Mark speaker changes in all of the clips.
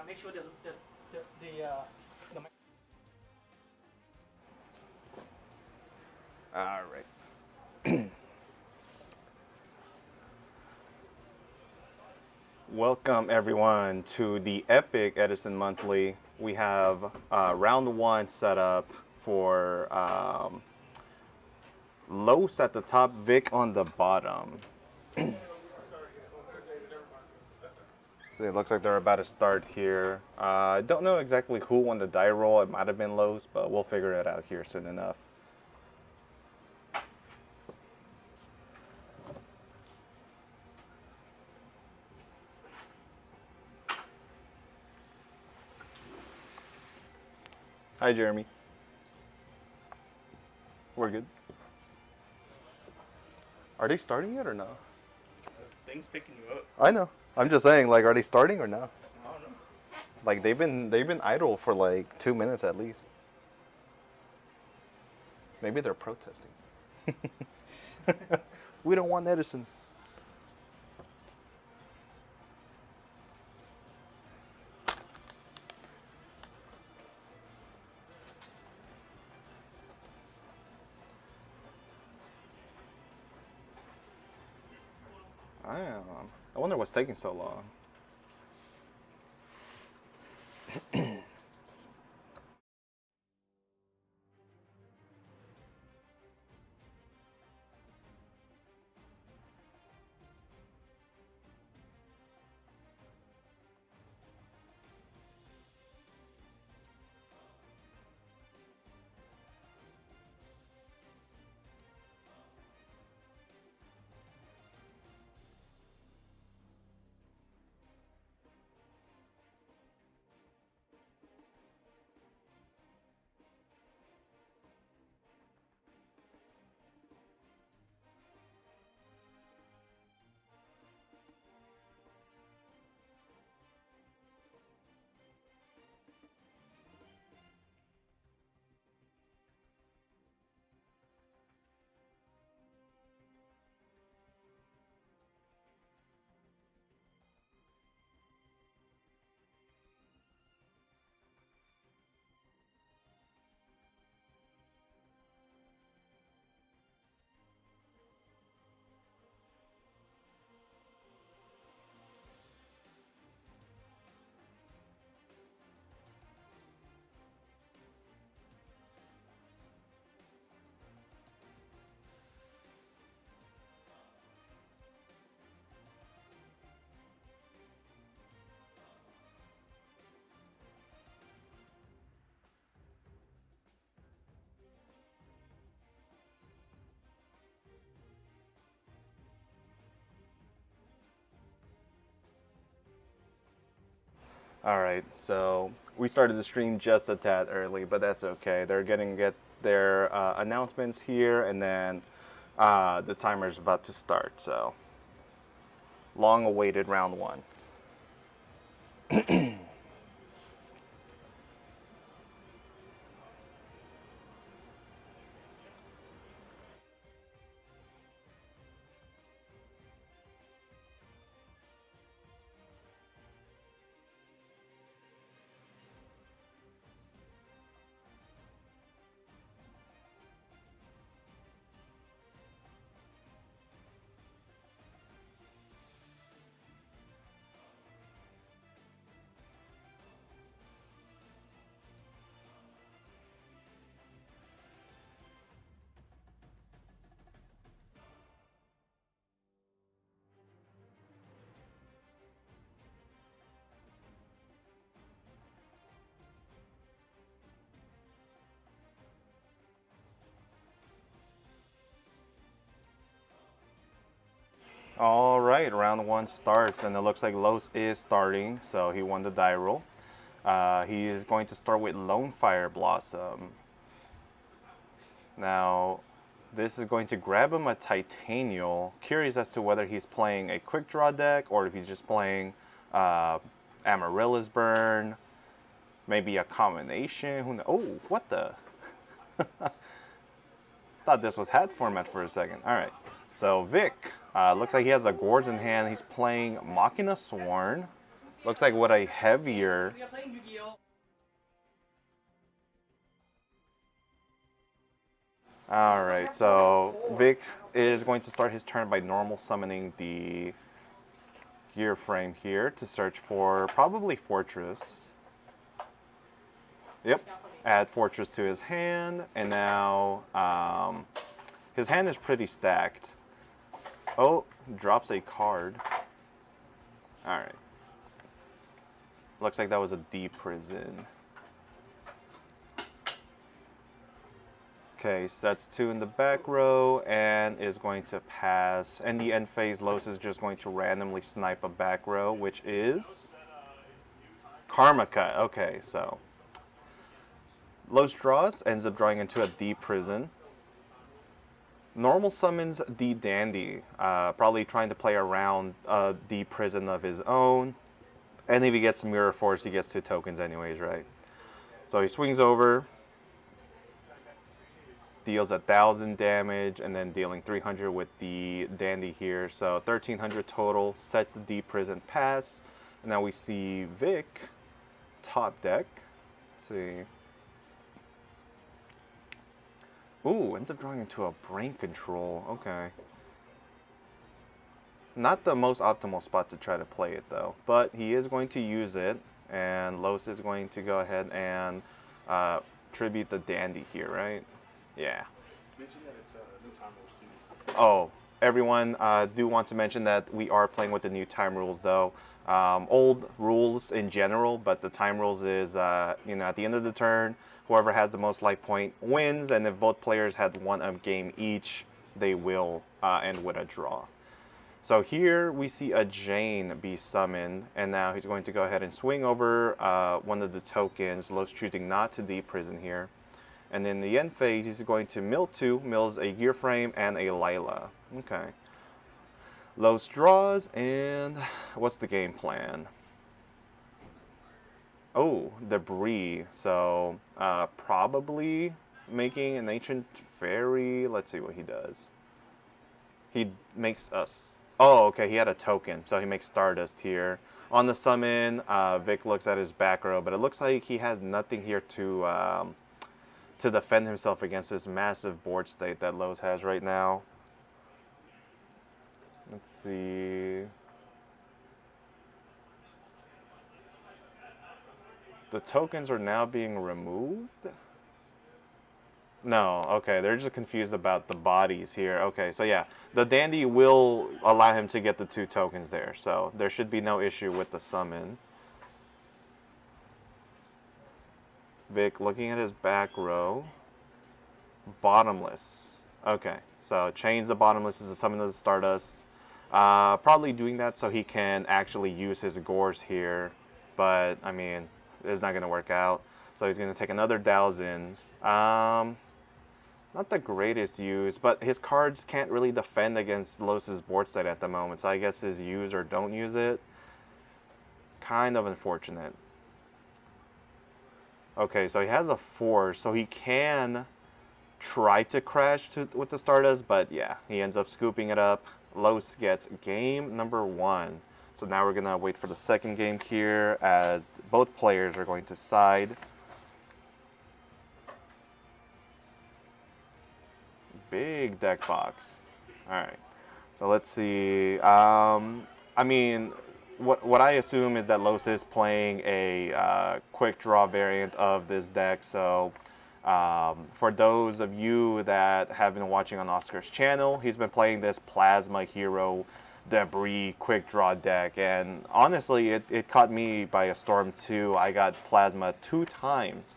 Speaker 1: make sure the
Speaker 2: All right. Welcome everyone to the Epic Edison Monthly. We have round one set up for Los at the top, Vic on the bottom. So it looks like they're about to start here. I don't know exactly who won the die roll. It might have been Los, but we'll figure it out here soon enough. Hi, Jeremy. We're good. Are they starting yet or no?
Speaker 3: Things picking you up.
Speaker 2: I know. I'm just saying, like, are they starting or no?
Speaker 3: I don't know.
Speaker 2: Like they've been idle for like 2 minutes at least. Maybe they're protesting. We don't want Edison. I wonder what's taking so long. All right, so we started the stream just a tad early, but that's okay. They're getting get their announcements here, and then the timer's about to start. So long-awaited round one. All right, round one starts, and it looks like Los is starting, so he won the die roll. He is going to start with Lone Fire Blossom. Now, this is going to grab him a Titanial. Curious as to whether he's playing a quick draw deck or if he's just playing Amaryllis Burn, maybe a combination. Who knows? Oh, what the? Thought this was hat format for a second. All right. So Vic, looks like he has a Gourds in hand. He's playing Machina Sworn. Looks like what a heavier.
Speaker 1: We are playing Yu-Gi-Oh!
Speaker 2: Alright, so Vic is going to start his turn by normal summoning the gear frame here to search for probably Fortress. Yep, add Fortress to his hand, and now his hand is pretty stacked. Oh, drops a card. Alright. Looks like that was a D prison. Okay, sets 2 in the back row and is going to pass. In the end phase, Los is just going to randomly snipe a back row, which is Karma Cut. Okay, so Los draws, ends up drawing into a D prison. Normal summons D Dandy, probably trying to play around a D prison of his own. And if he gets Mirror Force, he gets 2 tokens anyways, right? So he swings over, deals 1,000 damage, and then dealing 300 with the Dandy here. So 1,300 total, sets the D prison pass. And now we see Vic, top deck. Let's see. Ooh, ends up drawing into a brain control. Okay. Not the most optimal spot to try to play it though, but he is going to use it, and Los is going to go ahead and tribute the Dandy here, right? Yeah.
Speaker 4: Mention that it's new time rules too.
Speaker 2: Oh, everyone, do want to mention that we are playing with the new time rules though. Old rules in general, but the time rules is, you know, at the end of the turn, whoever has the most life point wins, and if both players had one game each, they will end with a draw. So here we see a Jane be summoned, and now he's going to go ahead and swing over one of the tokens, Los choosing not to de-prison here. And in the end phase, he's going to mill 2, mills a gear frame and a Lila. Okay. Los draws, and what's the game plan? Oh, debris. So probably making an ancient fairy. Let's see what he does. He makes us. Oh, okay. He had a token, so he makes Stardust here. On the summon, Vic looks at his back row, but it looks like he has nothing here to defend himself against this massive board state that Los has right now. Let's see. The tokens are now being removed? No, okay, they're just confused about the bodies here. Okay, so yeah, the Dandy will allow him to get the 2 tokens there, so there should be no issue with the summon. Vic looking at his back row. Bottomless. Okay, so change the Bottomless to the summon of the Stardust. Probably doing that so he can actually use his Gores here, but I mean, it's not going to work out. So he's going to take another 1,000. Not the greatest use, but his cards can't really defend against Los's board state at the moment, so I guess his use or don't use it. Kind of unfortunate. Okay, so he has a 4, so he can try to crash with the Stardust, but yeah, he ends up scooping it up. Los gets game number 1. So now we're going to wait for the second game here as both players are going to side. Big deck box. All right. So let's see. I mean, what I assume is that Los is playing a quick draw variant of this deck. So for those of you that have been watching on Oscar's channel, he's been playing this Plasma Hero Debris quick draw deck, and honestly it caught me by a storm too. I got Plasma 2 times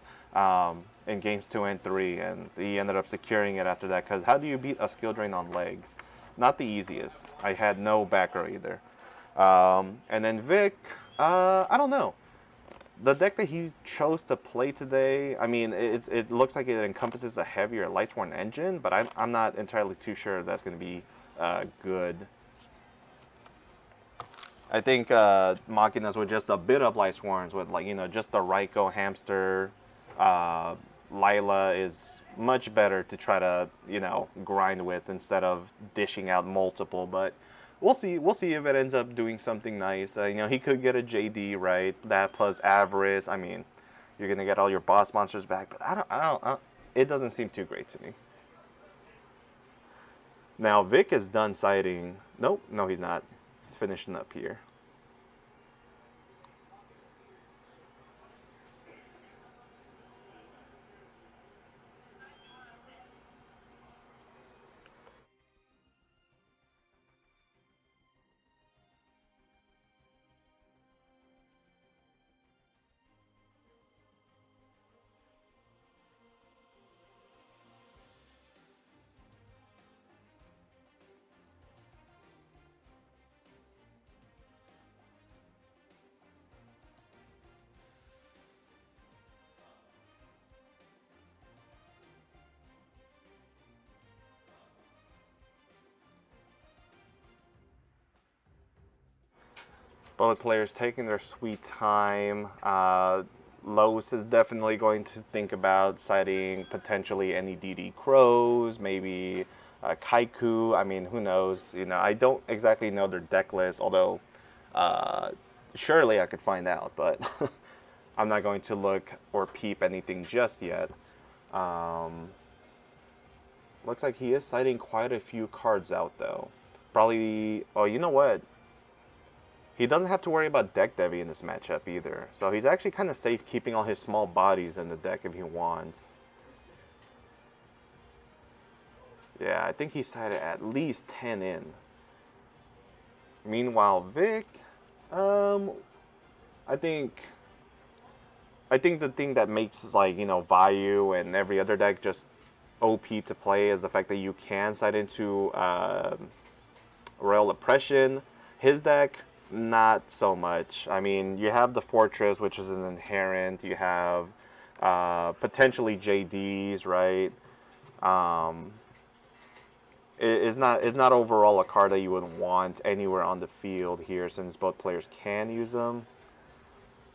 Speaker 2: in games 2 and 3, and he ended up securing it after that, because how do you beat a skill drain on legs? Not the easiest. I had no back row either. And then Vic, I don't know. The deck that he chose to play today, I mean, it looks like it encompasses a heavier Lightsworn engine, but I'm not entirely too sure that's going to be good. I think mocking us with just a bit of Lightsworns with, like, you know, just the Raikou Hamster, Lila is much better to try to, you know, grind with instead of dishing out multiple, but we'll see. We'll see if it ends up doing something nice. You know, he could get a JD, right? That plus avarice. I mean, you're gonna get all your boss monsters back, but I don't. It doesn't seem too great to me. Now Vic is done sighting. Nope, no, he's not. He's finishing up here. Both players taking their sweet time. Los is definitely going to think about sighting potentially any DD Crows, maybe Kaiku. I mean, who knows? You know, I don't exactly know their deck list, although surely I could find out, but I'm not going to look or peep anything just yet. Looks like he is sighting quite a few cards out, though. Probably, oh, you know what? He doesn't have to worry about deck devy in this matchup either. So he's actually kind of safe keeping all his small bodies in the deck if he wants. Yeah, I think he sighted at least 10 in. Meanwhile, Vic, I think the thing that makes, like, you know, Vayu and every other deck just OP to play is the fact that you can sight into Royal Oppression. His deck, not so much. I mean, you have the Fortress, which is an inherent. You have potentially JDs, right? It's not overall a card that you would want anywhere on the field here, since both players can use them.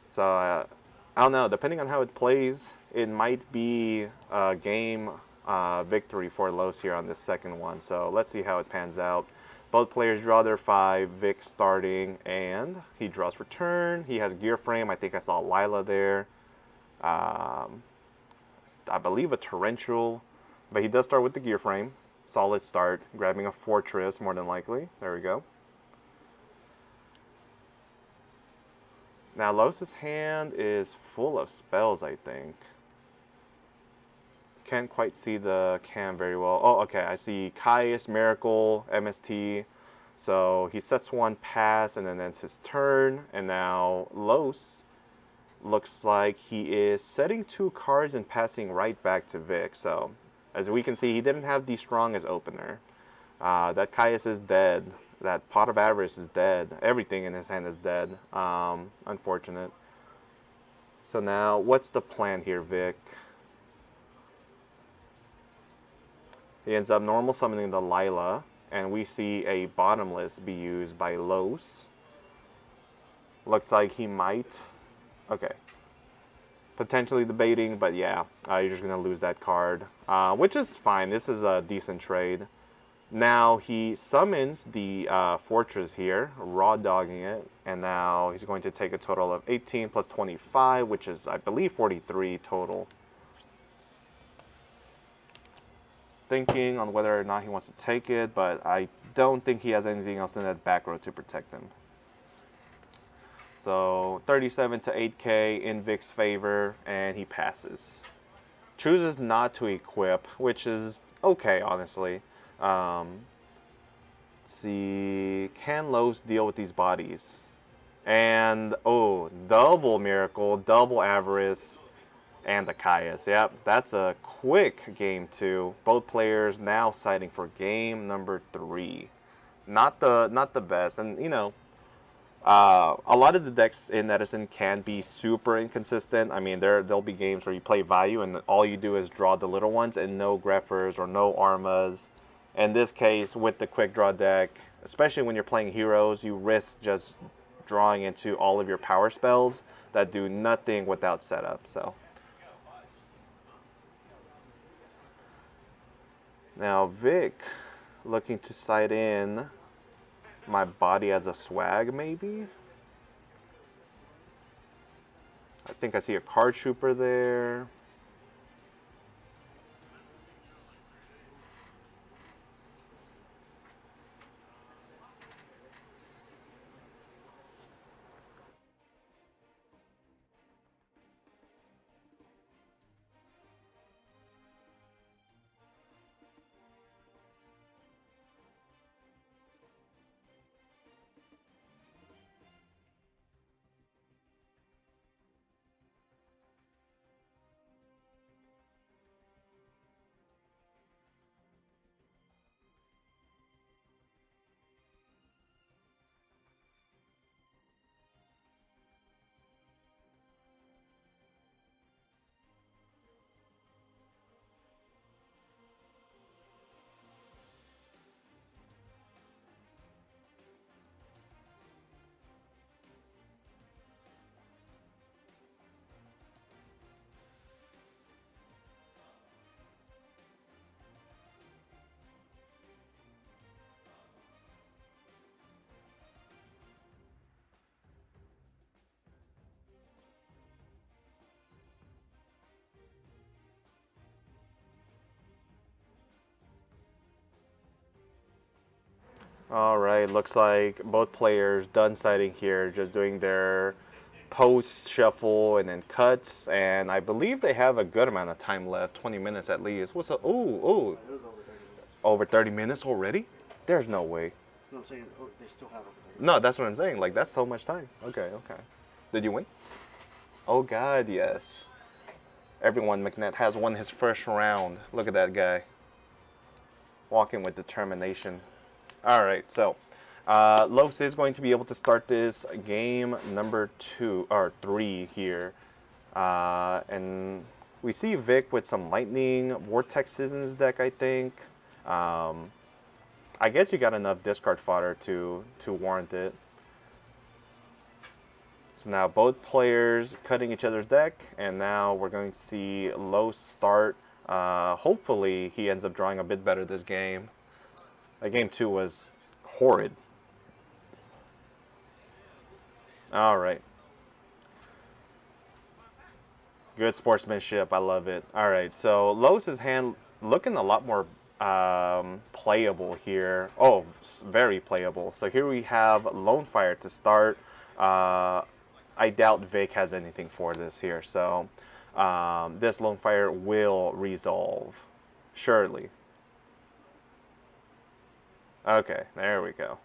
Speaker 2: So I don't know. Depending on how it plays, it might be a game victory for Los here on this second one. So let's see how it pans out. Both players draw their 5, Vic starting, and he draws for turn. He has Gear Frame. I think I saw Lila there. I believe a Torrential, but he does start with the Gear Frame. Solid start, grabbing a Fortress more than likely. There we go. Now Los's hand is full of spells, I think. Can't quite see the cam very well. Oh, okay, I see Caius, Miracle, MST. So he sets one pass, and then it's his turn. And now Los looks like he is setting 2 cards and passing right back to Vic. So as we can see, he didn't have D-Strong as opener. That Caius is dead. That Pot of Avarice is dead. Everything in his hand is dead. Unfortunate. So now, what's the plan here, Vic? He ends up normal summoning the Lila, and we see a Bottomless be used by Los. Looks like he might. Okay. Potentially debating, but yeah, you're just going to lose that card, which is fine. This is a decent trade. Now he summons the Fortress here, raw dogging it, and now he's going to take a total of 18 plus 25, which is, I believe, 43 total. Thinking on whether or not he wants to take it, but I don't think he has anything else in that back row to protect him. So 37 to 8k in Vic's favor, and he passes. Chooses not to equip, which is okay, honestly. Let's see, can Los deal with these bodies? And, oh, double Miracle, double Avarice, and the Caius. Yep, that's a quick game 2. Both players now sighting for game number 3. Not the best, and you know, a lot of the decks in Edison can be super inconsistent. I mean, there'll be games where you play Vayu and all you do is draw the little ones and no Greffers or no Armas. In this case, with the quick draw deck, especially when you're playing heroes, you risk just drawing into all of your power spells that do nothing without setup. So now Vic looking to sight in my body as a swag, maybe? I think I see a card trooper there. All right, looks like both players done siding here, just doing their post shuffle and then cuts, and I believe they have a good amount of time left, 20 minutes at least. What's up? Ooh,
Speaker 4: It was over 30 minutes.
Speaker 2: over 30 minutes already? There's no way.
Speaker 4: No, I'm saying they still have over 30 minutes.
Speaker 2: No, that's what I'm saying. Like, that's so much time. Okay. Did you win? Oh, God, yes. Everyone, McNett has won his first round. Look at that guy. Walking with determination. All right, so Los is going to be able to start this game number 2 or 3 here. And we see Vic with some lightning vortexes in his deck, I think. I guess you got enough discard fodder to warrant it. So now both players cutting each other's deck, and now we're going to see Los start. Hopefully he ends up drawing a bit better this game. Game 2 was horrid. All right. Good sportsmanship. I love it. All right. So Los's hand looking a lot more playable here. Oh, very playable. So here we have Lone Fire to start. I doubt Vic has anything for this here. So this Lone Fire will resolve. Surely. Okay, there we go.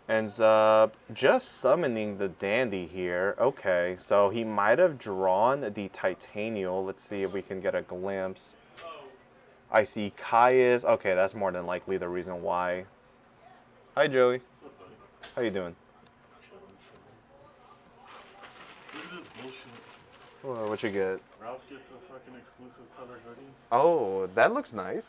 Speaker 2: Ends up just summoning the Dandy here. Okay, so he might have drawn the Titanial. Let's see if we can get a glimpse. I see Caius. Okay, that's more than likely the reason why. Hi, Joey.
Speaker 5: What's up, buddy?
Speaker 2: How you doing?
Speaker 5: Look at this bullshit.
Speaker 2: What you get?
Speaker 5: Ralph gets a fucking exclusive color hoodie.
Speaker 2: Oh, that looks nice.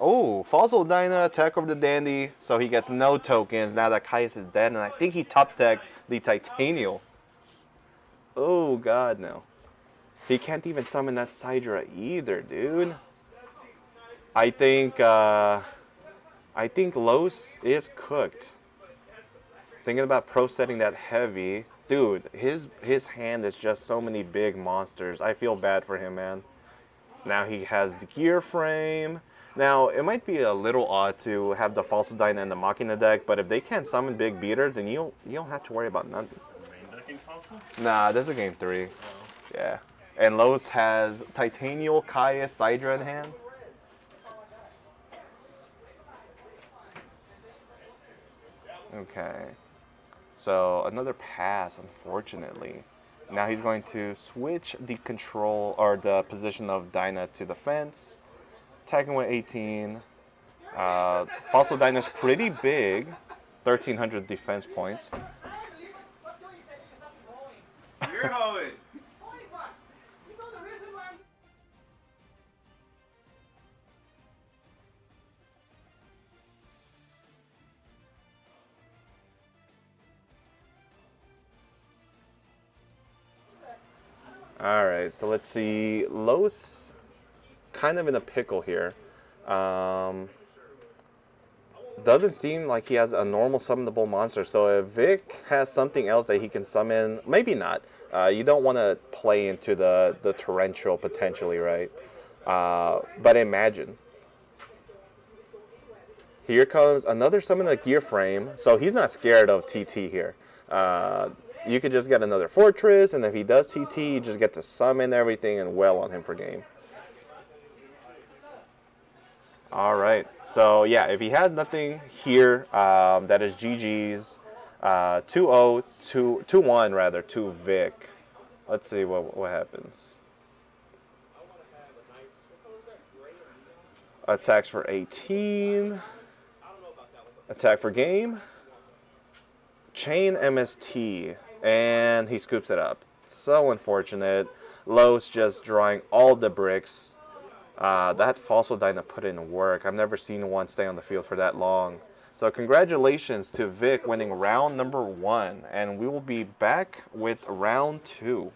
Speaker 2: Oh, Fossil Dyna attack over the Dandy, so he gets no tokens now that Caius is dead, and I think he top decked the Titanial. Oh God, no. He can't even summon that Sidra either, dude. I think Los is cooked. Thinking about pro setting that heavy. Dude, his hand is just so many big monsters. I feel bad for him, man. Now he has the gear frame. Now, it might be a little odd to have the Fossil Dyna and the Machina deck, but if they can't summon big beaters, then you don't have to worry about nothing.
Speaker 5: Main decking Fossil?
Speaker 2: Nah, this is game 3.
Speaker 5: Oh.
Speaker 2: Yeah. And Los has Titanial, Caius, Sidra in hand. Okay. So another pass, unfortunately. Now he's going to switch the control or the position of Dyna to the fence. Attacking with 18. Fossil Dyna's pretty big. 1,300 defense points.
Speaker 4: You're hoeing.
Speaker 2: All right, so let's see. Los kind of in a pickle here. Doesn't seem like he has a normal summonable monster. So if Vic has something else that he can summon, maybe not. You don't want to play into the torrential potentially, right? But imagine. Here comes another summon a gear frame. So he's not scared of TT here. You could just get another fortress, and if he does TT, you just get to summon everything and well on him for game. All right. So yeah, if he has nothing here, that is GG's. 2-0, 2-1 rather, to Vic. Let's see what happens. Attacks for 18. Attack for game. Chain MST. And he scoops it up. So unfortunate. Los just drawing all the bricks. That Fossil Dyna put in work. I've never seen one stay on the field for that long. So congratulations to Vic winning round number 1. And we will be back with round 2.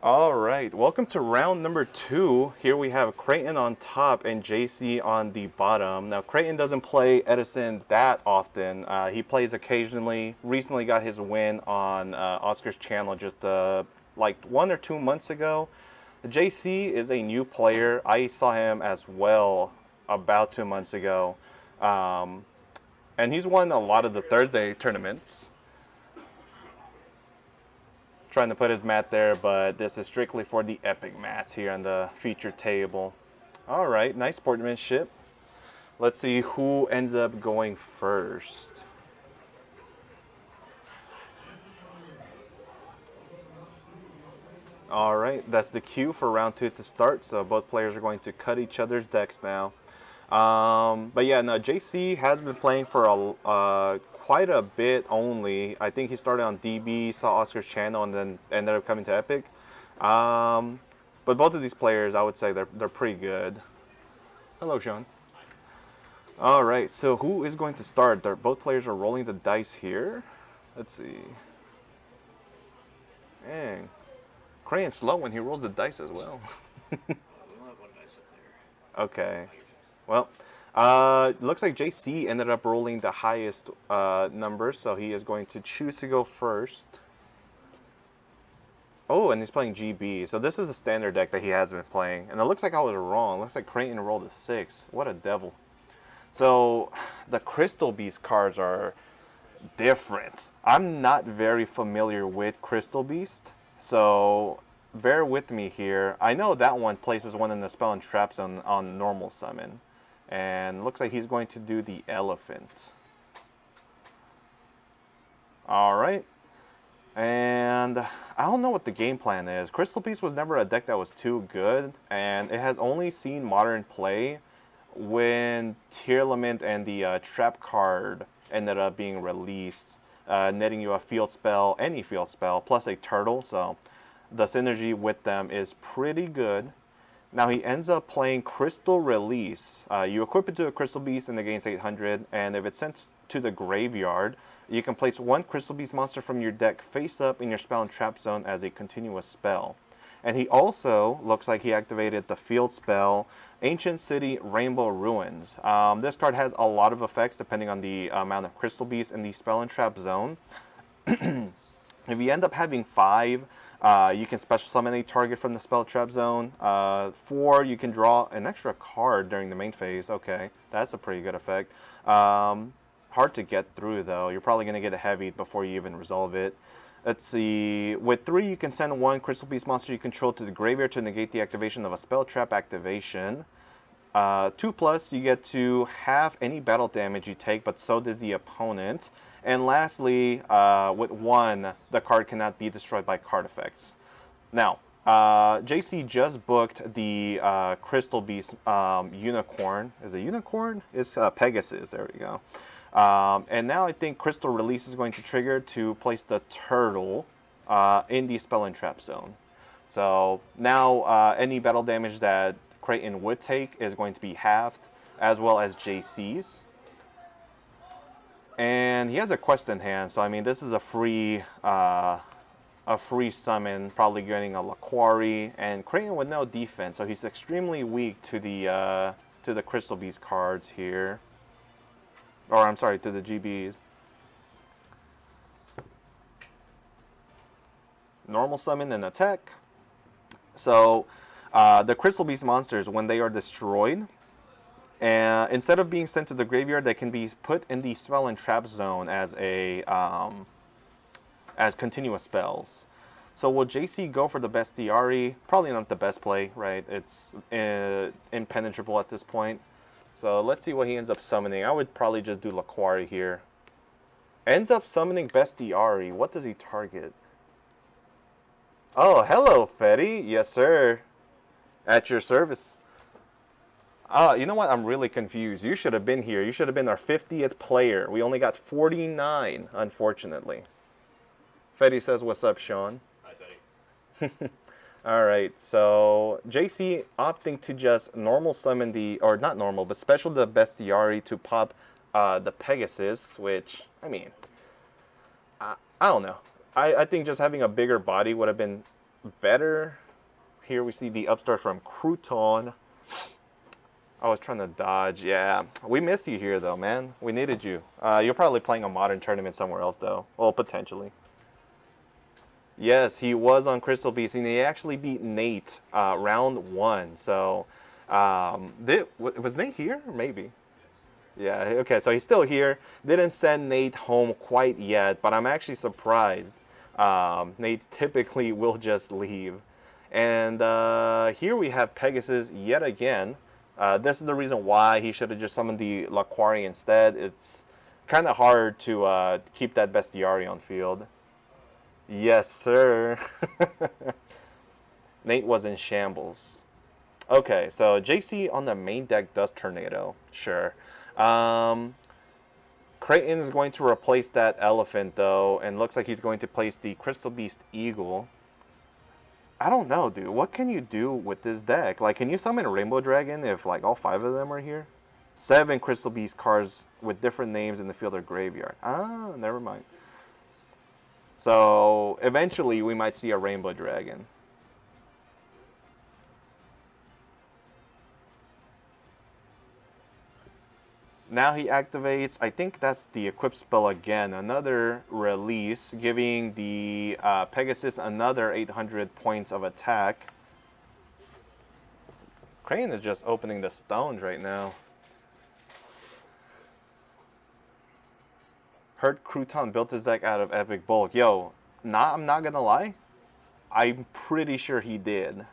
Speaker 2: All right, welcome to round number 2. Here we have Creighton on top and JC on the bottom. Now, Creighton doesn't play Edison that often. He plays occasionally. Recently got his win on Oscar's channel just like 1 or 2 months ago. JC is a new player. I saw him as well about 2 months ago. And he's won a lot of the Thursday tournaments. Trying to put his mat there, but this is strictly for the Epik mats here on the feature table. All right, nice sportsmanship. Let's see who ends up going first. All right, that's the cue for round 2 to start. So both players are going to cut each other's decks now. But yeah, no, JC has been playing for quite a bit only. I think he started on DB, saw Oscar's channel, and then ended up coming to Epik. But both of these players, I would say they're pretty good. Hello, Sean. All right, so who is going to start? Both players are rolling the dice here. Let's see. Dang. Creighton's slow when he rolls the dice as well.
Speaker 4: We only have one dice up there.
Speaker 2: Okay. Well, looks like JC ended up rolling the highest number, so he is going to choose to go first. Oh, and he's playing GB. So this is a standard deck that he has been playing. And it looks like I was wrong. Looks like Creighton rolled a 6. What a devil. So the Crystal Beast cards are different. I'm not very familiar with Crystal Beast, so bear with me here. I know that one places one in the spell and trap zone on normal summon. And looks like he's going to do the elephant. All right. And I don't know what the game plan is. Crystal Beast was never a deck that was too good, and it has only seen modern play when Tearlament and the trap card ended up being released, netting you a field spell, any field spell, plus a turtle. So the synergy with them is pretty good. Now he ends up playing Crystal Release. You equip it to a Crystal Beast and it gains 800, and if it's sent to the graveyard, you can place one Crystal Beast monster from your deck face up in your spell and trap zone as a continuous spell. And he also looks like he activated the field spell Ancient City Rainbow Ruins. This card has a lot of effects depending on the amount of Crystal Beasts in the spell and trap zone. If you end up having 5, you can special summon a target from the spell trap zone. 4, you can draw an extra card during the main phase. Okay, that's a pretty good effect. Hard to get through though. You're probably going to get a heavy before you even resolve it. Let's see. With 3, you can send one Crystal Beast monster you control to the graveyard to negate the activation of a spell trap activation. 2+, you get to half any battle damage you take, but so does the opponent. And lastly, with 1, the card cannot be destroyed by card effects. Now, JC just booked the Crystal Beast Unicorn. Is it Unicorn? It's Pegasus. There we go. And now I think Crystal Release is going to trigger to place the turtle in the spell and trap zone. So now any battle damage that Creighton would take is going to be halved, as well as JC's. And he has a quest in hand, so I mean this is a free summon, probably getting a Laquari, and Creighton with no defense, so he's extremely weak to the Crystal Beast cards here. Or I'm sorry, to the GBs. Normal summon and attack. So the Crystal Beast monsters, when they are destroyed, instead of being sent to the graveyard, they can be put in the spell and trap zone as as continuous spells. So will JC go for the Bestiari? Probably not the best play, right? It's impenetrable at this point. So let's see what he ends up summoning. I would probably just do Laquari here. Ends up summoning Bestiari. What does he target? Oh, hello, Fetty. Yes, sir. At your service. You know what? I'm really confused. You should have been here. You should have been our 50th player. We only got 49, unfortunately. Fetty says, what's up, Sean?
Speaker 3: Hi, Fetty.
Speaker 2: All right, so JC opting to just normal summon or not normal, but special the Bestiari to pop the Pegasus, which, I mean, I don't know. I think just having a bigger body would have been better. Here we see the upstart from Crouton. I was trying to dodge. Yeah, we missed you here, though, man. We needed you. You're probably playing a modern tournament somewhere else, though. Well, potentially. Yes, he was on Crystal Beast, and he actually beat Nate round 1. So, was Nate here? Maybe. Yeah, okay, so he's still here. Didn't send Nate home quite yet, but I'm actually surprised. Nate typically will just leave. And here we have Pegasus yet again. This is the reason why he should have just summoned the Laquari instead. It's kind of hard to keep that Bestiari on field. Yes, sir. Nate was in shambles. Okay, so JC on the main deck does Tornado. Sure. Creighton is going to replace that elephant, though, and looks like he's going to place the Crystal Beast Eagle. I don't know, dude. What can you do with this deck? Like, can you summon a Rainbow Dragon if, like, all 5 of them are here? 7 Crystal Beast cards with different names in the field or graveyard. Ah, never mind. So, eventually, we might see a Rainbow Dragon. Now he activates, I think that's the equip spell again, another release, giving the Pegasus another 800 points of attack. Crane is just opening the stones right now. Heard Crouton built his deck out of Epik bulk. Yo, I'm not gonna lie, I'm pretty sure he did.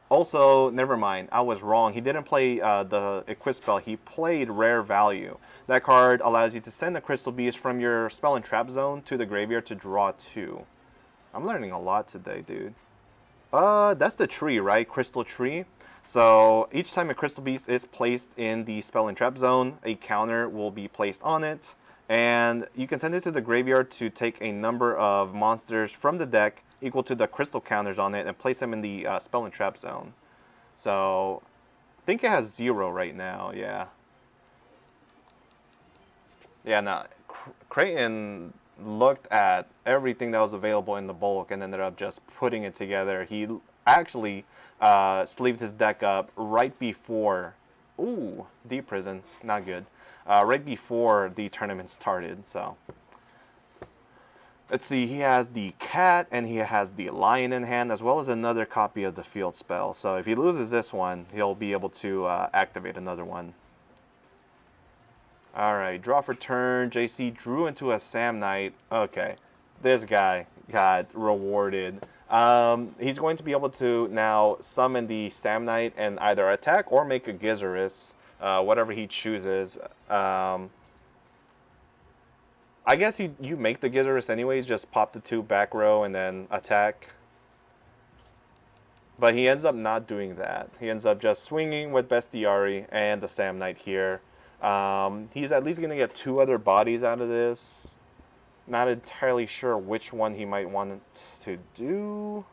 Speaker 2: Also, never mind, I was wrong. He didn't play the Equip spell. He played Rare Value. That card allows you to send a Crystal Beast from your Spell and Trap zone to the graveyard to draw 2. I'm learning a lot today, dude. That's the tree, right? Crystal Tree. So, each time a Crystal Beast is placed in the Spell and Trap zone, a counter will be placed on it. And you can send it to the graveyard to take a number of monsters from the deck equal to the crystal counters on it and place them in the spell and trap zone. So, I think it has 0 right now, yeah. Yeah, now, Creighton looked at everything that was available in the bulk and ended up just putting it together. He actually sleeved his deck up right before, ooh, Deep Prison, not good. Right before the tournament started, so. Let's see, he has the cat and he has the lion in hand, as well as another copy of the field spell. So if he loses this one, he'll be able to activate another one. Alright, draw for turn. JC drew into a Sam Knight. Okay, this guy got rewarded. He's going to be able to now summon the Sam Knight and either attack or make a Gizaris, whatever he chooses. I guess you make the Gizaris anyways, just pop the 2 back row and then attack. But he ends up not doing that. He ends up just swinging with Bestiari and the Sam Knight here. He's at least going to get 2 other bodies out of this. Not entirely sure which one he might want to do.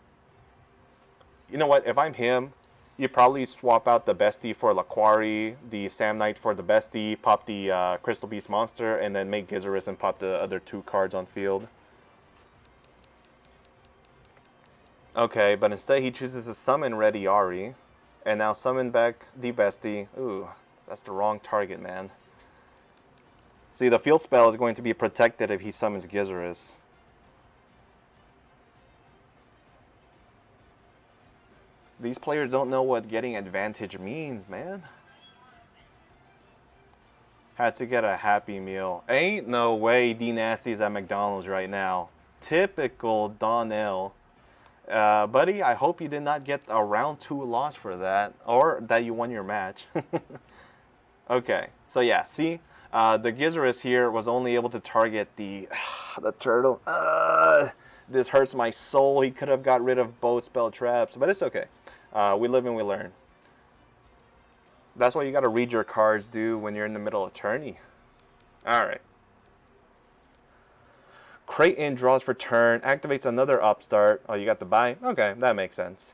Speaker 2: You know what, if I'm him, you probably swap out the Bestie for Laquari, the Sam Knight for the Bestie, pop the Crystal Beast monster, and then make Gizaris and pop the other 2 cards on field. Okay, but instead he chooses to summon Ready Ari, and now summon back the Bestie. Ooh, that's the wrong target, man. See, the field spell is going to be protected if he summons Gizaris. These players don't know what getting advantage means, man. Had to get a Happy Meal. Ain't no way D Nasty's at McDonald's right now. Typical Donnell. Buddy, I hope you did not get a round 2 loss for that. Or that you won your match. Okay, so yeah, see? The Gizaris here was only able to target the turtle. This hurts my soul. He could have got rid of both spell traps, but it's okay. We live and we learn. That's why you gotta read your cards, dude, when you're in the middle of tourney. Alright. Creighton draws for turn, activates another upstart. Oh, you got the buy? Okay, that makes sense.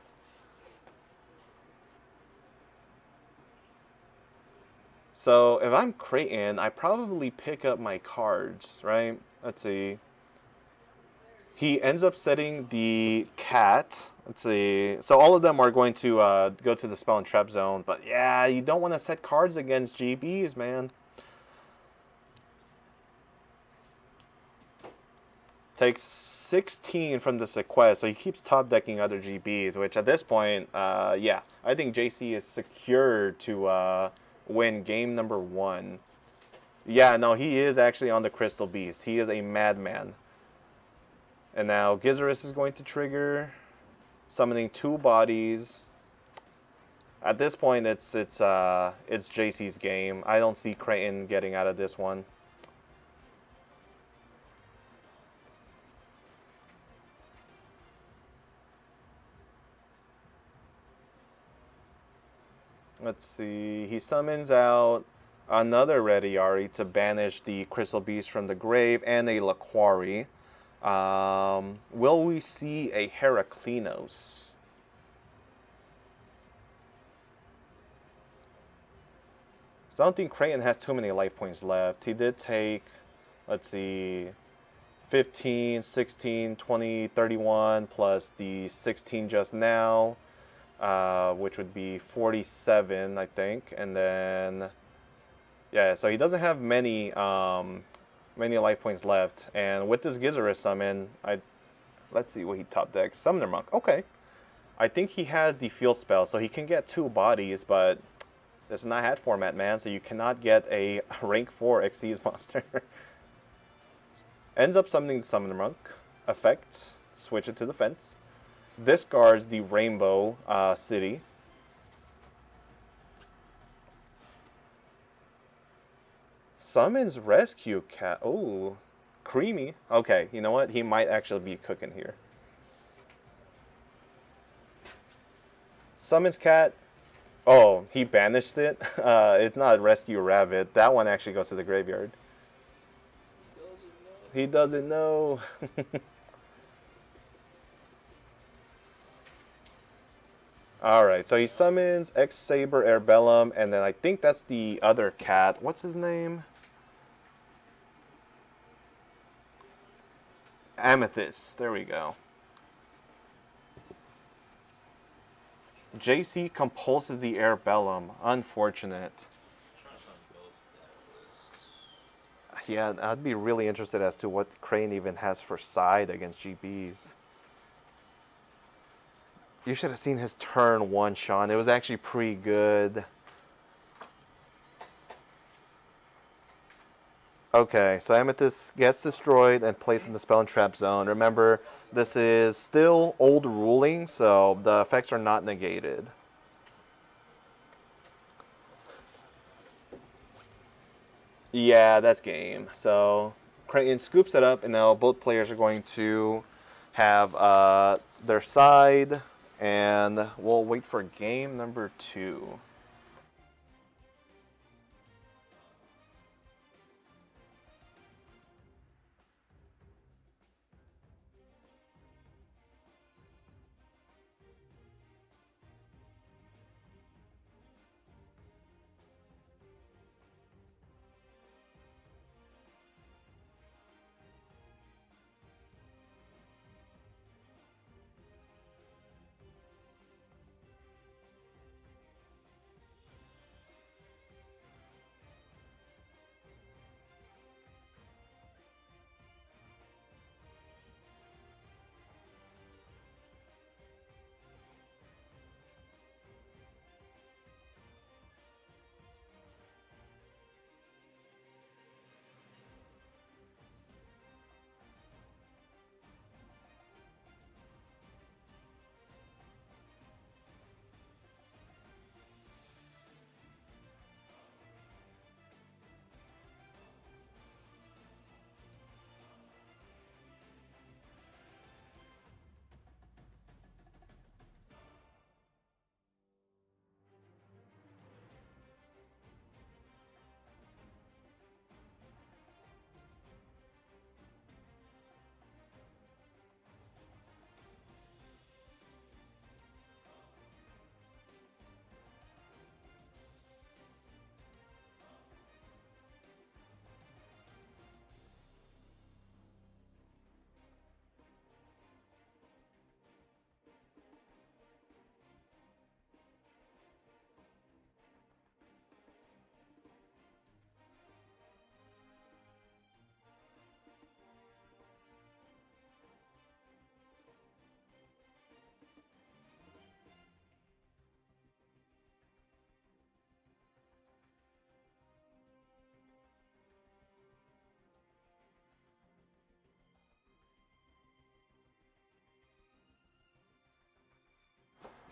Speaker 2: So, if I'm Creighton, I probably pick up my cards, right? Let's see. He ends up setting the cat. Let's see. So all of them are going to go to the spell and trap zone. But yeah, you don't want to set cards against GBs, man. Takes 16 from this quest, so he keeps top decking other GBs, which at this point, yeah, I think JC is secure to win game number 1. Yeah, no, he is actually on the Crystal Beast. He is a madman. And now Gizaris is going to trigger, summoning 2 bodies. At this point, it's JC's game. I don't see Creighton getting out of this one. Let's see. He summons out another Rediari to banish the Crystal Beast from the grave and a Laquari. Will we see a Heraclinos? So I don't think Creighton has too many life points left. He did take, let's see, 15, 16, 20, 31, plus the 16 just now, which would be 47, I think. And then, yeah, so he doesn't have many many life points left. And with this Gizaris summon, let's see what he top decks. Summoner Monk. Okay. I think he has the field spell, so he can get 2 bodies, but this is not hat format, man, so you cannot get a rank 4 Xyz monster. Ends up summoning the Summoner Monk. Effect. Switch it to the fence. Discards the Rainbow City. Summons Rescue Cat. Oh, creamy. Okay, you know what? He might actually be cooking here. Summons Cat. Oh, he banished it. It's not Rescue Rabbit. That one actually goes to the graveyard. He doesn't know. Alright, so he summons X-Saber Airbellum, and then I think that's the other cat. What's his name? Amethyst. There we go. JC compulses the Airbellum. Unfortunate.
Speaker 4: Trying to find both deck lists.
Speaker 2: Yeah, I'd be really interested as to what Crane even has for side against GBs. You should have seen his turn 1, Sean. It was actually pretty good. Okay, so Amethyst gets destroyed and placed in the spell and trap zone. Remember, this is still old ruling, so the effects are not negated. Yeah, that's game. So Creighton scoops it up, and now both players are going to have their side, and we'll wait for game number 2.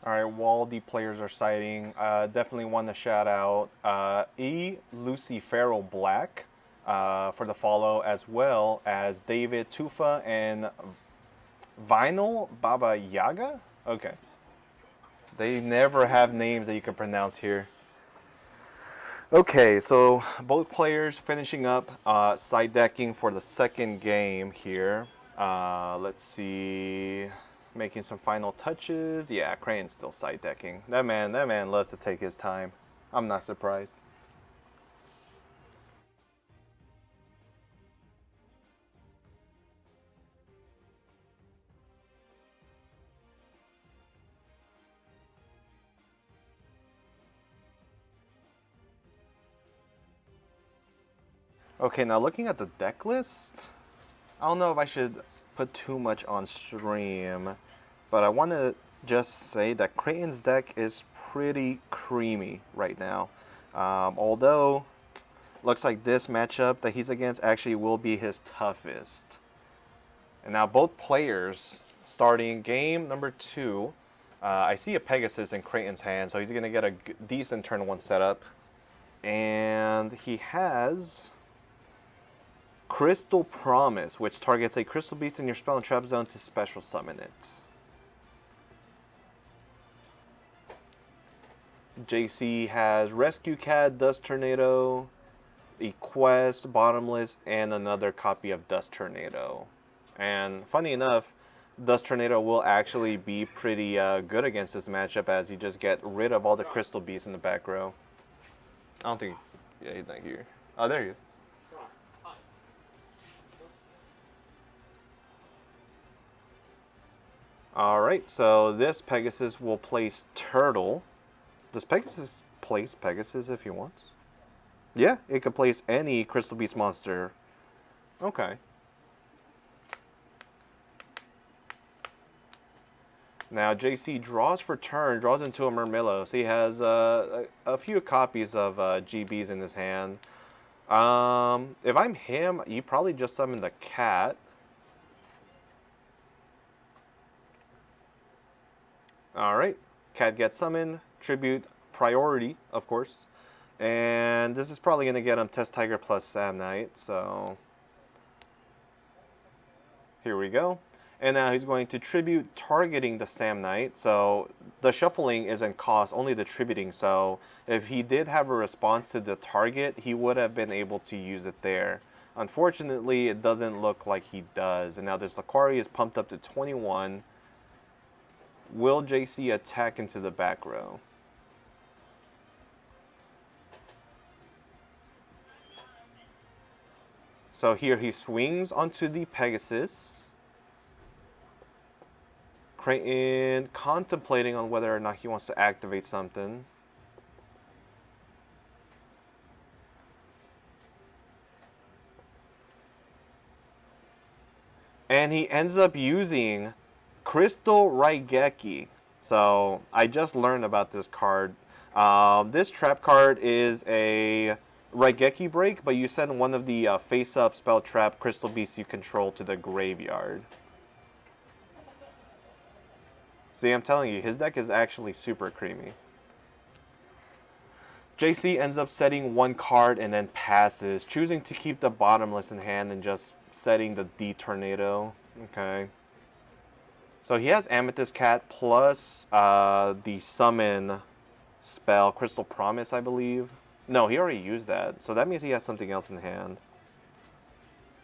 Speaker 2: All right, while the players are citing, definitely want to shout out Lucifero Black for the follow, as well as David Tufa and Vinyl Baba Yaga. Okay, they never have names that you can pronounce here. Okay, so both players finishing up side decking for the second game here. Let's see, making some final touches. Yeah, Crane's still side decking. That man loves to take his time. I'm not surprised. Okay, now looking at the deck list, I don't know if I should put too much on stream, but I want to just say that Creighton's deck is pretty creamy right now. Although, looks like this matchup that he's against actually will be his toughest. And now both players starting game number 2. I see a Pegasus in Creighton's hand, so he's going to get a decent turn 1 setup. And he has Crystal Promise, which targets a crystal beast in your spell and trap zone to special summon it. JC has Rescue Cat, Dust Tornado, Quest, Bottomless, and another copy of Dust Tornado. And funny enough, Dust Tornado will actually be pretty good against this matchup, as you just get rid of all the crystal beasts in the back row. I don't think, yeah, he's not here. Oh, there he is. Alright, so this Pegasus will place Turtle. Does Pegasus place Pegasus if he wants? Yeah, it could place any Crystal Beast monster. Okay. Now JC draws for turn, draws into a Murmillo. So he has a few copies of GBs in his hand. If I'm him, you probably just summon the cat. Alright, cat gets summoned, tribute, priority, of course. And this is probably going to get him Test Tiger plus Sam Knight, so here we go. And now he's going to tribute targeting the Sam Knight, so the shuffling isn't cost, only the tributing, so if he did have a response to the target, he would have been able to use it there. Unfortunately, it doesn't look like he does, and now this Laquari is pumped up to 21. Will JC attack into the back row? So here he swings onto the Pegasus. Creighton contemplating on whether or not he wants to activate something. And he ends up using Crystal Raigeki. So I just learned about this card. This trap card is a Raigeki break, but you send one of the face-up spell trap crystal beasts you control to the graveyard. See, I'm telling you, his deck is actually super creamy. JC ends up setting one card and then passes, choosing to keep the bottomless in hand and just setting the D Tornado. Okay. So he has Amethyst Cat plus the summon spell, Crystal Promise, I believe. No, he already used that. So that means he has something else in hand.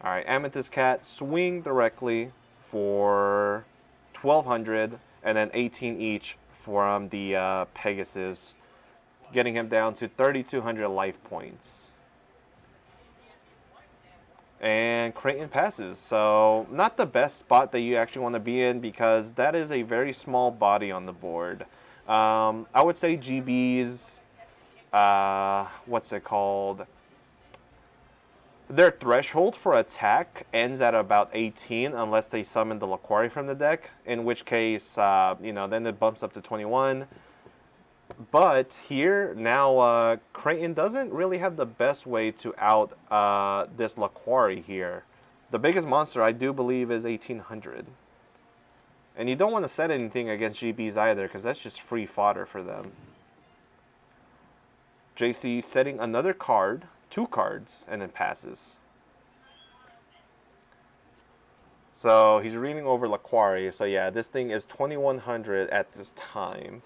Speaker 2: Alright, Amethyst Cat, swing directly for 1,200 and then 18 each from the Pegasus, getting him down to 3,200 life points. And Creighton passes, so not the best spot that you actually want to be in, because that is a very small body on the board. I would say GB's, what's it called? Their threshold for attack ends at about 18 unless they summon the Laquari from the deck, in which case, you know, then it bumps up to 21. But here, now, Creighton doesn't really have the best way to out this Laquari here. The biggest monster, I do believe, is 1,800. And you don't want to set anything against GBs either, because that's just free fodder for them. JC setting another card, 2 cards, and then passes. So he's reading over Laquari. So yeah, this thing is 2100 at this time.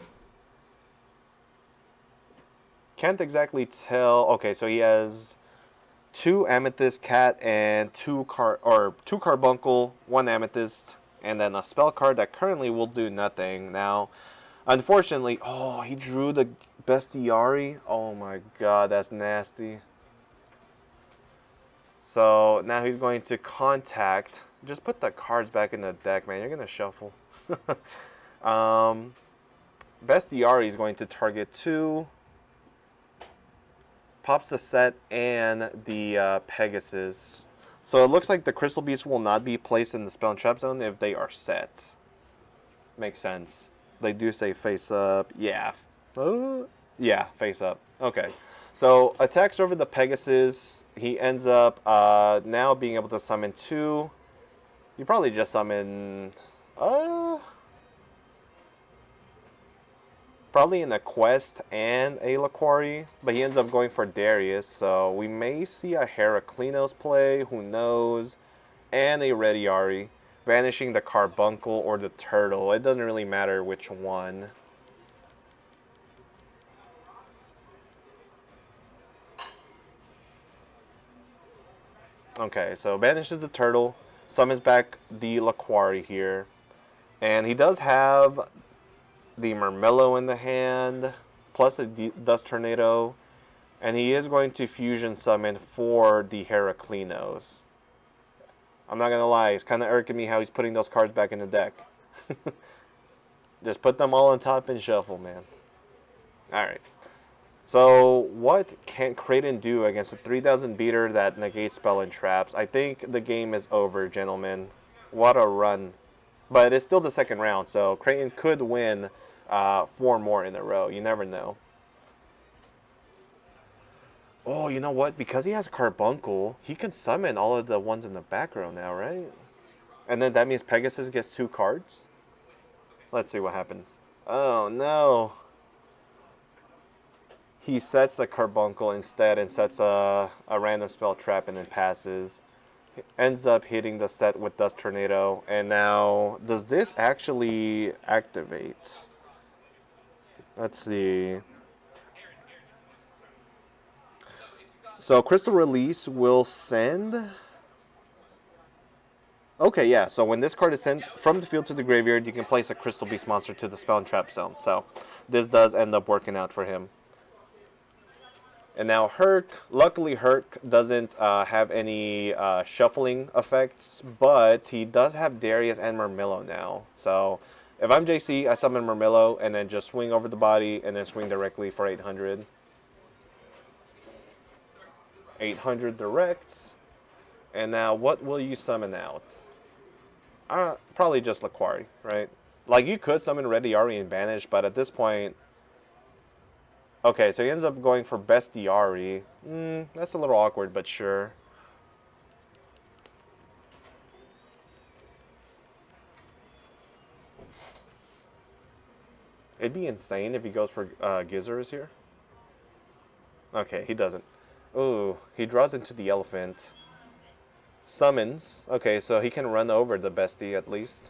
Speaker 2: Can't exactly tell. Okay, so he has 2 Amethyst Cat and 2 Carbuncle, 1 Amethyst, and then a spell card that currently will do nothing. Now, unfortunately, oh, he drew the Bestiari. Oh my god, that's nasty. So now he's going to contact. Just put the cards back in the deck, man. You're going to shuffle. Bestiari is going to target 2. Pops the set and the Pegasus. So it looks like the Crystal Beast will not be placed in the Spell and Trap Zone if they are set. Makes sense. They do say face up. Yeah. Yeah, face up. Okay. So attacks over the Pegasus. He ends up now being able to summon 2. You probably just summon... probably in a Quest and a Laquari, but he ends up going for Darius, so we may see a Heraclinos play, who knows, and a Rediari, banishing the Carbuncle or the Turtle. It doesn't really matter which one. Okay, so banishes the Turtle, summons back the Laquari here, and he does have the Murmillo in the hand, plus a Dust Tornado, and he is going to fusion summon for the Heraclinos. I'm not gonna lie, it's kind of irking me how he's putting those cards back in the deck. Just put them all on top and shuffle, man. Alright. So, what can Kraden do against a 3000 beater that negates spell and traps? I think the game is over, gentlemen. What a run. But it's still the second round, so Kraden could win 4 more in a row. You never know. Oh, you know what? Because he has Carbuncle, he can summon all of the ones in the back row now, right? And then that means Pegasus gets 2 cards? Let's see what happens. Oh, no. He sets a Carbuncle instead and sets a random spell trap and then passes. Ends up hitting the set with Dust Tornado. And now, does this actually activate? Let's see. So Crystal Release will send... Okay, yeah, so when this card is sent from the field to the graveyard, you can place a Crystal Beast monster to the Spell and Trap Zone. So this does end up working out for him. And now Herc, luckily Herc doesn't have any shuffling effects, but he does have Darius and Murmillo now. So if I'm JC, I summon Murmillo and then just swing over the body and then swing directly for 800. 800 directs. And now what will you summon out? Probably just Laquari, right? Like you could summon Rediari and banish, but at this point... Okay, so he ends up going for Bestiari. That's a little awkward, but sure. It'd be insane if he goes for Gizzers here. Okay, he doesn't. Ooh, he draws into the elephant. Summons. Okay, so he can run over the Bestie at least.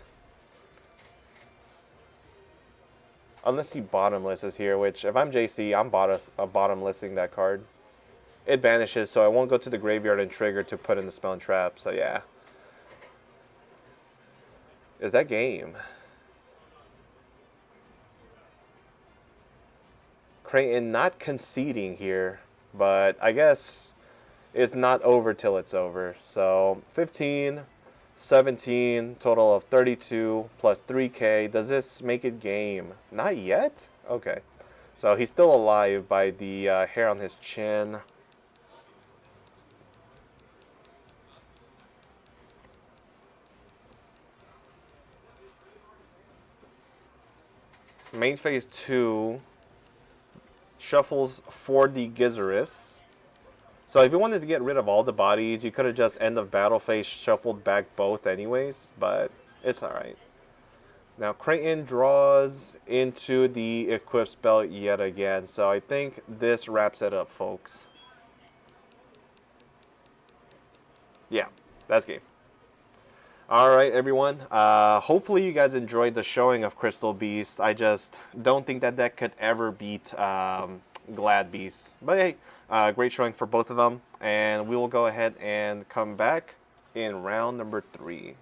Speaker 2: Unless he bottomlesses here, which if I'm JC, I'm bottomlessing that card. It banishes, so I won't go to the graveyard and trigger to put in the spell and trap, so yeah. Is that game? Kraden not conceding here, but I guess it's not over till it's over. So 15, 17, total of 32 plus 3k. Does this make it game? Not yet? Okay. So he's still alive by the hair on his chin. Main phase 2 shuffles for the Gizzerus. So if you wanted to get rid of all the bodies, you could have just end of battle phase shuffled back both anyways, but it's alright. Now Creighton draws into the equip spell yet again, so I think this wraps it up, folks. Yeah, that's game. All right, everyone. Hopefully you guys enjoyed the showing of Crystal Beast. I just don't think that deck could ever beat Glad Beast. But hey, great showing for both of them. And we will go ahead and come back in round number 3.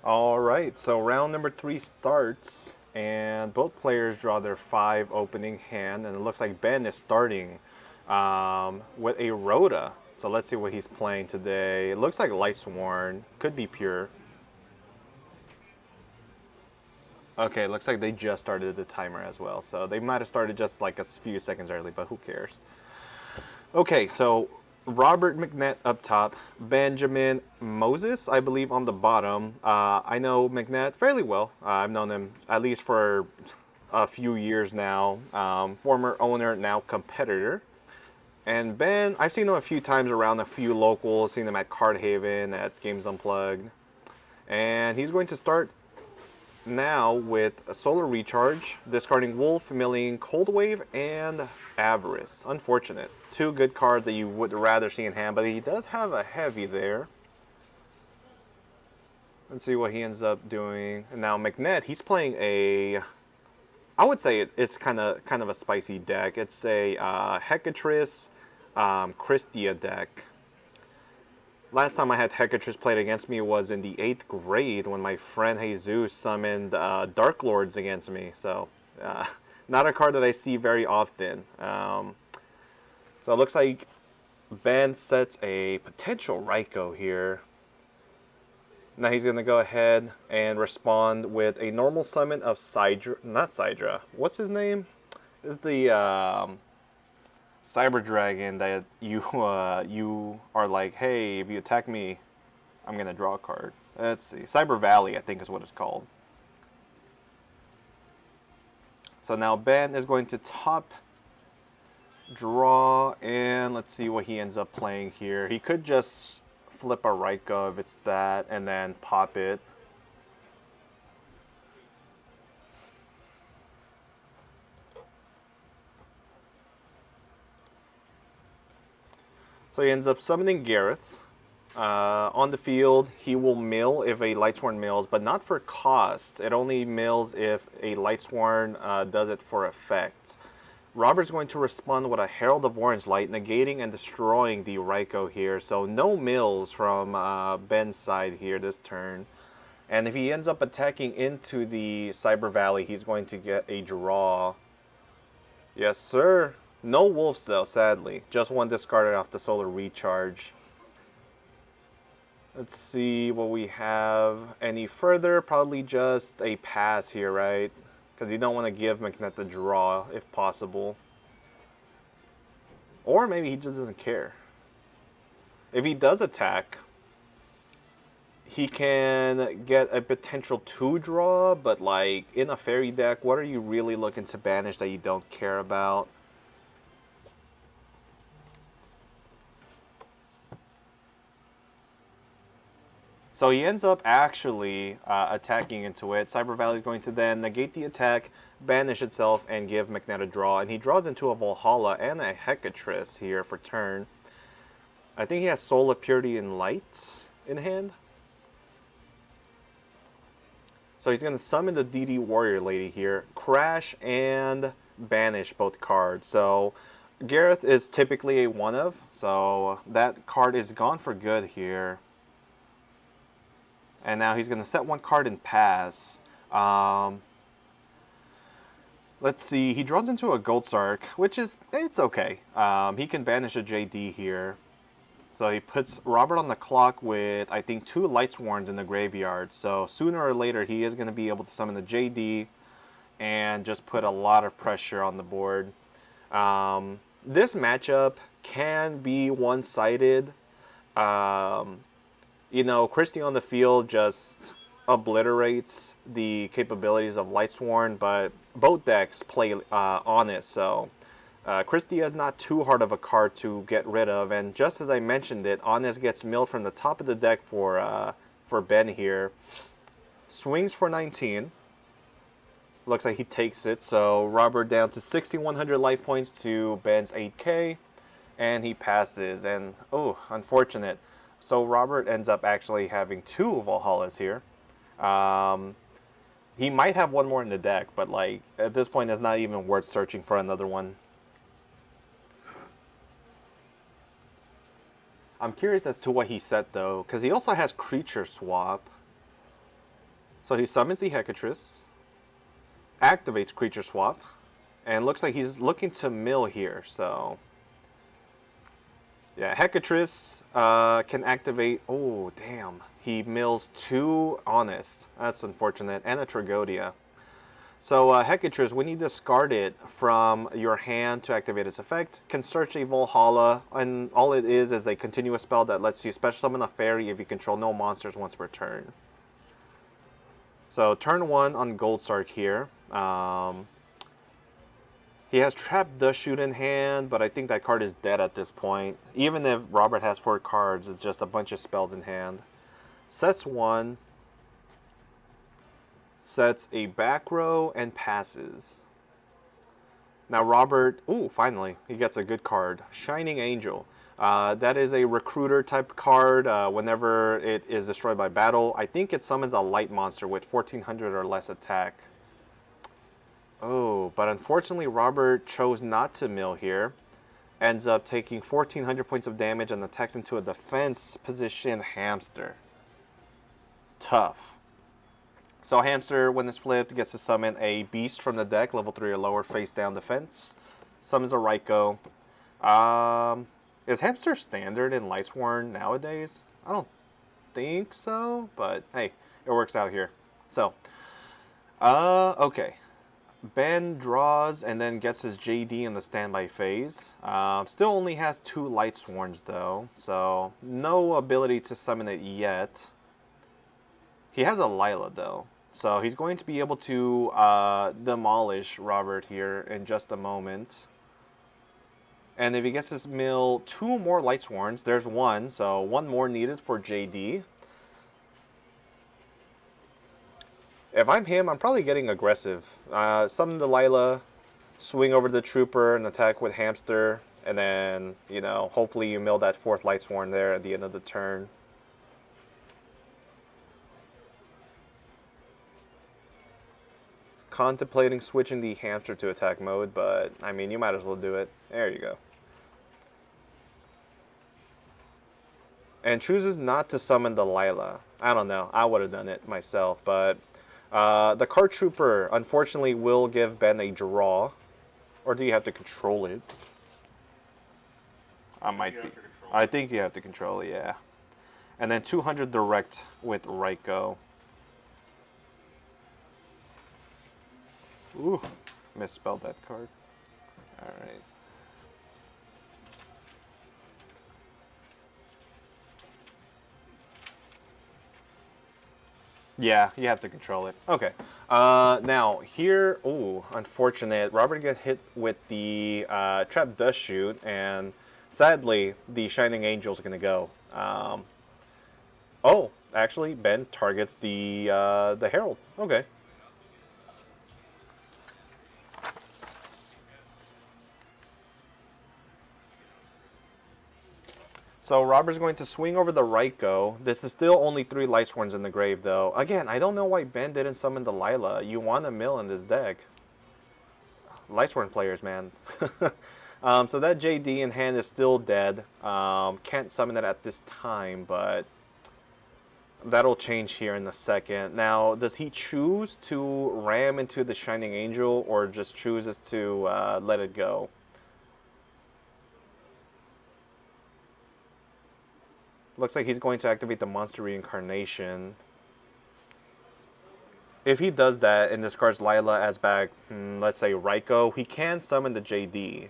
Speaker 2: All right, so round number 3 starts, and both players draw their 5 opening hand, and it looks like Ben is starting with a Rhoda. So let's see what he's playing today. It looks like Lightsworn, could be pure. Okay, looks like they just started the timer as well, so they might have started just like a few seconds early, but who cares? Okay, so Robert McNett up top, Benjamin Moses, I believe, on the bottom. I know McNett fairly well. I've known him at least for a few years now. Former owner, now competitor. And Ben, I've seen him a few times around a few locals, seen him at Card Haven, at Games Unplugged. And he's going to start now with a Solar Recharge, discarding Wolf, milling Cold Wave, and Avarice. Unfortunate. 2 good cards that you would rather see in hand, but he does have a heavy there. Let's see what he ends up doing. And now McNett, he's playing a, I would say it's kind of a spicy deck. It's a Hecatrice Christia deck. Last time I had Hecatrice played against me was in the 8th grade when my friend Jesus summoned Dark Lords against me. So, not a card that I see very often. So it looks like Ben sets a potential Raikou here. Now he's going to go ahead and respond with a normal summon of Sidra. Not Sidra. What's his name? It's the Cyber Dragon that you are like, hey, if you attack me, I'm going to draw a card. Let's see. Cyber Valley, I think is what it's called. So now Ben is going to top draw, and let's see what he ends up playing here. He could just flip a Raikou if it's that, and then pop it. So he ends up summoning Gareth. On the field, he will mill if a Lightsworn mills, but not for cost. It only mills if a Lightsworn does it for effect. Robert's going to respond with a Herald of Orange Light, negating and destroying the Raikou here. So no mills from Ben's side here this turn. And if he ends up attacking into the Cyber Valley, he's going to get a draw. Yes, sir. No wolves, though, sadly. Just one discarded off the Solar Recharge. Let's see what we have any further. Probably just a pass here, right? Because you don't want to give McNett the draw, if possible. Or maybe he just doesn't care. If he does attack, he can get a potential 2 draw, but like in a fairy deck, what are you really looking to banish that you don't care about? So he ends up actually attacking into it. Cyber Valley is going to then negate the attack, banish itself, and give McNett a draw. And he draws into a Valhalla and a Hecatrice here for turn. I think he has Soul of Purity and Light in hand. So he's going to summon the DD Warrior Lady here, crash, and banish both cards. So Gareth is typically a 1-of, so that card is gone for good here. And now he's going to set 1 card and pass. Let's see. He draws into a Gold Sark, which is, it's okay. He can banish a JD here. So he puts Robert on the clock with, I think, 2 Lightsworns in the graveyard. So sooner or later, he is going to be able to summon the JD and just put a lot of pressure on the board. This matchup can be one-sided. You know, Christie on the field just obliterates the capabilities of Lightsworn, but both decks play on it, so Christie is not too hard of a card to get rid of, and just as I mentioned it, Honest gets milled from the top of the deck for Ben here. Swings for 19. Looks like he takes it, so Robert down to 6,100 life points to Ben's 8K, and he passes, and oh, unfortunate. So Robert ends up actually having 2 Valhallas here. He might have 1 more in the deck, but like at this point, it's not even worth searching for another one. I'm curious as to what he set though, because he also has Creature Swap. So he summons the Hecatrix, activates creature swap, and looks like he's looking to mill here. So yeah, Hecatrix can activate. Oh damn, he mills 2 Honest. That's unfortunate, and a Tragodia. So Hecatrix, when you discard it from your hand to activate its effect, can search a Valhalla, and all it is a continuous spell that lets you special summon a fairy if you control no monsters once per turn. So turn 1 on Goldsark here. He has Trap Dust Shoot in hand, but I think that card is dead at this point. Even if Robert has 4 cards, it's just a bunch of spells in hand. Sets 1. Sets a back row and passes. Now Robert, ooh, finally, he gets a good card. Shining Angel. That is a recruiter type card. Whenever it is destroyed by battle, I think it summons a light monster with 1400 or less attack. Oh, but unfortunately Robert chose not to mill here. Ends up taking 1400 points of damage and attacks into a defense position Hamster. Tough. So Hamster, when it's flipped, gets to summon a beast from the deck, level 3 or lower, face down defense. Summons a Raikou. Is Hamster standard in Lightsworn nowadays? I don't think so, but hey, it works out here. So, okay. Ben draws and then gets his JD in the standby phase. Still only has 2 Lightsworns though, so no ability to summon it yet. He has a Lila though, so he's going to be able to demolish Robert here in just a moment. And if he gets his mill 2 more Lightsworns, there's 1, so 1 more needed for JD. If I'm him, I'm probably getting aggressive. Summon the Lila, swing over the Trooper and attack with Hamster, and then, you know, hopefully you mill that 4th Lightsworn there at the end of the turn. Contemplating switching the Hamster to attack mode, but I mean, you might as well do it. There you go. And chooses not to summon the Lila. I don't know. I would have done it myself, but the Card Trooper unfortunately will give Ben a draw. Or do you have to control it? I think you have to control it, yeah. And then 200 direct with Raikou. Ooh, misspelled that card. Alright. Yeah, you have to control it. Okay. Now, here, ooh, unfortunate. Robert gets hit with the Trap Dust Shoot, and sadly, the Shining Angel is going to go. Oh, actually, Ben targets the Herald. Okay. So Robert's going to swing over the Raikou. This is still only 3 Lightsworns in the grave, though. Again, I don't know why Ben didn't summon the Lila. You want a mill in this deck. Lightsworn players, man. So that JD in hand is still dead. Can't summon it at this time, but that'll change here in a second. Now, does he choose to ram into the Shining Angel, or just chooses to let it go? Looks like he's going to activate the Monster Reincarnation. If he does that and discards Lila as back, let's say Raikou, he can summon the JD.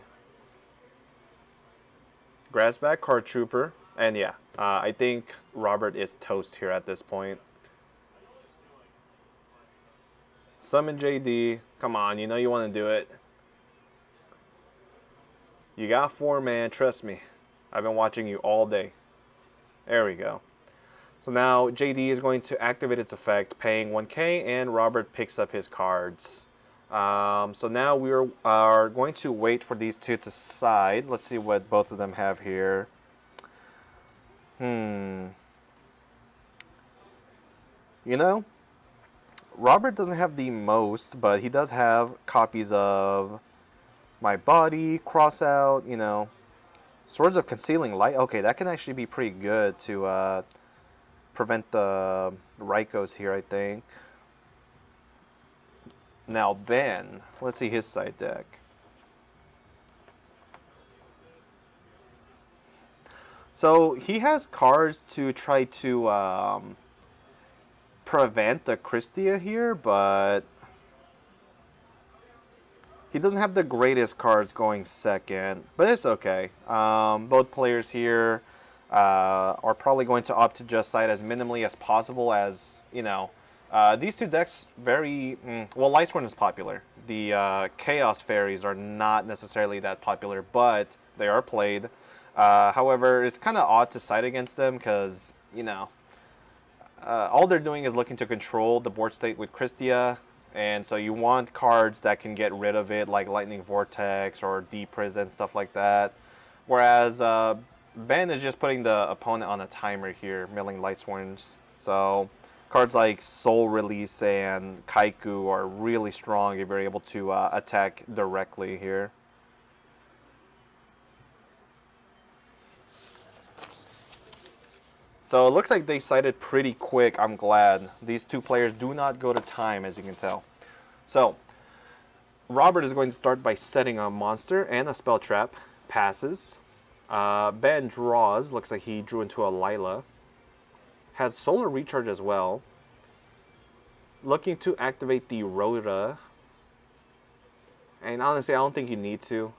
Speaker 2: Grabs back Card Trooper, and yeah, I think Robert is toast here at this point. Summon JD. Come on, you know you want to do it. You got 4, man. Trust me. I've been watching you all day. There we go. So now JD is going to activate its effect, paying 1k, and Robert picks up his cards. So now we are going to wait for these two to side. Let's see what both of them have here. You know, Robert doesn't have the most, but he does have copies of My Body, Crossout, you know. Swords of Concealing Light. Okay, that can actually be pretty good to prevent the Raikous here, I think. Now Ben, let's see his side deck. So he has cards to try to prevent the Christia here, but he doesn't have the greatest cards going second, but it's okay. Both players here are probably going to opt to just side as minimally as possible, as, you know, these two decks very, well, Lightsworn is popular. The Chaos Fairies are not necessarily that popular, but they are played. However, it's kind of odd to side against them because, you know, all they're doing is looking to control the board state with Christia, and so you want cards that can get rid of it, like Lightning Vortex or Deep Prison, stuff like that. Whereas Ben is just putting the opponent on a timer here, milling Lightsworns. So cards like Soul Release and Kaiku are really strong if you're able to attack directly here. So it looks like they sided pretty quick. I'm glad. These two players do not go to time, as you can tell. So Robert is going to start by setting a monster and a spell trap. Passes. Ben draws. Looks like he drew into a Lila. Has Solar Recharge as well. Looking to activate the Rhoda. And honestly, I don't think you need to.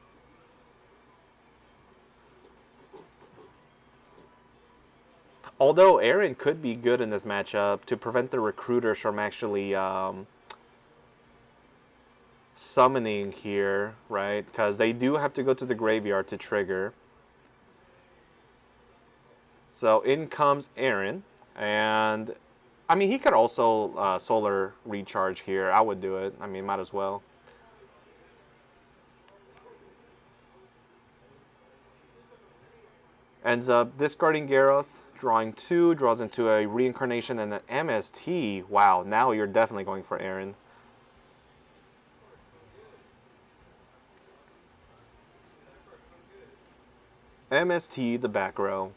Speaker 2: Although Aaron could be good in this matchup to prevent the recruiters from actually summoning here, right? Because they do have to go to the graveyard to trigger. So in comes Aaron. And, I mean, he could also Solar Recharge here. I would do it. I mean, might as well. Ends up discarding Garroth. Drawing 2, draws into a Reincarnation and an MST. Wow, now you're definitely going for Aaron. MST, the back row.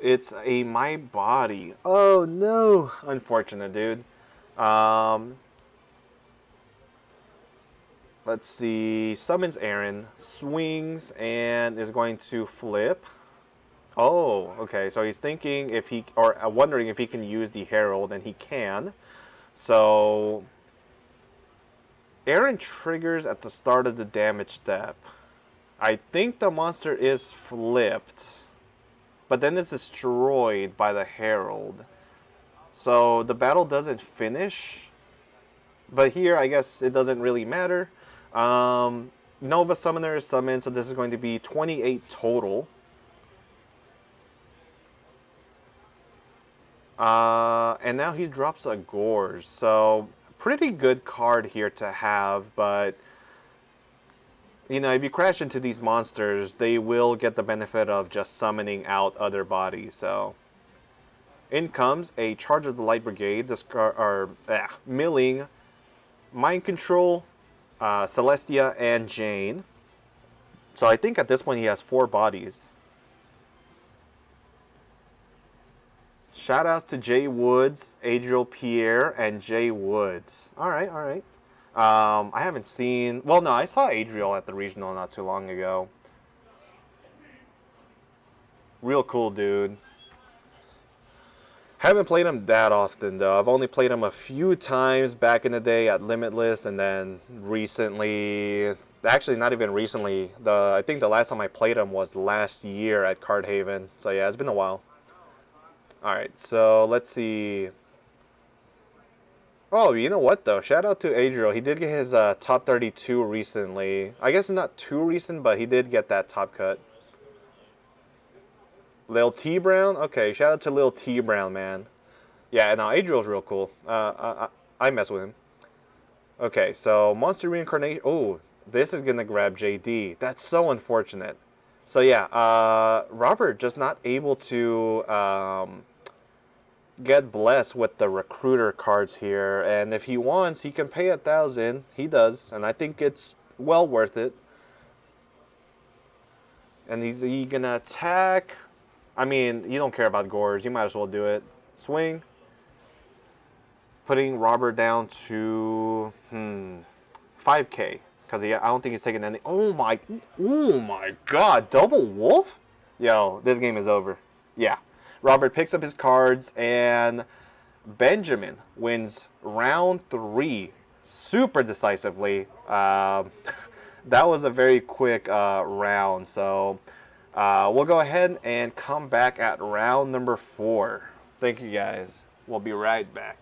Speaker 2: It's a My Body. Oh no, unfortunate, dude. Let's see. Summons Aaron, swings, and is going to flip. Oh, okay. So he's thinking if he, or wondering if he can use the Herald, and he can. So Aaron triggers at the start of the damage step. I think the monster is flipped, but then it's destroyed by the Herald. So the battle doesn't finish. But here, I guess it doesn't really matter. Nova Summoner is summoned, so this is going to be 28 total. And now he drops a Gorge, so pretty good card here to have, but you know, if you crash into these monsters, they will get the benefit of just summoning out other bodies. So in comes a Charge of the Light Brigade, milling Mind Control, Celestia, and Jane. So I think at this point he has 4 bodies. Shoutouts to Jay Woods, Adriel Pierre, and Jay Woods. All right, all right. I haven't seen... Well, no, I saw Adriel at the regional not too long ago. Real cool dude. Haven't played him that often, though. I've only played him a few times back in the day at Limitless, and then recently... Actually, not even recently. I think the last time I played him was last year at Cardhaven. So yeah, it's been a while. Alright, so let's see. Oh, you know what, though? Shout out to Adriel. He did get his top 32 recently. I guess not too recent, but he did get that top cut. Lil T Brown? Okay, shout out to Lil T Brown, man. Yeah, no, Adriel's real cool. I mess with him. Okay, so Monster Reincarnation. Oh, this is going to grab JD. That's so unfortunate. So yeah, Robert just not able to get blessed with the recruiter cards here, and if he wants, he can pay 1,000. He does, and I think it's well worth it. And he gonna attack. I mean, you don't care about Gorge. You might as well do it. Swing. putting Robert down to 5K because I don't think he's taking any. Oh my God, double wolf? Yo, this game is over. Yeah, Robert picks up his cards and Benjamin wins round 3 super decisively. That was a very quick round, so we'll go ahead and come back at round number 4. Thank you guys. We'll be right back.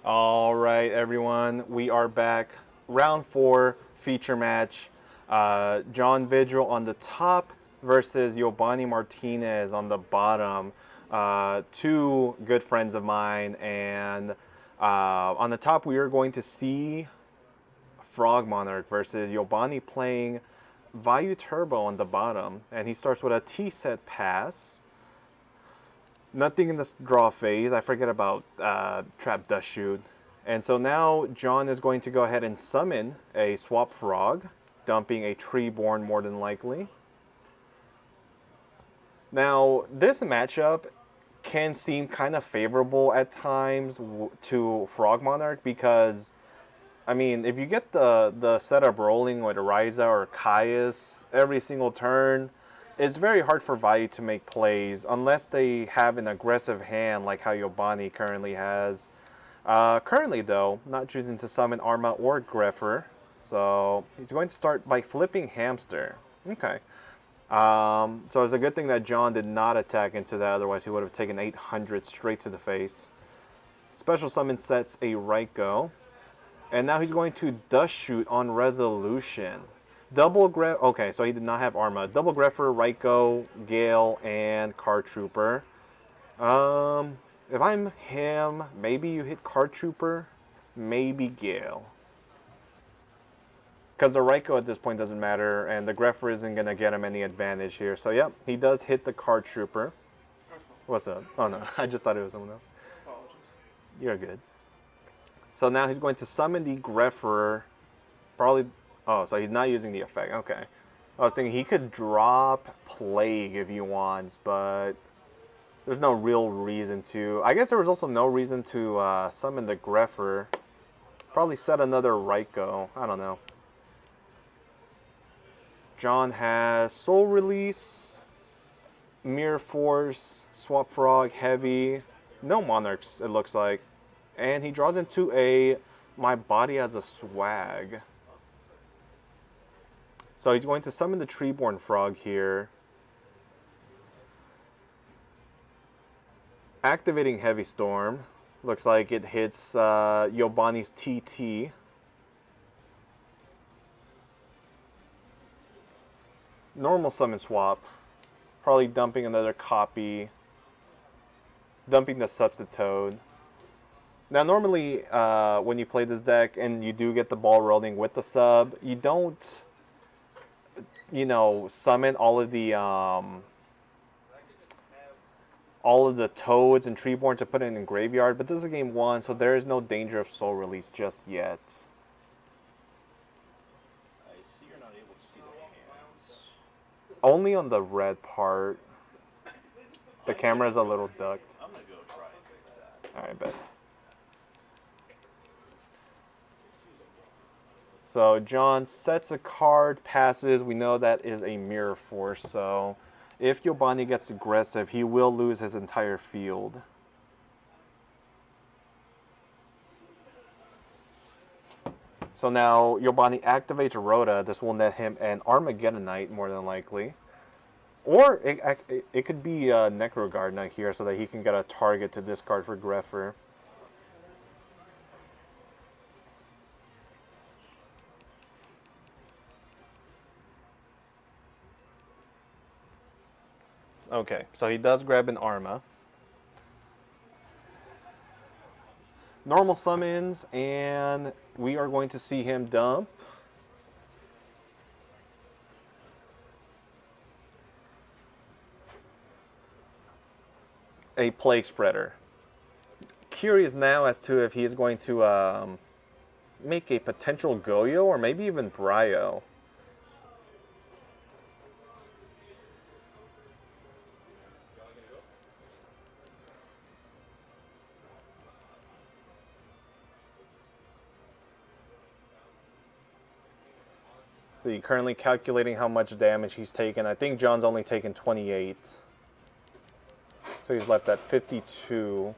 Speaker 2: All right, everyone, we are back. Round 4 feature match. John Vigil on the top versus Yobani Martinez on the bottom. Two good friends of mine, and on the top we are going to see Frog Monarch versus Yobani playing Vayu Turbo on the bottom, and he starts with a T-set pass. Nothing in this draw phase. I forget about Trap Dust Shoot. And so now John is going to go ahead and summon a Swap Frog, dumping a Treeborn more than likely. Now, this matchup can seem kind of favorable at times to Frog Monarch because, I mean, if you get the setup rolling with Ryza or Caius every single turn, it's very hard for Vayu to make plays unless they have an aggressive hand like how Yobani currently has. Currently, though, not choosing to summon Arma or Greffer. So he's going to start by flipping Hamster. Okay. So it's a good thing that John did not attack into that, otherwise he would have taken 800 straight to the face. Special summon sets a Raikou. And now he's going to Dust Shoot on Resolution. Double Gref. Okay, so he did not have Arma. Double Greffer, Raikou, Gale, and Card Trooper. If I'm him, maybe you hit Card Trooper, maybe Gale. Because the Raikou at this point doesn't matter, and the Greffer isn't going to get him any advantage here. So, yep, he does hit the Card Trooper. What's up? Oh, no, I just thought it was someone else.
Speaker 1: Apologies.
Speaker 2: You're good. So now he's going to summon the Greffer. Probably... Oh, so he's not using the effect. Okay. I was thinking he could drop Plague if he wants, but there's no real reason to. I guess there was also no reason to summon the Greffer. Probably set another Raikou. I don't know. John has Soul Release, Mirror Force, Swap Frog, Heavy. No Monarchs, it looks like. And he draws into a My Body as a Swag. So he's going to summon the Treeborn Frog here. Activating Heavy Storm. Looks like it hits Yobani's TT. Normal summon swap. Probably dumping another copy. Dumping the Substitute. Now normally when you play this deck and you do get the ball rolling with the sub, you don't, you know, summon all of the Toads and Treeborn to put it in graveyard, but this is game 1, so there is no danger of Soul Release just yet.
Speaker 4: I see you're not able to see the hands.
Speaker 2: Only on the red part. The camera's a little ducked.
Speaker 4: I'm gonna go try and fix that.
Speaker 2: Alright, bet. So John sets a card, passes. We know that is a Mirror Force, so if Yobani gets aggressive, he will lose his entire field. So now Yobani activates Rhoda. This will net him an Armageddonite more than likely. Or it could be a Necrogardna here so that he can get a target to discard for Greffer. Okay, so he does grab an Arma. Normal summons, and we are going to see him dump a Plague Spreader. Curious now as to if he's going to make a potential Goyo or maybe even Bryo. So you're currently calculating how much damage he's taken. I think John's only taken 28. So he's left at 52.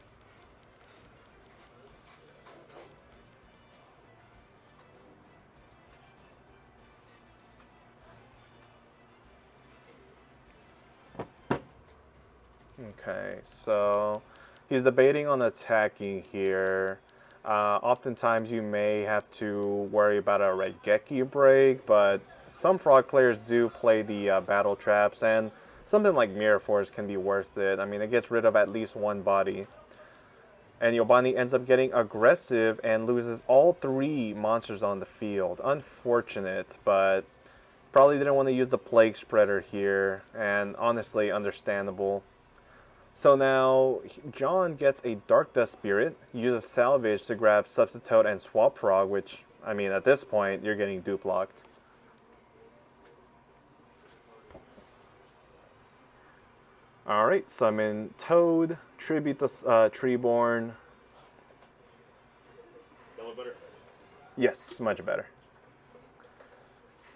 Speaker 2: Okay, so he's debating on attacking here. Oftentimes you may have to worry about a Regeki break, but some Frog players do play the battle traps, and something like Mirror Force can be worth it. I mean, it gets rid of at least one body. And Yobani ends up getting aggressive and loses all 3 monsters on the field. Unfortunate, but probably didn't want to use the Plague Spreader here, and honestly, understandable. So now, John gets a Dark Dust Spirit, uses Salvage to grab Substitute and Swap Frog, which, I mean, at this point, you're getting dupe locked. Alright, summon Toad, tribute the Treeborn.
Speaker 3: That one better?
Speaker 2: Yes, much better.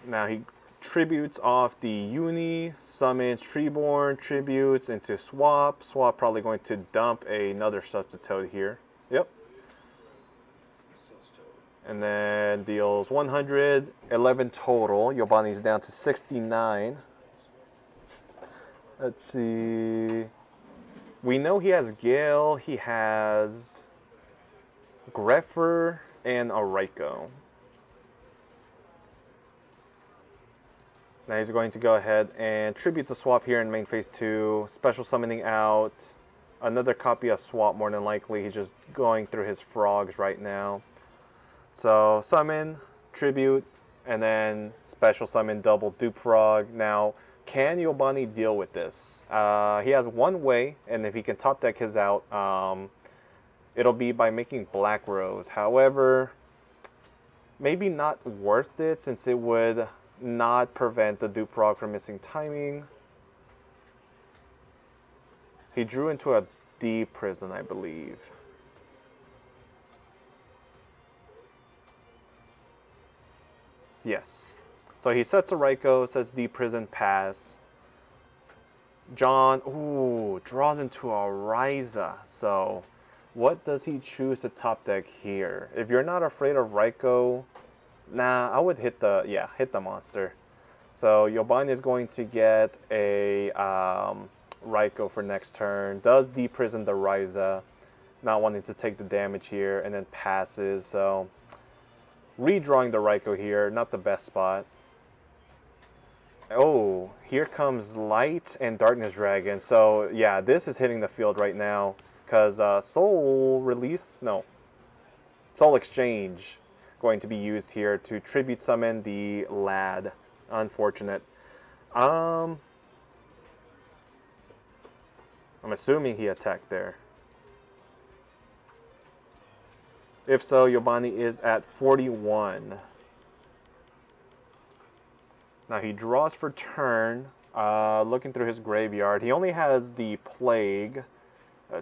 Speaker 2: Now he tributes off the Uni, summons Treeborn, tributes into Swap. Swap probably going to dump another Substitute here. Yep. And then deals 100, 11 total. Yobani's down to 69. Let's see. We know he has Gale, he has Greffer, and a Raikou. Now he's going to go ahead and tribute the Swap here in main phase 2. Special summoning out. Another copy of Swap more than likely. He's just going through his frogs right now. So summon, tribute, and then special summon double dupe frog. Now, can Yobani deal with this? He has one way, and if he can top deck his out, it'll be by making Black Rose. However, maybe not worth it since it would not prevent the dupe frog from missing timing. He drew into a deep prison, I believe. Yes. So he sets a Raikou, says deep prison, pass. John, ooh, draws into a Ryza. So what does he choose to top deck here? If you're not afraid of Raikou, nah, I would hit the, yeah, hit the monster. So Yobani is going to get a Raikou for next turn. Does deep prison the Ryza, not wanting to take the damage here, and then passes. So redrawing the Raikou here, not the best spot. Oh, here comes Light and Darkness Dragon. So yeah, this is hitting the field right now because Soul Release, no, Soul Exchange going to be used here to tribute summon the lad. Unfortunate. I'm assuming he attacked there. If so, Yobani is at 41. Now he draws for turn, looking through his graveyard. He only has the Plague.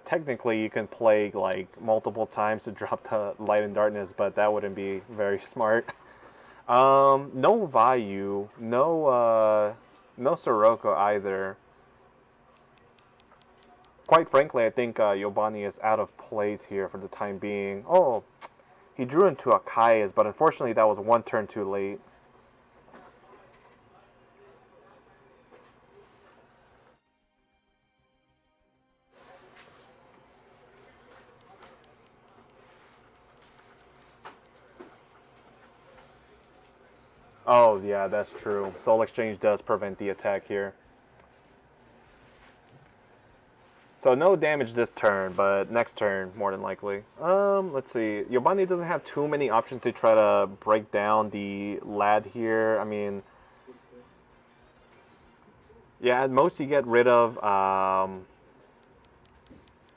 Speaker 2: Technically, you can Plague like multiple times to drop the Light and Darkness, but that wouldn't be very smart. No Vayu, no Sirocco either. Quite frankly, I think Yobani is out of place here for the time being. Oh, he drew into a Kai's, but unfortunately that was one turn too late. Oh, yeah, that's true. Soul Exchange does prevent the attack here. So no damage this turn, but next turn, more than likely. Let's see. Yobani doesn't have too many options to try to break down the lad here. I mean, yeah, at most you get rid of,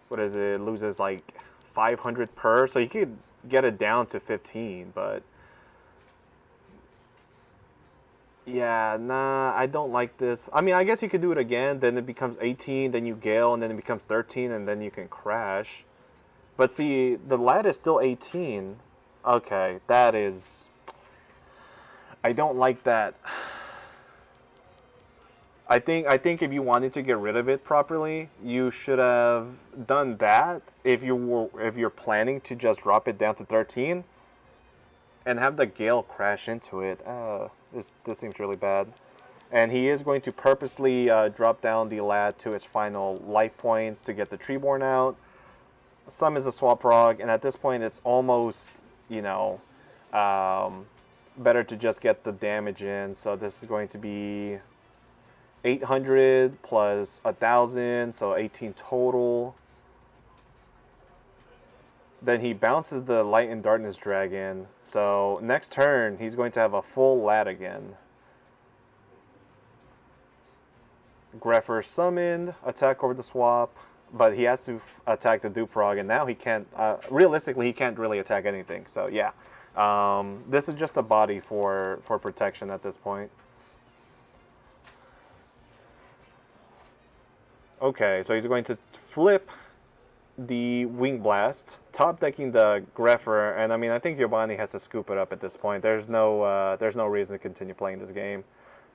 Speaker 2: what is it? Loses like 500 per, so you could get it down to 15, but yeah, nah, I don't like this. I mean, I guess you could do it again, then it becomes 18, then you Gale, and then it becomes 13, and then you can crash. But see, the lad is still 18. Okay, that is... I don't like that. I think if you wanted to get rid of it properly, you should have done that if you're planning to just drop it down to 13 and have the Gale crash into it. This seems really bad. And he is going to purposely drop down the lad to its final life points to get the Treeborn out. summons a swap frog, and at this point it's almost, better to just get the damage in. So this is going to be 800 plus 1,000, so 18 total. Then he bounces the Light and Darkness Dragon. So next turn, he's going to have a full lat again. Grepher summoned, attack over the swap, but he has to attack the Duprog, and now he can't, realistically, he can't really attack anything. So yeah, this is just a body for protection at this point. Okay, so he's going to flip the Wing Blast, top decking the Grepher, and I mean, I think Giovanni has to scoop it up at this point. There's no reason to continue playing this game.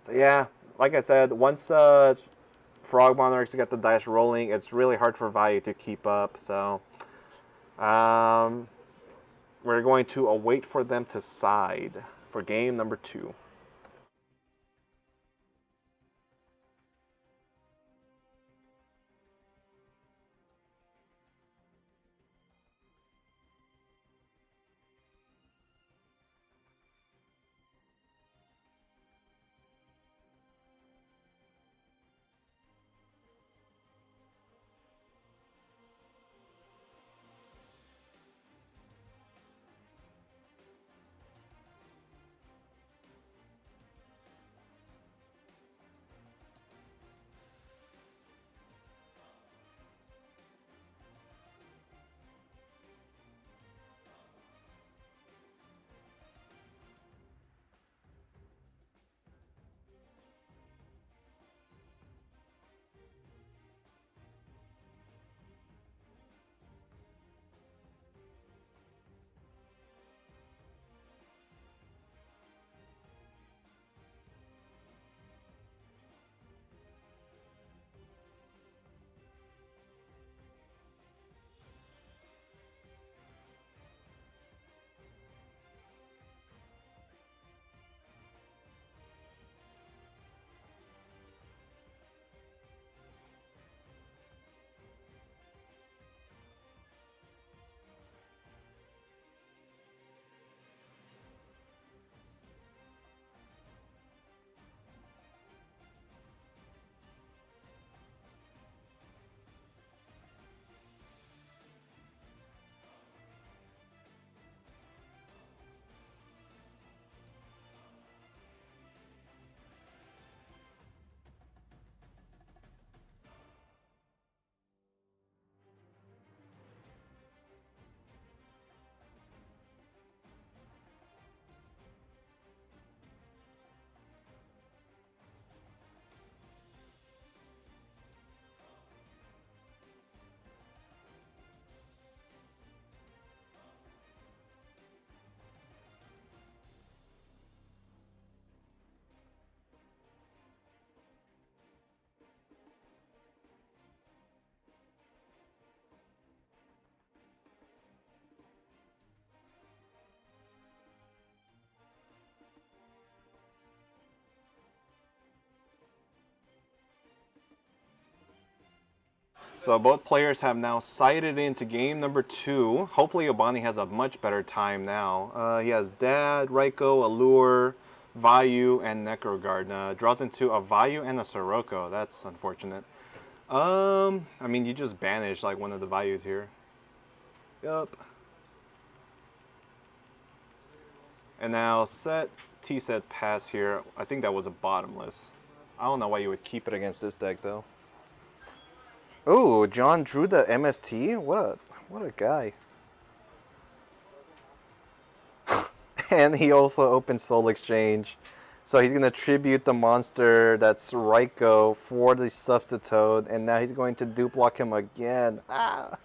Speaker 2: So yeah, like I said, once Frog Monarchs get the dice rolling, it's really hard for Vayu to keep up. So we're going to await for them to side for game number 2. So both players have now sided into game number 2. Hopefully Obani has a much better time now. He has Dad, Raiko, Allure, Vayu, and Necrogard. Draws into a Vayu and a Sirocco. That's unfortunate. I mean, you just banished like one of the Vayus here. Yup. And now set T-set pass here. I think that was a bottomless. I don't know why you would keep it against this deck though. Oh, John drew the MST? What a guy. And he also opened Soul Exchange. So he's going to tribute the monster that's Raiko for the Substitute. And now he's going to dupe-block him again. Ah!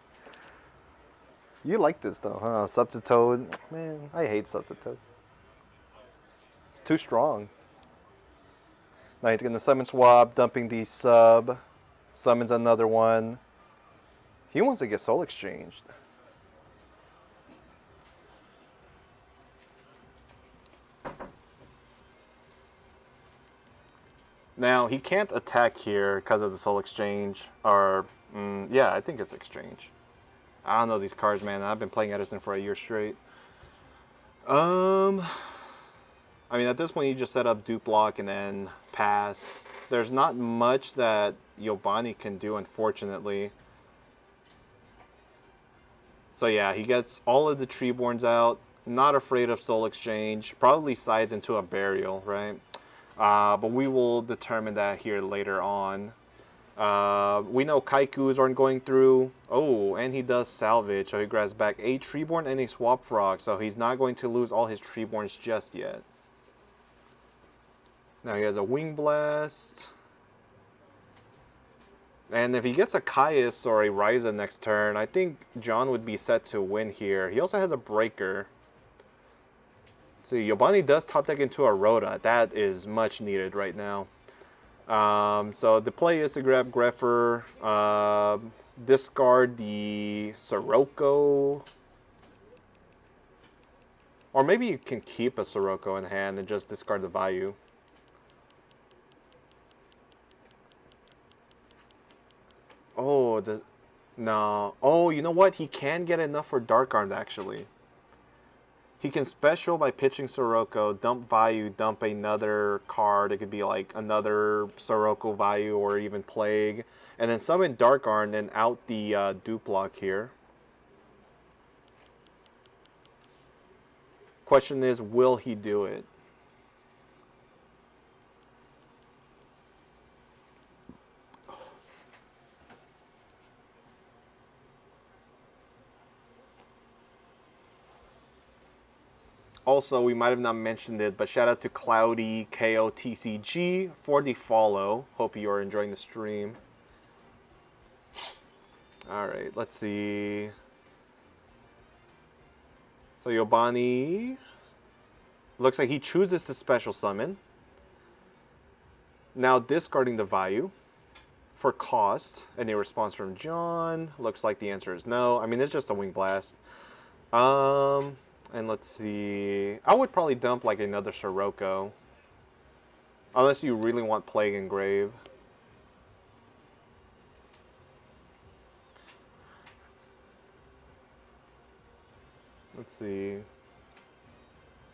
Speaker 2: You like this though, huh? Substitute. Man, I hate Substitute. It's too strong. Now he's going to summon swap, dumping the sub. Summons another one. He wants to get Soul Exchanged. Now, he can't attack here because of the Soul Exchange. Or, yeah, I think it's Exchange. I don't know these cards, man. I've been playing Edison for a year straight. I mean, at this point, you just set up dupe block and then pass. There's not much that Yobani can do, unfortunately. So yeah, he gets all of the Treeborns out. Not afraid of Soul Exchange. Probably sides into a Burial, right? But we will determine that here later on. We know Kaikus aren't going through. Oh, and he does salvage. So he grabs back a Treeborn and a Swap Frog. So he's not going to lose all his Treeborns just yet. Now he has a Wing Blast. And if he gets a Caius or a Ryza next turn, I think John would be set to win here. He also has a Breaker. See, Yobani does top deck into a Rhoda. That is much needed right now. So the play is to grab Greffer, discard the Sirocco. Or maybe you can keep a Sirocco in hand and just discard the value. Oh, no. Oh, you know what? He can get enough for Dark Armed, actually. He can special by pitching Sirocco, dump value, dump another card. It could be like another Sirocco value or even Plague. And then summon Dark Armed and out the dupe block here. Question is, will he do it? Also, we might have not mentioned it, but shout out to Cloudy KOTCG for the follow. Hope you are enjoying the stream. Alright, let's see. So Yobani looks like he chooses to special summon. Now discarding the value for cost. Any response from John? Looks like the answer is no. I mean, it's just a Wing Blast. And let's see. I would probably dump like another Sirocco. Unless you really want Plague Engrave. Let's see.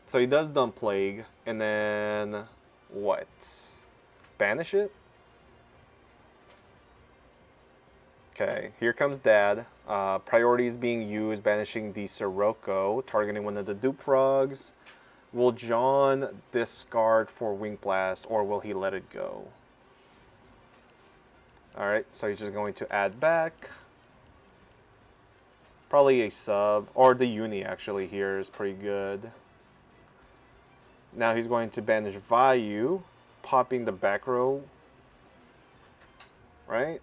Speaker 2: So he does dump Plague. And then what? Banish it? Okay, here comes Dad. Priorities being used, banishing the Sirocco, targeting one of the dupe frogs. Will John discard for Wing Blast, or will he let it go? Alright, so he's just going to add back. Probably a sub, or the uni actually here is pretty good. Now he's going to banish value, popping the back row. Right?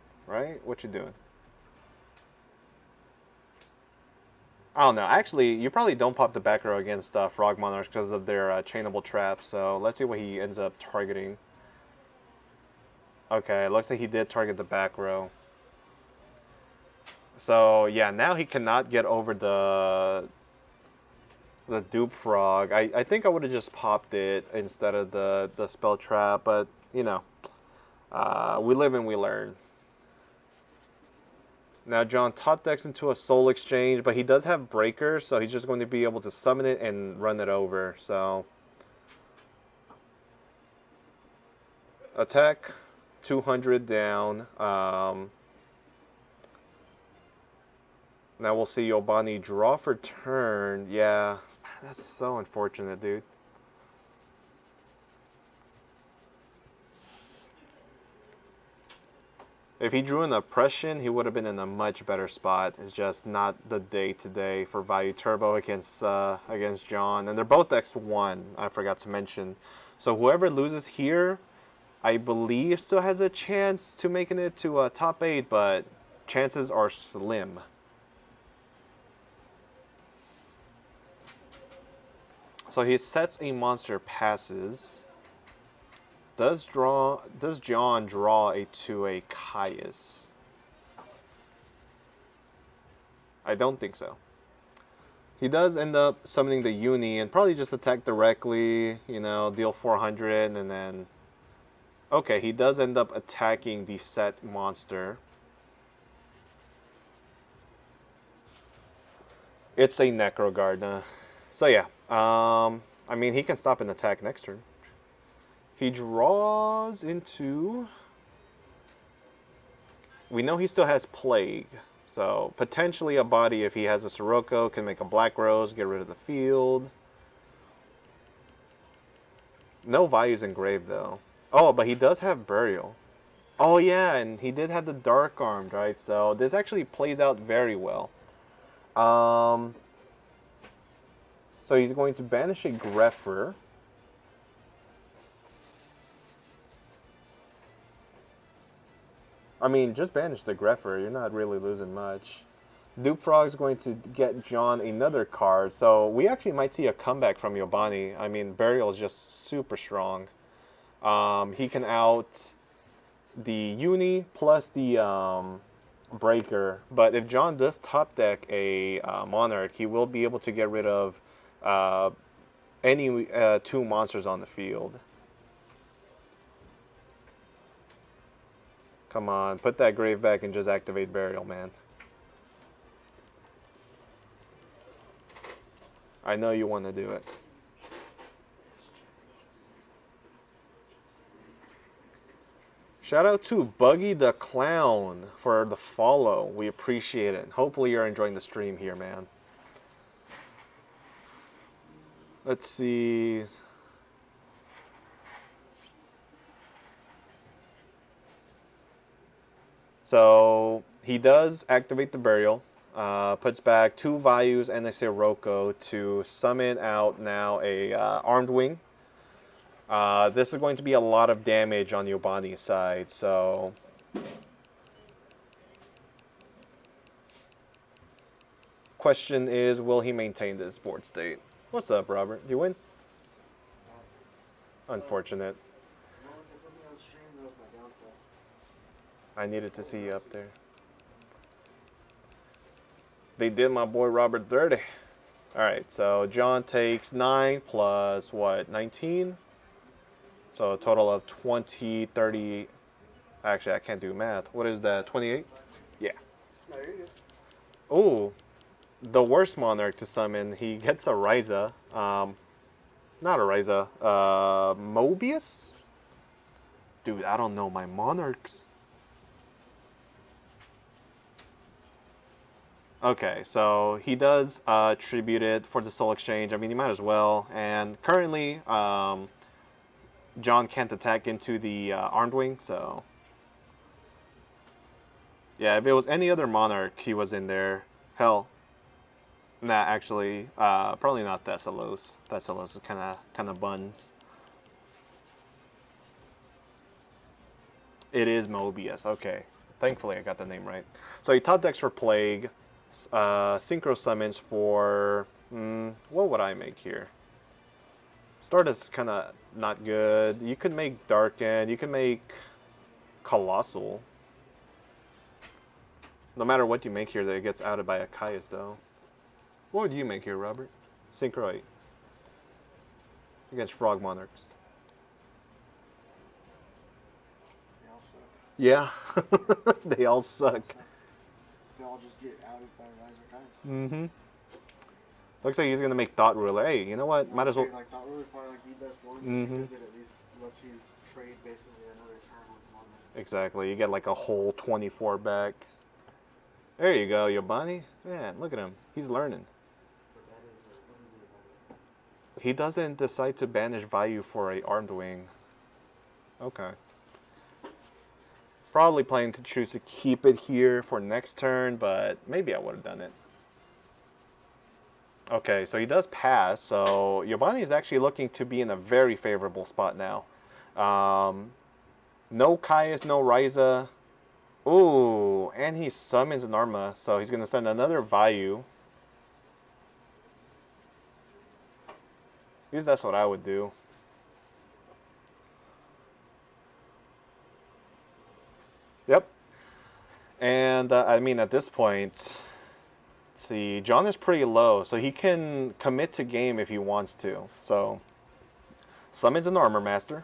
Speaker 2: What you doing? I don't know. Actually, you probably don't pop the back row against Frog Monarchs because of their chainable trap. So let's see what he ends up targeting. Okay, looks like he did target the back row. So yeah, now he cannot get over the dupe frog. I think I would have just popped it instead of the spell trap, but you know, we live and we learn. Now John top decks into a Soul Exchange, but he does have Breakers, so he's just going to be able to summon it and run it over. So attack, 200 down. Now we'll see Yobani draw for turn. Yeah, that's so unfortunate, dude. If he drew an Oppression, he would have been in a much better spot. It's just not the day today for Value Turbo against John. And they're both X1, I forgot to mention. So whoever loses here, I believe still has a chance to making it to top 8, but chances are slim. So he sets a monster, passes. Does John draw to a Caius? I don't think so. He does end up summoning the Uni and probably just attack directly, you know, deal 400 and then... Okay, he does end up attacking the set monster. It's a Necro Gardener. So yeah, I mean, he can stop an attack next turn. He draws into... We know he still has Plague. So potentially a body, if he has a Sirocco, can make a Black Rose, get rid of the field. No values engraved though. Oh, but he does have Burial. Oh yeah, and he did have the Dark Armed, right? So this actually plays out very well. So he's going to banish a Greffer. I mean, just banish the Greffer. You're not really losing much. Duke Frog's going to get John another card. So we actually might see a comeback from Yobani. I mean, Burial is just super strong. He can out the Uni plus the Breaker. But if John does top deck a Monarch, he will be able to get rid of any 2 monsters on the field. Come on, put that Grave back and just activate Burial, man. I know you want to do it. Shout out to Buggy the Clown for the follow. We appreciate it. Hopefully you're enjoying the stream here, man. Let's see. So he does activate the Burial. Puts back 2 values and a Sirocco to summon out now a Armed Wing. This is going to be a lot of damage on Yobani's side, so... Question is, will he maintain this board state? What's up, Robert? Do you win? Unfortunate. I needed to see you up there. They did my boy Robert dirty. Alright, so John takes 9 plus what, 19? So a total of 20, 30. Actually, I can't do math. What is that, 28? Yeah.
Speaker 1: No, you're good.
Speaker 2: Oh, the worst Monarch to summon. He gets a Ryza. Not a Ryza. Mobius? Dude, I don't know my Monarchs. Okay, so he does tribute it for the Soul Exchange. I mean, you might as well. And currently, John can't attack into the Armed Wing, so... Yeah, if it was any other Monarch, he was in there. Hell. Nah, actually, probably not Thessalos. Thessalos is kind of buns. It is Mobius, okay. Thankfully, I got the name right. So he top decks for Plague. Synchro summons for... what would I make here? Stardust is kind of not good. You could make Darken. You can make Colossal. No matter what you make here, that it gets outed by Akaias, though. What would you make here, Robert? Synchro 8. Against Frog Monarchs.
Speaker 1: They all suck.
Speaker 2: Yeah. They all suck.
Speaker 1: They all just get outed by Riser Guys.
Speaker 2: Mm-hmm. Looks like he's going to make Thought Ruler. Hey, you know what? Might as well...
Speaker 1: Like, Thought Ruler is probably like the best one.
Speaker 2: Mm-hmm.
Speaker 1: Because it at least lets you trade basically another turn with one.
Speaker 2: Exactly. You get like a whole 24 back. There you go, Yobani. Man, look at him. He's learning.
Speaker 1: But that is what do you do about it?
Speaker 2: He doesn't decide to banish value for a Armed Wing. Okay. Probably planning to choose to keep it here for next turn, but maybe I would have done it. Okay, so he does pass, so Yobani is actually looking to be in a very favorable spot now. No Caius, no Ryza. Ooh, and he summons an Arma, so he's going to send another Vayu. At least that's what I would do. Yep. And, I mean, at this point, let's see, John is pretty low, so he can commit to game if he wants to. So, summons an Armor Master.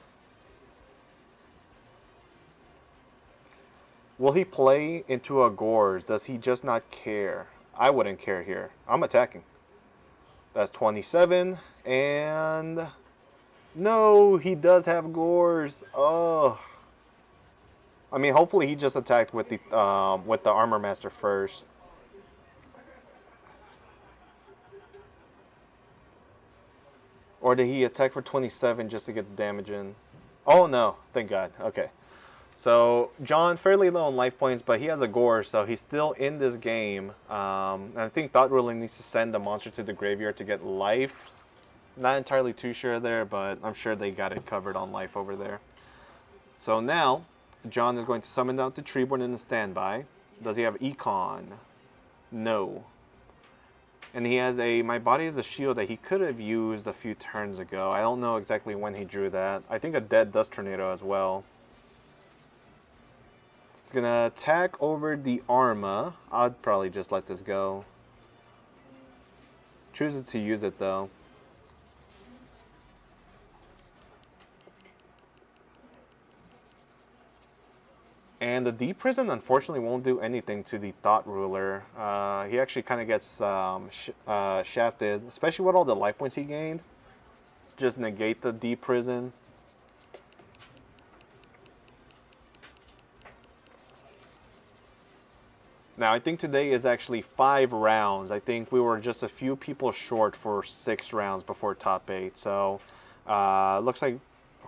Speaker 2: Will he play into a Gorge? Does he just not care? I wouldn't care here. I'm attacking. That's 27, and no, he does have gores. Oh, I mean, hopefully he just attacked with the armor master first. Or did he attack for 27 just to get the damage in? Oh no, thank God. Okay. So John, fairly low on life points, but he has a gore, so he's still in this game. And I think Thought Ruler needs to send the monster to the graveyard to get life. Not entirely too sure there, but I'm sure they got it covered on life over there. So now, John is going to summon down to Treeborn in the standby. Does he have Econ? No. And he has a My Body is a Shield that he could have used a few turns ago. I don't know exactly when he drew that. I think a Dead Dust Tornado as well. He's going to attack over the Arma. I'd probably just let this go. Chooses to use it though. And the Deep Prison, unfortunately, won't do anything to the Thought Ruler. He actually kind of gets shafted, especially with all the life points he gained. Just negate the Deep Prison. Now, I think today is actually 5 rounds. I think we were just a few people short for 6 rounds before top 8. So, looks like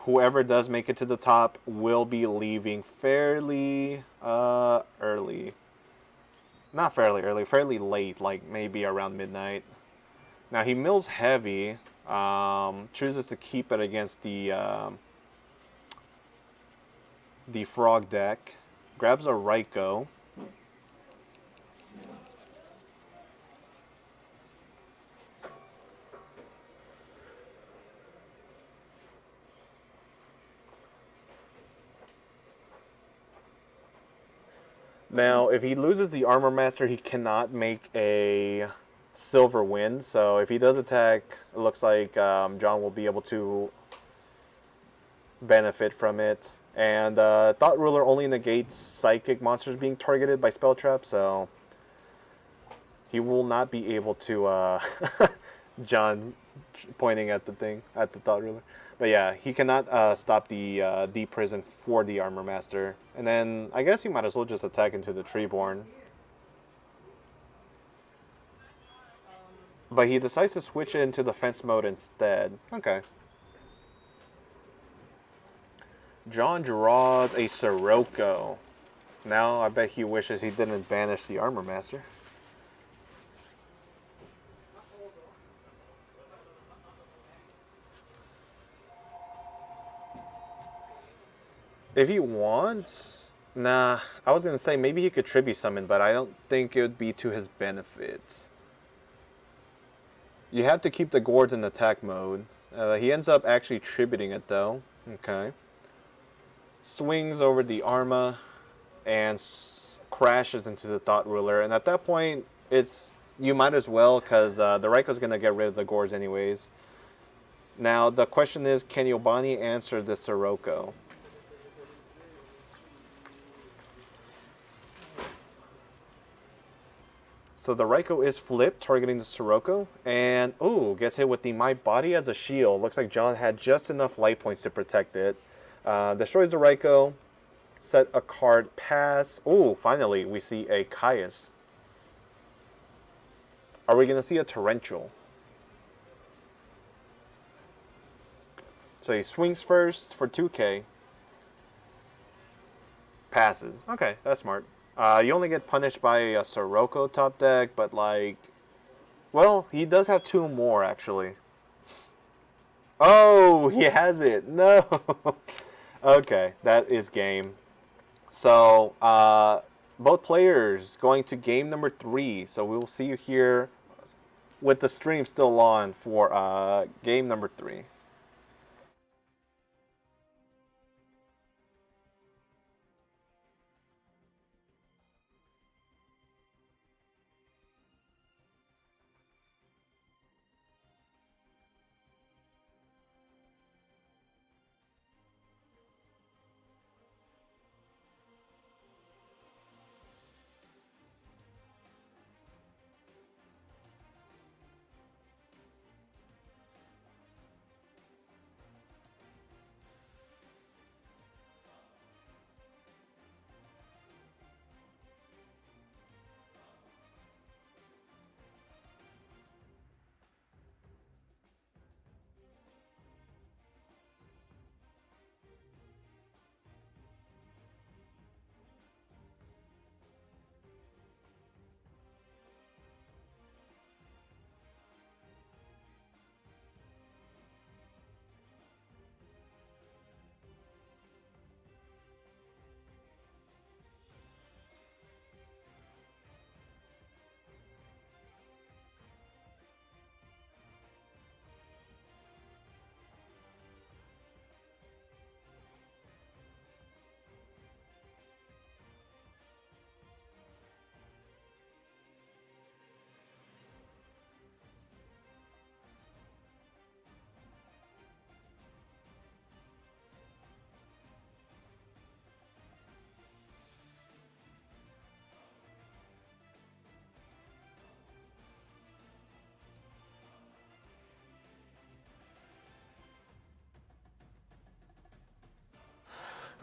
Speaker 2: whoever does make it to the top will be leaving fairly early. Not fairly early, fairly late, like maybe around midnight. Now he mills heavy, chooses to keep it against the frog deck, grabs a Raikou. Now, if he loses the Armor Master, he cannot make a Silver Wind. So if he does attack, it looks like John will be able to benefit from it. And Thought Ruler only negates Psychic monsters being targeted by Spell Trap, so he will not be able to... John pointing at the thing, at the Thought Ruler. But yeah, he cannot stop the Deep Prison for the Armor Master. And then I guess you might as well just attack into the Treeborn. But he decides to switch it into defense mode instead. Okay. John draws a Sirocco. Now I bet he wishes he didn't banish the Armor Master. If he wants... Nah, I was going to say maybe he could Tribute Summon, but I don't think it would be to his benefit. You have to keep the Gourds in attack mode. He ends up actually tributing it though. Okay. Swings over the Arma and crashes into the Thought Ruler. And at that point, you might as well, because the Raikou's going to get rid of the Gourds anyways. Now, the question is, can Yobani answer this Sirocco? So the Raikou is flipped, targeting the Sirocco. And, ooh, gets hit with the My Body as a Shield. Looks like John had just enough life points to protect it. Destroys the Raikou. Set a card, pass. Ooh, finally, we see a Caius. Are we going to see a Torrential? So he swings first for 2k. Passes. Okay, that's smart. You only get punished by a Sirocco top deck, but like... Well, he does have 2 more, actually. Oh, he has it. No. Okay, that is game. So, both players going to game number 3. So we will see you here with the stream still on for game number 3.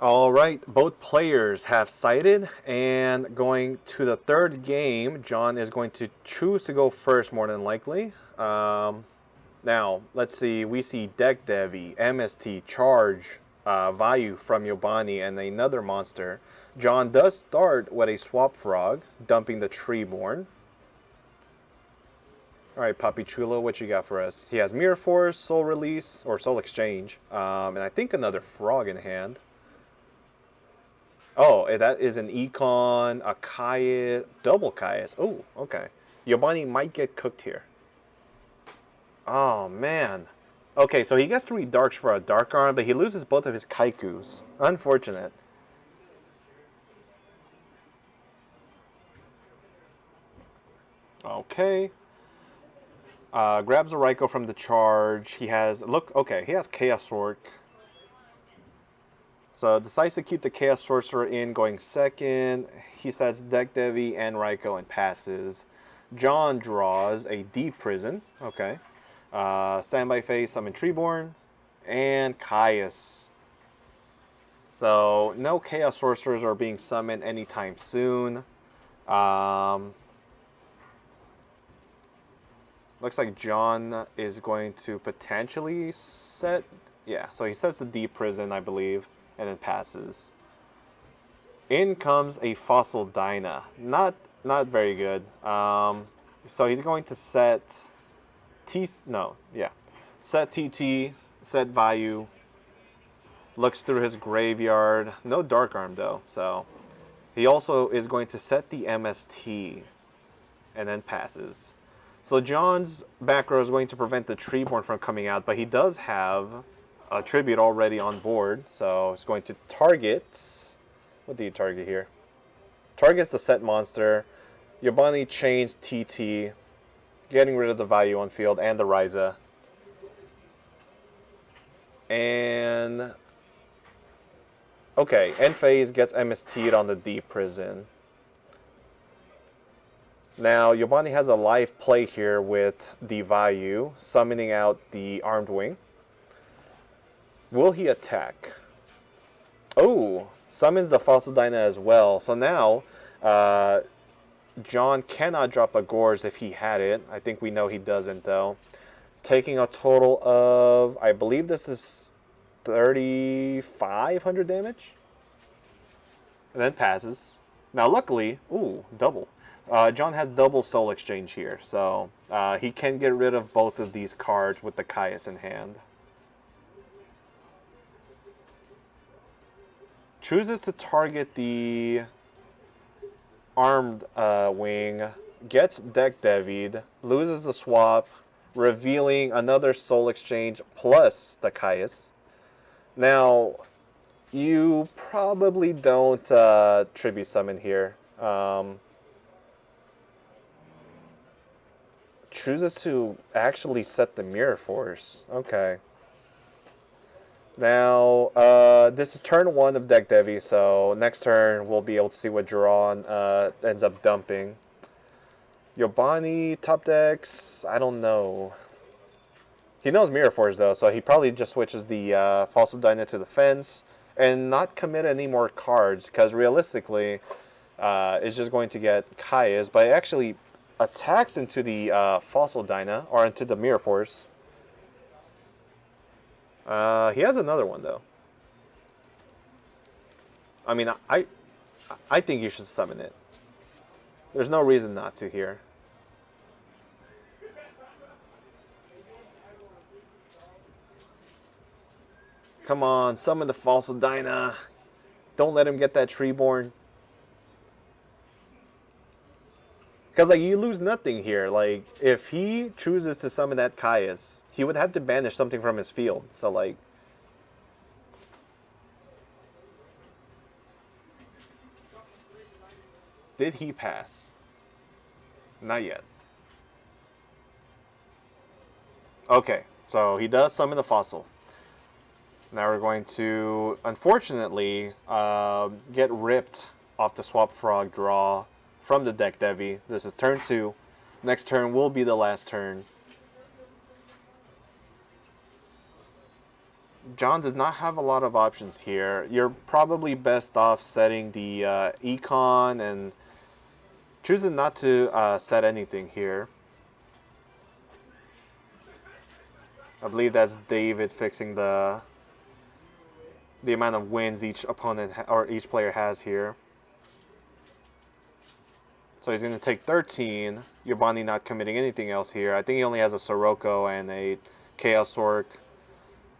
Speaker 2: All right, both players have sighted, and going to the third game, John is going to choose to go first more than likely. Now, let's see, we see Deck Devi, MST, Charge, Vayu from Yobani, and another monster. John does start with a Swap Frog, dumping the Treeborn. All right, Papi Chulo, what you got for us? He has Mirror Force, Soul Release, or Soul Exchange, and I think another Frog in hand. Oh, that is an Econ, a Kaius, double Kaius. Oh, okay. Yobani might get cooked here. Oh, man. Okay, so he gets 3 Darks for a Dark Arm, but he loses both of his Kaikus. Unfortunate. Okay. Grabs a Raikou from the charge. He has, look, okay, he has Chaos Orc. So decides to keep the Chaos Sorcerer in, going second. He sets Deck Devi and Raikou and passes. John draws a Deep Prison. Okay. Standby phase, summon Treeborn, and Caius. So no Chaos Sorcerers are being summoned anytime soon. Looks like John is going to potentially set... Yeah, so he sets the Deep Prison, I believe, and then passes. In comes a Fossil Dyna. Not very good. So he's going to set... Set TT, set Vayu. Looks through his graveyard. No Dark Arm, though, so... He also is going to set the MST, and then passes. So John's back row is going to prevent the Treeborn from coming out, but he does have a Tribute already on board, so it's going to target... What do you target here? Targets the set monster. Yobani chains TT, getting rid of the Vayu on field and the Ryza. And... Okay, end phase gets MST'd on the Deep Prison. Now, Yobani has a live play here with the Vayu, summoning out the Armed Wing. Will he attack? Oh, summons the Fossil Dyna as well. So now, John cannot drop a Gorz if he had it. I think we know he doesn't, though. Taking a total of, I believe this is 3,500 damage. And then passes. Now, luckily, ooh, double. John has double Soul Exchange here, so he can get rid of both of these cards with the Caius in hand. Chooses to target the Armed Wing, gets Deck Devied, loses the swap, revealing another Soul Exchange plus the Caius. Now, you probably don't Tribute Summon here. Chooses to actually set the Mirror Force. Okay. Now, this is turn 1 of Deck Devi, so next turn we'll be able to see what Duran ends up dumping. Yobani, top decks, I don't know. He knows Mirror Force, though, so he probably just switches the Fossil Dyna to the fence and not commit any more cards, because realistically, it's just going to get Caius, but actually attacks into the Fossil Dyna, or into the Mirror Force. He has another one, though. I mean, I think you should summon it. There's no reason not to here. Come on, summon the Fossil Dyna. Don't let him get that Treeborn. Because, like, you lose nothing here. Like, if he chooses to summon that Caius, he would have to banish something from his field. So, like... Did he pass? Not yet. Okay, so he does summon the Fossil. Now we're going to, unfortunately, get ripped off the Swap Frog draw from the Deck Devi. This is turn 2. Next turn will be the last turn. John does not have a lot of options here. You're probably best off setting the econ and choosing not to set anything here. I believe that's David fixing the amount of wins each opponent or each player has here. So he's going to take 13. Yobani not committing anything else here. I think he only has a Sirocco and a Chaos Orc.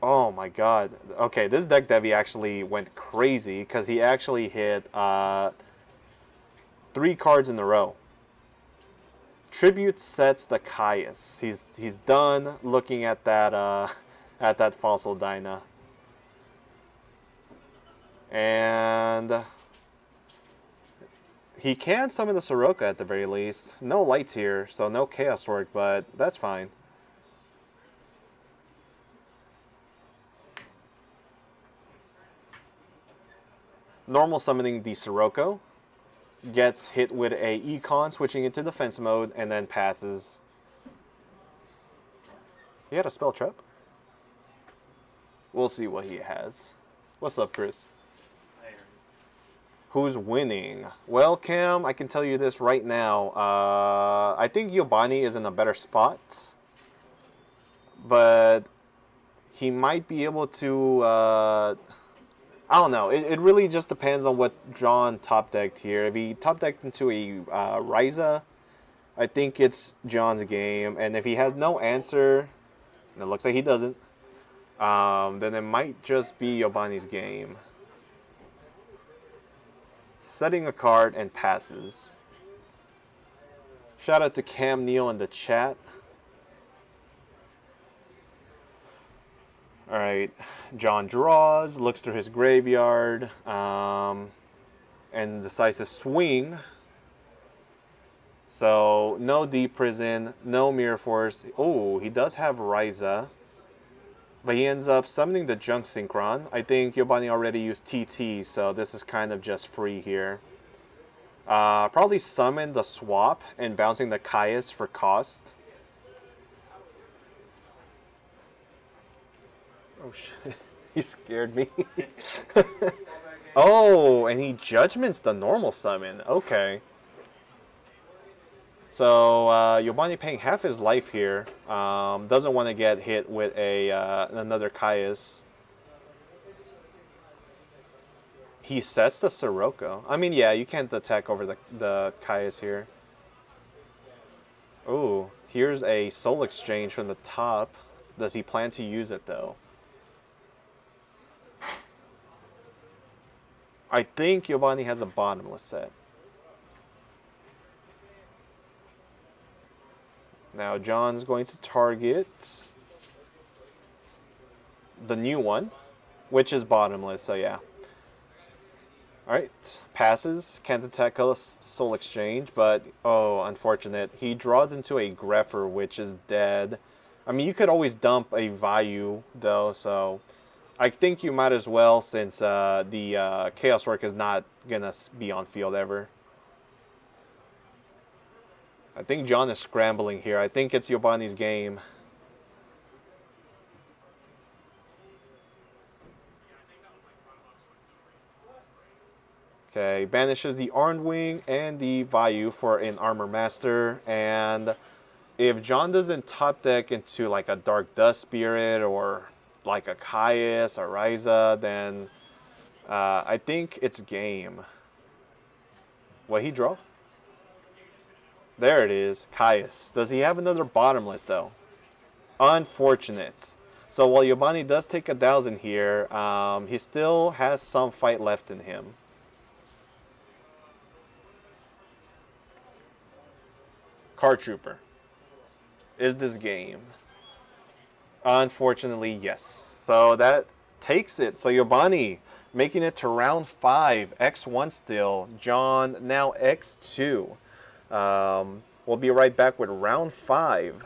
Speaker 2: Oh my god. Okay, this deck Devi actually went crazy because he actually hit 3 cards in a row. Tribute sets the Caius. He's done looking at that Fossil Dyna. And he can summon the Sirocco at the very least. No lights here, so no Chaos Orc, but that's fine. Normal summoning the Sirocco. Gets hit with a econ, switching into defense mode, and then passes. He had a spell trap. We'll see what he has. What's up, Chris? Who's winning? Well, Cam, I can tell you this right now. I think Yobani is in a better spot. But he might be able to... I don't know. It really just depends on what John top decked here. If he top decked into a Ryza, I think it's John's game. And if he has no answer, and it looks like he doesn't, then it might just be Yobani's game. Setting a card and passes. Shout out to Cam Neal in the chat. Alright, John draws, looks through his graveyard, and decides to swing. So, no Deep Prison, no Mirror Force. Oh, he does have Ryza. But he ends up summoning the Junk Synchron. I think Yobani already used TT, so this is kind of just free here. Probably summon the Swap and bouncing the Caius for cost. Oh shit, he scared me. Oh, and he Judgments the normal summon. Okay. So, Yobani paying half his life here. Doesn't want to get hit with another Caius. He sets the Sirocco. I mean, yeah, you can't attack over the Caius here. Ooh, here's a Soul Exchange from the top. Does he plan to use it, though? I think Yobani has a bottomless set. Now John's going to target the new one, which is bottomless, so yeah. Alright, passes, can't attack a Soul Exchange, but, oh, unfortunate. He draws into a Grepher, which is dead. I mean, you could always dump a Vayu, though, so I think you might as well, since the Chaos Orc is not going to be on field ever. I think John is scrambling here. I think it's Yobani's game. Okay, banishes the Armed Wing and the Vayu for an Armor Master. And if John doesn't top deck into like a Dark Dust Spirit or like a Caius or Ryza, then I think it's game. What he draw? There it is, Caius. Does he have another bottomless though? Unfortunate. So while Yobani does take 1,000 here, he still has some fight left in him. Card Trooper. Is this game? Unfortunately, yes. So that takes it. So Yobani making it to round 5. X1 still. John now X2. We'll be right back with round 5.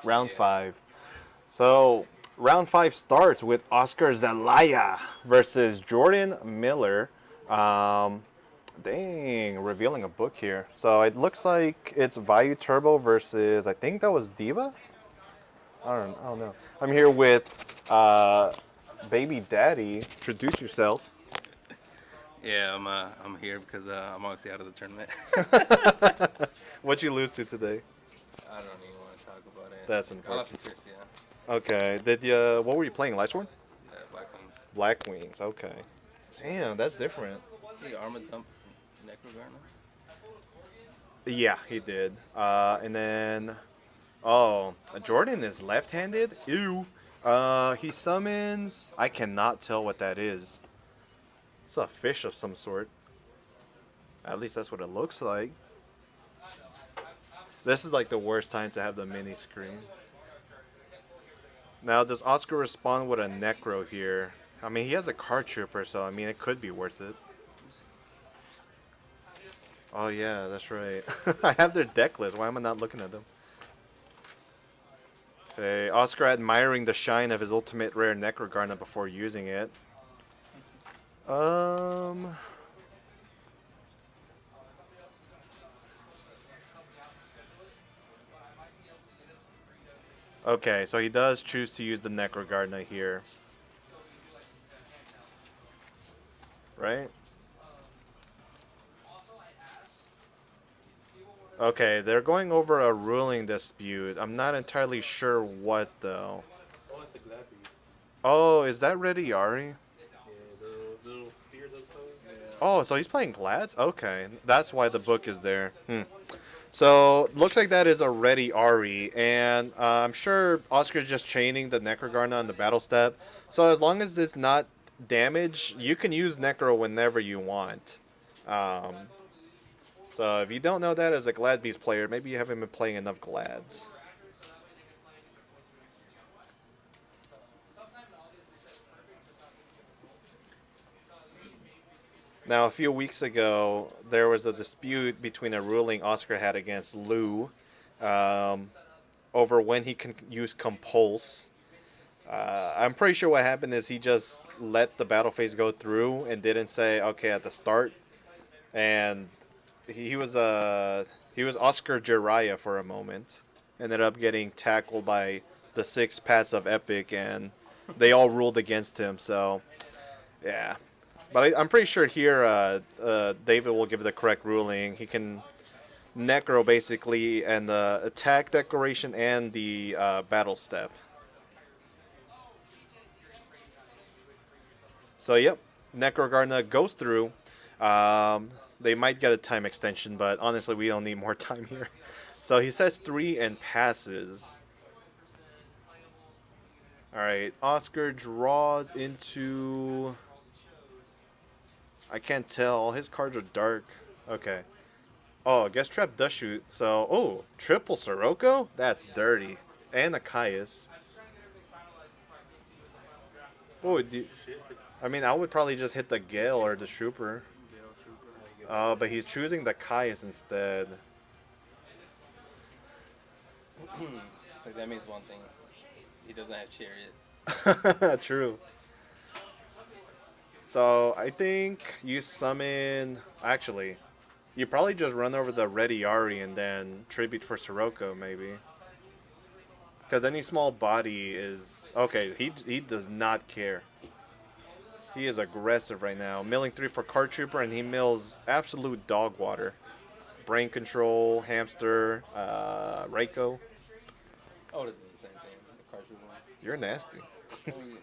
Speaker 2: Round
Speaker 4: Yeah.
Speaker 2: 5. So, round 5 starts with Oscar Zelaya versus Jordan Miller. Dang, revealing a book here. So, it looks like it's Vayu Turbo versus, I think that was Diva? I don't know. I'm here with Baby Daddy. Introduce yourself.
Speaker 4: Yeah, I'm here because I'm obviously out of the tournament.
Speaker 2: What'd you lose to today?
Speaker 4: I don't even want to talk about it.
Speaker 2: That's
Speaker 4: I lost
Speaker 2: unfortunate.
Speaker 4: to Chris, yeah.
Speaker 2: Okay. Did you? What were you playing? Lightsworn?
Speaker 4: Black Wings.
Speaker 2: Black Wings. Okay. Damn, that's different.
Speaker 4: The Armor Dump Necrogarner.
Speaker 2: Yeah, he did. And then, oh, Jordan is left-handed. Ew. He summons. I cannot tell what that is. It's a fish of some sort. At least that's what it looks like. This is like the worst time to have the mini screen. Now, does Oscar respond with a Necro here? I mean, he has a card trooper, so I mean, it could be worth it. Oh yeah, that's right. I have their deck list. Why am I not looking at them? Okay, Oscar admiring the shine of his ultimate rare Necrogarna before using it. Okay, so he does choose to use the Necrogarna here. Right? Okay, they're going over a ruling dispute. I'm not entirely sure what, though.
Speaker 5: Oh, it's a Glabbies.
Speaker 2: Oh, is that Ready Yari?
Speaker 5: Yeah, the little spears of those.
Speaker 2: Oh, so he's playing Glads? Okay, that's why the book is there. So, looks like that is a Ready Ari, and I'm sure Oscar's just chaining the Necrogarna on the battle step. So as long as it's not damage, you can use Necro whenever you want. So if you don't know that as a Glad Beast player, maybe you haven't been playing enough Glads. Now, a few weeks ago, there was a dispute between a ruling Oscar had against Lou over when he can use Compulse. I'm pretty sure what happened is he just let the battle phase go through and didn't say okay at the start, and he was Oscar Jiraiya for a moment. Ended up getting tackled by the 6 Pats of Epik, and they all ruled against him. So, yeah. But I'm pretty sure here David will give the correct ruling. He can Necro basically and the attack declaration and the battle step. So, yep, Necrogarna goes through. They might get a time extension, but honestly, we don't need more time here. So he says 3 and passes. All right, Oscar draws into... I can't tell. His cards are dark. Okay. Oh, Guest Trap does shoot. So, oh, triple Sirocco? That's dirty. And a Caius. Oh, I mean, I would probably just hit the Gale or the Trooper. But he's choosing the Caius instead.
Speaker 4: Like that means one thing. He doesn't have Chariot.
Speaker 2: True. So, I think you summon... Actually, you probably just run over the Ready Yari and then tribute for Sirocco, maybe. Because any small body is... Okay, he does not care. He is aggressive right now. Milling 3 for Card Trooper, and he mills absolute dog water. Brain Control, Hamster, Reiko.
Speaker 4: I would have done the same thing. The Card Trooper.
Speaker 2: You're nasty.
Speaker 4: You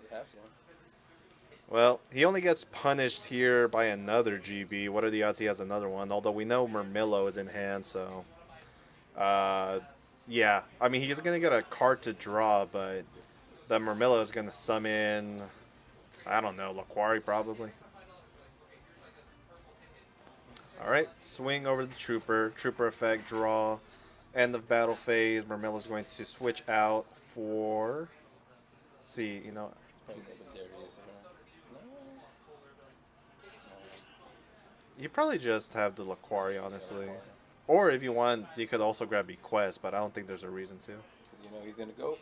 Speaker 4: have to.
Speaker 2: Well, he only gets punished here by another GB. What are the odds he has another one? Although we know Murmillo is in hand, so... yeah. I mean, he's going to get a card to draw, but the Murmillo is going to summon... I don't know, Laquari probably. Alright, swing over the Trooper. Trooper effect, draw. End of battle phase. Murmillo's going to switch out for... See, you know...
Speaker 4: Probably go with Darius.
Speaker 2: You probably just have the Laquari, honestly. Or if you want, you could also grab Bequest, but I don't think there's a reason to.
Speaker 4: Because you know he's going to go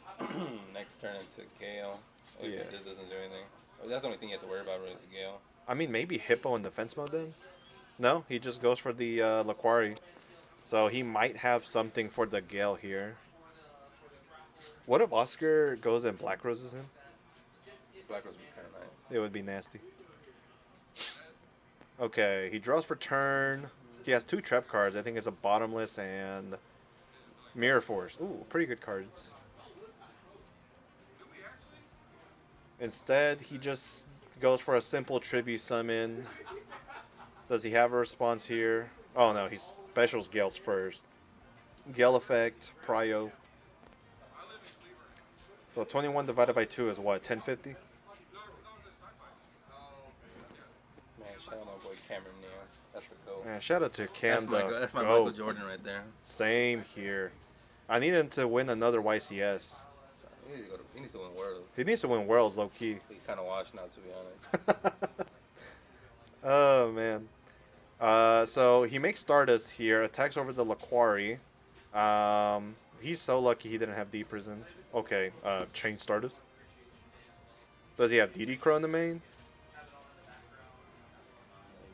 Speaker 4: next turn into Gale. If
Speaker 2: Yeah.
Speaker 4: this doesn't do anything. That's the only thing you have to worry about really is Gale.
Speaker 2: I mean, maybe Hippo in defense mode then? No, he just goes for the Laquari. So he might have something for the Gale here. What if Oscar goes and Black Roses him?
Speaker 4: Black Rose would be kind of nice.
Speaker 2: It would be nasty. Okay, he draws for turn. He has 2 trap cards. I think it's a Bottomless and Mirror Force. Ooh, pretty good cards. Instead, he just goes for a simple Tribute Summon. Does he have a response here? Oh no, he specials Gales first. Gale effect, Prio. So 21 divided by 2 is what, 1050?
Speaker 4: Man, shout out my boy Cameron Neal. That's the goal.
Speaker 2: Man, shout out to Cam.
Speaker 4: That's my Michael Jordan right there.
Speaker 2: Same here. I need him to win another YCS.
Speaker 4: He needs to win Worlds.
Speaker 2: He needs to win Worlds, low key.
Speaker 4: He's kind of washed now, to be honest.
Speaker 2: Oh man. So he makes Stardust here, attacks over the Laquari. He's so lucky he didn't have Deep Prison. Okay, Chain Stardust. Does he have DD Crow in the main?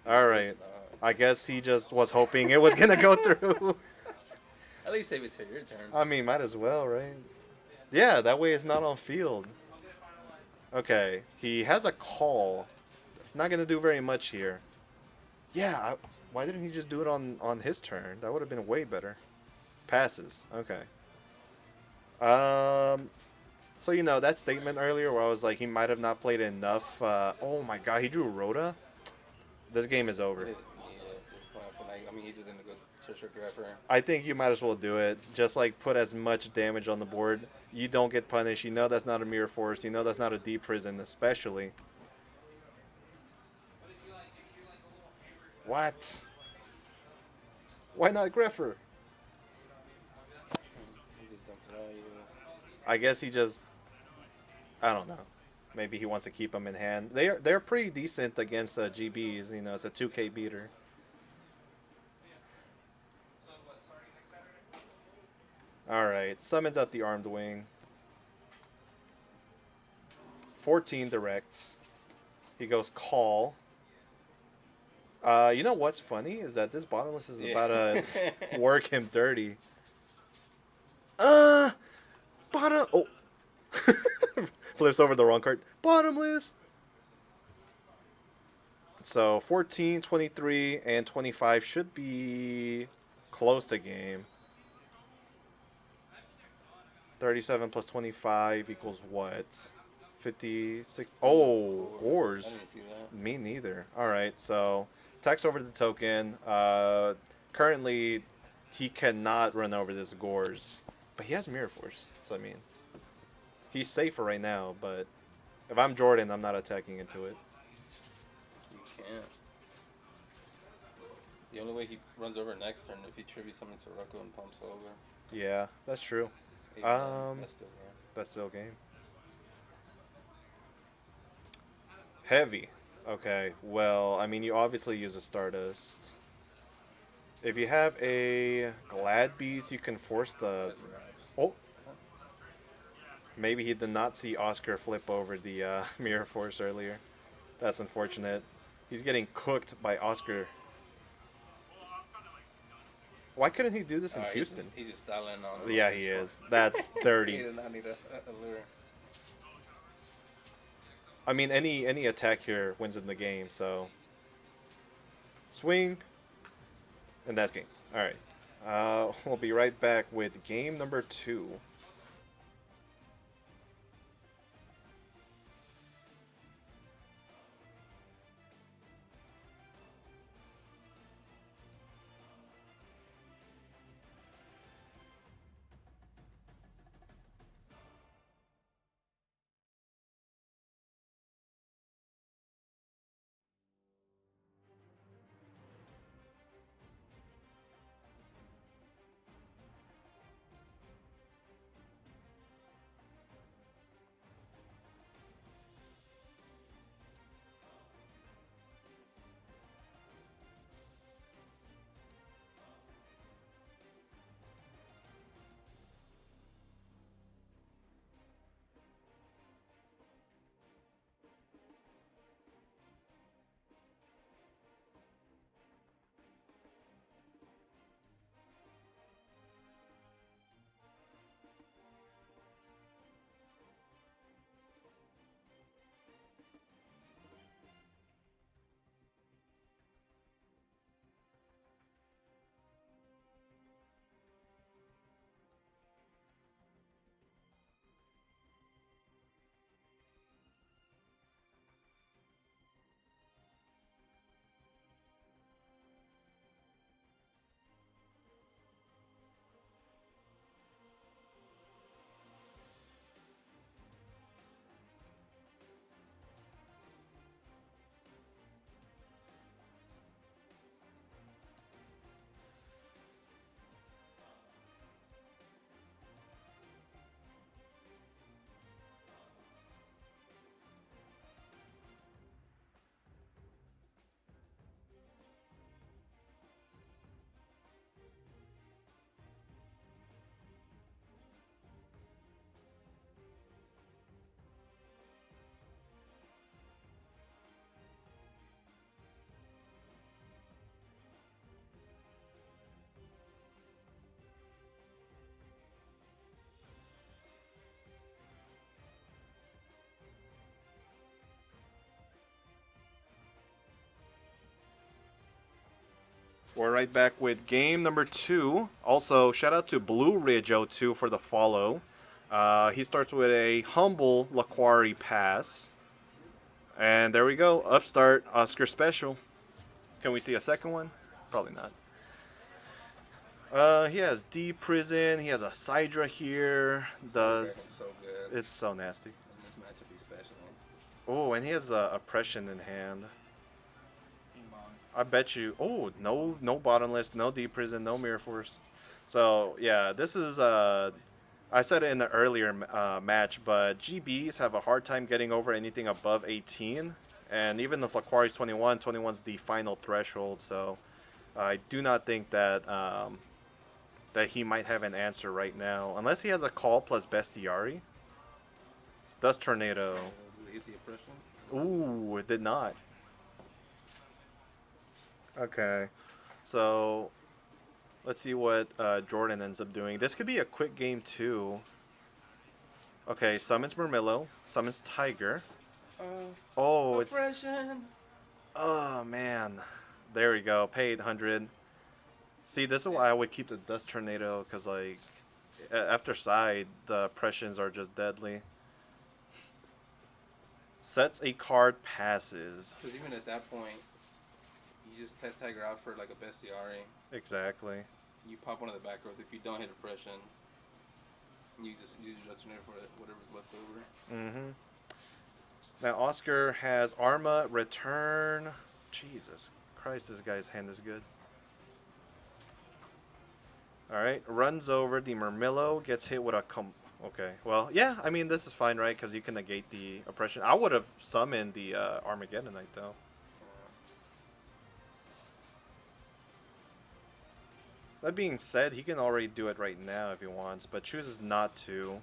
Speaker 2: Alright. I guess he just was hoping it was gonna go through.
Speaker 4: At least save it to your turn.
Speaker 2: I mean, might as well, right? Yeah, that way it's not on field. Okay, he has a call. Not gonna do very much here. Yeah, why didn't he just do it on his turn? That would have been way better. Passes. Okay. So you know that statement earlier where I was like he might have not played enough. Oh my God, he drew Rhoda. This game is over.
Speaker 4: Yeah, at this point, I feel like, I mean, he's just gonna go search for Grapper.
Speaker 2: I think you might as well do it. Just like put as much damage on the board. You don't get punished. You know that's not a Mirror Force. You know that's not a Deep Prison, especially. What? Why not Greffer? I guess he just, I don't know. Maybe he wants to keep them in hand. They're pretty decent against GBs. You know, it's a 2K beater. All right, summons out the Armed Wing. 14 directs. He goes call. You know what's funny is that this Bottomless is about to work him dirty. Bottom. Oh. Flips over the wrong card. Bottomless. So 14, 23, and 25 should be close to game. 37 plus 25 equals what? 56. Oh, Gores.
Speaker 4: I didn't see that.
Speaker 2: Me neither. All right, so attacks over the token. Currently, he cannot run over this Gores, but he has Mirror Force. So I mean, he's safer right now. But if I'm Jordan, I'm not attacking into it.
Speaker 4: You can't. The only way he runs over next turn if he tributes summons to Rucko and pumps over.
Speaker 2: Yeah, that's true.
Speaker 4: That's still there.
Speaker 2: That's still game. Heavy. Okay, well, I mean, you obviously use a Stardust. If you have a Glad Beast, you can force the... Oh! Maybe he did not see Oscar flip over the Mirror Force earlier. That's unfortunate. He's getting cooked by Oscar. Why couldn't he do this in Houston?
Speaker 4: He's just styling on.
Speaker 2: Yeah, he is. That's dirty.
Speaker 4: He did not need a lure.
Speaker 2: I mean, any attack here wins in the game, so... Swing. And that's game. Alright. We'll be right back with game number 2. We're right back with game number 2. Also, shout out to Blue Ridge 02 for the follow. He starts with a humble Laquari pass. And there we go. Upstart, Oscar special. Can we see a second one? Probably not. He has D Prison. He has a Sidra here.
Speaker 4: So good.
Speaker 2: It's so nasty.
Speaker 4: And this matchup is special.
Speaker 2: Oh, and he has Oppression in hand. I bet you. Oh, no Bottomless, no D Prison, no Mirror Force. So yeah, this is I said it in the earlier match, but GBs have a hard time getting over anything above 18, and even the Laquari's 21. 21's the final threshold. So I do not think that that he might have an answer right now, unless he has a call plus Bestiari. Dust Tornado.
Speaker 4: Hit the Oppression.
Speaker 2: Ooh, it did not. Okay, so let's see what Jordan ends up doing. This could be a quick game too. Okay, summons Murmillo, summons Tiger. Oh, it's...
Speaker 4: Oppression.
Speaker 2: Oh, man. There we go, pay 800. See, this is why I would keep the Dust Tornado, because, like, after side, the Oppressions are just deadly. Sets a card, passes.
Speaker 4: Because even at that point, you just test Tiger out for like a Bestiari.
Speaker 2: Exactly.
Speaker 4: You pop one of the back rows. If you don't hit Oppression, you just use your Destinator for whatever's left over.
Speaker 2: Mm-hmm. Now Oscar has Arma, Return. Jesus Christ, this guy's hand is good. Alright, runs over the Murmillo, gets hit with a okay, well, yeah, I mean, this is fine, right? Because you can negate the Oppression. I would have summoned the Armageddonite, though. That being said, he can already do it right now if he wants, but chooses not to.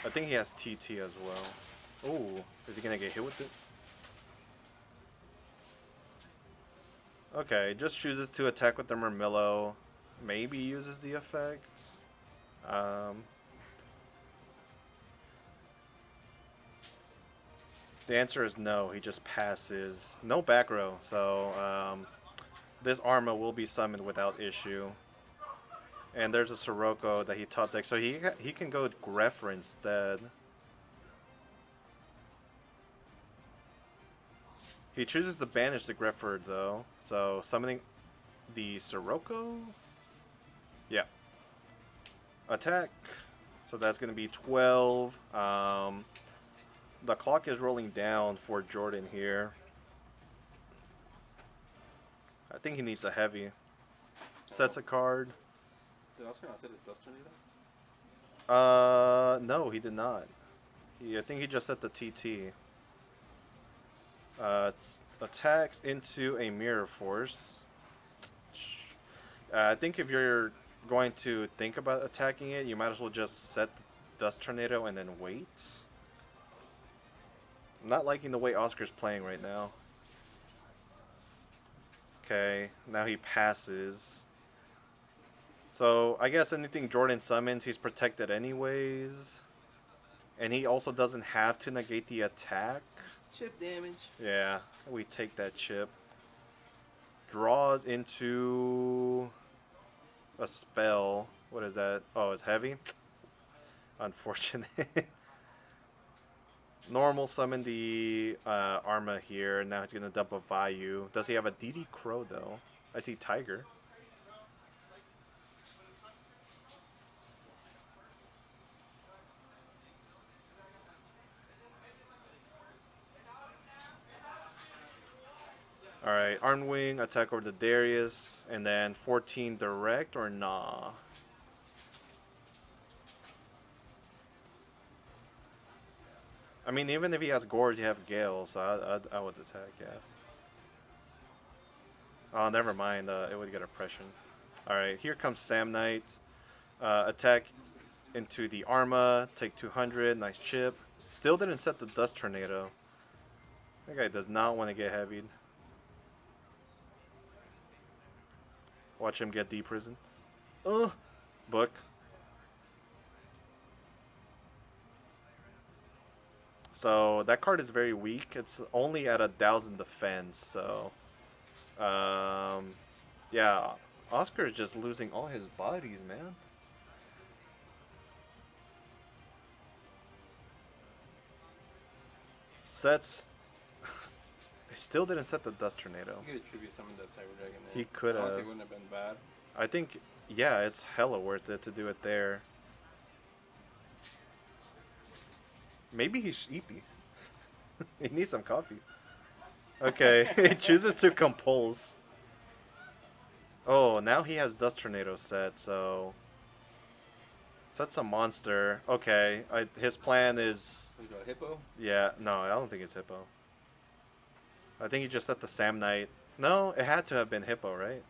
Speaker 2: I think he has TT as well. Oh, is he gonna get hit with it? Okay, just chooses to attack with the Murmillo. Maybe uses the effect. The answer is no. He just passes. No back row, so this Arma will be summoned without issue. And there's a Sirocco that he top decks, so he can go with Greffer instead. He chooses to banish the Greffer though, so summoning the Sirocco. Yeah. Attack. So that's going to be 12. The clock is rolling down for Jordan here. I think he needs a heavy. Sets a card.
Speaker 4: Did Oscar not set his Dust Tornado?
Speaker 2: No, he did not. I think he just set the TT. Attacks into a Mirror Force. I think if you're going to think about attacking it, you might as well just set the Dust Tornado and then wait. I'm not liking the way Oscar's playing right now. Okay, now he passes. So, I guess anything Jordan summons, he's protected anyways. And he also doesn't have to negate the attack.
Speaker 4: Chip damage.
Speaker 2: Yeah, we take that chip. Draws into a spell. What is that? Oh, it's heavy? Unfortunate. Normal summon the Arma here. Now he's going to dump a Vayu. Does he have a DD Crow, though? I see Tiger. Alright, Armed Wing, attack over the Darius, and then 14 direct or nah? I mean, even if he has Gorge, you have Gale, so I would attack, yeah. Oh, never mind, it would get Oppression. Alright, here comes Sam Knight. Attack into the Arma, take 200, nice chip. Still didn't set the Dust Tornado. That guy does not want to get heavied. Watch him get D-Prison. Book. So that card is very weak. It's only at 1,000 defense. So, yeah, Oscar is just losing all his bodies, man. Sets. I still didn't set the Dust Tornado.
Speaker 4: You could attribute some of that Cyber Dragon.
Speaker 2: He could have.
Speaker 4: It wouldn't have been bad.
Speaker 2: I think, yeah, it's hella worth it to do it there. Maybe he's sleepy. He needs some coffee. Okay, he chooses to compulse. Oh, now he has Dust Tornado set, so... Sets a monster. Okay, his plan is...
Speaker 4: Is it a Hippo?
Speaker 2: Yeah, no, I don't think it's Hippo. I think he just set the Sam Knight. No, it had to have been Hippo, right?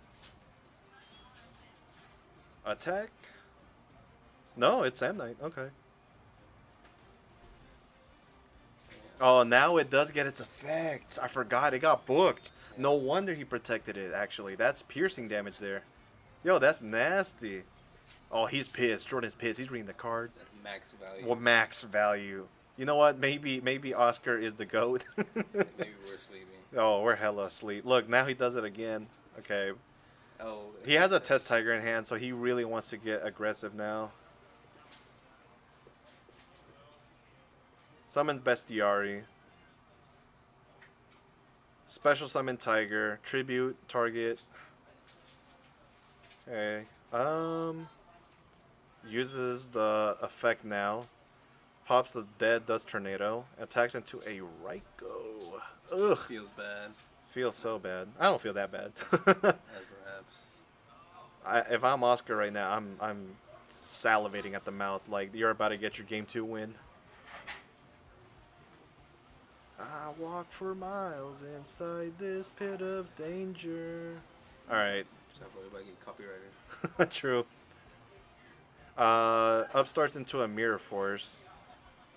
Speaker 2: Attack? No, it's Sam Knight. Okay. Oh, now it does get its effects. I forgot. It got booked. No wonder he protected it, actually. That's piercing damage there. Yo, that's nasty. Oh, he's pissed. Jordan's pissed. He's reading the card.
Speaker 4: That's max value.
Speaker 2: Well, max value. You know what? Maybe Oscar is the GOAT.
Speaker 4: Maybe we're sleeping.
Speaker 2: Oh, we're hella asleep. Look, now he does it again. Okay.
Speaker 4: Oh.
Speaker 2: He has a Test Tiger in hand, so he really wants to get aggressive now. Summon Bestiari. Special summon Tiger. Tribute target. Okay. Uses the effect now. Pops the dead Dust Tornado. Attacks into a Raikou. Ugh.
Speaker 4: Feels bad.
Speaker 2: Feels so bad. I don't feel that bad.
Speaker 4: Perhaps.
Speaker 2: If I'm Oscar right now, I'm salivating at the mouth. Like, you're about to get your game 2 win. I walk for miles inside this pit of danger. Alright.
Speaker 4: Just everybody get copyrighted.
Speaker 2: True. Upstarts into a Mirror Force.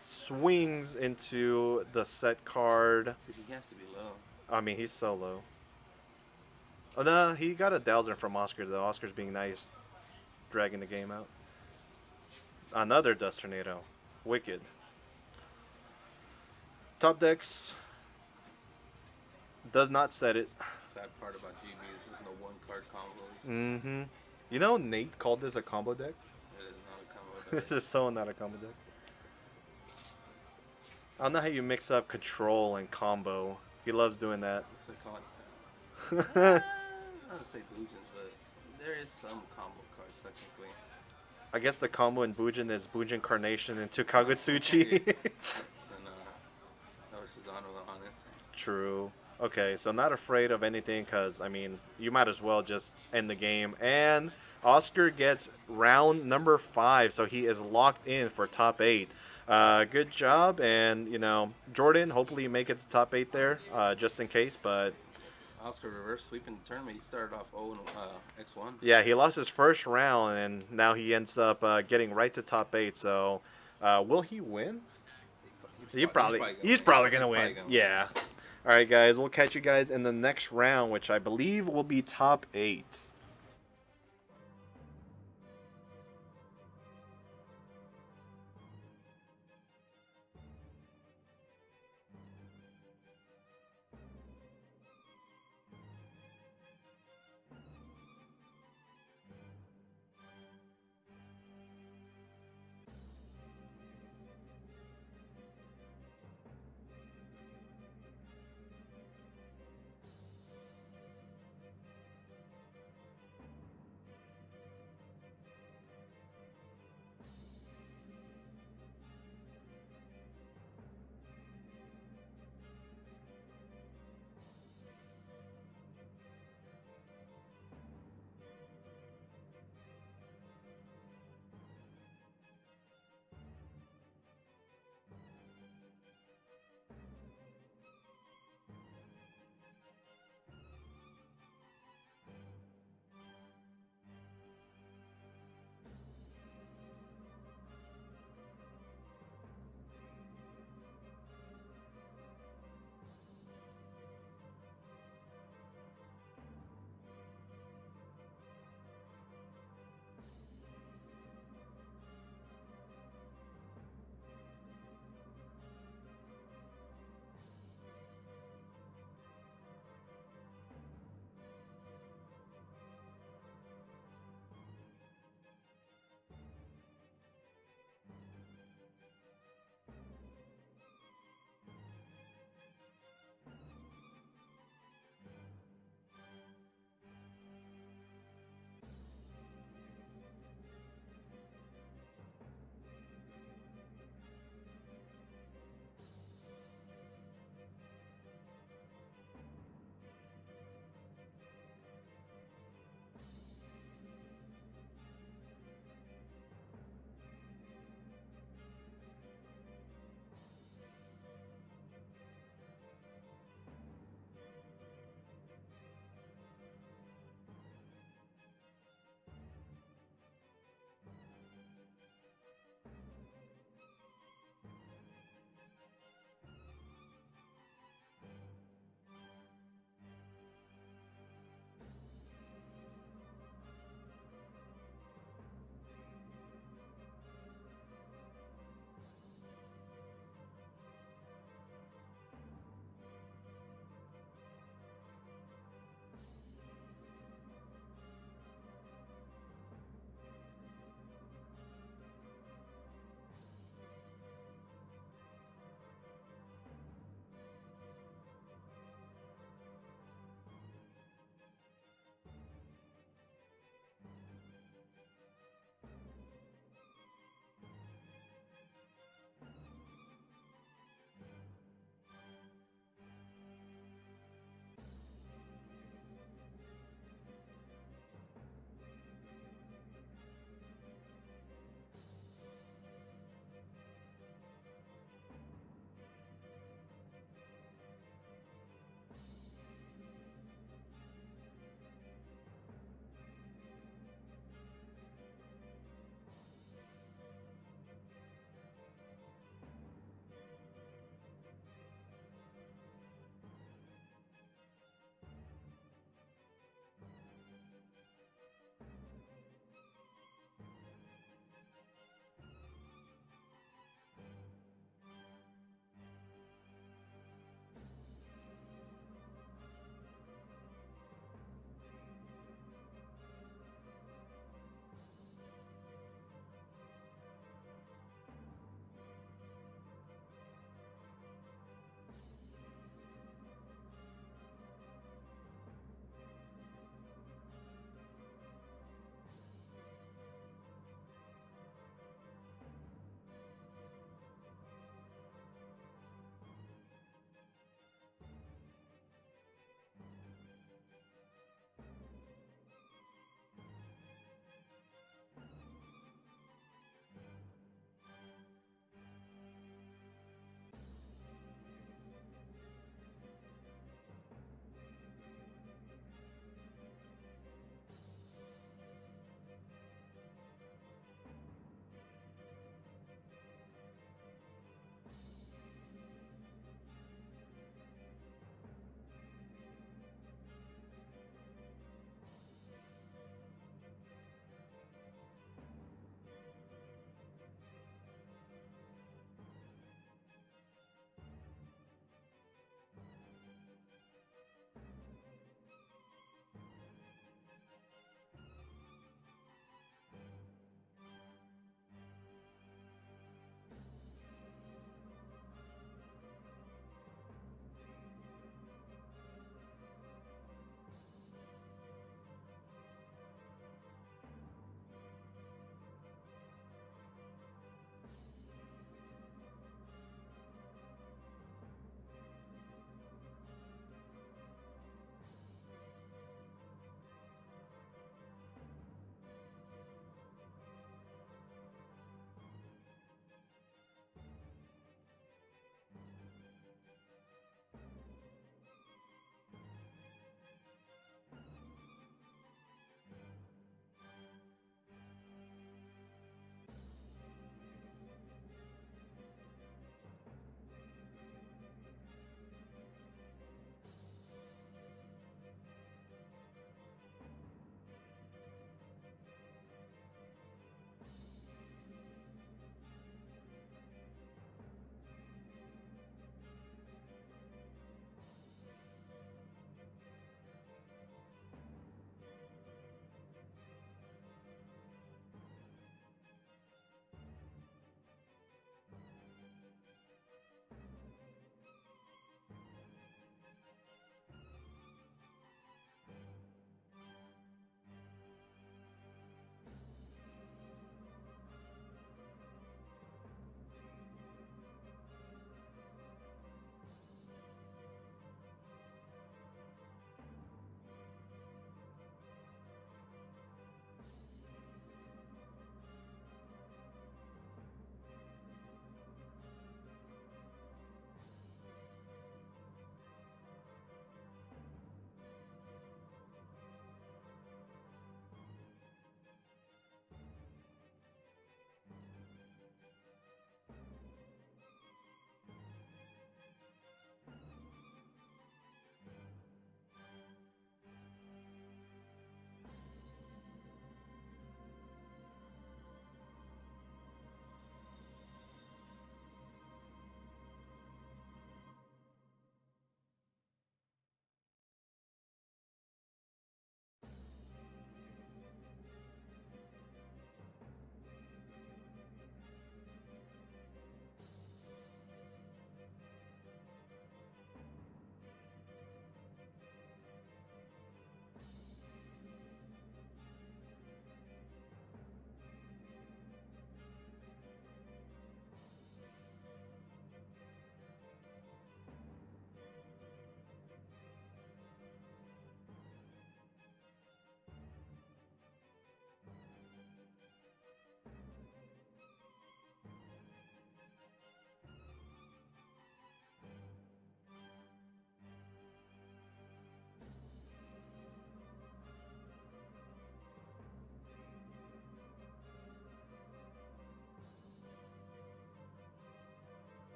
Speaker 2: Swings into the set card.
Speaker 4: Dude, he has to be low.
Speaker 2: I mean, he's so low. Oh, no, he got a Dowser from Oscar, though. Oscar's being nice, dragging the game out. Another Dust Tornado. Wicked. Top decks. Does not set it.
Speaker 4: Sad part about GB is there's no one-card combos.
Speaker 2: Mm-hmm. You know, Nate called this a combo deck?
Speaker 4: It is not a combo
Speaker 2: This
Speaker 4: deck.
Speaker 2: is so not a combo deck. I don't know how you mix up control and combo. He loves doing that.
Speaker 4: Looks like I don't say Bujins, but there is some combo cards technically.
Speaker 2: I guess the combo in Bujin is Bujin Carnation into Kagutsuchi.
Speaker 4: And that was Shizano, the honest.
Speaker 2: True. Okay, so not afraid of anything because, I mean, you might as well just end the game. And Oscar gets round number 5, so he is locked in for top 8. Good job, and, you know, Jordan, hopefully you make it to top 8 there, just in case, but...
Speaker 4: Oscar reverse sweep in the tournament. He started off 0 and X1.
Speaker 2: Yeah, he lost his first round, and now he ends up getting right to top 8, so will he win? He's probably going to win. Yeah. All right, guys, we'll catch you guys in the next round, which I believe will be top 8.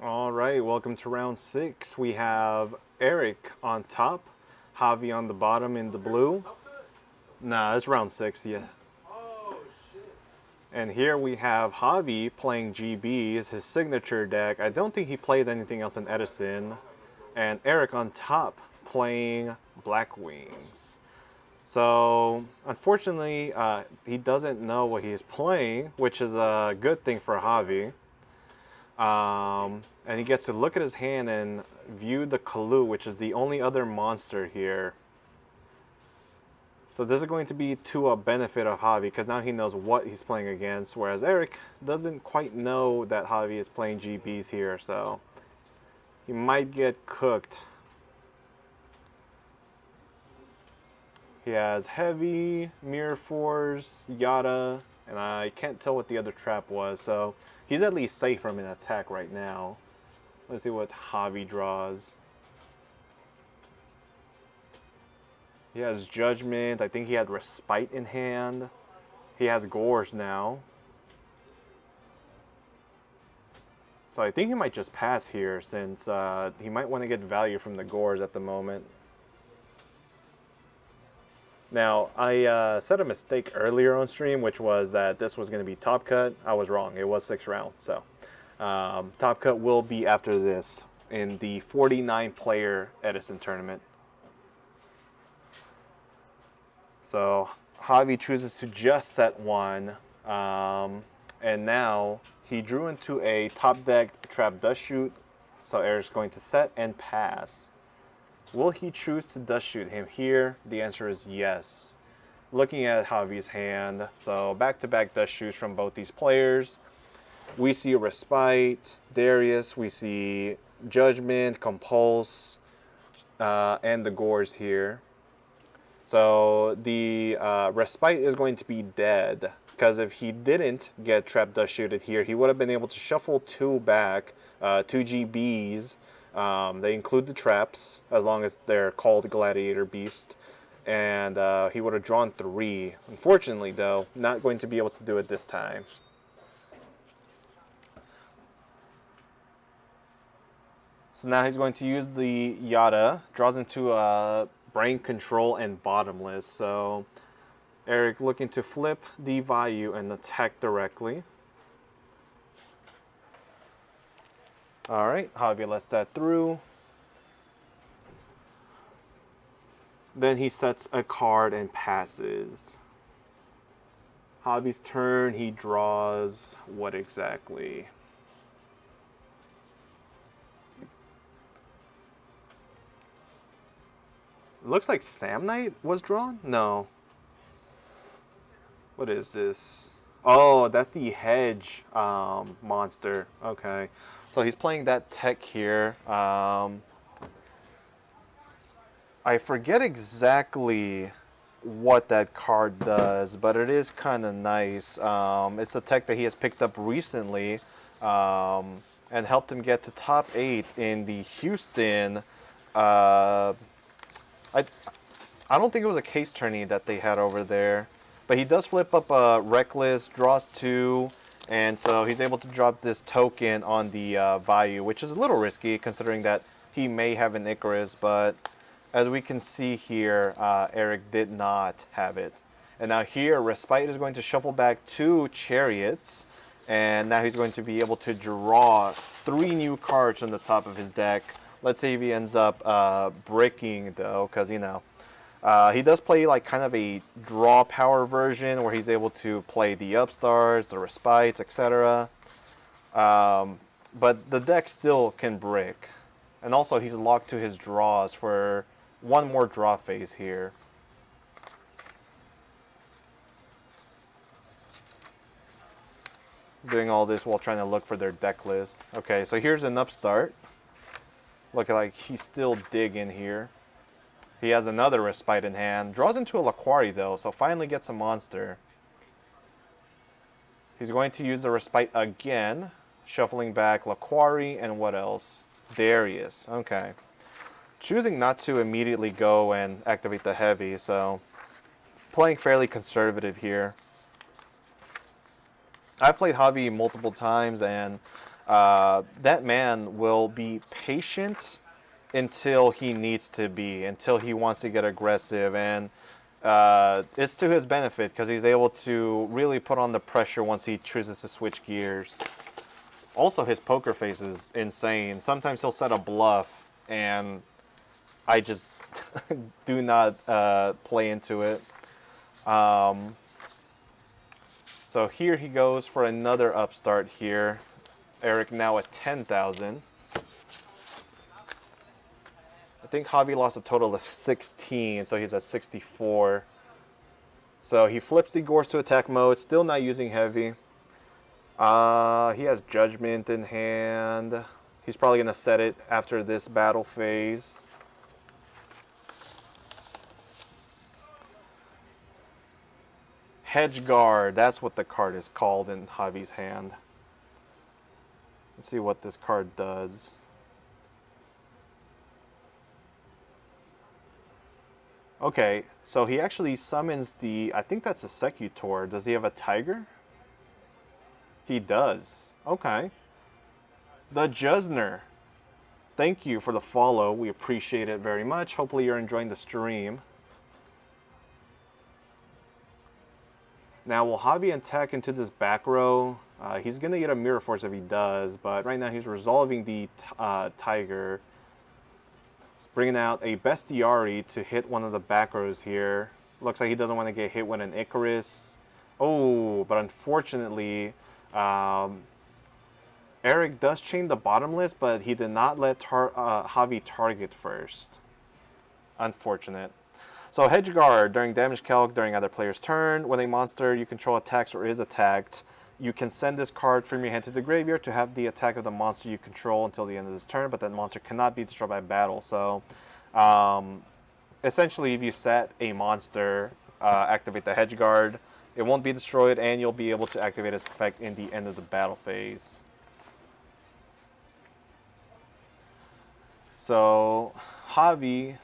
Speaker 2: All right, welcome to round 6. We have Eric on top, Javi on the bottom in the blue. Nah, it's round 6, yeah.
Speaker 1: Oh shit.
Speaker 2: And here we have Javi playing GBs, his signature deck. I don't think he plays anything else in Edison. And Eric on top playing Black Wings. So, unfortunately, he doesn't know what he's playing, which is a good thing for Javi. And he gets to look at his hand and view the Kalu, which is the only other monster here. So this is going to be to a benefit of Javi, because now he knows what he's playing against, whereas Eric doesn't quite know that Javi is playing GBs here, so he might get cooked. He has Heavy, Mirror Force, Yada, and I can't tell what the other trap was, so he's at least safe from an attack right now. Let's see what Javi draws. He has Judgment. I think he had Respite in hand. He has Gores now. So I think he might just pass here, since he might want to get value from the Gores at the moment. Now, I said a mistake earlier on stream, which was that this was going to be Top Cut. I was wrong. It was 6th round. So Top Cut will be after this in the 49-player Edison tournament. So Javi chooses to just set one, and now he drew into a top deck trap dust shoot. So Eric's going to set and pass. Will he choose to dust shoot him here? The answer is yes. Looking at Javi's hand, so back-to-back dust shoots from both these players. We see Respite, Darius, we see Judgment, Compulse, and the Gores here. So the Respite is going to be dead, because if he didn't get trap dust shooted here, he would have been able to shuffle 2 back, 2 GBs. They include the traps, as long as they're called Gladiator Beast. And he would have drawn 3. Unfortunately, though, not going to be able to do it this time. So now he's going to use the Yada. Draws into Brain Control and Bottomless. So Eric looking to flip the value and attack directly. Alright, Javi lets that through. Then he sets a card and passes. Javi's turn, he draws what exactly? Looks like Sam Knight was drawn? No. What is this? Oh, that's the Hedge monster. Okay. So he's playing that tech here. I forget exactly what that card does, but it is kind of nice. It's a tech that he has picked up recently and helped him get to top 8 in the Houston. I don't think it was a case tourney that they had over there, but he does flip up a Reckless, draws 2. And so he's able to drop this token on the value, which is a little risky considering that he may have an Icarus. But as we can see here, Eric did not have it. And now here, Respite is going to shuffle back 2 Chariots. And now he's going to be able to draw 3 new cards from the top of his deck. Let's say if he ends up bricking, though, because, you know, he does play like kind of a draw power version where he's able to play the Upstarts, the Respites, etc. But the deck still can brick. And also he's locked to his draws for one more draw phase here. Doing all this while trying to look for their deck list. Okay, so here's an Upstart. Looking like he's still digging here. He has another Respite in hand. Draws into a Laquari though, so finally gets a monster. He's going to use the Respite again. Shuffling back Laquari and what else? Darius. Okay. Choosing not to immediately go and activate the Heavy, so playing fairly conservative here. I've played Javi multiple times, and that man will be patient until he needs to be, until he wants to get aggressive, and it's to his benefit because he's able to really put on the pressure once he chooses to switch gears. Also, his poker face is insane. Sometimes he'll set a bluff, and I just do not play into it. So here he goes for another upstart here. Eric now at 10,000. I think Javi lost a total of 16, so he's at 64. So he flips the Gores to attack mode, still not using heavy. He has Judgment in hand. He's probably going to set it after this battle phase. Hedge Guard, that's what the card is called in Javi's hand. Let's see what this card does. Okay, so he actually summons the, I think that's a Secutor. Does he have a Tiger? He does. Okay. The Jusner. Thank you for the follow. We appreciate it very much. Hopefully you're enjoying the stream. Now, will Javi attack into this back row? He's going to get a Mirror Force if he does, but right now he's resolving the Tiger. He's bringing out a Bestiari to hit one of the back rows here. Looks like he doesn't want to get hit with an Icarus. Oh, but unfortunately, Eric does chain the bottomless, but he did not let Javi target first. Unfortunate. So Hedge Guard, during damage calc during either player's turn, when a monster you control attacks or is attacked, you can send this card from your hand to the graveyard to have the attack of the monster you control until the end of this turn, but that monster cannot be destroyed by battle. So essentially, if you set a monster, activate the Hedge Guard, it won't be destroyed, and you'll be able to activate its effect in the end of the battle phase. So Javi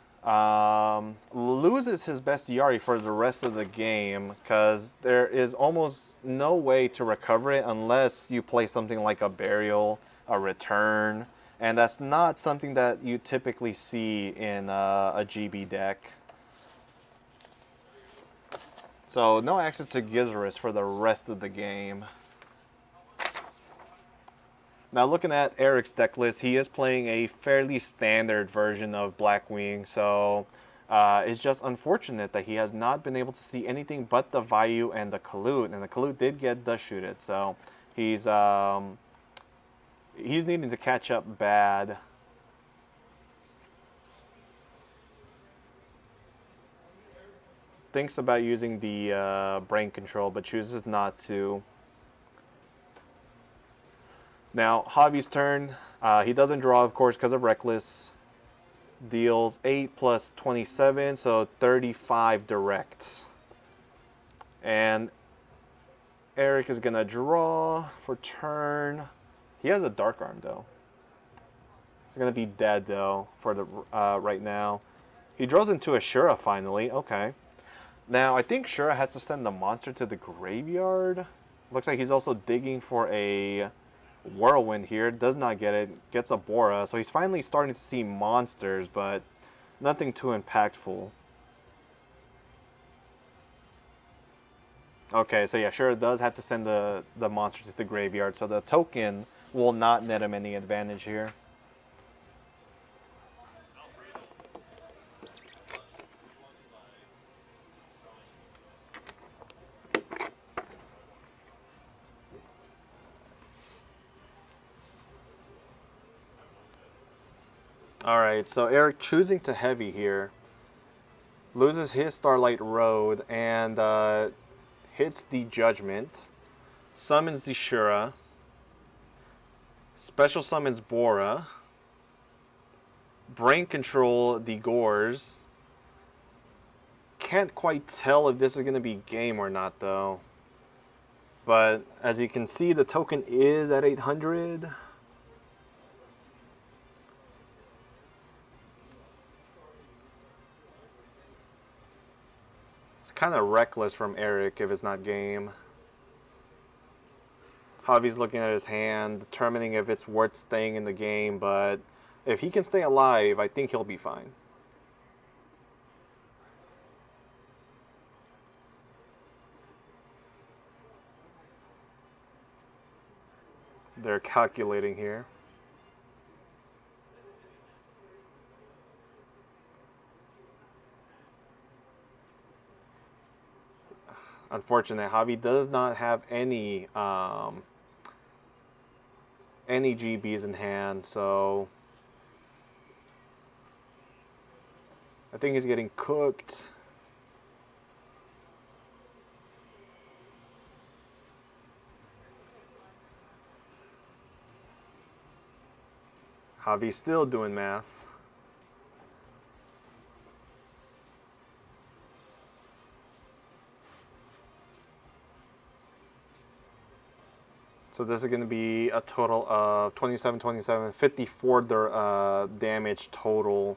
Speaker 2: loses his Bestiari for the rest of the game because there is almost no way to recover it unless you play something like a Burial, a Return, and that's not something that you typically see in a GB deck. So no access to Gizaris for the rest of the game. Now looking at Eric's deck list, he is playing a fairly standard version of Blackwing, so it's just unfortunate that he has not been able to see anything but the Vayu and the Kalut, and the Kalut did get Dust Shooted, so he's needing to catch up bad. Thinks about using the brain control, but chooses not to. Now, Javi's turn. He doesn't draw, of course, because of Reckless. Deals 8 plus 27, so 35 direct. And Eric is going to draw for turn. He has a Dark Arm, though. He's going to be dead, though, for the right now. He draws into a Shura, finally. Okay. Now, I think Shura has to send the monster to the graveyard. Looks like he's also digging for a Whirlwind here. Does not get it. Gets a Bora. So he's finally starting to see monsters, but nothing too impactful. Okay, so yeah, Shura does have to send the monster to the graveyard. So the token will not net him any advantage here. Alright, so Eric choosing to heavy here. Loses his Starlight Road and hits the Judgment. Summons the Shura. Special summons Bora. Brain Control the Gores. Can't quite tell if this is going to be game or not, though. But as you can see, the token is at 800. It's kind of reckless from Eric if it's not game. Javi's looking at his hand, determining if it's worth staying in the game, but if he can stay alive, I think he'll be fine. They're calculating here. Unfortunate, Javi does not have any GBs in hand, so I think he's getting cooked. Javi's still doing math. So this is going to be a total of 27, 27, 54 damage total.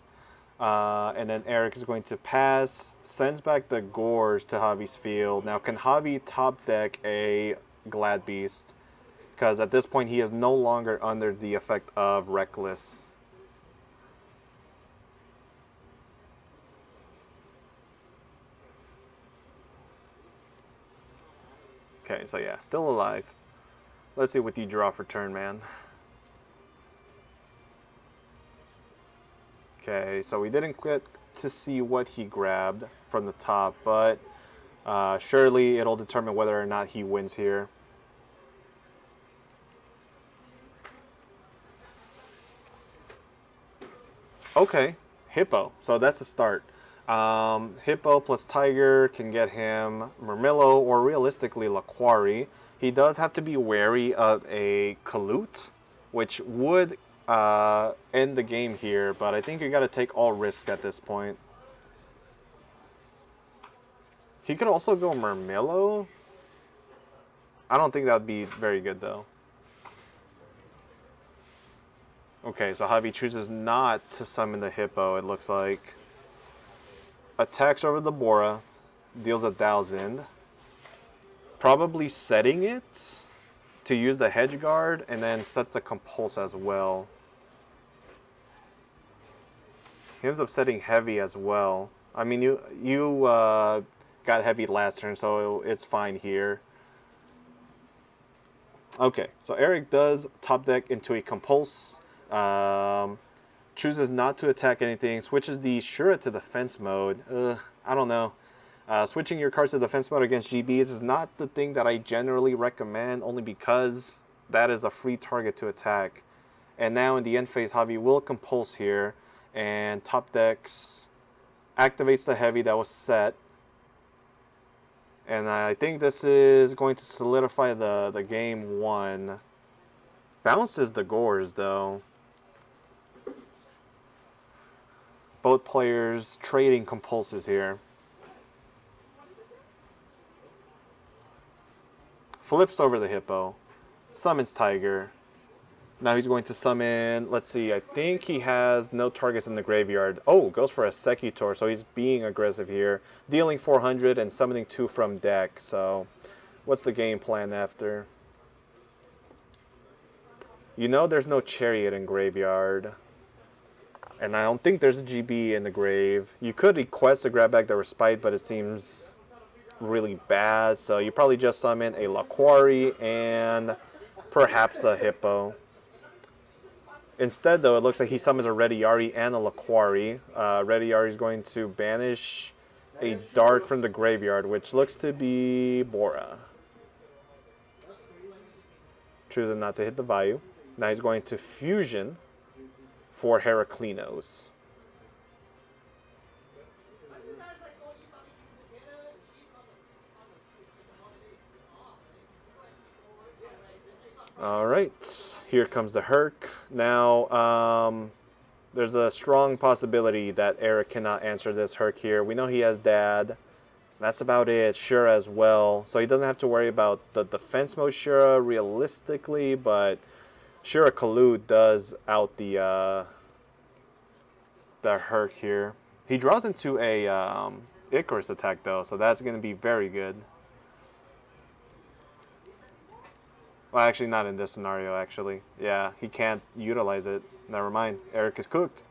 Speaker 2: And then Eric is going to pass, sends back the Gores to Javi's field. Now, can Javi top deck a Glad Beast? Because at this point, he is no longer under the effect of Reckless. Okay, so yeah, still alive. Let's see what you draw for turn, man. Okay, so we didn't get to see what he grabbed from the top, but surely it'll determine whether or not he wins here. Okay, Hippo. So that's a start. Hippo plus Tiger can get him Murmillo or realistically Laquari. He does have to be wary of a Kalut, which would end the game here, but I think you got to take all risk at this point. He could also go Murmillo. I don't think that would be very good, though. Okay, so Javi chooses not to summon the Hippo, it looks like. Attacks over the Bora, deals 1,000. Probably setting it to use the Hedge Guard, and then set the Compulse as well. He ends up setting Heavy as well. I mean, you got Heavy last turn, so it's fine here. Okay, so Eric does top deck into a Compulse. Chooses not to attack anything. Switches the Shura to defense mode. I don't know. Switching your cards to defense mode against GBs is not the thing that I generally recommend, only because that is a free target to attack. And now in the end phase, Javi will Compulse here, and top decks activates the Heavy that was set. And I think this is going to solidify the game one. Bounces the Gores, though. Both players trading Compulses here. Flips over the Hippo. Summons Tiger. Now he's going to summon, let's see, I think he has no targets in the graveyard. Oh, goes for a Secutor, so he's being aggressive here. Dealing 400 and summoning 2 from deck. So, what's the game plan after? You know there's no Chariot in graveyard. And I don't think there's a GB in the grave. You could request to grab back the Respite, but it seems really bad. So you probably just summon a Laquari and perhaps a Hippo. Instead, though, it looks like he summons a Rediari and a Laquari. Rediari is going to banish a Dark from the graveyard, which looks to be Bora. Choosing not to hit the value. Now he's going to Fusion for Heraclinos. All right, here comes the Herc. Now, there's a strong possibility that Eric cannot answer this Herc here. We know he has Dad. That's about it. Shura as well. So he doesn't have to worry about the defense mode Shura realistically, but Shura Kalut does out the Herc here. He draws into a Icarus attack though, so that's going to be very good. Well, actually, not in this scenario, actually. Yeah, he can't utilize it. Never mind. Eric is cooked.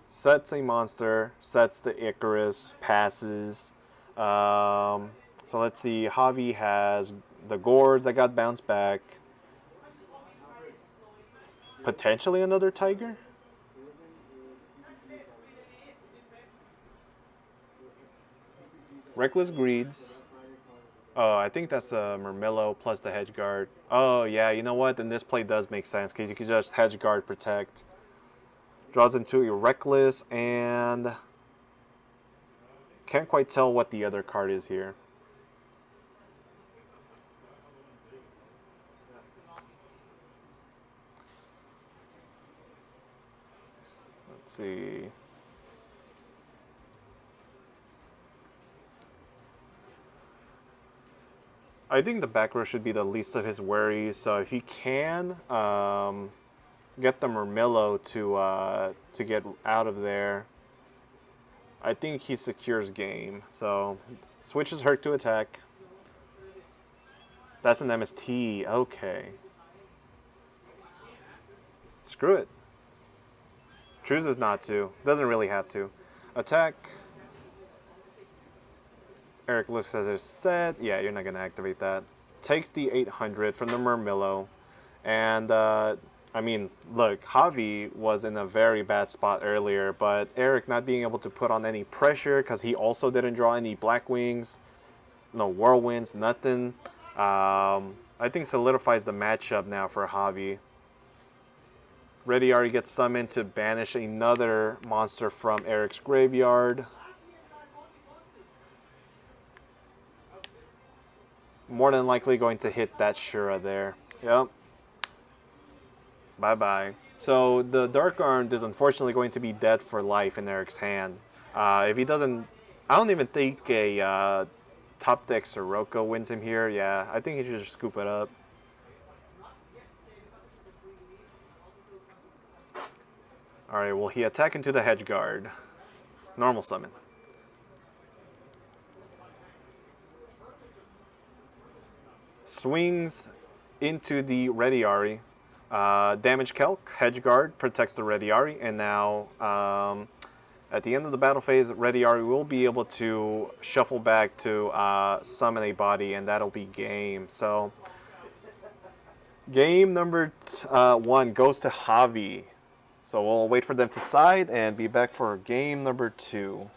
Speaker 2: Sets a monster, sets the Icarus, passes. So let's see. Javi has the Gourds that got bounced back. Potentially another Tiger? Reckless Greeds. Oh, I think that's a Murmillo plus the Hedge Guard. Oh, yeah, you know what? Then this play does make sense because you can just Hedge Guard protect. Draws into your Reckless and can't quite tell what the other card is here. Let's see. I think the back row should be the least of his worries. So if he can get the Murmillo to get out of there, I think he secures game. So switches Hurt to attack. That's an MST. Okay. Screw it. Chooses not to. Doesn't really have to. Attack. Eric looks at his set. Yeah, you're not going to activate that. Take the 800 from the Murmillo. And, I mean, look, Javi was in a very bad spot earlier, but Eric not being able to put on any pressure because he also didn't draw any Black Wings, no Whirlwinds, nothing. I think solidifies the matchup now for Javi. Rediari gets summoned to banish another monster from Eric's graveyard. More than likely going to hit that Shura there. Yep. Bye-bye. So the Dark Armed is unfortunately going to be dead for life in Eric's hand. If he doesn't... I don't even think a top deck Sirocco wins him here. Yeah, I think he should just scoop it up. Alright, well, he attack into the Hedge Guard. Normal summon. Swings into the Rediari. Damage Calc, Hedge Guard protects the Rediari, and now at the end of the battle phase, Rediari will be able to shuffle back to summon a body, and that'll be game. So, game number 1 goes to Javi. So we'll wait for them to side and be back for game number 2.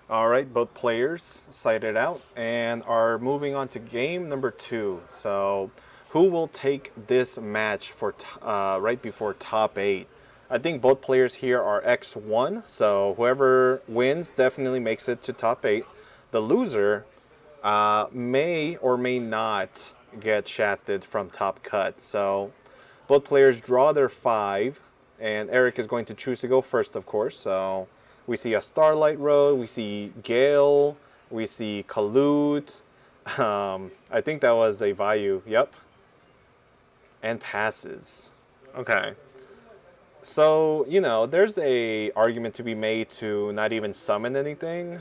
Speaker 2: All right, both players cited out and are moving on to game number 2. So, who will take this match for right before top 8? I think both players here are X1, so whoever wins definitely makes it to top 8. The loser may or may not get shafted from top cut. So, both players draw their 5, and Eric is going to choose to go first, of course. So, we see a Starlight Road, we see Gale, we see Kalut. I think that was a Vayu. Yep. And passes. Okay. So, you know, there's a argument to be made to not even summon anything.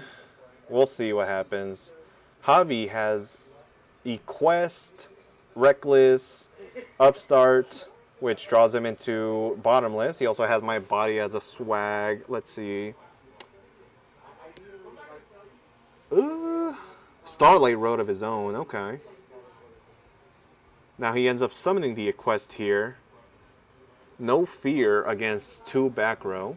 Speaker 2: We'll see what happens. Javi has Equest, Reckless, Upstart, which draws him into Bottomless. He also has my body as a swag. Let's see. Starlight Road of his own. Okay. Now he ends up summoning the Equest here. No fear against 2 back row.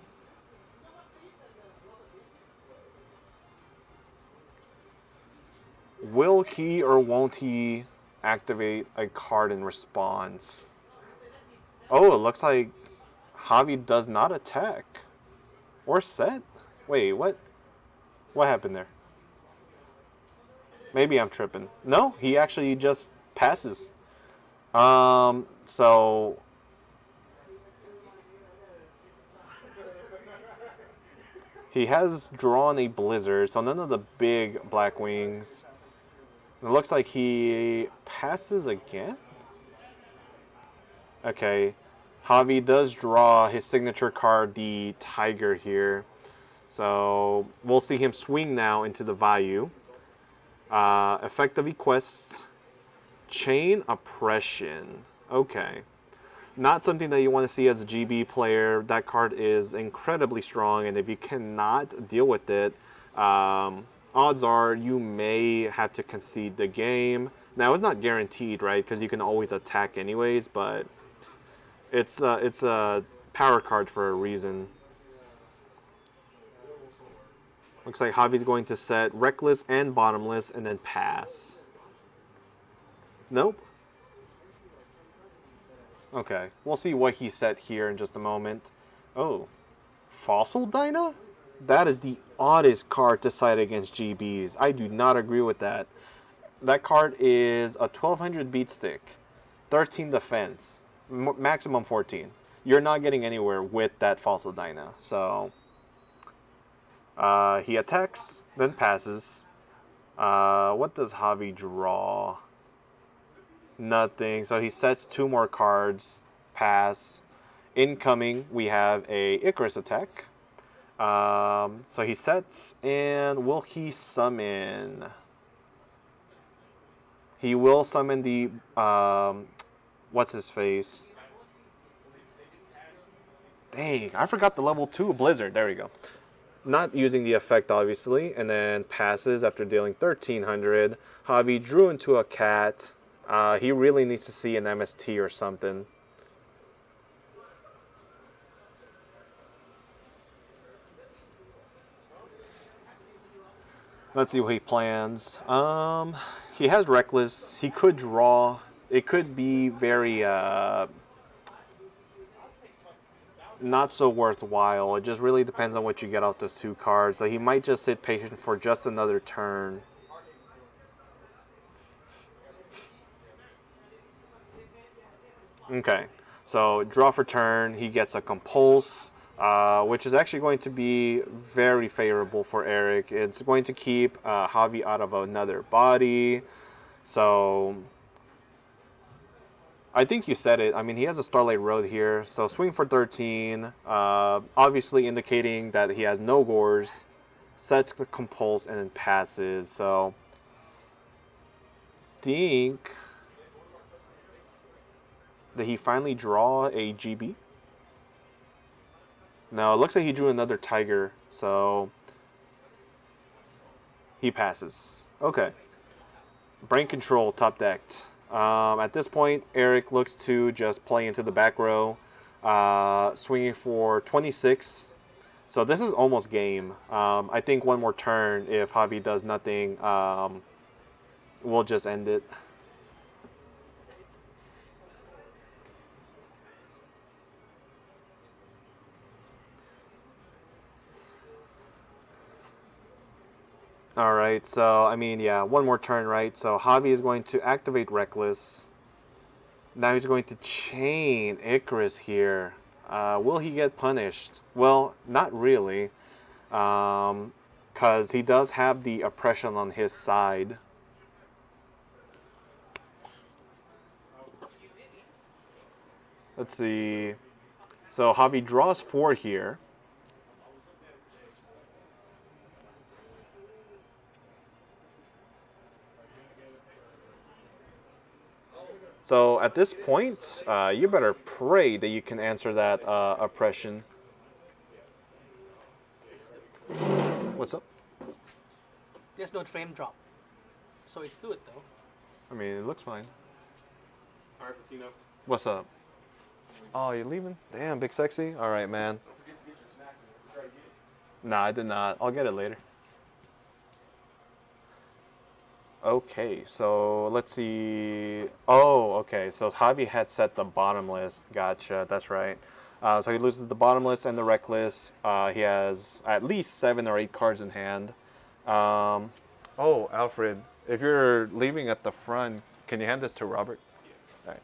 Speaker 2: Will he or won't he activate a card in response? Oh, it looks like Javi does not attack. Or set? Wait, what? What happened there? Maybe I'm tripping. No, he actually just passes. So he has drawn a Blizzard, so none of the big black wings. It looks like he passes again. Okay, Javi does draw his signature card, the Tiger here. So we'll see him swing now into the Vayu. Effective Equest, Chain Oppression. Okay. Not something that you want to see as a GB player. That card is incredibly strong, and if you cannot deal with it, odds are you may have to concede the game. Now, it's not guaranteed, right? Because you can always attack anyways, but it's a power card for a reason. Looks like Javi's going to set Reckless and Bottomless and then pass. Nope. Okay, we'll see what he set here in just a moment. Oh, Fossil Dyna? That is the oddest card to side against GBs. I do not agree with that. That card is a 1200 beat stick, 13 defense, maximum 14. You're not getting anywhere with that Fossil Dyna. So, he attacks, then passes. What does Javi draw? Nothing. So he sets 2 more cards. Pass. Incoming, we have a Icarus attack. So he sets, and will he summon? He will summon the, what's his face? Dang, I forgot the level 2 Blizzard. There we go. Not using the effect, obviously, and then passes after dealing 1300. Javi drew into a cat. He really needs to see an MST or something. Let's see what he plans. He has Reckless. He could draw. It could be very not so worthwhile. It just really depends on what you get off those 2 cards. So he might just sit patient for just another turn. Okay, so draw for turn. He gets a Compulse, which is actually going to be very favorable for Eric. It's going to keep Javi out of another body. So I think you said it. I mean, he has a Starlight Road here. So swing for 13, obviously indicating that he has no Gores, sets the Compulse, and then passes. So think... Did he finally draw a GB? No, it looks like he drew another Tiger, so he passes. Okay. Brain Control, top decked. At this point, Eric looks to just play into the back row, swinging for 26. So this is almost game. I think one more turn, if Javi does nothing, we'll just end it. All right, so I mean, yeah, one more turn, right? So Javi is going to activate Reckless. Now he's going to chain Icarus here. Will he get punished? Well, not really, because he does have the oppression on his side. Let's see. So Javi draws 4 here. So at this point, you better pray that you can answer that oppression. What's up?
Speaker 6: There's no frame drop, so it's good though.
Speaker 2: I mean, it looks fine.
Speaker 5: Alright, Patino.
Speaker 2: What's up? Oh, you're leaving? Damn, Big Sexy. All right, man. Nah, I did not. I'll get it later. Okay, so let's see. Oh, okay. So Javi had set the bottomless. Gotcha. That's right. So he loses the bottomless and the reckless. He has at least 7 or 8 cards in hand. Oh, Alfred, if you're leaving at the front, can you hand this to Robert? All right.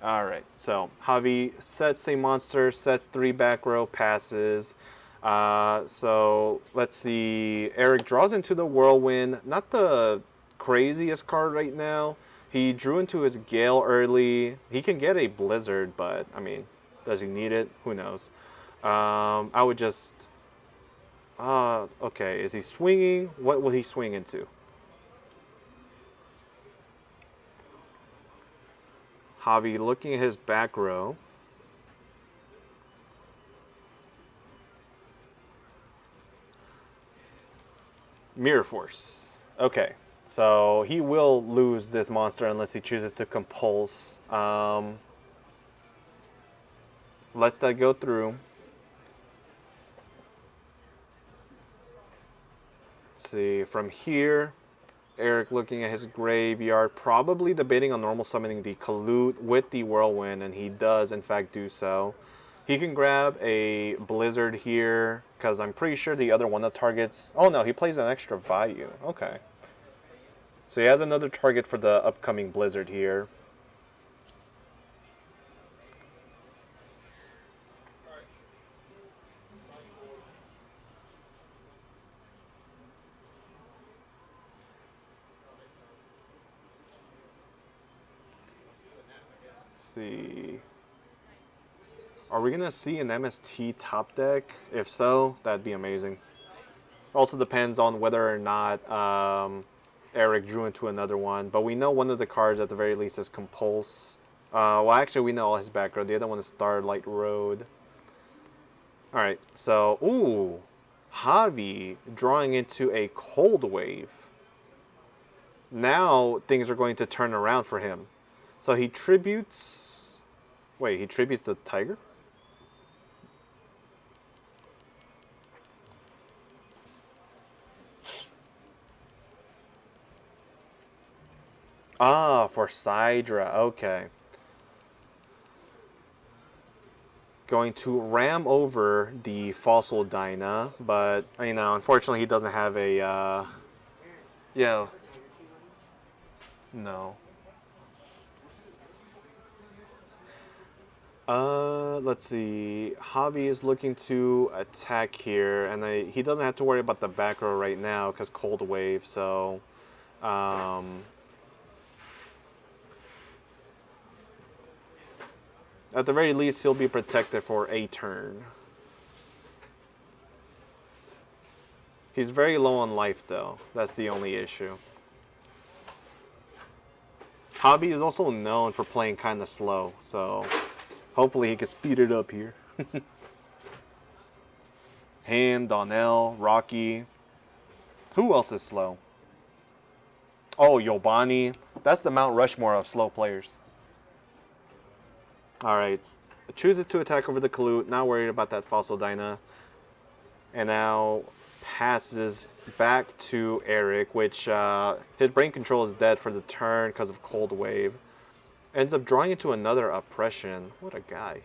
Speaker 2: All right, so Javi sets a monster, sets 3 back row, passes. So let's see. Eric draws into the whirlwind. Not the craziest card right now. He drew into his gale early. He can get a blizzard, but I mean, does he need it? Who knows? I would just. Okay, is he swinging? What will he swing into? Javi looking at his back row. Mirror Force. Okay, so he will lose this monster unless he chooses to compulse. Let's that go through. Let's see, from here, Eric looking at his graveyard, probably debating on normal summoning the Kalut with the Whirlwind, and he does in fact do so. He can grab a Blizzard here, because I'm pretty sure the other one that targets... Oh no, he plays an extra value. Okay. So he has another target for the upcoming Blizzard here. See, are we gonna see an MST top deck? If so, that'd be amazing. Also depends on whether or not Eric drew into another one, but we know one of the cards at the very least is Compulse. Well, actually, we know all his back row. The other one is Starlight Road. All right, so ooh, Javi drawing into a Cold Wave. Now things are going to turn around for him. So he tributes. Wait, he tributes the Tiger? Ah, for Sidra. Okay. Going to ram over the Fossil Dyna, but, you know, unfortunately he doesn't have a, yeah. No. Let's see. Javi is looking to attack here, and he doesn't have to worry about the back row right now because Cold Wave. So, at the very least, he'll be protected for a turn. He's very low on life, though. That's the only issue. Javi is also known for playing kind of slow, so hopefully he can speed it up here. Him, Donnell, Rocky. Who else is slow? Oh, Yobani. That's the Mount Rushmore of slow players. All right. Chooses to attack over the Kalut. Not worried about that Fossil Dyna. And now passes back to Eric, which his brain control is dead for the turn because of Cold Wave. Ends up drawing into another Oppression. What a guy.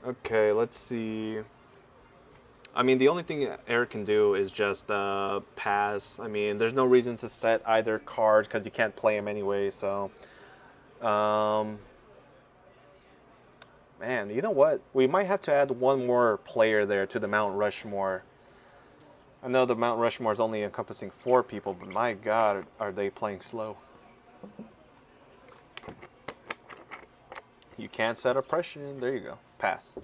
Speaker 2: Okay, let's see. I mean, the only thing Eric can do is just pass. I mean, there's no reason to set either card because you can't play him anyway. So, man, you know what? We might have to add one more player there to the Mount Rushmore. I know the Mount Rushmore is only encompassing 4 people, but my God, are they playing slow? You can't set Oppression. There you go. Pass.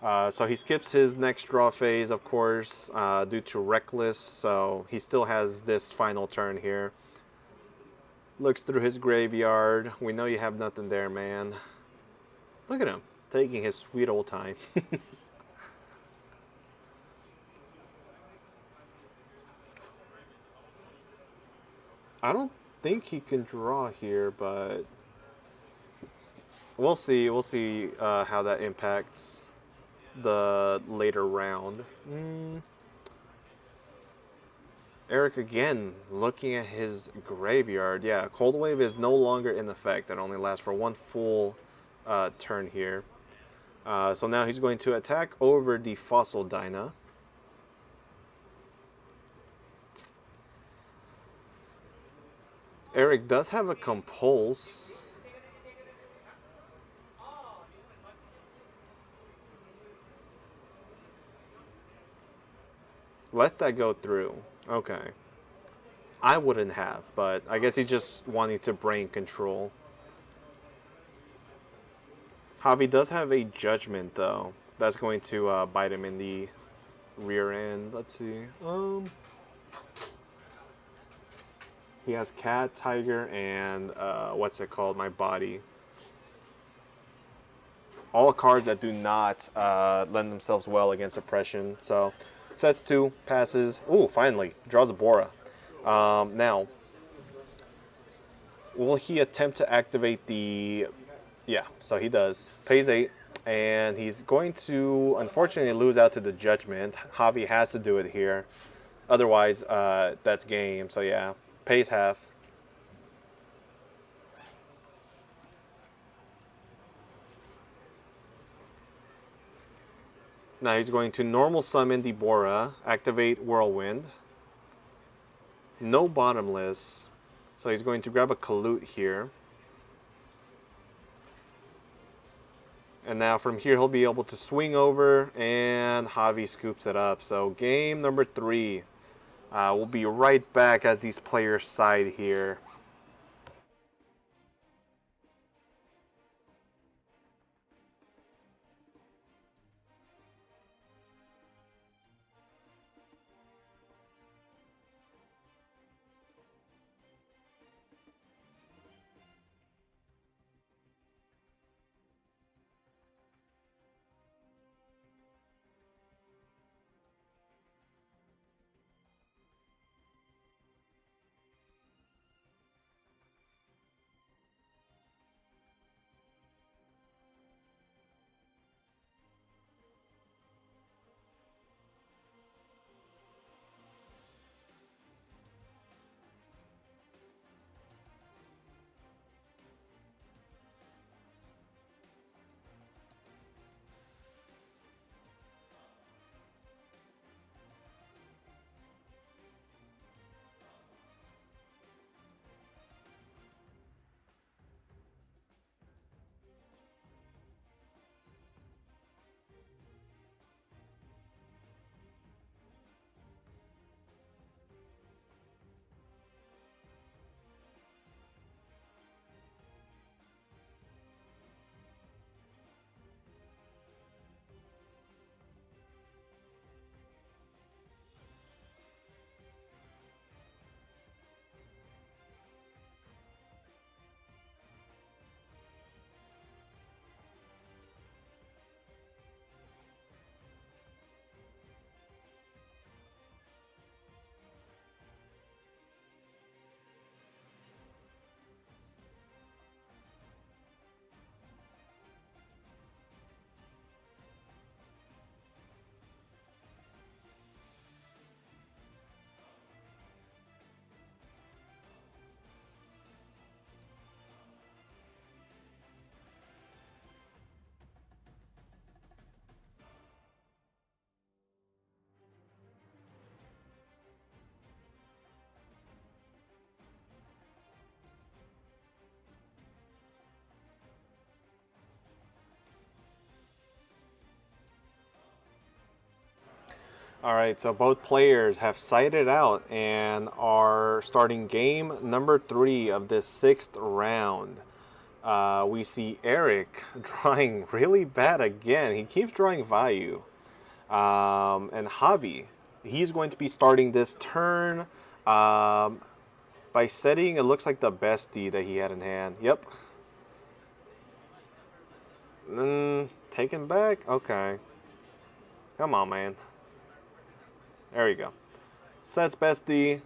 Speaker 2: So he skips his next draw phase, of course, due to Reckless. So he still has this final turn here. Looks through his graveyard. We know you have nothing there, man. Look at him, taking his sweet old time. I don't think he can draw here, but we'll see. We'll see how that impacts the later round. Eric again looking at his graveyard. Yeah, Cold Wave is no longer in effect. It only lasts for 1 full turn here. So now he's going to attack over the Fossil Dyna. Eric does have a Compulse. Lets that go through. Okay. I wouldn't have, but I guess he's just wanting to brain control. Javi does have a Judgment, though. That's going to bite him in the rear end. Let's see. He has Cat, Tiger, and what's it called? My Body. All cards that do not lend themselves well against Oppression. So, sets 2, passes. Ooh, finally, draws a Bora. Now, will he attempt to activate the... Yeah, so he does. Pays 8, and he's going to, unfortunately, lose out to the Judgment. Javi has to do it here. Otherwise, that's game. So, yeah, pays half. Now he's going to normal summon the Bora, activate Whirlwind. No Bottomless. So he's going to grab a Kalut here. And now from here he'll be able to swing over, and Javi scoops it up. So game number 3. We'll be right back as these players side here. All right, so both players have sided out and are starting game number 3 of this 6th round. We see Eric drawing really bad again. He keeps drawing Vayu. And Javi, he's going to be starting this turn by setting, it looks like the bestie that he had in hand. Yep. Taken back? Okay. Come on, man. There we go. Sets bestie,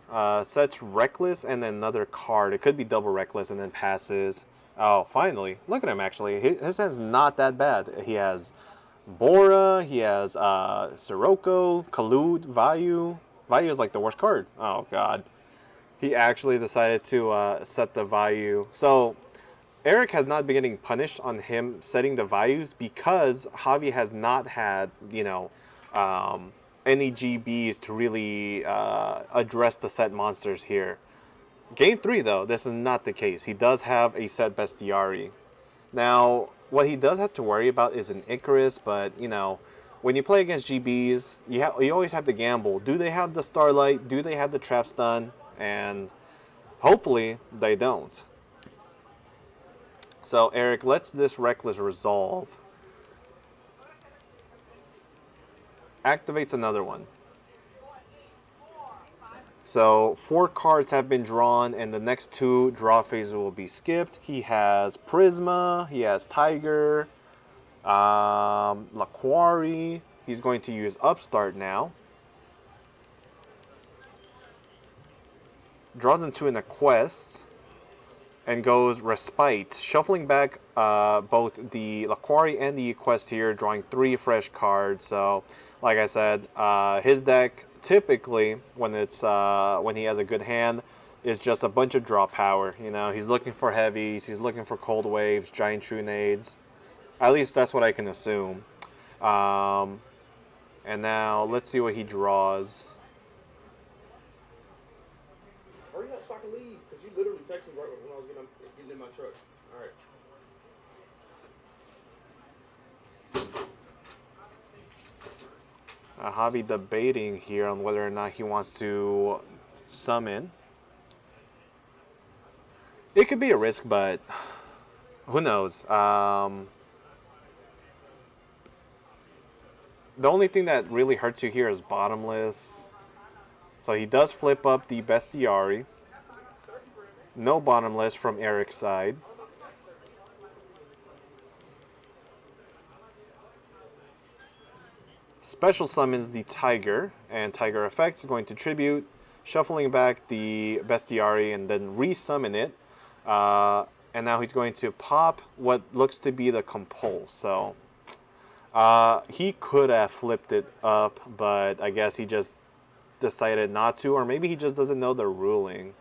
Speaker 2: sets reckless, and then another card. It could be double reckless and then passes. Oh, finally. Look at him, actually. His hand's not that bad. He has Bora, he has Sirocco, Kalud, Vayu. Vayu is like the worst card. Oh, God. He actually decided to set the Vayu. So, Eric has not been getting punished on him setting the Vayus because Javi has not had, you know, any GBs to really address the set monsters here. Game 3, though, this is not the case. He does have a set bestiary. Now, what he does have to worry about is an Icarus, but, you know, when you play against GBs, you always have to gamble. Do they have the Starlight? Do they have the Trap Stun? And hopefully, they don't. So, Eric lets this Reckless resolve. Activates another one. So 4 cards have been drawn, and the next 2 draw phases will be skipped. He has Prisma, he has Tiger, Laquari. He's going to use Upstart now. Draws into an Quest and goes Respite, shuffling back both the Laquari and the Quest here, drawing 3 fresh cards. So, like I said, his deck typically, when he has a good hand, is just a bunch of draw power. You know, he's looking for heavies, he's looking for cold waves, giant Trunades. At least that's what I can assume. And now let's see what he draws.
Speaker 5: Hurry up so I can leave, because you literally texted me right when I was getting in my truck. All right.
Speaker 2: Javi debating here on whether or not he wants to summon. It could be a risk, but who knows? The only thing that really hurts you here is bottomless. So he does flip up the bestiary. No bottomless from Eric's side. Special summons the Tiger, and Tiger effect is going to tribute, shuffling back the bestiary and then resummon it. And now he's going to pop what looks to be the Compulse. So he could have flipped it up, but I guess he just decided not to, or maybe he just doesn't know the ruling.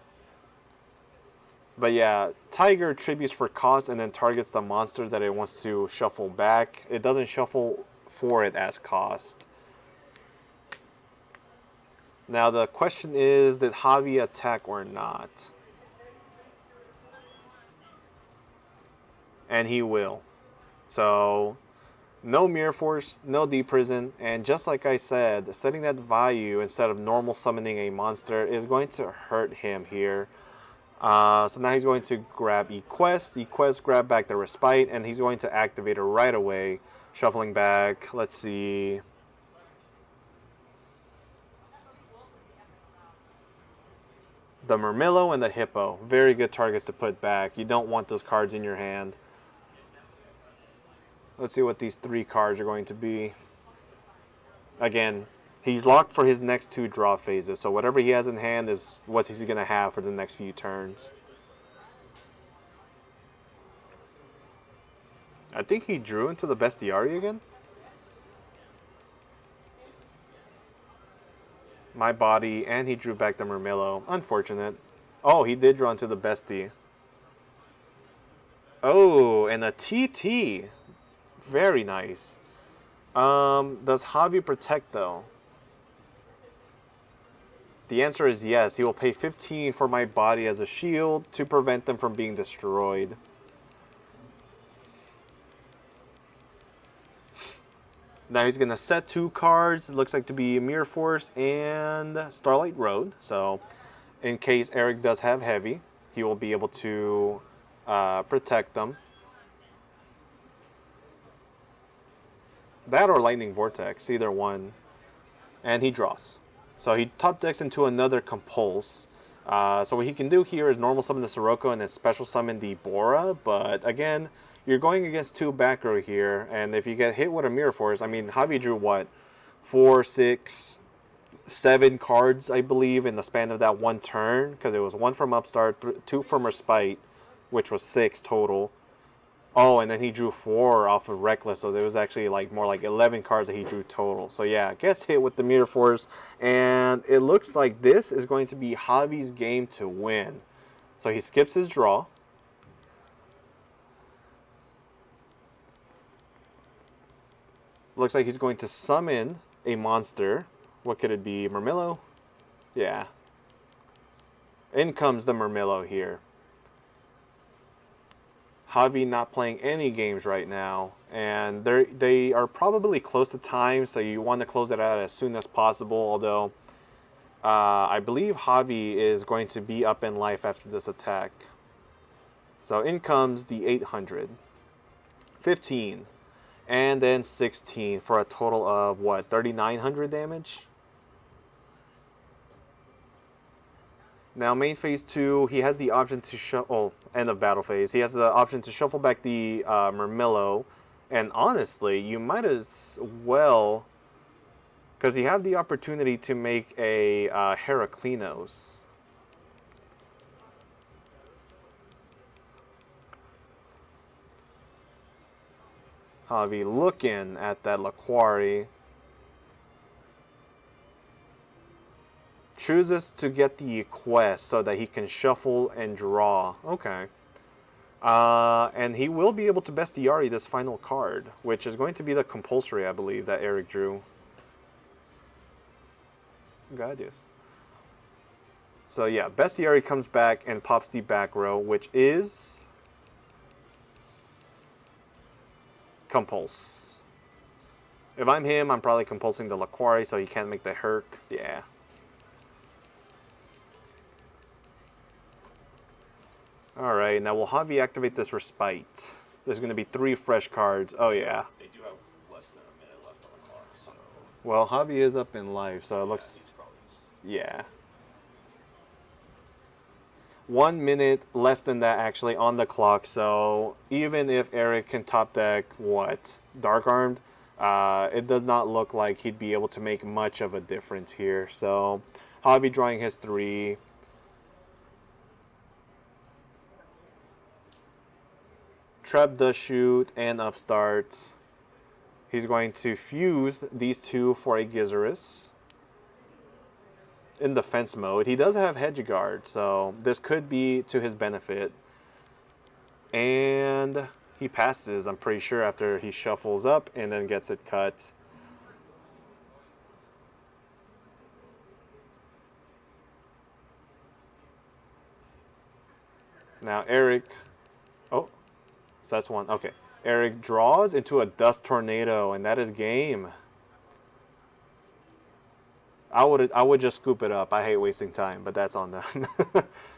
Speaker 2: But yeah, Tiger tributes for cost and then targets the monster that it wants to shuffle back. It doesn't shuffle for it as cost. Now the question is, did Javi attack or not? And he will. So no Mirror Force, no Deep Prison, and just like I said, setting that Vayu instead of normal summoning a monster is going to hurt him here. So now he's going to grab Equest. Equest grab back the Respite, and he's going to activate it right away. Shuffling back, let's see. The Murmillo and the Hippo. Very good targets to put back. You don't want those cards in your hand. Let's see what these 3 cards are going to be. Again, he's locked for his next 2 draw phases. So whatever he has in hand is what he's going to have for the next few turns. I think he drew into the bestiary again. My body, and he drew back the Murmillo. Unfortunate. Oh, he did draw into the bestie. Oh, and a TT. Very nice. Does Javi protect though? The answer is yes. He will pay 15 for my body as a shield to prevent them from being destroyed. Now he's going to set 2 cards. It looks like to be Mirror Force and Starlight Road. So in case Eric does have heavy, he will be able to protect them. That or Lightning Vortex, either one. And he draws. So he top decks into another Compulse. So what he can do here is normal summon the Sirocco and then special summon the Bora. But again, you're going against 2 back row here. And if you get hit with a Mirror Force, I mean, Javi drew what? 4, 6, 7 cards, I believe, in the span of that one turn. Because it was 1 from Upstart, 2 from Respite, which was 6 total. Oh, and then he drew 4 off of Reckless, so there was actually like more like 11 cards that he drew total. So yeah, gets hit with the Mirror Force, and it looks like this is going to be Javi's game to win. So he skips his draw. Looks like he's going to summon a monster. What could it be? Murmillo? Yeah. In comes the Murmillo here. Javi not playing any games right now, and they are probably close to time, so you want to close it out as soon as possible, although I believe Javi is going to be up in life after this attack. So in comes the 800. 15, and then 16 for a total of, what, 3,900 damage? Now, main phase 2, he has the option to shuffle. End of battle phase. He has the option to shuffle back the Murmillo, and honestly, you might as well, because you have the opportunity to make a Heraclinos. Javi looking at that Laquari. Chooses to get the quest so that he can shuffle and draw. Okay. And he will be able to bestiari this final card, which is going to be the compulsory, I believe, that Eric drew. Gladius. So yeah, bestiari comes back and pops the back row, which is compulse. If I'm him, I'm probably compulsing the Laquari so he can't make the Herc. Yeah. Alright, now will Javi activate this Respite? There's going to be 3 fresh cards. Oh, yeah.
Speaker 3: They do have less than a minute left on the clock, so...
Speaker 2: Well, Javi is up in life, so it looks...
Speaker 3: he's probably just...
Speaker 2: Yeah. 1 minute less than that, actually, on the clock, so even if Eric can top deck, what, Dark Armed, it does not look like he'd be able to make much of a difference here. So, Javi drawing his 3... Trap does shoot and Upstart. He's going to fuse these 2 for a Gizaris. In defense mode. He does have Hedge Guard, so this could be to his benefit. And he passes, I'm pretty sure, after he shuffles up and then gets it cut. Now Eric... Oh. So that's 1. Okay. Eric draws into a Dust Tornado, and that is game. I would just scoop it up. I hate wasting time, but that's on them.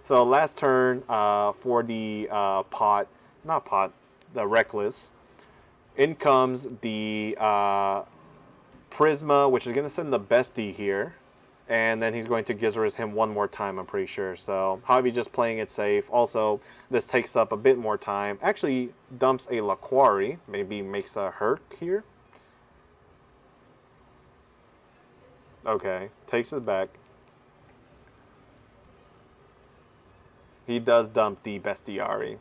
Speaker 2: So last turn for the the Reckless. In comes the Prisma, which is going to send the Bestie here. And then he's going to Gizaris him 1 more time, I'm pretty sure. So Javi just playing it safe. Also, this takes up a bit more time. Actually dumps a Laquari. Maybe makes a Herc here. Okay, takes it back. He does dump the Bestiari.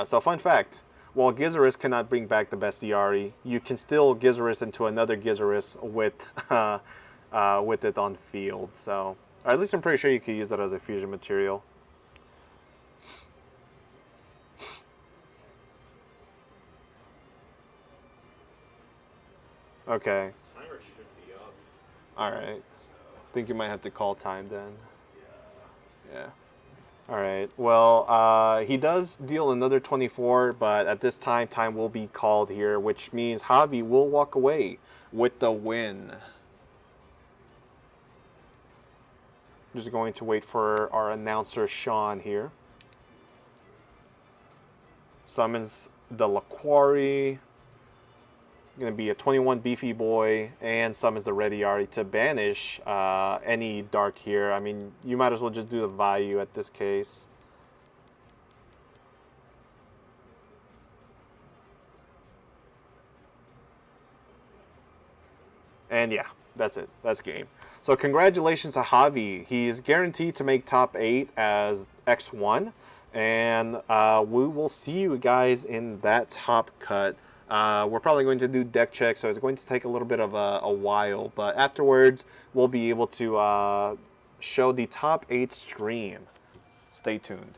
Speaker 2: So fun fact, while Gizaris cannot bring back the Bestiari, you can still Gizaris into another Gizaris with it on field. So, or at least I'm pretty sure you could use that as a fusion material. Okay.
Speaker 3: Timer should be up.
Speaker 2: Alright. Think you might have to call time then.
Speaker 3: Yeah.
Speaker 2: Yeah. All right. Well, he does deal another 24, but at this time, time will be called here, which means Javi will walk away with the win. Just going to wait for our announcer, Sean, here. Summons the Laquari. Going to be a 21 beefy boy, and summons the Rediari to banish any dark here. I mean, you might as well just do the value at this case. And yeah, that's it. That's game. So congratulations to Javi. He's guaranteed to make top 8 as X1. And we will see you guys in that top cut. We're probably going to do deck checks, so it's going to take a little bit of a while. But afterwards, we'll be able to show the top 8 stream. Stay tuned.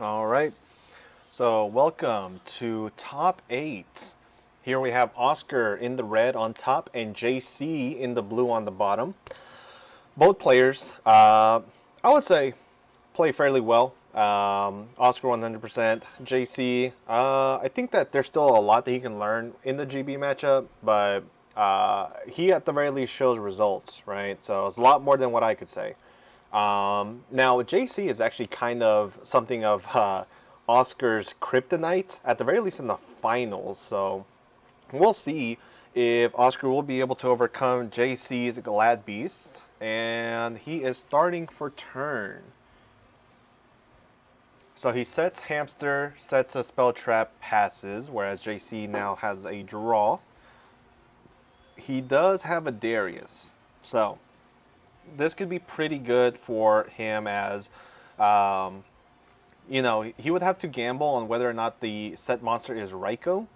Speaker 2: All right. So welcome to top 8. Here we have Oscar in the red on top and JC in the blue on the bottom. Both players, I would say, play fairly well. Oscar 100%. JC, I think that there's still a lot that he can learn in the GB matchup, but he at the very least shows results, right? So it's a lot more than what I could say. Now, JC is actually kind of something of Oscar's kryptonite, at the very least in the finals. So we'll see if Oscar will be able to overcome JC's Glad Beast. And he is starting for turn. So he sets Hamster, sets a Spell Trap, passes, whereas JC now has a draw. He does have a Darius. So this could be pretty good for him as, you know, he would have to gamble on whether or not the set monster is Raikou.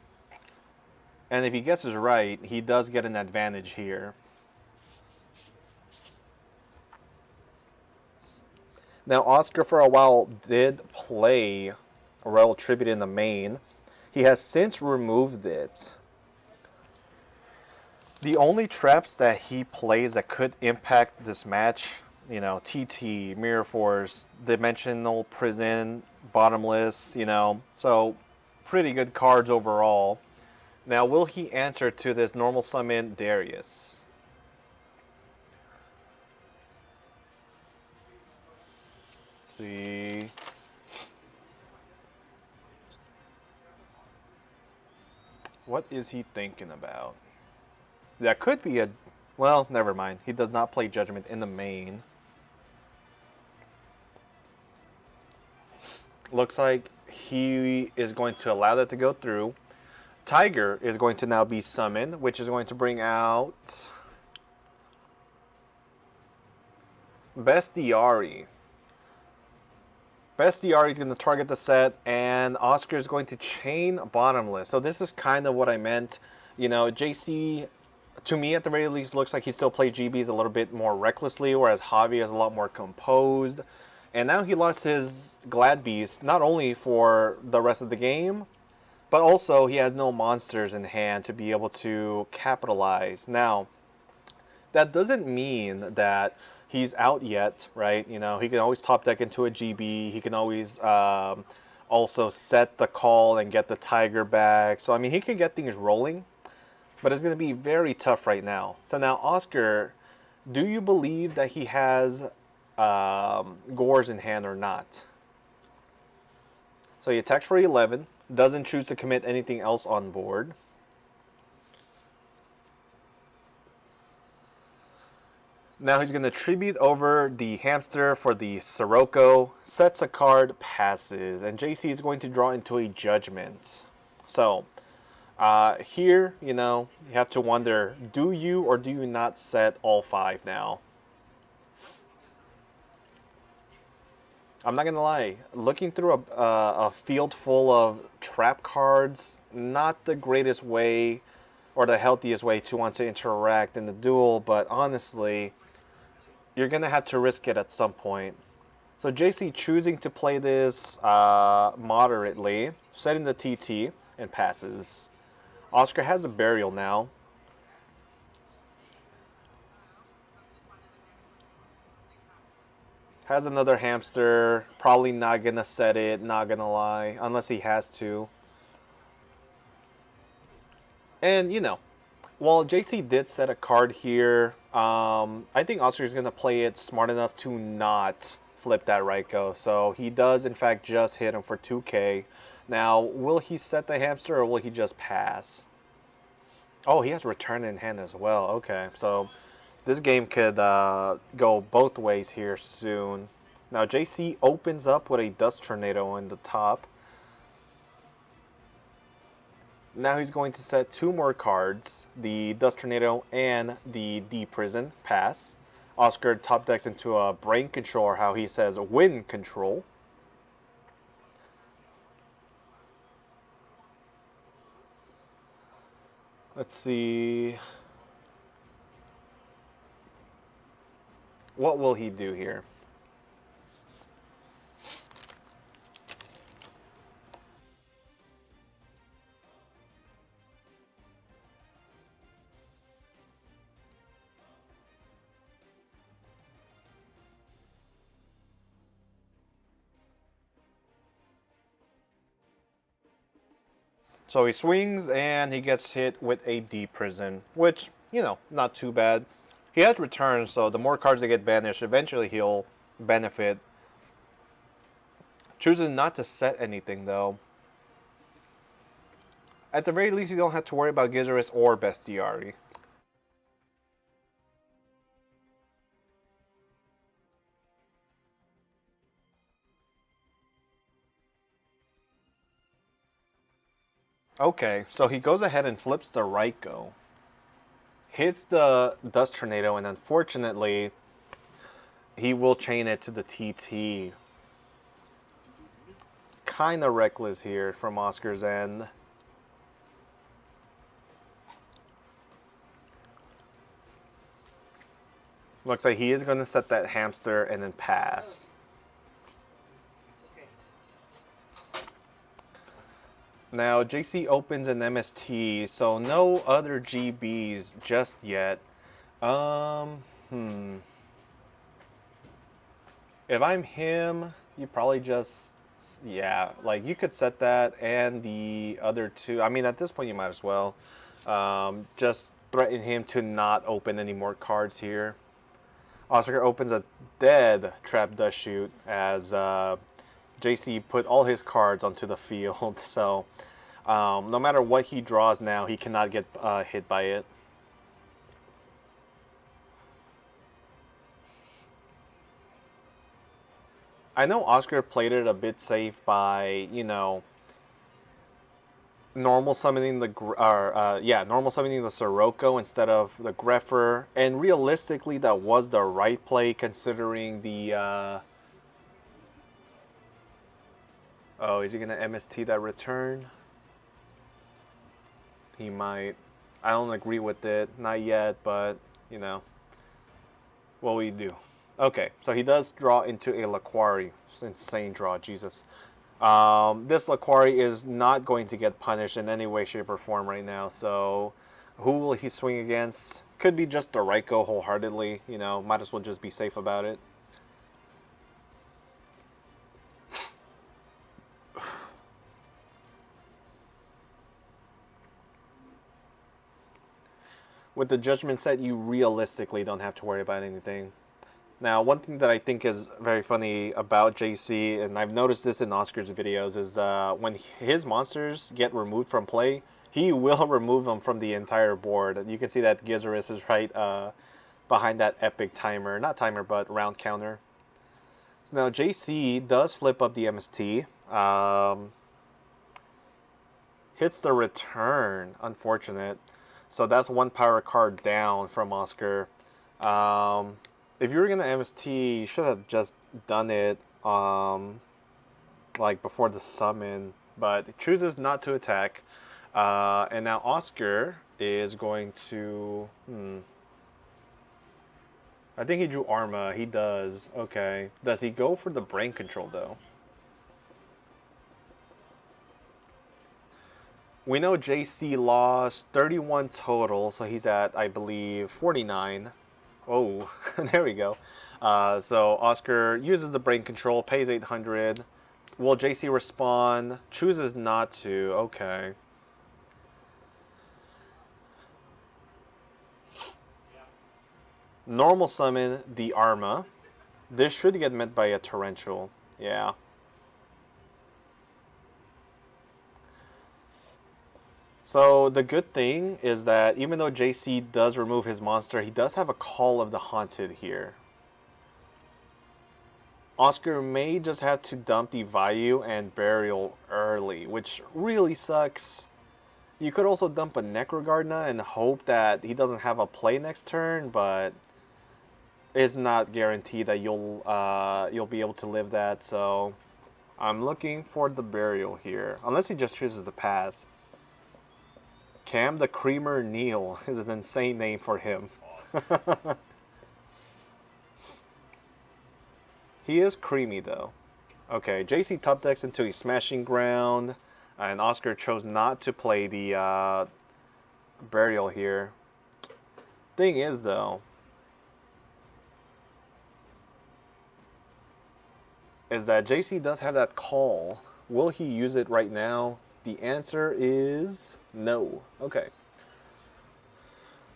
Speaker 2: And if he guesses right, he does get an advantage here. Now, Oscar for a while did play Royal Tribute in the main. He has since removed it. The only traps that he plays that could impact this match, you know, TT, Mirror Force, Dimensional Prison, Bottomless, you know, so pretty good cards overall. Now, will he answer to this normal summon Darius? See. What is he thinking about? That could be a... Well, never mind. He does not play Judgment in the main. Looks like he is going to allow that to go through. Tiger is going to now be summoned, which is going to bring out Bestiari. Bestiari is going to target the set, and Oscar is going to chain Bottomless. So this is kind of what I meant. You know, JC, to me at the very least, looks like he still plays GBs a little bit more recklessly, whereas Javi is a lot more composed. And now he lost his Glad Beast, not only for the rest of the game, but also he has no monsters in hand to be able to capitalize. Now, that doesn't mean that he's out yet, right? You know, he can always top deck into a GB. He can always also set the call and get the Tiger back. So, I mean, he can get things rolling, but it's going to be very tough right now. So now, Oscar, do you believe that he has Gores in hand or not? So he attacks for 11, doesn't choose to commit anything else on board. Now he's going to tribute over the Hamster for the Sirocco, sets a card, passes, and JC is going to draw into a Judgment. So, here, you know, you have to wonder, do you or do you not set all 5 now? I'm not going to lie, looking through a field full of trap cards, not the greatest way or the healthiest way to want to interact in the duel, but honestly, you're going to have to risk it at some point. So JC choosing to play this moderately, setting the TT, and passes. Oscar has a Burial now. Has another Hamster, probably not going to set it, not going to lie, unless he has to. And, you know, while JC did set a card here, I think Oscar is going to play it smart enough to not flip that Raikou. So he does, in fact, just hit him for 2k. Now, will he set the Hamster or will he just pass? Oh, he has Return in hand as well. Okay, so this game could go both ways here soon. Now, JC opens up with a Dust Tornado in the top. Now he's going to set 2 more cards, the Dust Tornado and the D-Prison, pass. Oscar top decks into a Brain Control, or how he says, Wind Control. Let's see. What will he do here? So he swings and he gets hit with a D prison, which, you know, not too bad. He has returns, so the more cards that get banished, eventually he'll benefit. Chooses not to set anything, though. At the very least, you don't have to worry about Gizaris or Bestiari. Okay, so he goes ahead and flips the Raikou. Hits the Dust Tornado, and unfortunately, he will chain it to the TT. Kind of reckless here from Oscar's end. Looks like he is going to set that hamster and then pass. Now, JC opens an MST, so no other GBs just yet. If I'm him, you probably just, yeah, like you could set that and the other two. I mean, at this point, you might as well just threaten him to not open any more cards here. Oscar opens a dead Trap Dust Shoot as JC put all his cards onto the field. So no matter what he draws now, he cannot get hit by it. I know Oscar played it a bit safe by, you know, normal summoning the normal summoning the Sirocco instead of the Greffer, and realistically that was the right play considering the oh, is he gonna MST that return? He might. I don't agree with it, not yet, but you know, what will you do? Okay, so he does draw into a Laquari. Insane draw, Jesus. This Laquari is not going to get punished in any way, shape, or form right now. So, who will he swing against? Could be just the Raikou wholeheartedly. You know, might as well just be safe about it. With the Judgment set, you realistically don't have to worry about anything. Now, one thing that I think is very funny about JC, and I've noticed this in Oscar's videos, is when his monsters get removed from play, he will remove them from the entire board. You can see that Gizaris is right behind that Epik timer. Not timer, but round counter. So now JC does flip up the MST. Hits the return. Unfortunate. So that's one power card down from Oscar. If you were going to MST, you should have just done it like before the summon. But it chooses not to attack. And now Oscar is going to... I think he drew Arma. He does. Okay. Does he go for the brain control, though? We know JC lost 31 total, so he's at, I believe, 49. Oh, there we go. So Oscar uses the brain control, pays 800. Will JC respond? Chooses not to. Okay. Normal summon the Arma. This should get met by a Torrential. Yeah. So the good thing is that even though JC does remove his monster, he does have a Call of the Haunted here. Oscar may just have to dump the Vayu and Burial early, which really sucks. You could also dump a Necrogardna and hope that he doesn't have a play next turn, but it's not guaranteed that you'll be able to live that. So I'm looking for the Burial here, unless he just chooses to pass. Cam the Creamer Neil is an insane name for him. He is creamy though. Okay, JC top decks into a Smashing Ground, and Oscar chose not to play the Burial here. Thing is though, is that JC does have that call. Will he use it right now? The answer is no. Okay.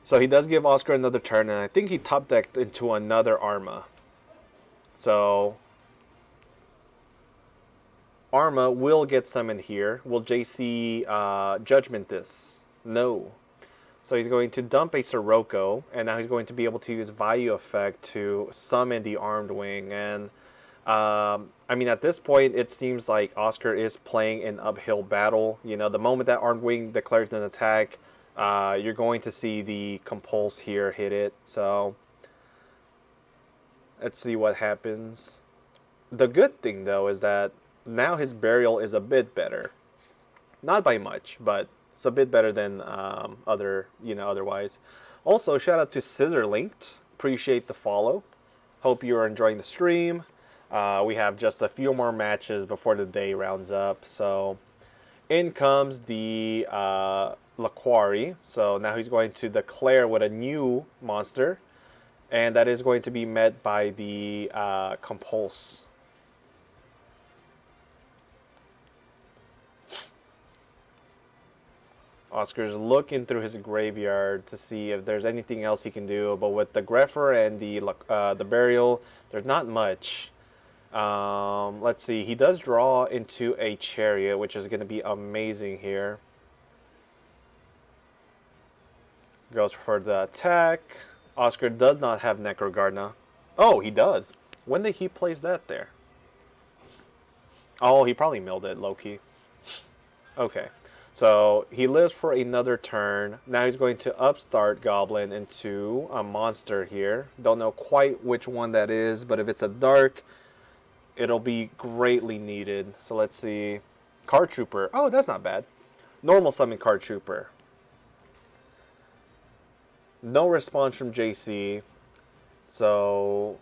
Speaker 2: So he does give Oscar another turn, and I think he top decked into another Arma. So Arma will get summoned here. Will JC Judgment this? No. So he's going to dump a Sirocco, and now he's going to be able to use Value Effect to summon the Armed Wing. And I mean, at this point, it seems like Oscar is playing an uphill battle. You know, the moment that Armed Wing declares an attack, you're going to see the Compulse here hit it. So let's see what happens. The good thing, though, is that now his Burial is a bit better. Not by much, but it's a bit better than otherwise. Also, shout out to Scissorlinked. Appreciate the follow. Hope you are enjoying the stream. We have just a few more matches before the day rounds up. So in comes the Laquari. So now he's going to declare with a new monster. And that is going to be met by the Compulse. Oscar's looking through his graveyard to see if there's anything else he can do. But with the Greffer and the Burial, there's not much. Let's see. He does draw into a Chariot, which is going to be amazing here. Goes for the attack. Oscar does not have Necrogarna. Oh, he does. When did he place that there? Oh, he probably milled it, low-key. Okay. So he lives for another turn. Now he's going to upstart Goblin into a monster here. Don't know quite which one that is, but if it's a dark, it'll be greatly needed. So let's see. Card Trooper. Oh, that's not bad. Normal summon Card Trooper. No response from JC. So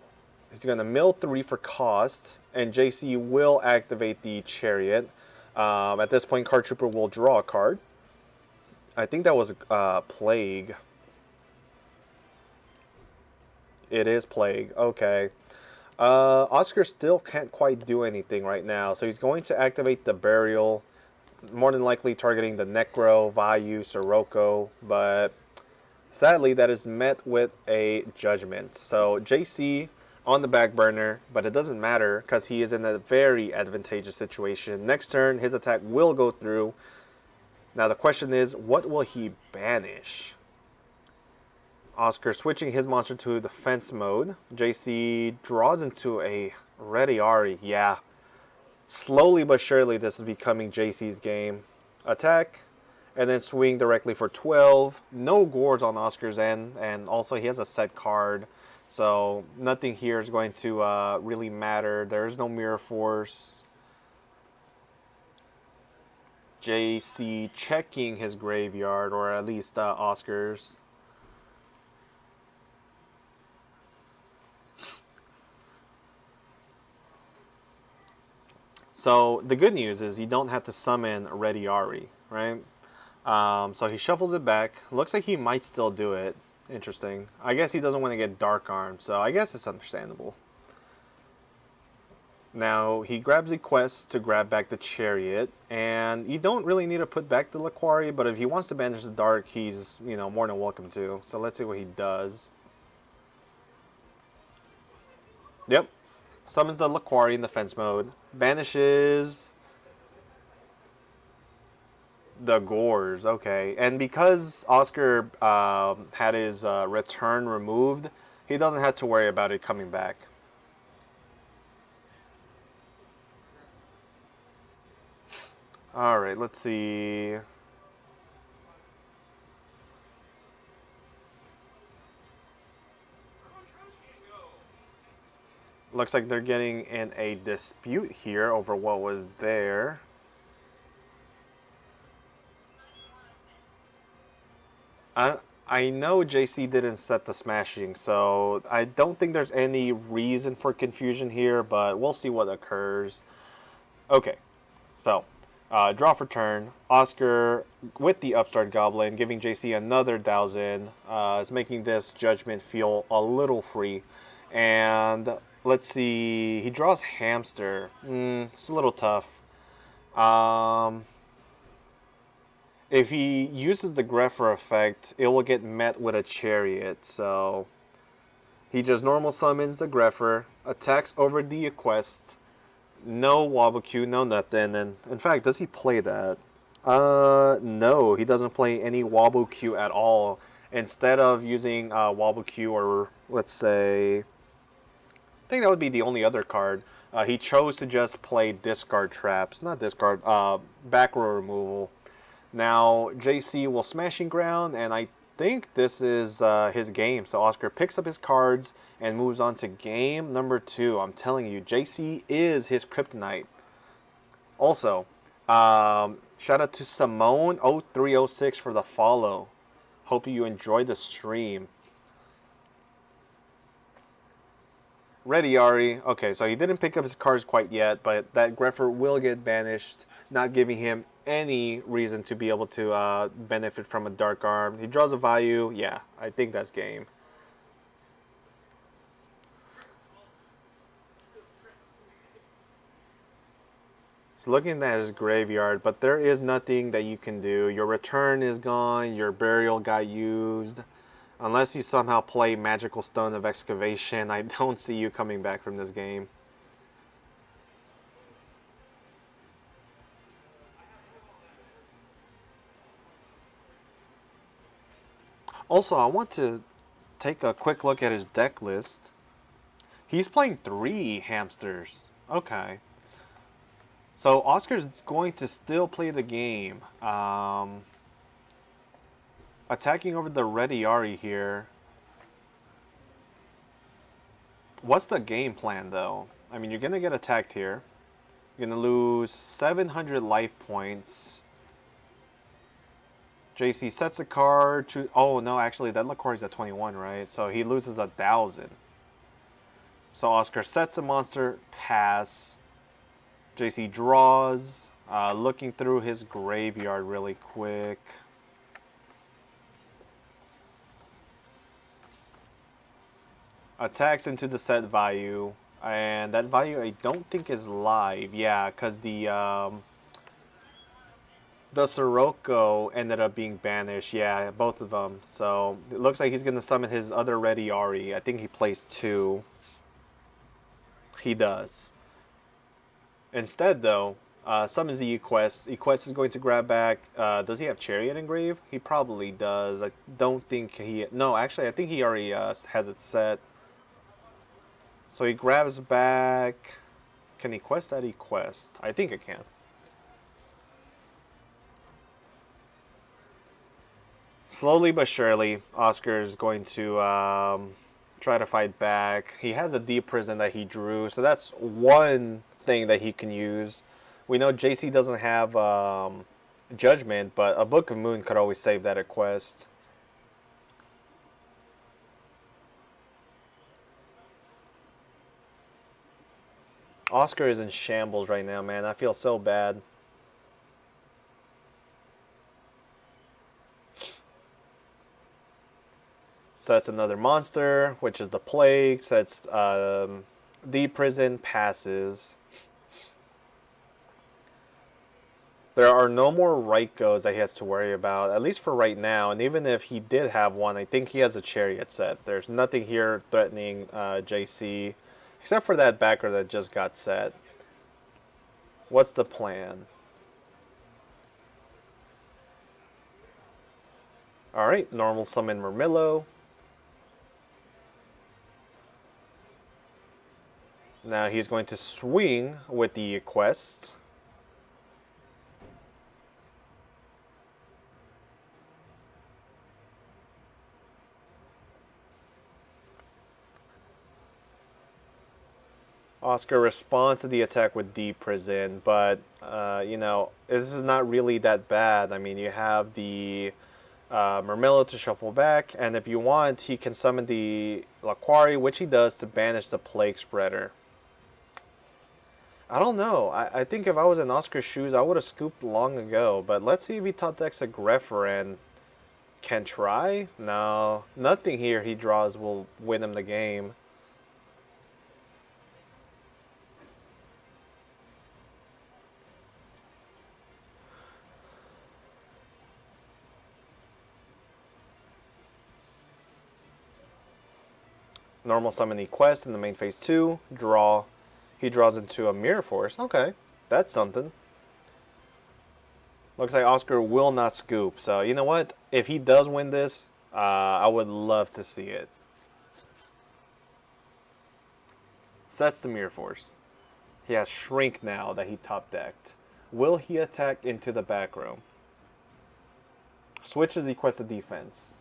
Speaker 2: he's going to mill 3 for cost, and JC will activate the Chariot. At this point, Card Trooper will draw a card. I think that was Plague. It is Plague. Okay. Oscar still can't quite do anything right now, so he's going to activate the Burial, more than likely targeting the Necro, Vayu, Sirocco, but sadly that is met with a Judgment. So JC on the back burner, but it doesn't matter because he is in a very advantageous situation. Next turn, his attack will go through. Now the question is, what will he banish? Oscar switching his monster to defense mode. JC draws into a Rediari. Yeah. Slowly but surely this is becoming JC's game. Attack, and then swing directly for 12. No Gores on Oscar's end, and also he has a set card. So nothing here is going to really matter. There's no Mirror Force. JC checking his graveyard, or at least Oscar's. So the good news is you don't have to summon Rediari, right? So he shuffles it back. Looks like he might still do it. Interesting. I guess he doesn't want to get Dark Armed, so I guess it's understandable. Now, he grabs a quest to grab back the Chariot, and you don't really need to put back the Laquari, but if he wants to banish the Dark, he's, more than welcome to. So let's see what he does. Yep. Summons the Laquari in defense mode. Banishes the Gores, okay. And because Oscar had his return removed, he doesn't have to worry about it coming back. Alright, let's see. Looks like they're getting in a dispute here over what was there. I know JC didn't set the smashing, so I don't think there's any reason for confusion here, but we'll see what occurs. Okay, so draw for turn. Oscar with the upstart Goblin, giving JC another 1,000, is making this Judgment feel a little free. And let's see, he draws Hamster. It's a little tough. If he uses the Greffer effect, it will get met with a Chariot. So he just normal summons the Greffer, attacks over the Quest, no Wobble Q, no nothing. And in fact, does he play that? No, he doesn't play any Wobble Q at all. Instead of using Wobble Q, or let's say, I think that would be the only other card, he chose to just play Discard Traps. Not Discard, back row removal. Now, JC will Smashing Ground, and I think this is his game. So Oscar picks up his cards and moves on to game number 2. I'm telling you, JC is his kryptonite. Also, shout out to Simone0306 for the follow. Hope you enjoyed the stream. Ready, Ari. Okay, so he didn't pick up his cards quite yet, but that Greffer will get banished, not giving him any reason to be able to benefit from a Dark Arm. He draws a value. Yeah, I think that's game. He's looking at his graveyard, but there is nothing that you can do. Your return is gone. Your burial got used. Unless you somehow play Magical Stone of Excavation, I don't see you coming back from this game. Also, I want to take a quick look at his deck list. He's playing 3 hamsters. Okay. So Oscar's going to still play the game. Attacking over the Rediari here. What's the game plan, though? I mean, you're going to get attacked here. You're going to lose 700 life points. JC sets a card. Oh, no, actually, that Lacori's at 21, right? So he loses 1,000. So Oscar sets a monster, pass. JC draws. Looking through his graveyard really quick. Attacks into the set value, and that value I don't think is live. Yeah, because the Sirocco ended up being banished. Yeah, both of them. So it looks like he's going to summon his other Rediari. I think he plays 2. He does. Instead, though, summons the Equest. Equest is going to grab back. Does he have Chariot engraved? He probably does. I don't think he... No, actually, I think he already has it set. So he grabs back. Can he quest that Equest? I think it can. Slowly but surely, Oscar is going to try to fight back. He has a Deep Prison that he drew, so that's one thing that he can use. We know JC doesn't have Judgment, but a Book of Moon could always save that Equest. Oscar is in shambles right now, man. I feel so bad. Sets another monster, which is the Plague. Sets Deep Prison, passes. There are no more Raikos that he has to worry about, at least for right now. And even if he did have one, I think he has a Chariot set. There's nothing here threatening JC. Except for that backer that just got set. What's the plan? Alright, normal summon Murmillo. Now he's going to swing with the Quest. Oscar responds to the attack with Deep Prison, but, you know, this is not really that bad. I mean, you have the Murmillo to shuffle back, and if you want, he can summon the Laquari, which he does to banish the Plague Spreader. I don't know. I think if I was in Oscar's shoes, I would have scooped long ago, but let's see if he top decks a Greffer and can try? No, nothing here he draws will win him the game. Normal summon Equest in the main phase 2. Draw. He draws into a Mirror Force. Okay, that's something. Looks like Oscar will not scoop. So, you know what? If he does win this, I would love to see it. So that's the Mirror Force. He has Shrink now that he top decked. Will he attack into the back row? Switches Equest to defense.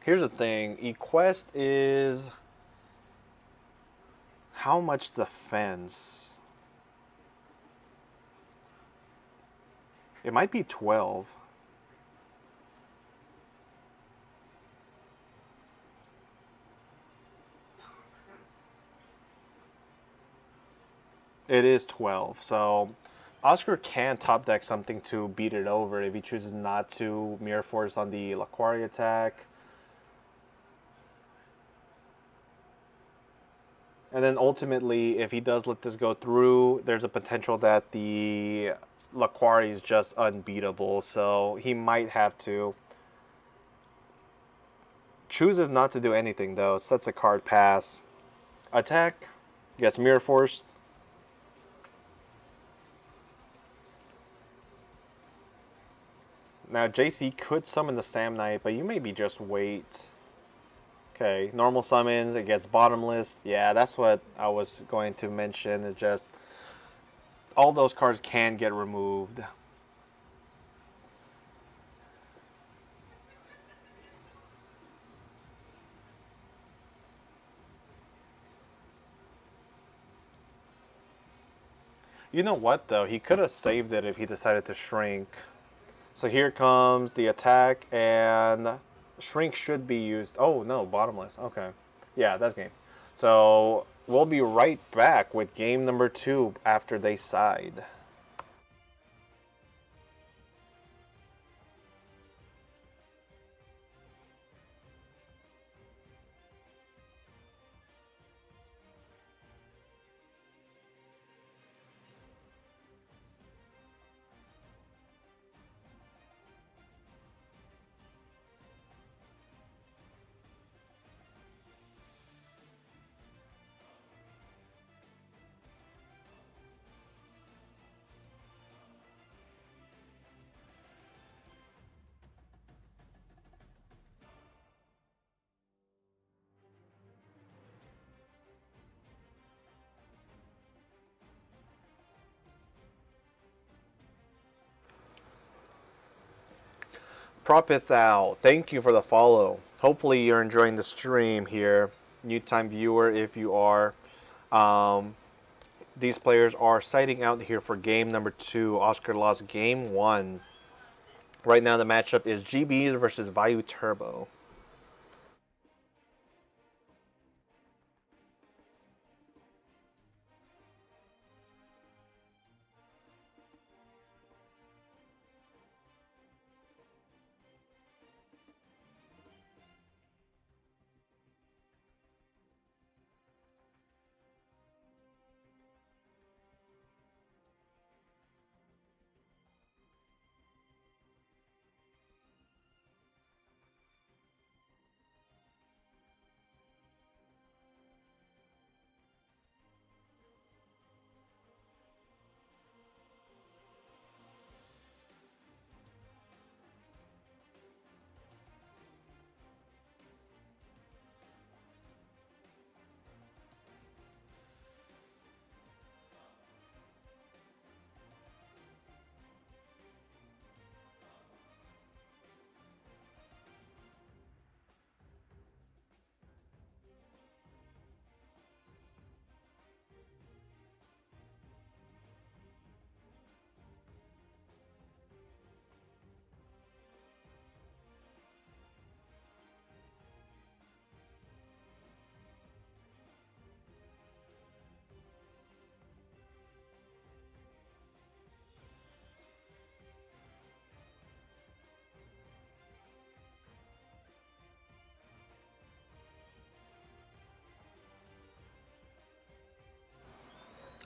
Speaker 2: Here's the thing. Equest is... how much defense? It might be 12. It is 12. So Oscar can top deck something to beat it over if he chooses not to Mirror Force on the Laquari attack. And then ultimately, if he does let this go through, there's a potential that the Laquari is just unbeatable. So he might have to. Chooses not to do anything though. Sets a card pass. Attack. Gets Mirror Force. Now JC could summon the Sam Knight, but you maybe just wait. Okay, normal summons, it gets bottomless. Yeah, that's what I was going to mention, is just all those cards can get removed. You know what though, he could have saved it if he decided to shrink. So here comes the attack, and Shrink should be used. Oh no, bottomless. Okay. Yeah, that's game. So we'll be right back with game number 2 after they side. Prophet Thou, thank you for the follow. Hopefully you're enjoying the stream here. New time viewer, if you are. These players are sighting out here for game number 2. Oscar lost game 1. Right now the matchup is GBs versus Vayu Turbo.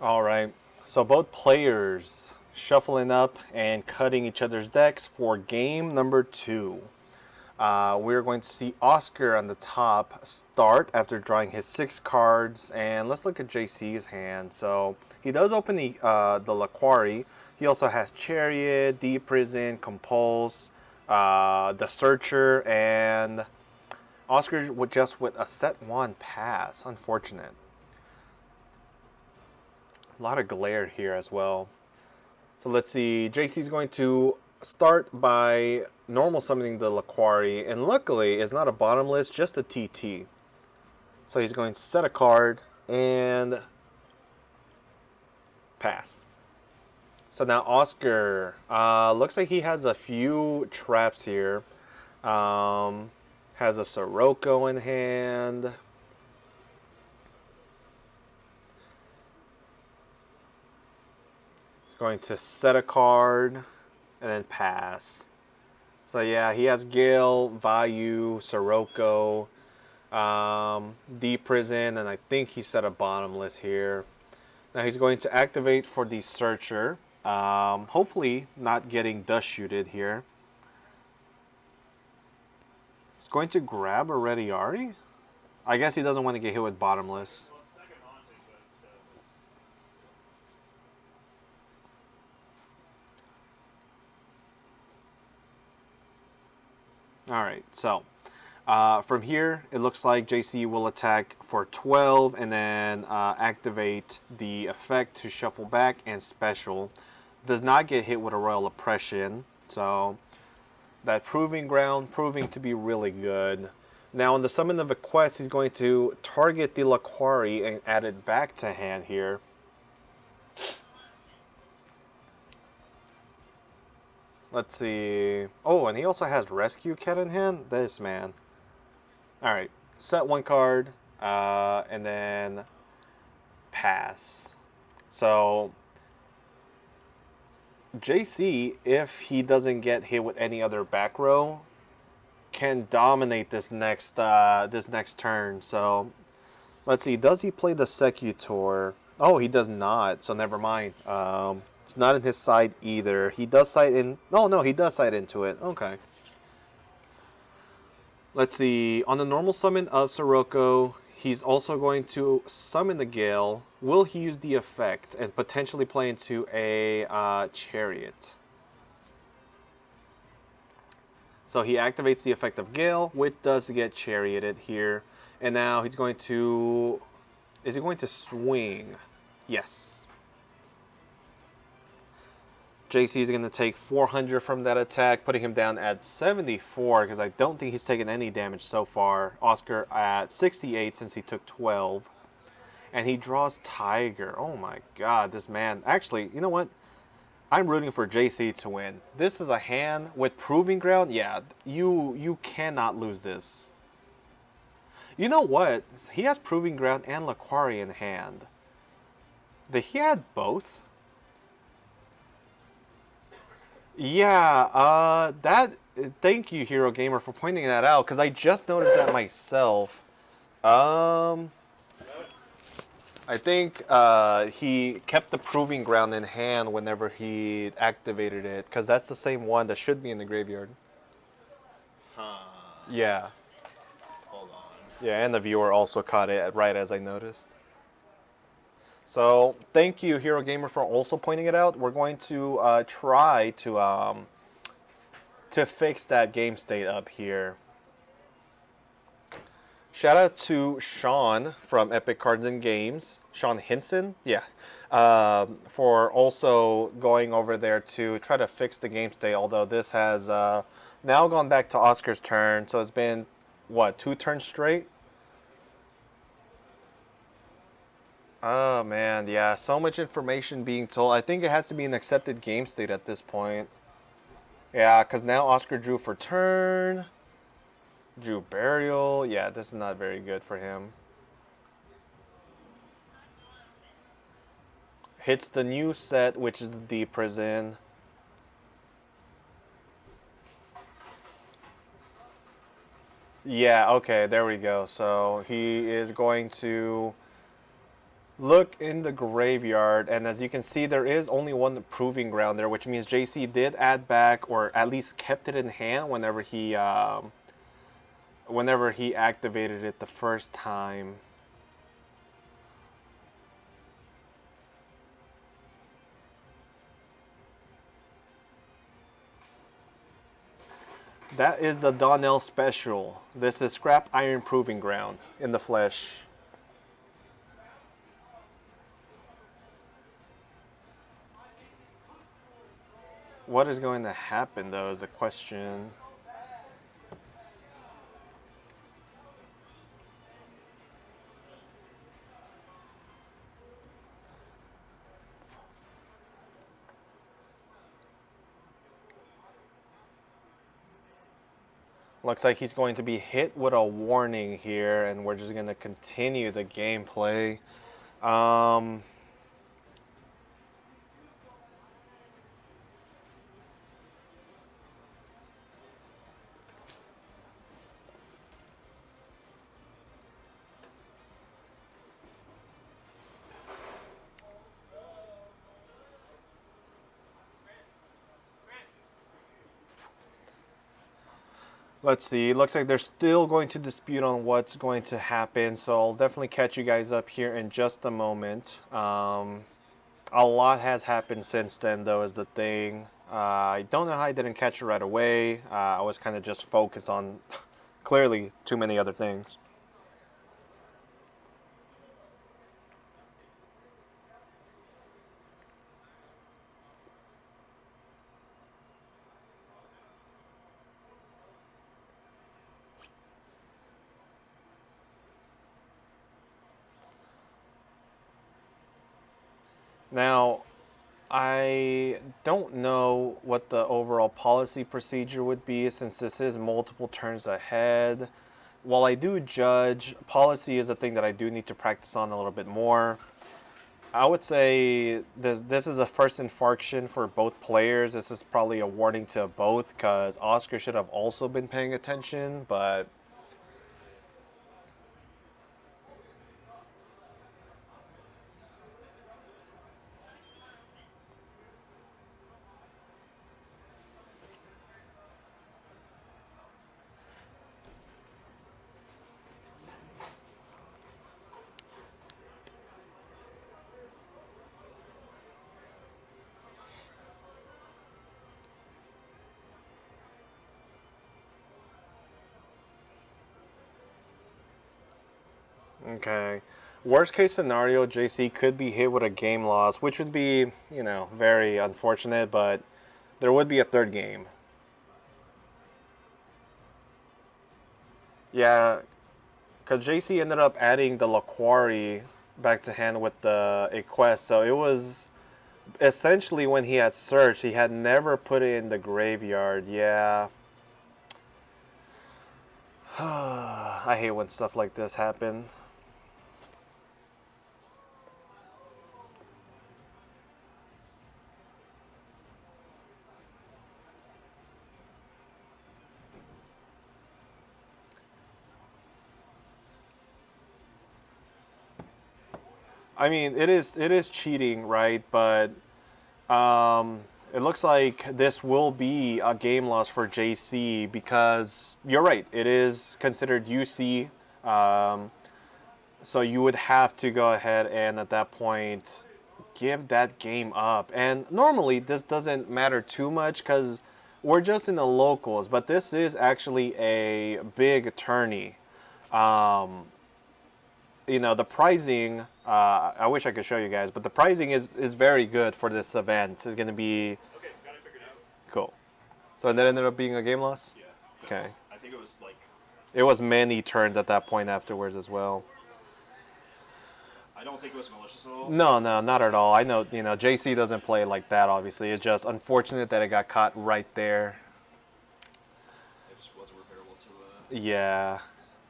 Speaker 2: All right. So both players shuffling up and cutting each other's decks for game number 2. We're going to see Oscar on the top start after drawing his 6 cards, and let's look at JC's hand. So he does open the Laquari. He also has Chariot, Deep Prison, Compulse, the Searcher, and Oscar with a set 1 pass. Unfortunate. A lot of glare here as well. So let's see. JC's going to start by normal summoning the Laquari, and luckily it's not a bottomless, just a TT. So he's going to set a card and pass. So now Oscar, looks like he has a few traps here. Has a Sirocco in hand. He's going to set a card and then pass. So yeah, he has Gale, Vayu, Sirocco, Deep Prison, and I think he set a bottomless here. Now he's going to activate for the Searcher. Hopefully not getting dust shooted here. He's going to grab a Rediari. I guess he doesn't want to get hit with bottomless. Alright, so from here, it looks like JC will attack for 12 and then activate the effect to shuffle back and special. Does not get hit with a Royal Oppression, so that Proving Ground proving to be really good. Now on the Summon of a Quest, he's going to target the Laquari and add it back to hand here. Let's see. Oh, and he also has Rescue Cat in hand. This man. Alright. Set 1 card. And then pass. So JC, if he doesn't get hit with any other back row, can dominate this next turn. So let's see. Does he play the Secutor? Oh, he does not. So never mind. It's not in his side either. He does side in... No, he does side into it. Okay. Let's see. On the normal summon of Sirocco, he's also going to summon the Gale. Will he use the effect and potentially play into a Chariot? So he activates the effect of Gale, which does get Charioted here. And now he's going to... Is he going to swing? Yes. JC is going to take 400 from that attack, putting him down at 74 because I don't think he's taken any damage so far. Oscar at 68 since he took 12. And he draws Tiger. Oh my god, this man. Actually, you know what? I'm rooting for JC to win. This is a hand with Proving Ground. Yeah, you cannot lose this. You know what? He has Proving Ground and Laquari in hand. He had both? Yeah, thank you, Hero Gamer, for pointing that out, because I just noticed that myself. I think he kept the Proving Ground in hand whenever he activated it, because that's the same one that should be in the graveyard.
Speaker 3: Huh.
Speaker 2: Yeah.
Speaker 3: Hold on.
Speaker 2: Yeah, and the viewer also caught it right as I noticed. So thank you, Hero Gamer, for also pointing it out. We're going to try to fix that game state up here. Shout out to Sean from Epic Cards and Games, Sean Hinson, yeah, for also going over there to try to fix the game state. Although this has now gone back to Oscar's turn, so it's been what, 2 turns straight? Oh man, yeah, so much information being told. I think it has to be an accepted game state at this point. Yeah, because now Oscar drew for turn. Drew Burial. Yeah, this is not very good for him. Hits the new set, which is the Deep Prison. Yeah, okay, there we go. So he is going to look in the graveyard, and as you can see, there is only one proving ground there, which means JC did add back, or at least kept it in hand whenever he activated it the first time. That is the Donnell special. This is Scrap Iron Proving Ground in the flesh. What is going to happen, though, is the question. Looks like he's going to be hit with a warning here, and we're just going to continue the gameplay. Let's see. It looks like they're still going to dispute on what's going to happen, so I'll definitely catch you guys up here in just a moment. A lot has happened since then, though, is the thing. I don't know how I didn't catch it right away. I was kind of just focused on clearly too many other things. Now, I don't know what the overall policy procedure would be since this is multiple turns ahead. While I do judge, policy is a thing that I do need to practice on a little bit more. I would say this is a first infarction for both players. This is probably a warning to both because Oscar should have also been paying attention, but okay. Worst case scenario, JC could be hit with a game loss, which would be, very unfortunate, but there would be a third game. Yeah, because JC ended up adding the Laquari back to hand with a quest, so it was essentially when he had searched, he had never put it in the graveyard. Yeah. I hate when stuff like this happen. I mean, it is cheating, right? But it looks like this will be a game loss for JC because you're right. It is considered UC, so you would have to go ahead and at that point give that game up. And normally this doesn't matter too much because we're just in the locals, but this is actually a big tourney. The pricing, I wish I could show you guys, but the pricing is very good for this event. It's going to be...
Speaker 3: Okay, got it figured out.
Speaker 2: Cool. So that ended up being a game loss?
Speaker 3: Yeah.
Speaker 2: Okay.
Speaker 3: I think it was like...
Speaker 2: It was many turns at that point afterwards as well.
Speaker 3: I don't think it was malicious at all.
Speaker 2: No, not at all. I know, JC doesn't play like that, obviously. It's just unfortunate that it got caught right there.
Speaker 3: It just wasn't repairable to...
Speaker 2: Yeah,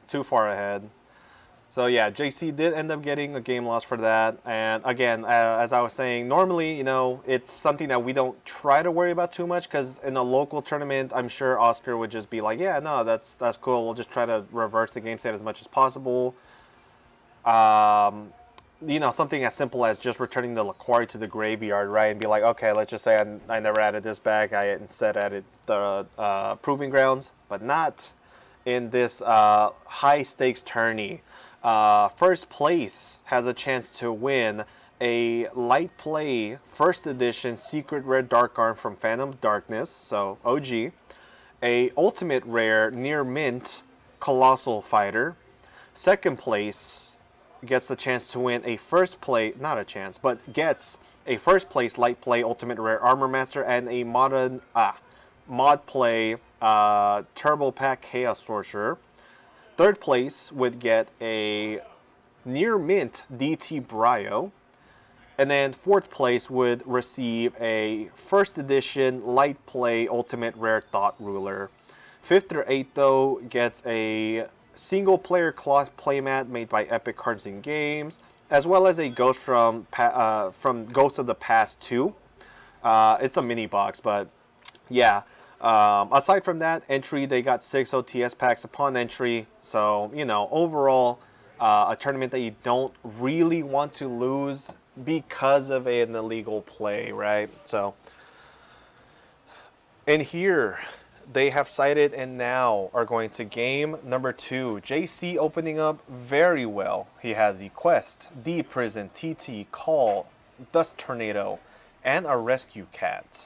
Speaker 2: too far ahead. So yeah, JC did end up getting a game loss for that. And again, as I was saying, normally, it's something that we don't try to worry about too much because in a local tournament, I'm sure Oscar would just be like, yeah, no, that's cool. We'll just try to reverse the game state as much as possible. something as simple as just returning the Laquari to the graveyard, right? And be like, okay, let's just say I never added this back. I instead added the Proving Grounds, but not in this high stakes tourney. First place has a chance to win a light play first edition secret rare dark arm from Phantom Darkness, so OG. A ultimate rare near mint Colossal Fighter. Second place gets the chance to win a first play, not a chance, but gets a first place light play ultimate rare Armor Master and a mod play Turbo Pack Chaos Sorcerer. Third place would get a near mint DT Brio. And then fourth place would receive a first edition light play ultimate rare Thought Ruler. Fifth or eighth though gets a single player cloth playmat made by Epik Cards and Games, as well as a ghost from Ghosts of the Past 2. It's a mini box, but yeah. Aside from that entry, they got 6 OTS packs upon entry. So, overall, a tournament that you don't really want to lose because of an illegal play, right? So, and here they have cited and now are going to game number 2. JC opening up very well. He has the Quest, D Prison, TT, Call, Dust Tornado, and a Rescue Cat.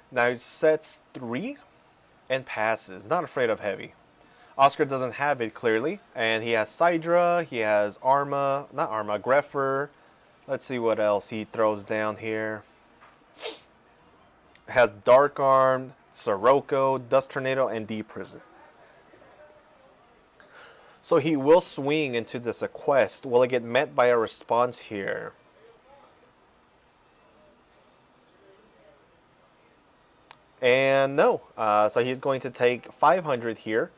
Speaker 2: Now he sets 3 and passes. Not afraid of heavy. Oscar doesn't have it clearly, and he has Sidra, he has Greffer. Let's see what else he throws down here. Has Dark Arm, Sirocco, Dust Tornado, and D Prison. So he will swing into this quest. Will it get met by a response here? And no. So he's going to take 500 here.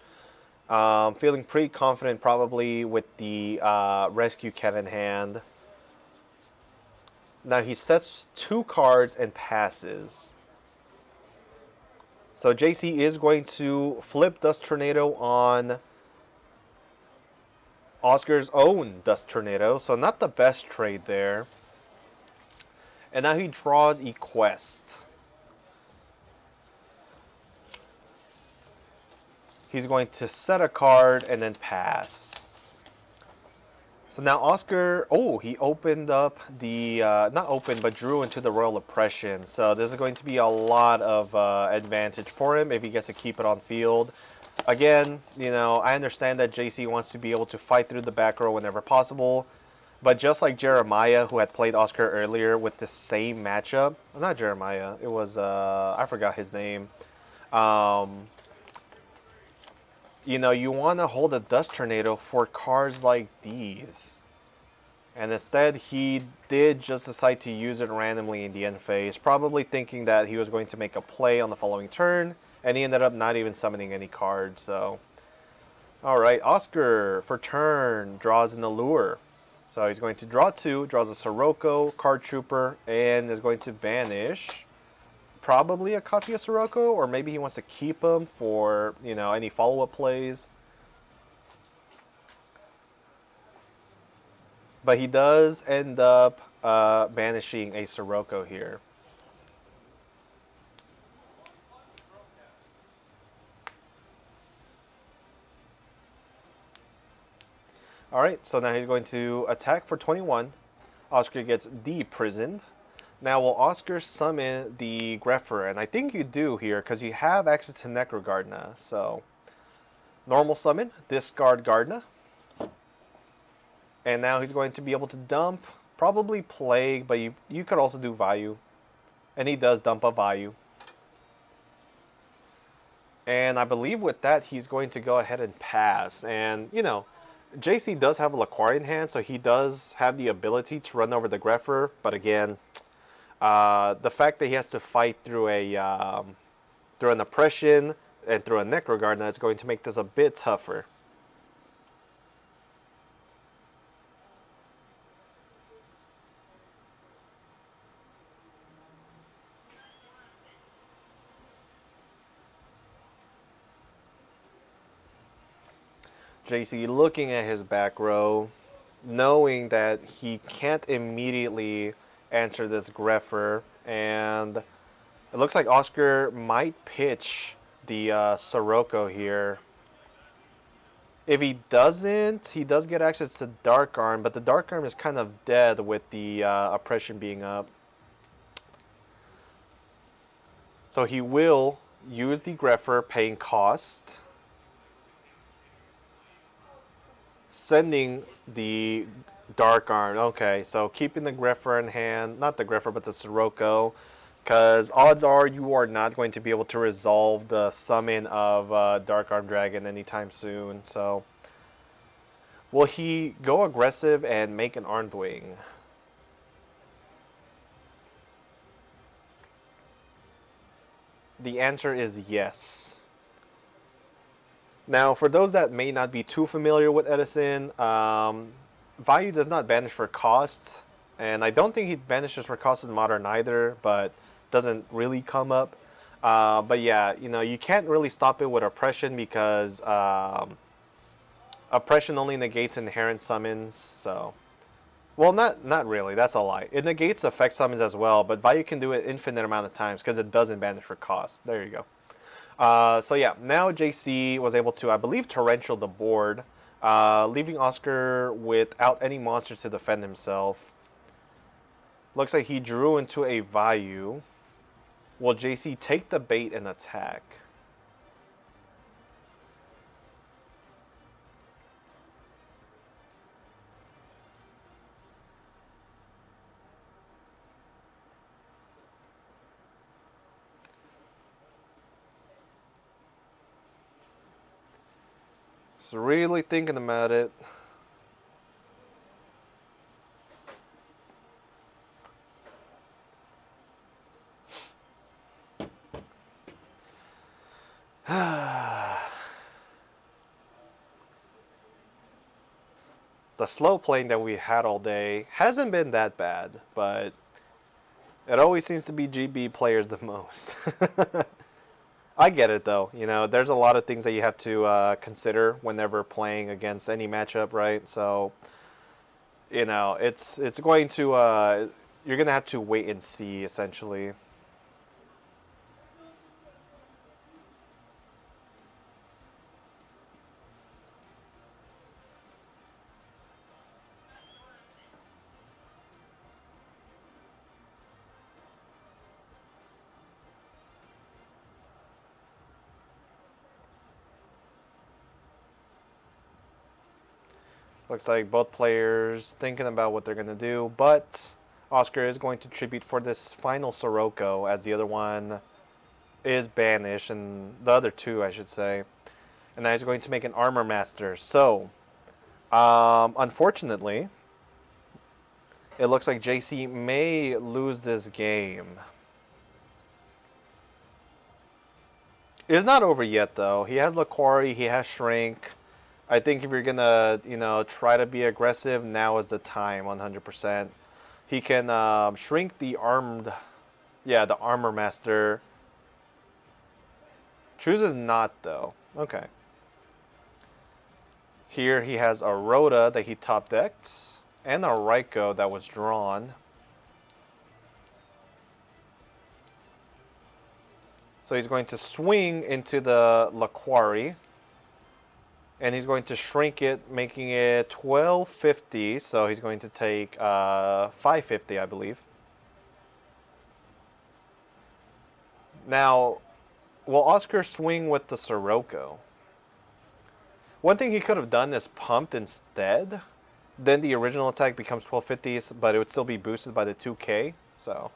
Speaker 2: Feeling pretty confident probably with the Rescue Cat in hand. Now he sets 2 cards and passes. So JC is going to flip Dust Tornado on Oscar's own Dust Tornado. So not the best trade there. And now he draws a Quest. He's going to set a card and then pass. So now Oscar, he opened up the, not opened, but drew into the Royal Oppression. So this is going to be a lot of advantage for him if he gets to keep it on field. Again, I understand that JC wants to be able to fight through the back row whenever possible. But just like Jeremiah, who had played Oscar earlier with the same matchup. Not Jeremiah, it was, I forgot his name. You want to hold a Dust Tornado for cards like these. And instead, he did just decide to use it randomly in the end phase, probably thinking that he was going to make a play on the following turn, and he ended up not even summoning any cards, so. Alright, Oscar, for turn, draws an Allure. So he's going to draw 2, draws a Sirocco, Card Trooper, and is going to banish probably a copy of Sirocco, or maybe he wants to keep him for, any follow-up plays. But he does end up banishing a Sirocco here. Alright, so now he's going to attack for 21. Oscar gets de-prisoned. Now, will Oscar summon the Greffer? And I think you do here, because you have access to Necrogardna. So, normal summon, discard Gardna. And now he's going to be able to dump, probably Plague, but you could also do Vayu. And he does dump a Vayu. And I believe with that, he's going to go ahead and pass. And, JC does have a Laquari in hand, so he does have the ability to run over the Greffer. But again, the fact that he has to fight through an Oppression and through a Necrogardna is going to make this a bit tougher. JC looking at his back row, knowing that he can't immediately answer this Greffer, and it looks like Oscar might pitch the Sirocco here. If he doesn't, he does get access to Dark Arm, but the Dark Arm is kind of dead with the Oppression being up. So he will use the Greffer, paying cost, sending the Dark Arm. Okay, so keeping the Greffer in hand, not the Greffer, but the Sirocco, because odds are you are not going to be able to resolve the summon of Dark Arm Dragon anytime soon. So will he go aggressive and make an Armed Wing? The answer is yes. Now, for those that may not be too familiar with Edison, value does not banish for cost, and I don't think he banishes for cost in Modern either, but doesn't really come up. But yeah, you know, you can't really stop it with Oppression because Oppression only negates inherent summons, so... Well, not really. That's a lie. It negates effect summons as well, but Vayu can do it infinite amount of times because it doesn't banish for cost. There you go. So yeah, now JC was able to, I believe, torrential the board, leaving Oscar without any monsters to defend himself. Looks like he drew into a Vayu. Will JC take the bait and attack? So really thinking about it. The slow playing that we had all day hasn't been that bad, but it always seems to be GB players the most. I get it though, you know, there's a lot of things that you have to consider whenever playing against any matchup, right? So, you know, it's going to, you're going to have to wait and see, essentially. Looks like both players thinking about what they're going to do, but Oscar is going to tribute for this final Sirocco as the other one is banished, and the other two, I should say. And now he's going to make an Armor Master. So, unfortunately, it looks like JC may lose this game. It's not over yet, though. He has Laquari, he has Shrink. I think if you're going to, you know, try to be aggressive, now is the time, 100%. He can shrink the armed, the Armor Master. Chooses not, though. Okay. Here he has a Rhoda that he top decked, and a Raikou that was drawn. So he's going to swing into the Laquari. And he's going to shrink it, making it 1250. So he's going to take 550, I believe. Now, will Oscar swing with the Sirocco? One thing he could have done is pumped instead. Then the original attack becomes 1250, but it would still be boosted by the 2k. So,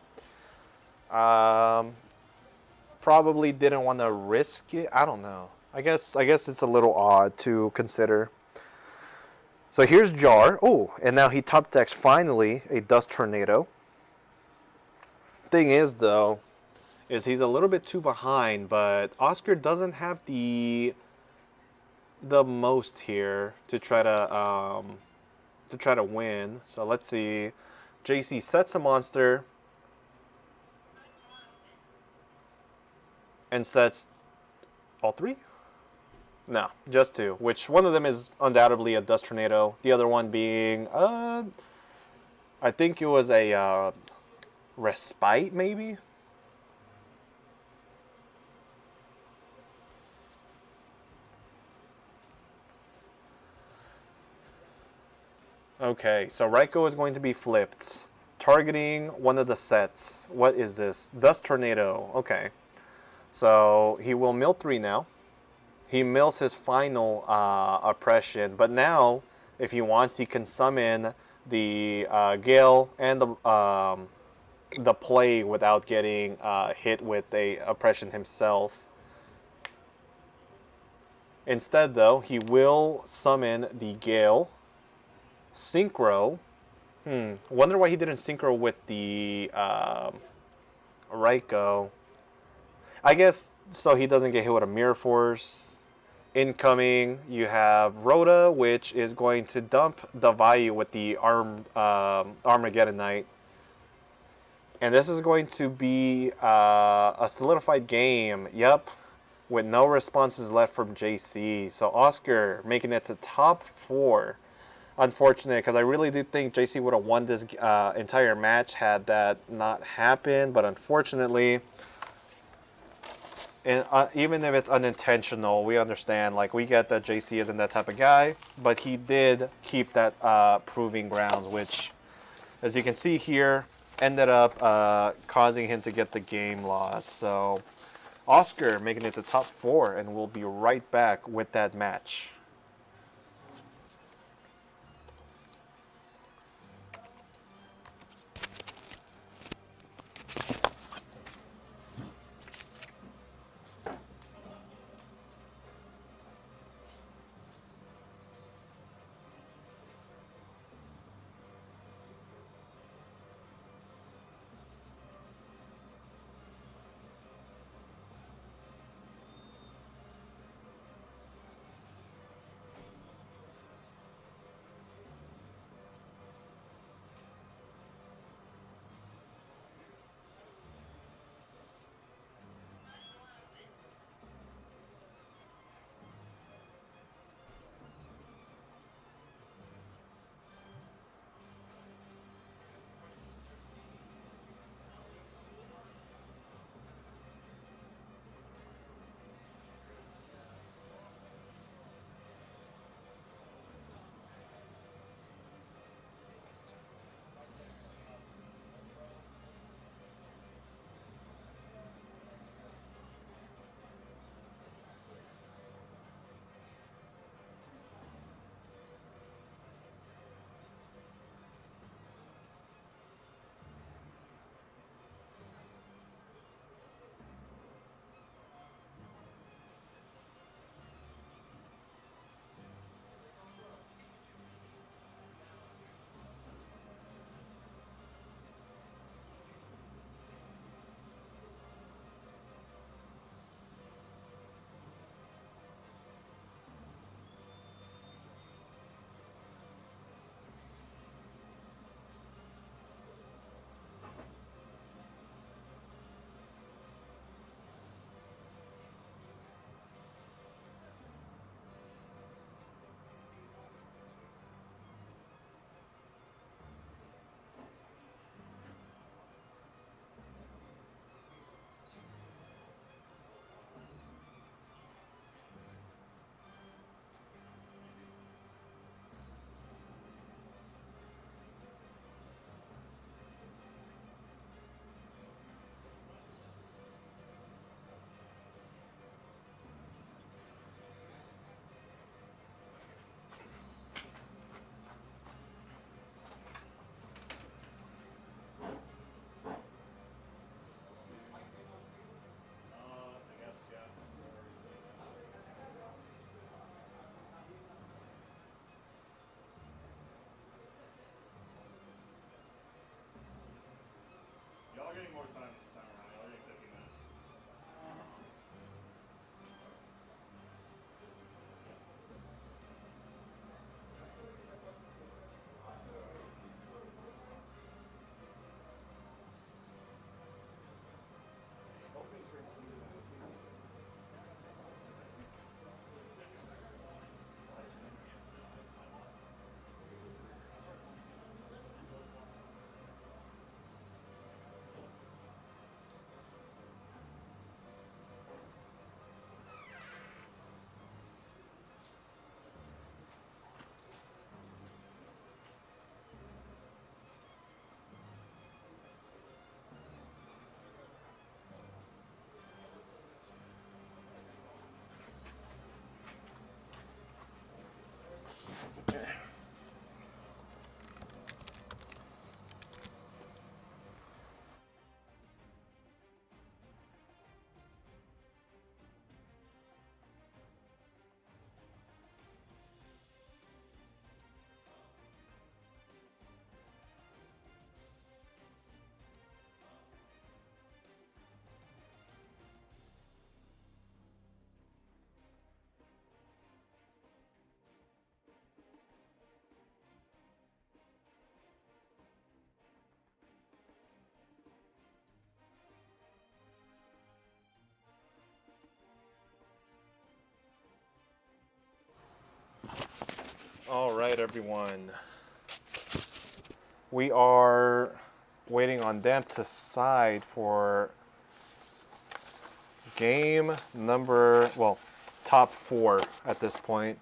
Speaker 2: probably didn't want to risk it. I don't know. I guess it's a little odd to consider. So here's Jar. Oh, and now he top decks finally a Dust Tornado. Thing is, though, is he's a little bit too behind, but Oscar doesn't have the most here to try to win. So let's see. JC sets a monster and sets all three. No, just two. Which one of them is undoubtedly a dust tornado. The other one being, I think it was a respite, maybe. Okay, so Raikou is going to be flipped, targeting one of the sets. What is this? Dust Tornado. Okay, so he will mill 3 now. He mills his final oppression, but now, if he wants, he can summon the Gale and the Plague without getting hit with a oppression himself. Instead, though, he will summon the Gale. Synchro. Wonder why he didn't synchro with the Raikou. I guess so he doesn't get hit with a Mirror Force. Incoming, you have Rhoda, which is going to dump the Vayu with the Armageddon Knight. And this is going to be a solidified game. Yep. With no responses left from JC. So Oscar making it to top 4. Unfortunate, because I really do think JC would have won this entire match had that not happened. But unfortunately, and even if it's unintentional, we understand. Like, we get that JC isn't that type of guy, but he did keep that proving grounds, which, as you can see here, ended up causing him to get the game lost. So Oscar making it to top 4, and we'll be right back with that match. All right, everyone. We are waiting on them to decide for game number, well, top 4 at this point.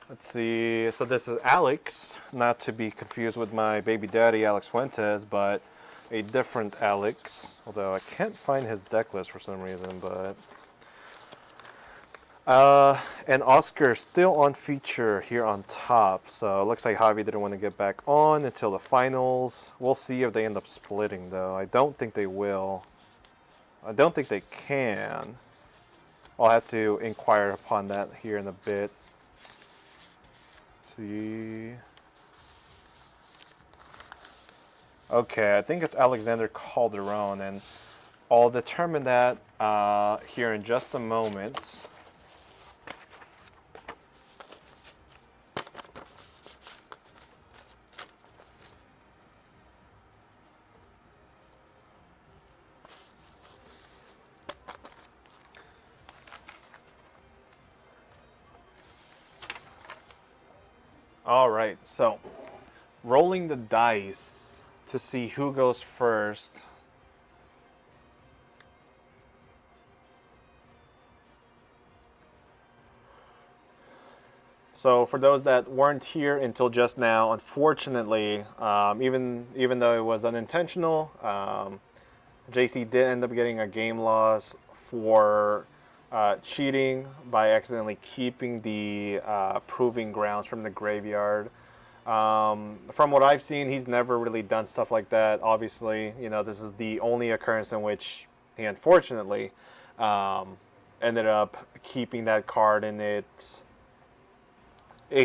Speaker 2: Let's see. So this is Alex, not to be confused with my baby daddy, Alex Fuentes, but a different Alex. Although I can't find his deck list for some reason, but... and Oscar still on feature here on top. So it looks like Javi didn't want to get back on until the finals. We'll see if they end up splitting, though. I don't think they will. I don't think they can. I'll have to inquire upon that here in a bit. Let's see. Okay, I think it's Alexander Calderon, and I'll determine that here in just a moment. All right, so rolling the dice to see who goes first. So for those that weren't here until just now, unfortunately, even though it was unintentional, JC did end up getting a game loss for cheating by accidentally keeping the proving grounds from the graveyard. From what I've seen, he's never really done stuff like that. Obviously, you know, this is the only occurrence in which he unfortunately ended up keeping that card, and it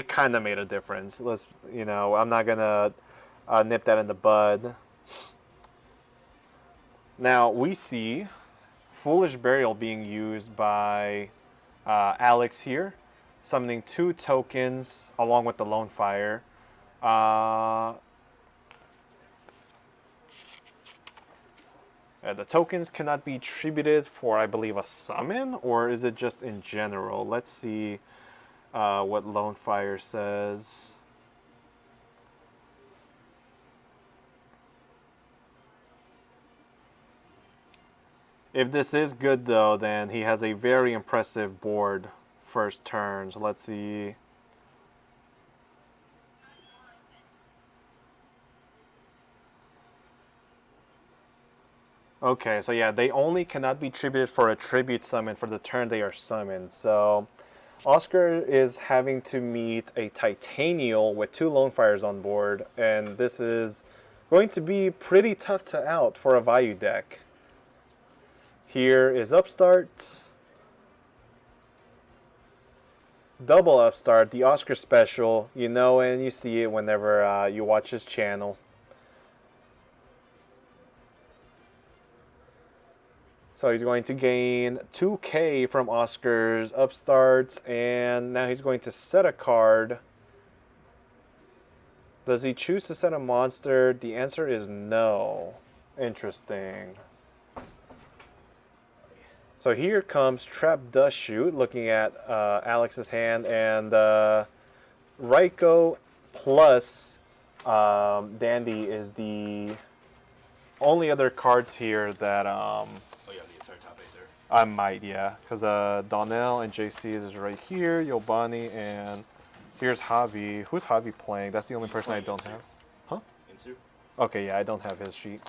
Speaker 2: kind of made a difference. I'm not gonna nip that in the bud. Now we see Foolish Burial being used by Alex here, summoning 2 tokens along with the Lone Fire. The tokens cannot be attributed for, I believe, a summon, or is it just in general? Let's see what Lone Fire says. If this is good, though, then he has a very impressive board first turn. So let's see. Okay, so yeah, they only cannot be attributed for a tribute summon for the turn they are summoned. So Oscar is having to meet a Titanial with 2 Lone Fires on board, and this is going to be pretty tough to out for a Vayu deck. Here is Upstart, double Upstart, the Oscar special. You know and you see it whenever you watch his channel. So he's going to gain 2k from Oscar's Upstarts, and now he's going to set a card. Does he choose to set a monster? The answer is no. Interesting. So here comes Trap Dust Shoot, looking at Alex's hand, and Raiko plus Dandy is the only other cards here that
Speaker 3: Oh, yeah, the entire top 8 there.
Speaker 2: I might, yeah, because Donnell and JC is right here, Yobani, and here's Javi. Who's Javi playing? That's the only person I don't have. Huh?
Speaker 3: Insu?
Speaker 2: Okay, yeah, I don't have his sheet.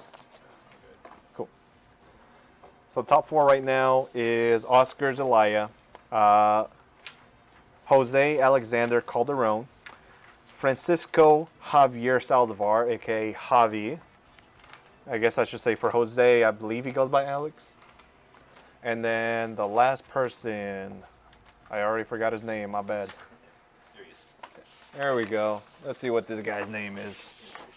Speaker 2: Cool. So top 4 right now is Oscar Zelaya, Jose Alexander Calderon, Francisco Javier Saldivar, aka Javi. I guess I should say for Jose, I believe he goes by Alex. And then the last person, I already forgot his name, my bad.
Speaker 3: There he is.
Speaker 2: There we go. Let's see what this guy's name is.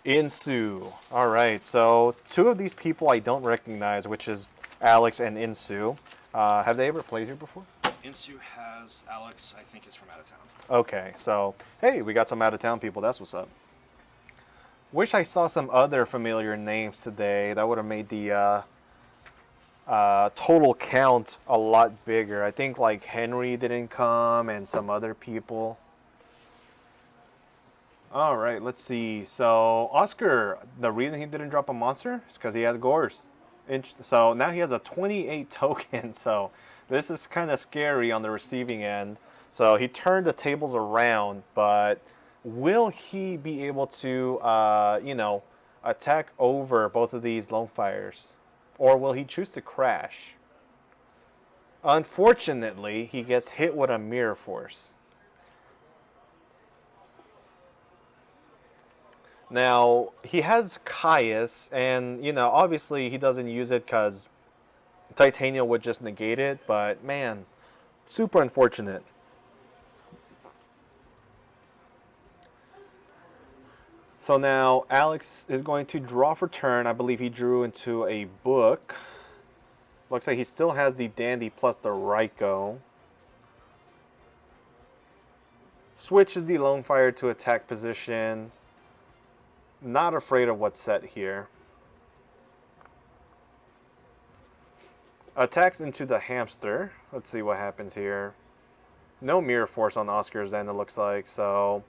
Speaker 2: Insu. All right, so 2 of these people I don't recognize, which is Alex and Insu. Have they ever played here before?
Speaker 3: Insu has Alex, I think, is from out of town.
Speaker 2: Okay, so hey, we got some out of town people. That's what's up. Wish I saw some other familiar names today. That would have made the total count a lot bigger. I think like Henry didn't come and some other people. All right, let's see. So Oscar, the reason he didn't drop a monster is because he has Gores. So now he has a 28 token. So this is kind of scary on the receiving end. So he turned the tables around, but will he be able to, attack over both of these lone fires, or will he choose to crash? Unfortunately, he gets hit with a mirror force. Now, he has Caius, and, obviously he doesn't use it because Titania would just negate it, but man, super unfortunate. So now Alex is going to draw for turn. I believe he drew into a book. Looks like he still has the Dandy plus the Raikou. Switches the Lone Fire to attack position. Not afraid of what's set here. Attacks into the hamster. Let's see what happens here. No mirror force on Oscar's end, it looks like. So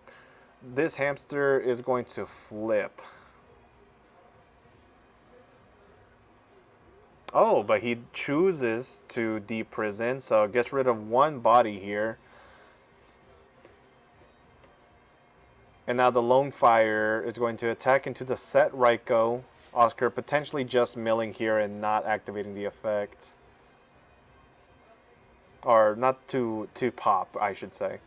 Speaker 2: this hamster is going to flip. Oh, but he chooses to deprison, so it gets rid of one body here. And now the Lone Fire is going to attack into the set Raikou. Oscar potentially just milling here and not activating the effect. Or not to pop, I should say.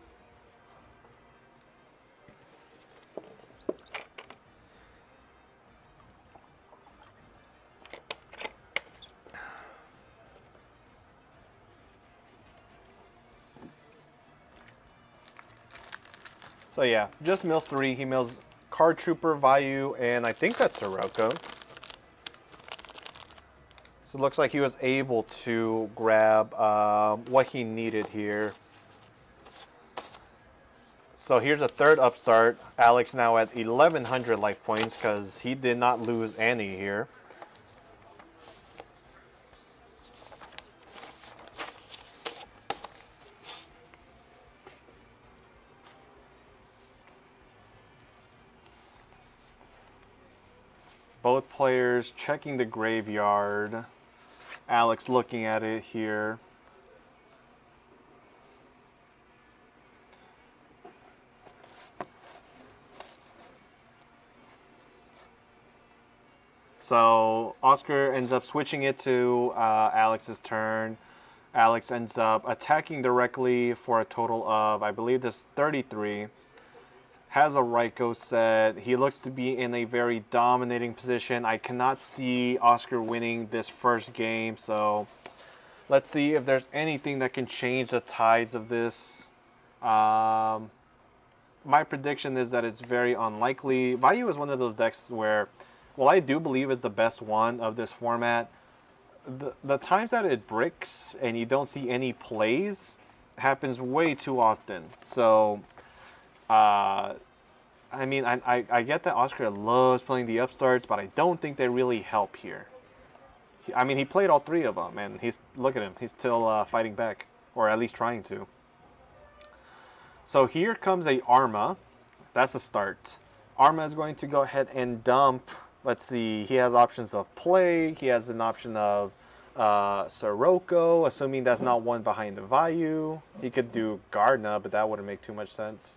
Speaker 2: So yeah, just mills 3. He mills Card Trooper, Vayu, and I think that's Sirocco. So it looks like he was able to grab what he needed here. So here's a third upstart. Alex now at 1,100 life points because he did not lose any here. Both players checking the graveyard. Alex looking at it here. So Oscar ends up switching it to Alex's turn. Alex ends up attacking directly for a total of, I believe this 33. Has a Raikou set. He looks to be in a very dominating position. I cannot see Oscar winning this first game, so let's see if there's anything that can change the tides of this. My prediction is that it's very unlikely. Vayu is one of those decks where, well, I do believe is the best one of this format. The times that it bricks and you don't see any plays happens way too often. So I mean, I get that Oscar loves playing the upstarts, but I don't think they really help here. I mean, he played all 3 of them, and look at him. He's still fighting back, or at least trying to. So here comes a Arma. That's a start. Arma is going to go ahead and dump. Let's see. He has options of play. He has an option of Sirocco, assuming that's not one behind the Vayu. He could do Gardna, but that wouldn't make too much sense.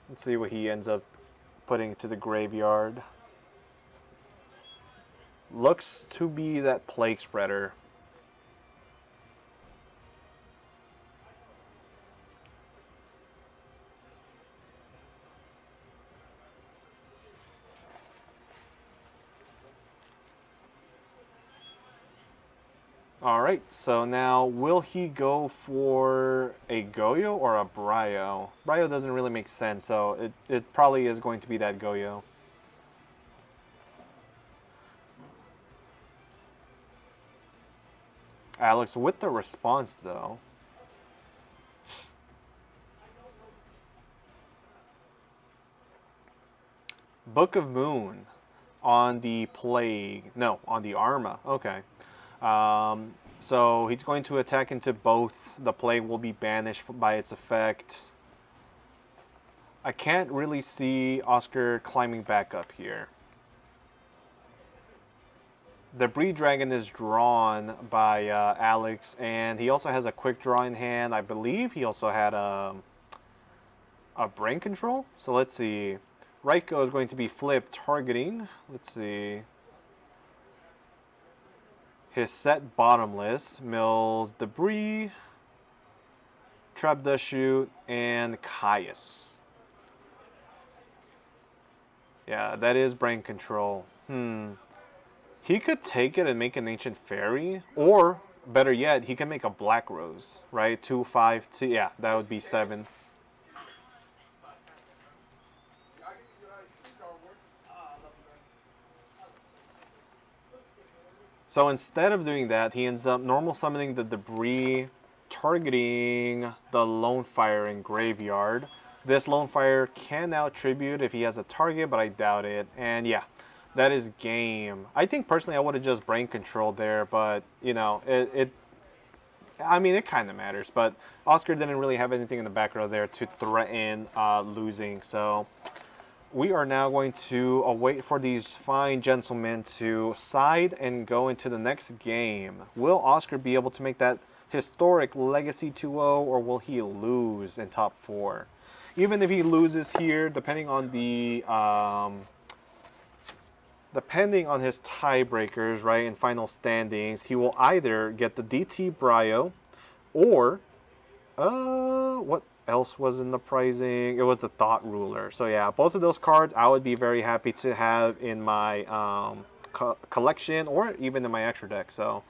Speaker 2: Let's see what he ends up putting to the graveyard. Looks to be that Plague Spreader. Alright, so now will he go for a Goyo or a Bryo? Bryo doesn't really make sense, so it probably is going to be that Goyo. Alex with the response, though. Book of Moon on the Plague. No, on the Arma. Okay. So he's going to attack into both. The Plague will be banished by its effect. I can't really see Oscar climbing back up here. The Breed Dragon is drawn by Alex, and he also has a quick draw in hand. I believe he also had a brain control. So let's see. Raiko is going to be flipped targeting. Let's see. His set bottomless. Mills Debris, Trap Dust Shoot, and Caius. Yeah, that is brain control. He could take it and make an Ancient Fairy, or better yet, he can make a Black Rose, right? 2, 5, 2, yeah, that would be 7. So instead of doing that, he ends up normal summoning the Debris, targeting the Lone Fire in Graveyard. This Lone Fire can now tribute if he has a target, but I doubt it. And yeah, that is game. I think personally I would have just brain controlled there, but you know, I mean, it kind of matters. But Oscar didn't really have anything in the back row there to threaten losing. So we are now going to wait for these fine gentlemen to side and go into the next game. Will Oscar be able to make that historic Legacy 2-0, or will he lose in top 4? Even if he loses here, depending on the depending on his tiebreakers, right, in final standings, he will either get the DT Brio, or what else was in the pricing? It was the Thought Ruler. So yeah, both of those cards I would be very happy to have in my collection, or even in my extra deck. So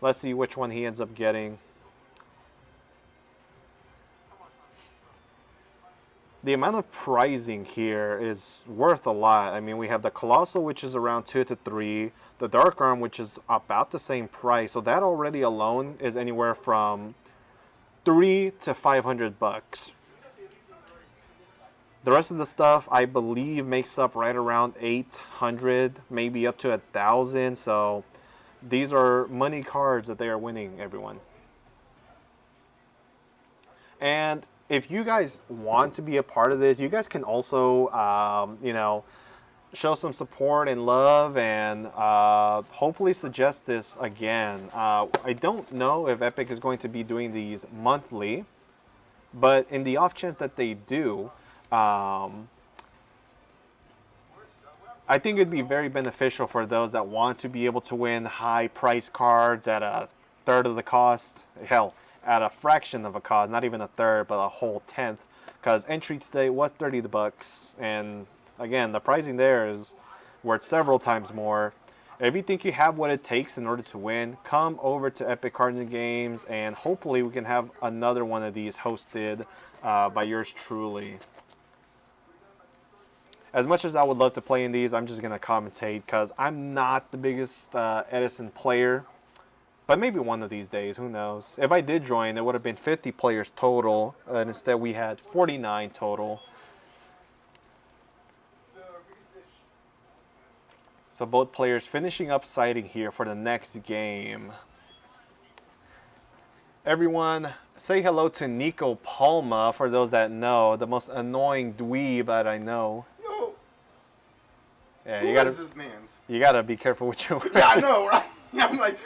Speaker 2: let's see which one he ends up getting. The amount of pricing here is worth a lot. I mean, we have the Colossal, which is around 2 to 3. The Dark Arm, which is about the same price. So that already alone is anywhere from $300 to $500. The rest of the stuff, I believe, makes up right around 800, maybe up to 1,000. So these are money cards that they are winning, everyone. And if you guys want to be a part of this, you guys can also, you know, show some support and love, and hopefully suggest this again. I don't know if Epik is going to be doing these monthly, but in the off chance that they do, I think it'd be very beneficial for those that want to be able to win high price cards at a third of the cost. Hell, at a fraction of a cost, not even a third, but a whole tenth, because entry today was $30, and again, the pricing there is worth several times more. If you think you have what it takes in order to win, come over to Epik Cards and Games, and hopefully we can have another one of these hosted by yours truly. As much as I would love to play in these, I'm just going to commentate, because I'm not the biggest Edison player. But maybe one of these days, who knows. If I did join, it would have been 50 players total, and instead we had 49 total. So both players finishing up siding here for the next game. Everyone, say hello to Nico Palma, for those that know, the most annoying dweeb that I know.
Speaker 7: Yo,
Speaker 2: Yeah,
Speaker 7: who
Speaker 2: you gotta,
Speaker 7: is this man's?
Speaker 2: you gotta be careful what you.
Speaker 7: Yeah, I know, right? I'm like,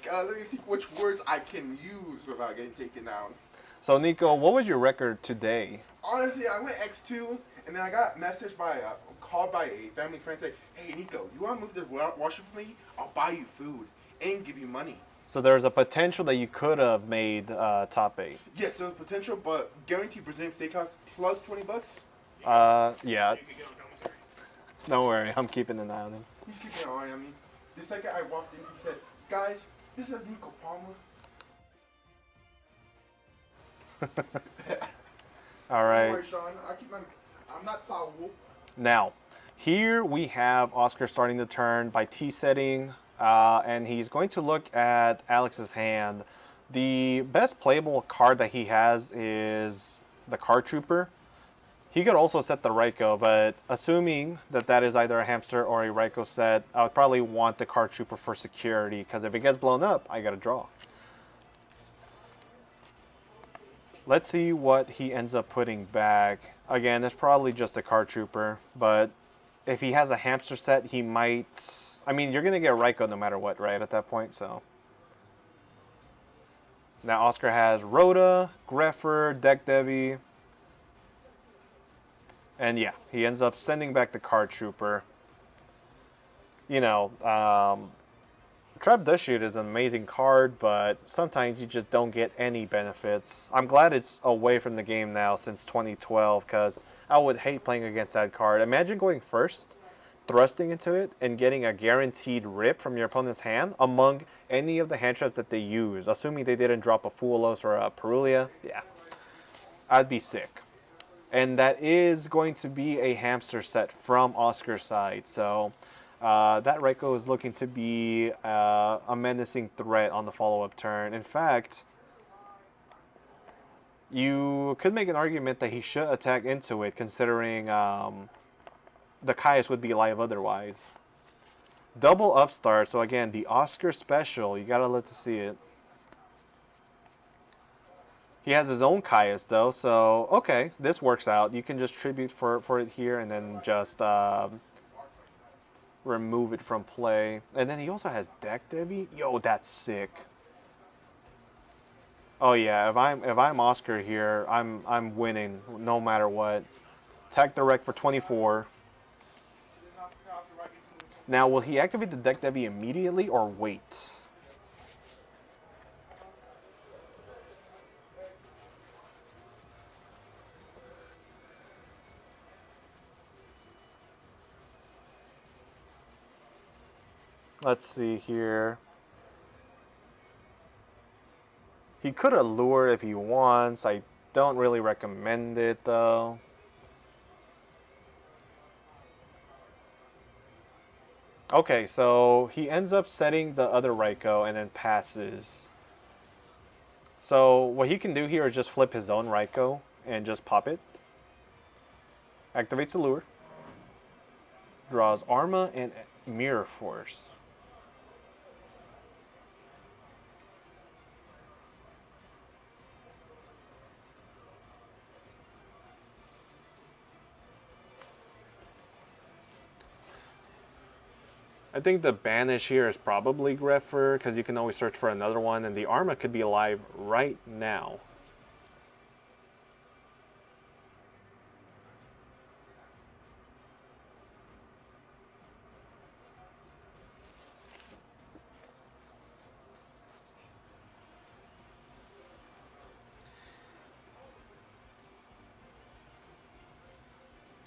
Speaker 7: let me think which words I can use without getting taken down.
Speaker 2: So Nico, what was your record today?
Speaker 7: Honestly, I went X2, and then I got messaged by called by a family friend saying, "Hey Nico, you want to move the washer for me? I'll buy you food and give you money."
Speaker 2: So there's a potential that you could have made top 8.
Speaker 7: Yes, there's potential, but guaranteed Brazilian steakhouse plus $20.
Speaker 2: Yeah. Don't worry, I'm keeping an eye on him.
Speaker 7: He's keeping an eye on me. The second I walked in, he said, "Guys, this is Nico Palma."
Speaker 2: All right.
Speaker 7: Don't worry, Sean. I'm not Saul.
Speaker 2: Now, here we have Oscar starting the turn by T-setting, and he's going to look at Alex's hand. The best playable card that he has is the Card Trooper. He could also set the Raiko, but assuming that that is either a hamster or a Raiko set, I would probably want the Card Trooper for security, because if it gets blown up, I got to draw. Let's see what he ends up putting back. Again, it's probably just a card trooper, but if he has a hamster set, he might... I mean, you're going to get Raikou no matter what, right, at that point, so... Now Oscar has Rhoda, Greffer, Deck Devi. And yeah, he ends up sending back the card trooper. You know, Trap Dust Shoot is an amazing card, but sometimes you just don't get any benefits. I'm glad it's away from the game now since 2012, because I would hate playing against that card. Imagine going first, thrusting into it, and getting a guaranteed rip from your opponent's hand among any of the hand traps that they use, assuming they didn't drop a Fuelos or a Perulia. Yeah, I'd be sick. And that is going to be a hamster set from Oscar's side, so... that Raikou is looking to be a menacing threat on the follow-up turn. In fact, you could make an argument that he should attack into it, considering the Caius would be live otherwise. Double upstart, so again, the Oscar special, you gotta live to see it. He has his own Caius, though, so okay, this works out. You can just tribute for it here and then just... remove it from play. And then he also has Deck Devi. Yo, that's sick. Oh yeah, if I'm Oscar here, I'm winning no matter what. Attack direct for 24. Now, will he activate the Deck Devi immediately or wait? Let's see here. He could allure if he wants. I don't really recommend it, though. Okay, so he ends up setting the other Raikou and then passes. So what he can do here is just flip his own Raikou and just pop it. Activates Allure. Draws Arma and Mirror Force. I think the banish here is probably Greffer, because you can always search for another one, and the Arma could be alive right now.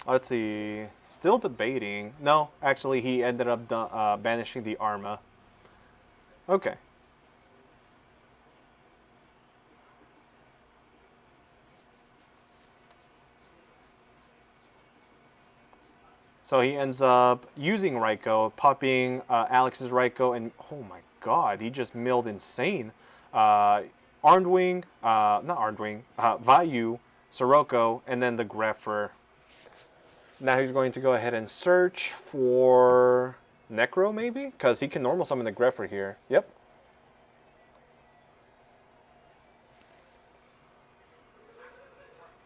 Speaker 2: Let's see. Still debating. No, actually, he ended up banishing the Arma. Okay. So he ends up using Raikou, popping Alex's Raikou, and oh my god, he just milled insane. Armed Wing, not Armed Wing, Vayu, Sirocco, and then the Greffer. Now he's going to go ahead and search for Necro, maybe? Because he can normal summon the Greffer here. Yep.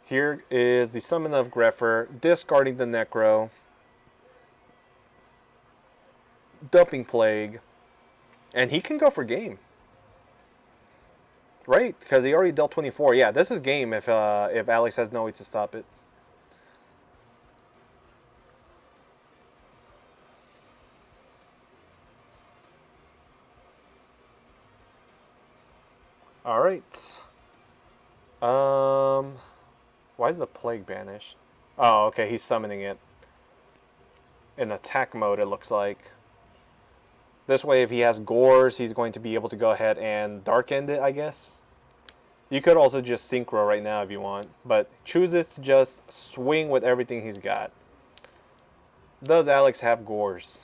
Speaker 2: Here is the summon of Greffer, discarding the Necro, dumping Plague, and he can go for game. Right? Because he already dealt 24. Yeah, this is game if Alex has no way to stop it. All right. Why is the Plague banished? Oh, okay, he's summoning it. In attack mode, it looks like. This way, if he has Gores, he's going to be able to go ahead and Dark End it, I guess. You could also just Synchro right now if you want, but chooses to just swing with everything he's got. Does Alex have Gores?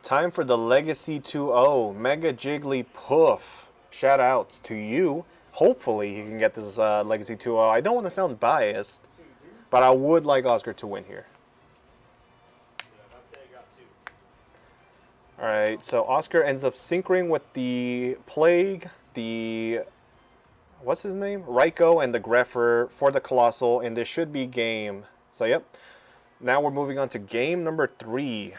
Speaker 2: Time for the Legacy 2-0. Mega Jigglypuff. Shout outs to you. Hopefully he can get this Legacy 2-0. I don't want to sound biased, but I would like Oscar to win here. Alright, so Oscar ends up synchroning with the Plague, the... what's his name? Raikou and the Greffer for the Colossal, and this should be game. So, yep. Now we're moving on to game number 3.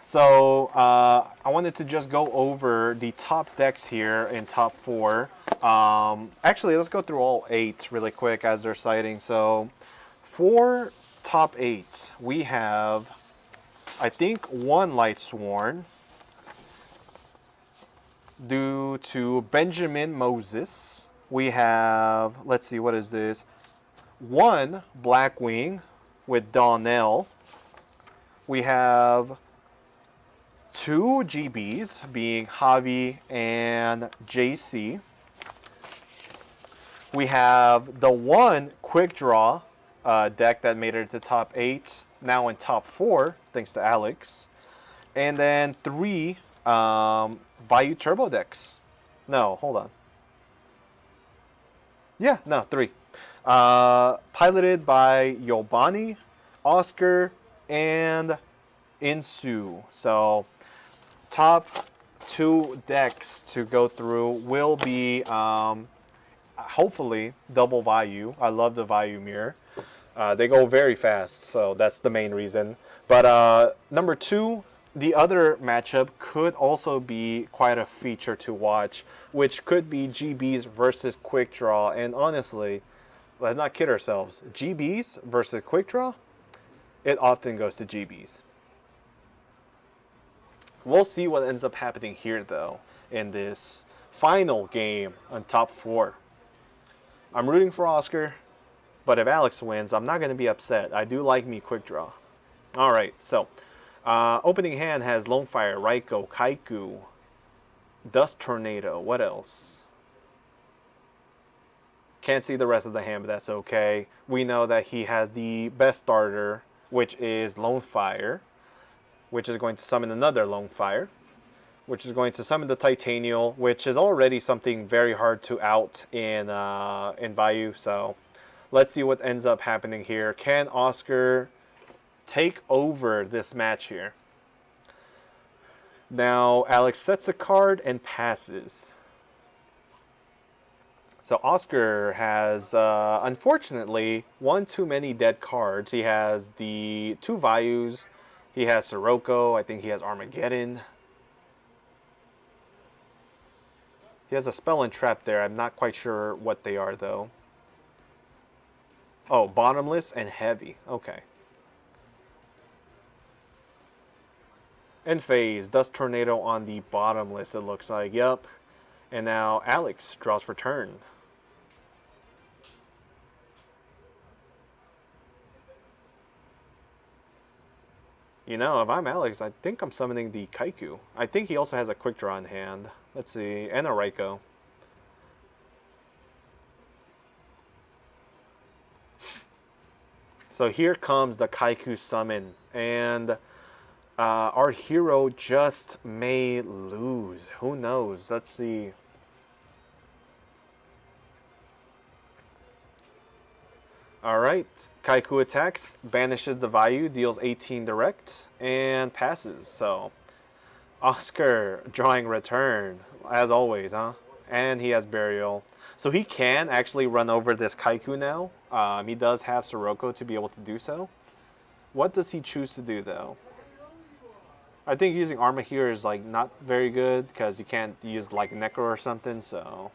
Speaker 2: So I wanted to just go over the top decks here in top 4. Actually, let's go through all 8 really quick as they're citing. So for top 8, we have, I think, 1 Light Sworn due to Benjamin Moses. We have, let's see, what is this? 1 Blackwing with Donnell. We have 2 GBs, being Javi and JC. We have the 1 Quick Draw deck that made it to top 8, now in top 4, thanks to Alex. And then 3 Vayu Turbo decks. No, hold on. Yeah, no, 3. Piloted by Yobani, Oscar, and Insu. So top 2 decks to go through will be hopefully double Vayu. I love the Vayu mirror. They go very fast, so that's the main reason. But number 2, the other matchup could also be quite a feature to watch, which could be GBs versus Quick Draw. And honestly, let's not kid ourselves. GBs versus Quick Draw, it often goes to GBs. We'll see what ends up happening here, though, in this final game on top 4. I'm rooting for Oscar, but if Alex wins, I'm not going to be upset. I do like me Quick Draw. All right, so opening hand has Lone Fire, Raikou, Kaiku, Dust Tornado. What else? Can't see the rest of the hand, but that's okay. We know that he has the best starter, which is Lone Fire, which is going to summon another Lone Fire, which is going to summon the Titanial, which is already something very hard to out in Vayu. So let's see what ends up happening here. Can Oscar take over this match here? Now Alex sets a card and passes. So Oscar has, unfortunately, 1 too many dead cards. He has the 2 Vayus. He has Sirocco. I think he has Armageddon. He has a Spell and Trap there. I'm not quite sure what they are, though. Oh, Bottomless and Heavy. Okay. And Phase. Dust Tornado on the Bottomless, it looks like. Yep. And now Alex draws for turn. You know, if I'm Alex, I think I'm summoning the Kaiku. I think he also has a Quick Draw in hand. Let's see. And a Raikou. So here comes the Kaiku summon. And our hero just may lose. Who knows? Let's see. Alright, Kaiku attacks, banishes the Vayu, deals 18 direct, and passes. So, Oscar drawing return, as always, huh? And he has Burial. So he can actually run over this Kaiku now. He does have Sirocco to be able to do so. What does he choose to do, though? I think using Arma here is like not very good, because you can't use like Necro or something, so...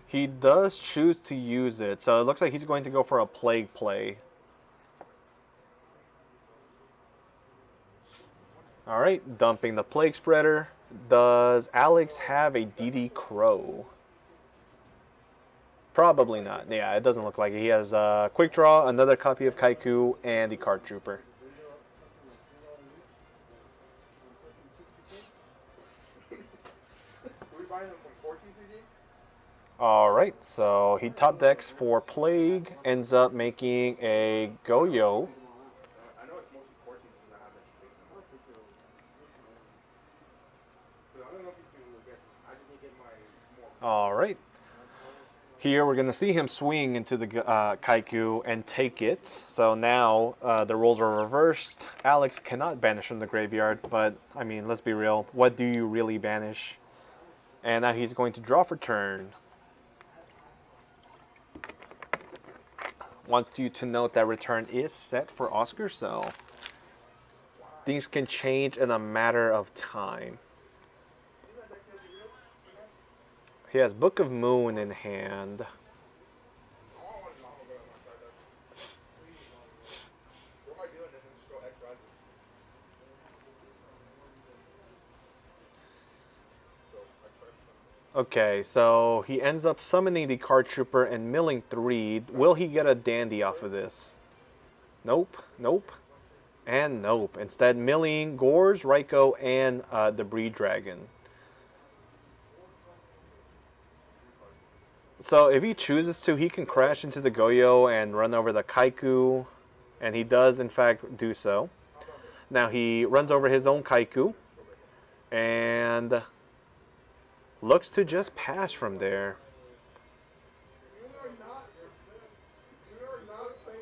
Speaker 2: He does choose to use it, so it looks like he's going to go for a Plague play. Alright, dumping the Plague Spreader. Does Alex have a DD Crow? Probably not. Yeah, it doesn't look like it. He has Quick Draw, another copy of Kaiku, and the Card Trooper. Alright, so he top decks for Plague, ends up making a Goyo. Alright. Here we're going to see him swing into the Kaiku and take it. So now the roles are reversed. Alex cannot banish from the graveyard, but I mean, let's be real. What do you really banish? And now he's going to draw for turn. Want you to note that return is set for Oscar, so things can change in a matter of time. He has Book of Moon in hand. Okay, so he ends up summoning the Card Trooper and milling 3. Will he get a dandy off of this? Nope, nope, and nope. Instead, milling Gors, Raiko, and the Breed Dragon. So if he chooses to, he can crash into the Goyo and run over the Kaiku, and he does in fact do so. Now he runs over his own Kaiku, and looks to just pass from there.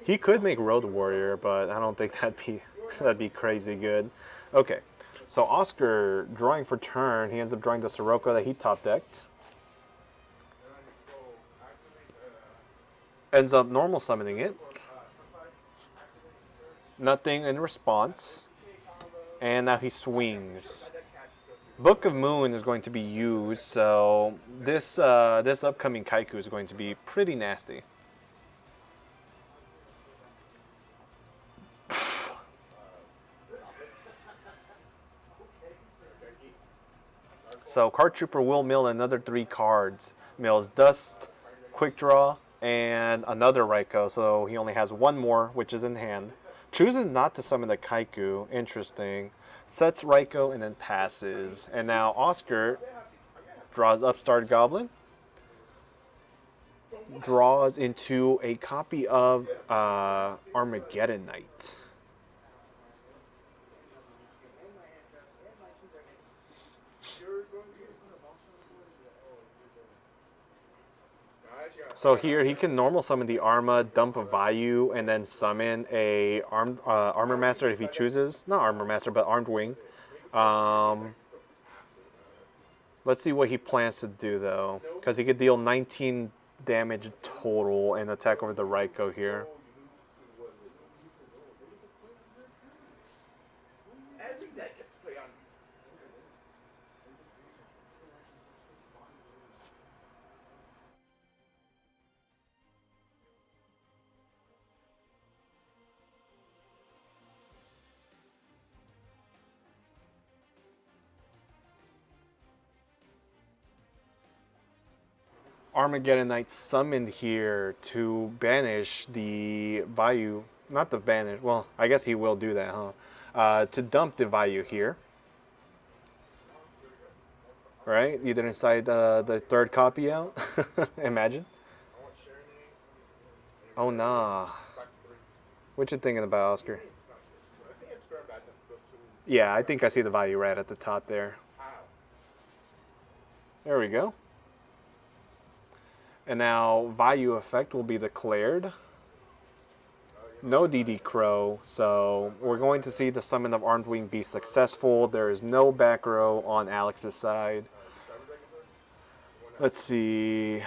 Speaker 2: He could make Road Warrior, but I don't think that'd be crazy good. Okay, so Oscar drawing for turn. He ends up drawing the Sirocco that he top decked. Ends up normal summoning it. Nothing in response. And now he swings. Book of Moon is going to be used, so this upcoming Kaiku is going to be pretty nasty. So Card Trooper will mill another 3 cards. Mills Dust, Quick Draw, and another Raiko, so he only has 1 more, which is in hand. Chooses not to summon the Kaiku. Interesting. Sets Raiko and then passes. And now Oscar draws Upstart Goblin. Draws into a copy of Armageddon Knight. So here he can normal summon the Arma, dump a Vayu, and then summon a Armor Master if he chooses. Not Armor Master, but Armed Wing. Let's see what he plans to do though, because he could deal 19 damage total and attack over the Raiko here. Armageddon Knight summoned here to banish the Vayu. Not to banish, well, I guess he will do that, huh? To dump the Vayu here. Right? You didn't cite the 3rd copy out? Imagine. Oh, nah. What you thinking about, Oscar? Yeah, I think I see the Vayu right at the top there. There we go. And now value effect will be declared. No DD Crow, so we're going to see the summon of Armed Wing be successful. There is no back row on Alex's side. Let's see.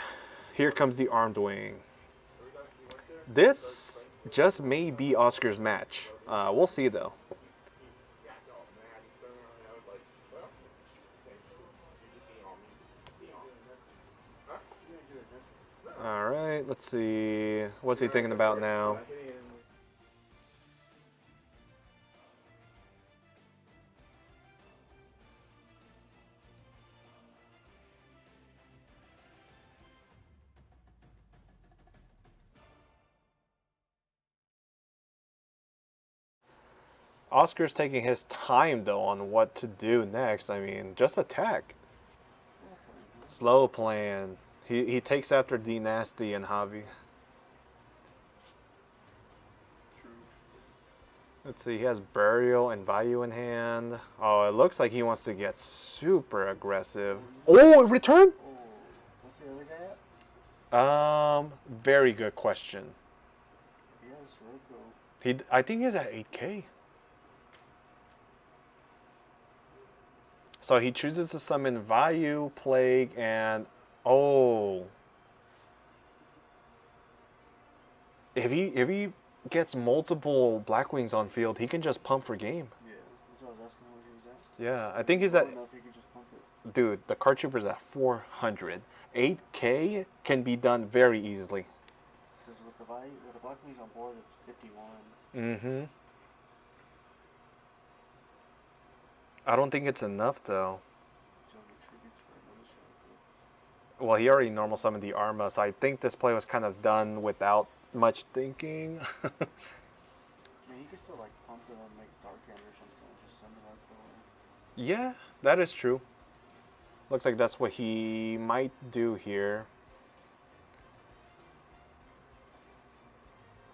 Speaker 2: Here comes the Armed Wing. This just may be Oscar's match. We'll see though. Alright, let's see. What's he thinking about now? Oscar's taking his time though on what to do next. I mean, just attack. Slow plan. He takes after D Nasty and Javi. Let's see, he has Burial and Vayu in hand. Oh, it looks like he wants to get super aggressive. Oh, return?
Speaker 1: Oh, what's the other guy at?
Speaker 2: Very good question.
Speaker 1: Yes, Roko.
Speaker 2: I think he's at 8K. So he chooses to summon Vayu, Plague, and oh. If he gets multiple Black Wings on field, he can just pump for game.
Speaker 1: Yeah, that's what I was asking where he was at.
Speaker 2: Yeah, I think he's at.
Speaker 1: I don't know if he could just pump it.
Speaker 2: Dude, the card trooper's at 400. 8K can be done very easily.
Speaker 1: Because with the Black Wings on board, it's 51.
Speaker 2: Mm-hmm. I don't think it's enough though.
Speaker 1: So he tributes for another shot.
Speaker 2: Well, he already normal summoned the Arma, so I think this play was kind of done without much thinking.
Speaker 1: I mean, he could still like pump it and make Dark End or something and just send it out the way.
Speaker 2: Yeah, that is true. Looks like that's what he might do here.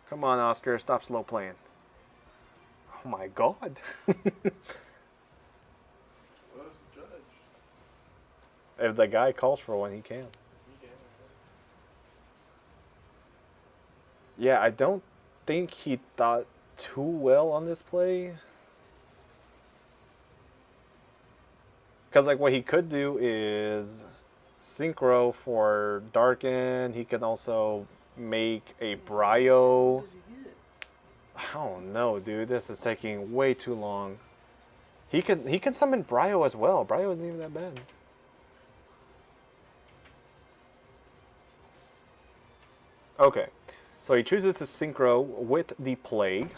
Speaker 2: Come on, Oscar, stop slow playing. Oh my god. If the guy calls for one, he can. Yeah, I don't think he thought too well on this play. Because like what he could do is synchro for Darken. He can also make a Bryo.
Speaker 1: What does he get?
Speaker 2: I don't know, dude. This is taking way too long. He can summon Bryo as well. Bryo isn't even that bad. Okay, so he chooses to synchro with the Plague.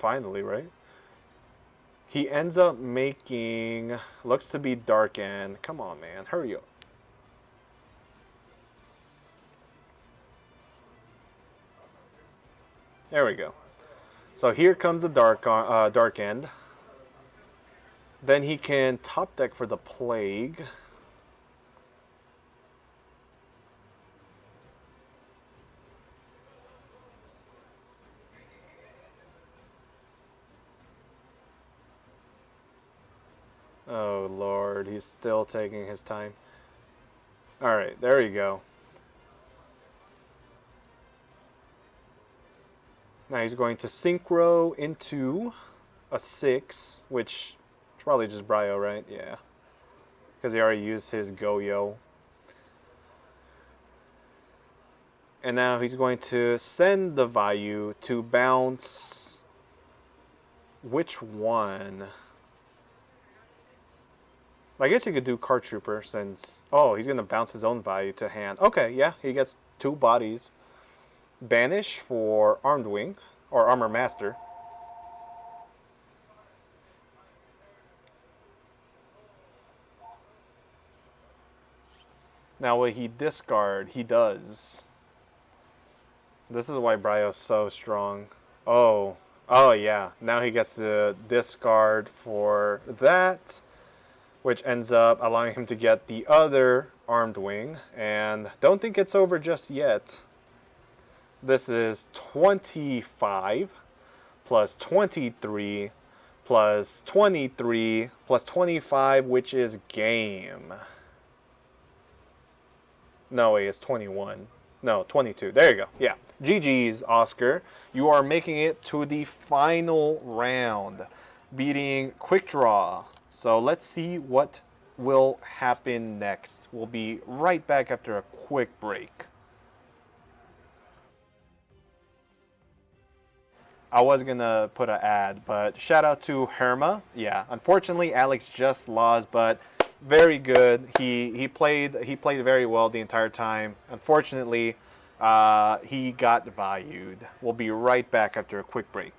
Speaker 2: Finally, right? He ends up making, looks to be Darken. Come on, man, hurry up. There we go. So here comes the Dark End. Then he can top deck for the Plague. Oh, Lord. He's still taking his time. Alright, there you go. Now he's going to synchro into a 6, which is probably just Bryo, right? Yeah. Because he already used his Goyo. And now he's going to send the Vayu to bounce... Which one? I guess he could do Card Trooper since... Oh, he's going to bounce his own Vayu to hand. Okay, yeah, he gets 2 bodies. Banish for Armed Wing, or Armor Master. Now will he discard? He does. This is why Bryo's so strong. Oh yeah. Now he gets to discard for that, which ends up allowing him to get the other Armed Wing. And don't think it's over just yet. This is 25 plus 23 plus 23 plus 25, which is game. No, wait, it's 21. No, 22. There you go. Yeah. GG's, Oscar. You are making it to the final round, beating Quick Draw. So let's see what will happen next. We'll be right back after a quick break. I was gonna put an ad, but shout out to Herma. Yeah, unfortunately Alex just lost, but very good. He played very well the entire time. Unfortunately, he got valued. We'll be right back after a quick break.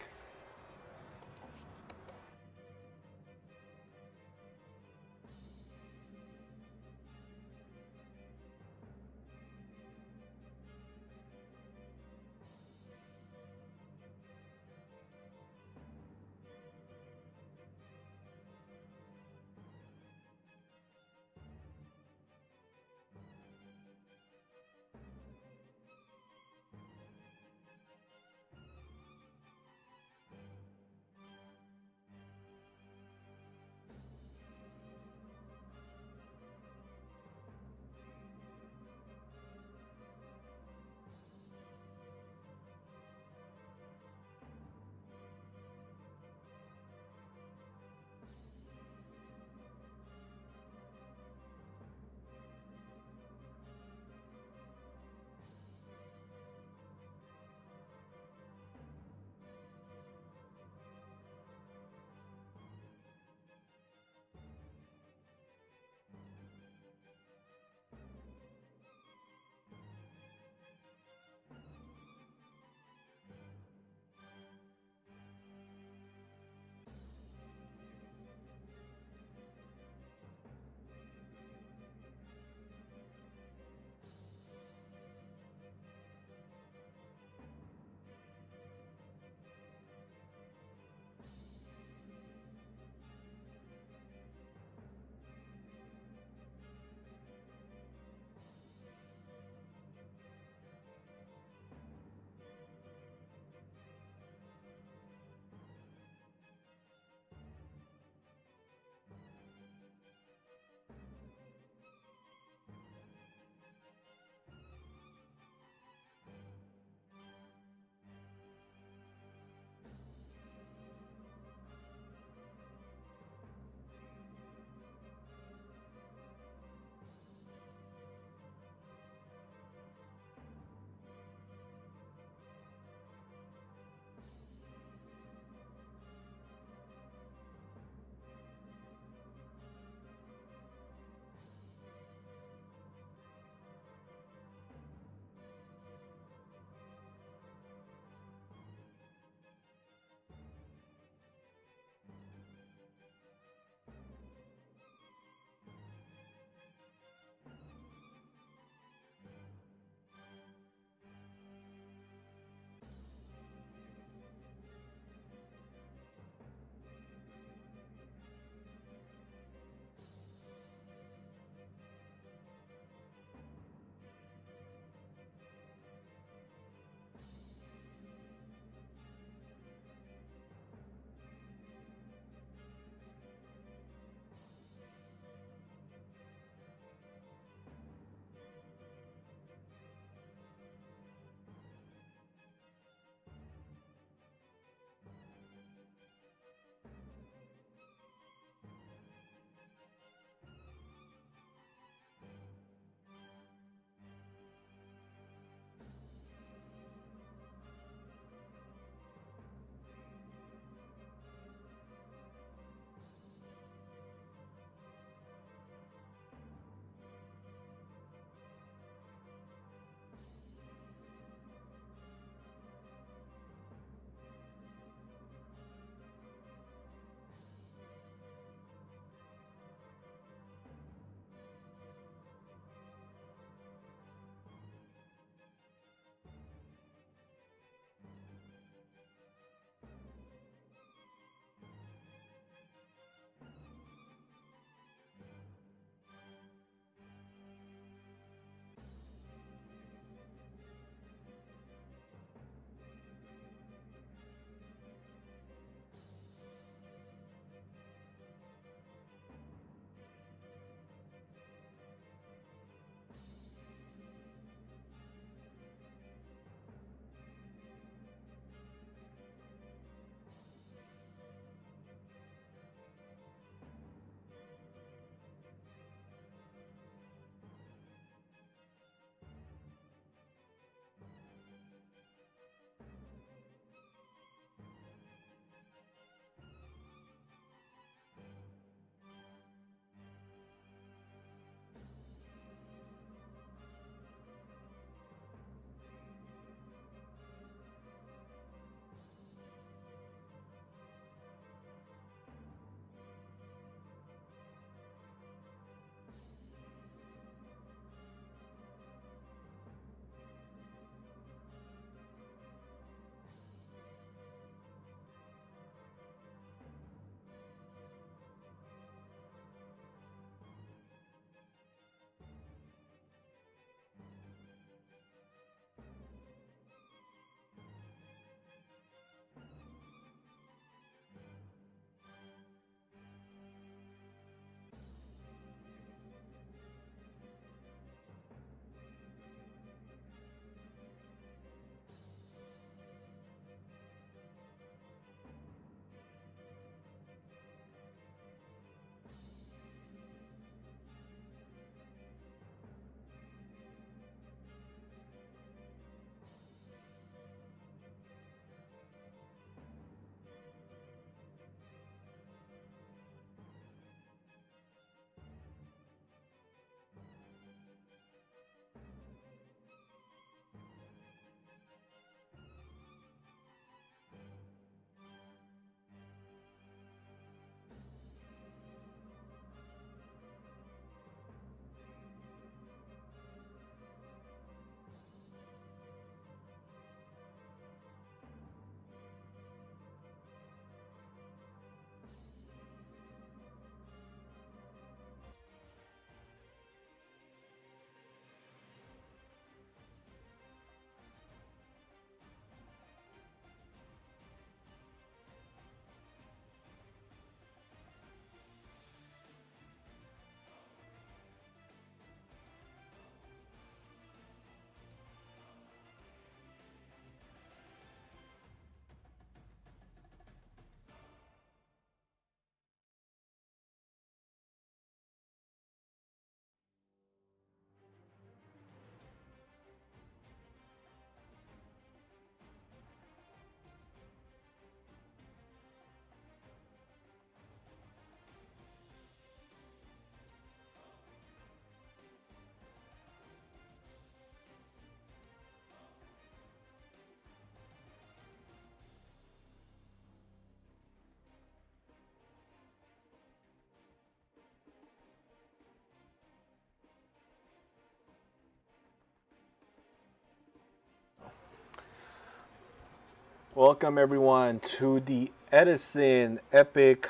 Speaker 2: Welcome everyone to the Edison Epic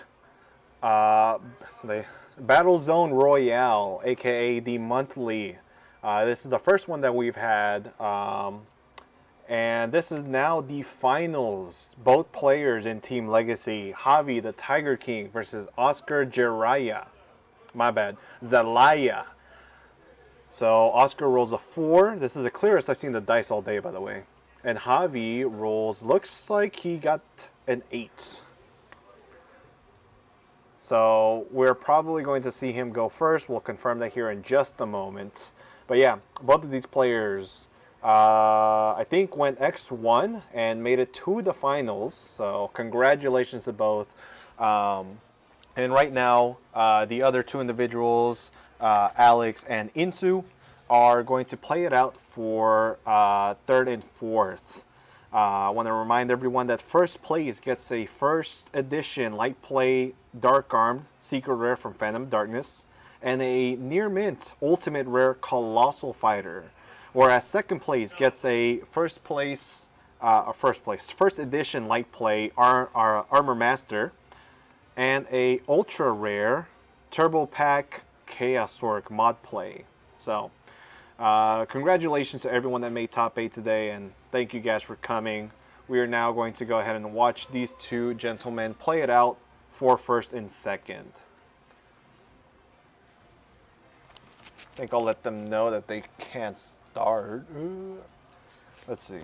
Speaker 2: the Battlezone Royale, aka the monthly. This is the first one that we've had, and this is now the finals. Both players in Team Legacy, Javi the Tiger King versus Oscar Jiraiya. My bad, Zelaya. So Oscar rolls a 4. This is the clearest I've seen the dice all day, by the way. And Javi rolls, looks like he got an 8. So we're probably going to see him go first. We'll confirm that here in just a moment. But yeah, both of these players, I think went X1 and made it to the finals. So congratulations to both. And right now, the other two individuals, Alex and Insu, are going to play it out for third and fourth. I want to remind everyone that first place gets a first edition light play dark arm secret rare from Phantom Darkness and a near mint ultimate rare colossal fighter, whereas second place gets a first edition light play armor master and a ultra rare turbo pack chaos orc mod play. So congratulations to everyone that made top 8 today, and thank you guys for coming. We are now going to go ahead and watch these two gentlemen play it out for first and second. I think I'll let them know that they can't start. Let's see.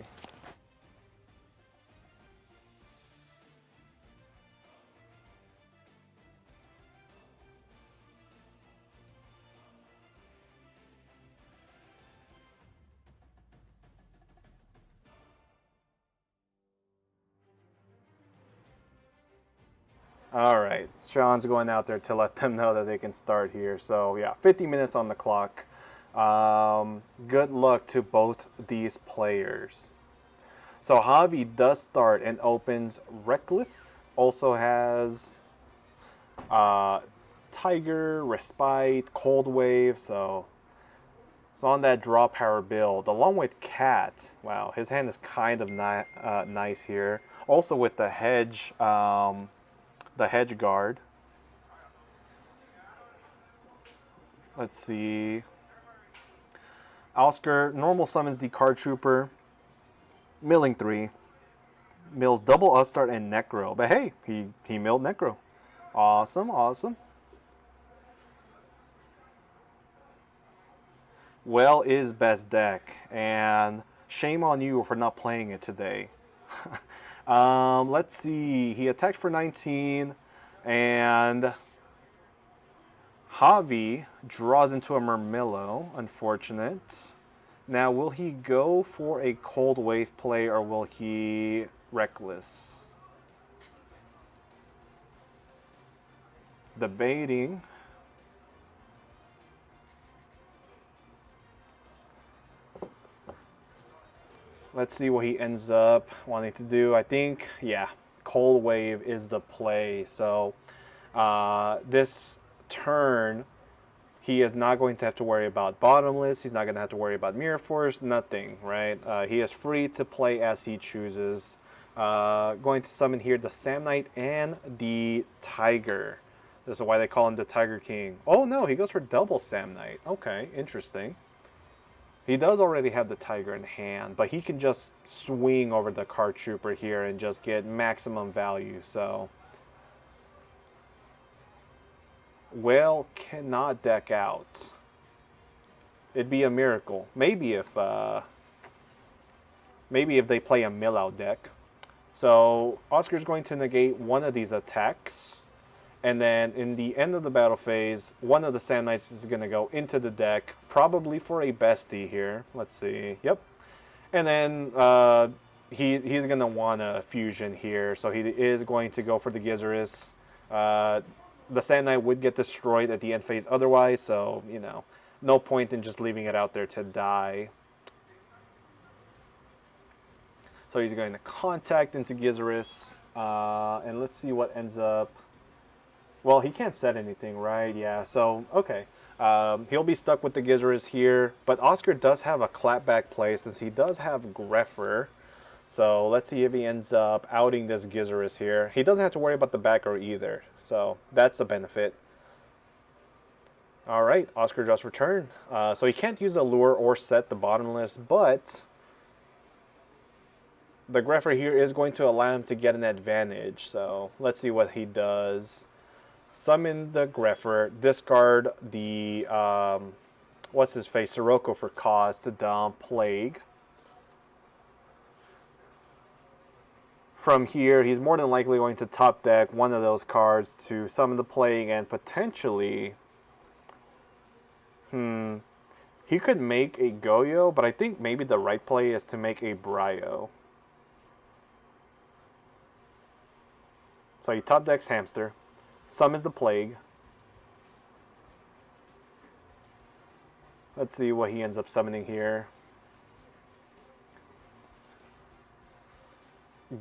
Speaker 2: All right, Sean's going out there to let them know that they can start here. So yeah, 50 minutes on the clock. Good luck to both these players. So Javi does start and opens Reckless. Also has Tiger, Respite, Cold Wave. So it's on that draw power build. Along with Cat. Wow, his hand is kind of nice here. Also with the hedge. The hedge guard. Let's see. Oscar normal summons the card trooper. Milling 3. Mills double upstart and necro. But hey, he milled necro. Awesome, awesome. Well is best deck, and shame on you for not playing it today. Let's see. He attacked for 19, and Javi draws into a Murmillo. Unfortunate. Now, will he go for a Cold Wave play, or will he Reckless? Debating. Let's see what he ends up wanting to do. I think, yeah, Cold Wave is the play. So this turn, he is not going to have to worry about Bottomless. He's not going to have to worry about Mirror Force, nothing, right? He is free to play as he chooses. Going to summon here the Sam Knight and the Tiger. This is why they call him the Tiger King. Oh, no, he goes for double Sam Knight. Okay, interesting. He does already have the Tiger in hand, but he can just swing over the card trooper here and just get maximum value. So Whale cannot deck out. It'd be a miracle. Maybe if they play a mill out deck. So Oscar's going to negate one of these attacks. And then in the end of the battle phase, one of the Sand Knights is going to go into the deck, probably for a bestie here. Let's see. Yep. And then he's going to want a fusion here, so he is going to go for the Gizaris. The Sand Knight would get destroyed at the end phase otherwise, so, you know, no point in just leaving it out there to die. So he's going to contact into Gizaris, and let's see what ends up. Well, he can't set anything, right? Yeah, so, okay. He'll be stuck with the Gizaris here, but Oscar does have a clapback play since he does have Greffer. So let's see if he ends up outing this Gizzarus here. He doesn't have to worry about the back row either. So that's a benefit. All right, Oscar draws return. So he can't use a lure or set the bottomless, but the Greffer here is going to allow him to get an advantage. So let's see what he does. Summon the Greffer, discard the, what's his face, Sirocco for cause to dump Plague. From here, he's more than likely going to top deck one of those cards to summon the Plague and potentially... He could make a Goyo, but I think maybe the right play is to make a Bryo. So he top decks Hamster, summons the Plague. Let's see what he ends up summoning here.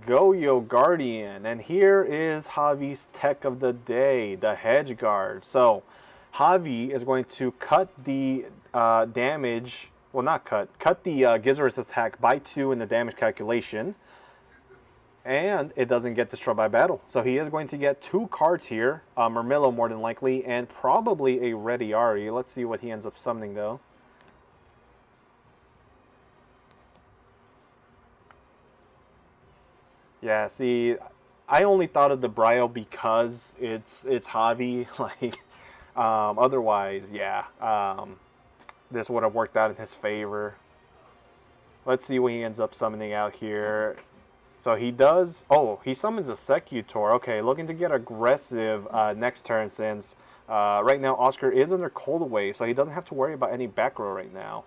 Speaker 2: Goyo Guardian, and here is Javi's tech of the day, the Hedge Guard. So Javi is going to cut the damage, well not cut the Gizzarus attack by 2 in the damage calculation, and it doesn't get destroyed by battle. So he is going to get 2 cards here, Murmillo more than likely, and probably a Rediari. Let's see what he ends up summoning though. Yeah, see, I only thought of the Bryo because it's Javi, like... otherwise, yeah, this would have worked out in his favor. Let's see what he ends up summoning out here. So he does... Oh, he summons a Secutor. Okay, looking to get aggressive next turn since right now Oscar is under Cold Wave, so he doesn't have to worry about any back row right now.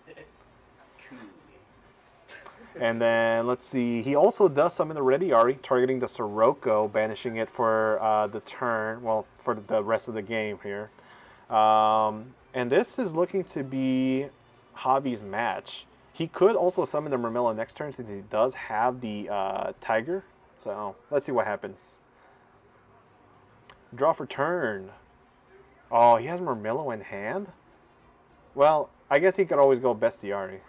Speaker 2: And then, let's see, he also does summon the Rediari, targeting the Sirocco, banishing it for the turn, well, for the rest of the game here. And this is looking to be Javi's match. He could also summon the Murmillo next turn since he does have the Tiger. So let's see what happens. Draw for turn. Oh, he has Murmillo in hand? Well, I guess he could always go Bestiari.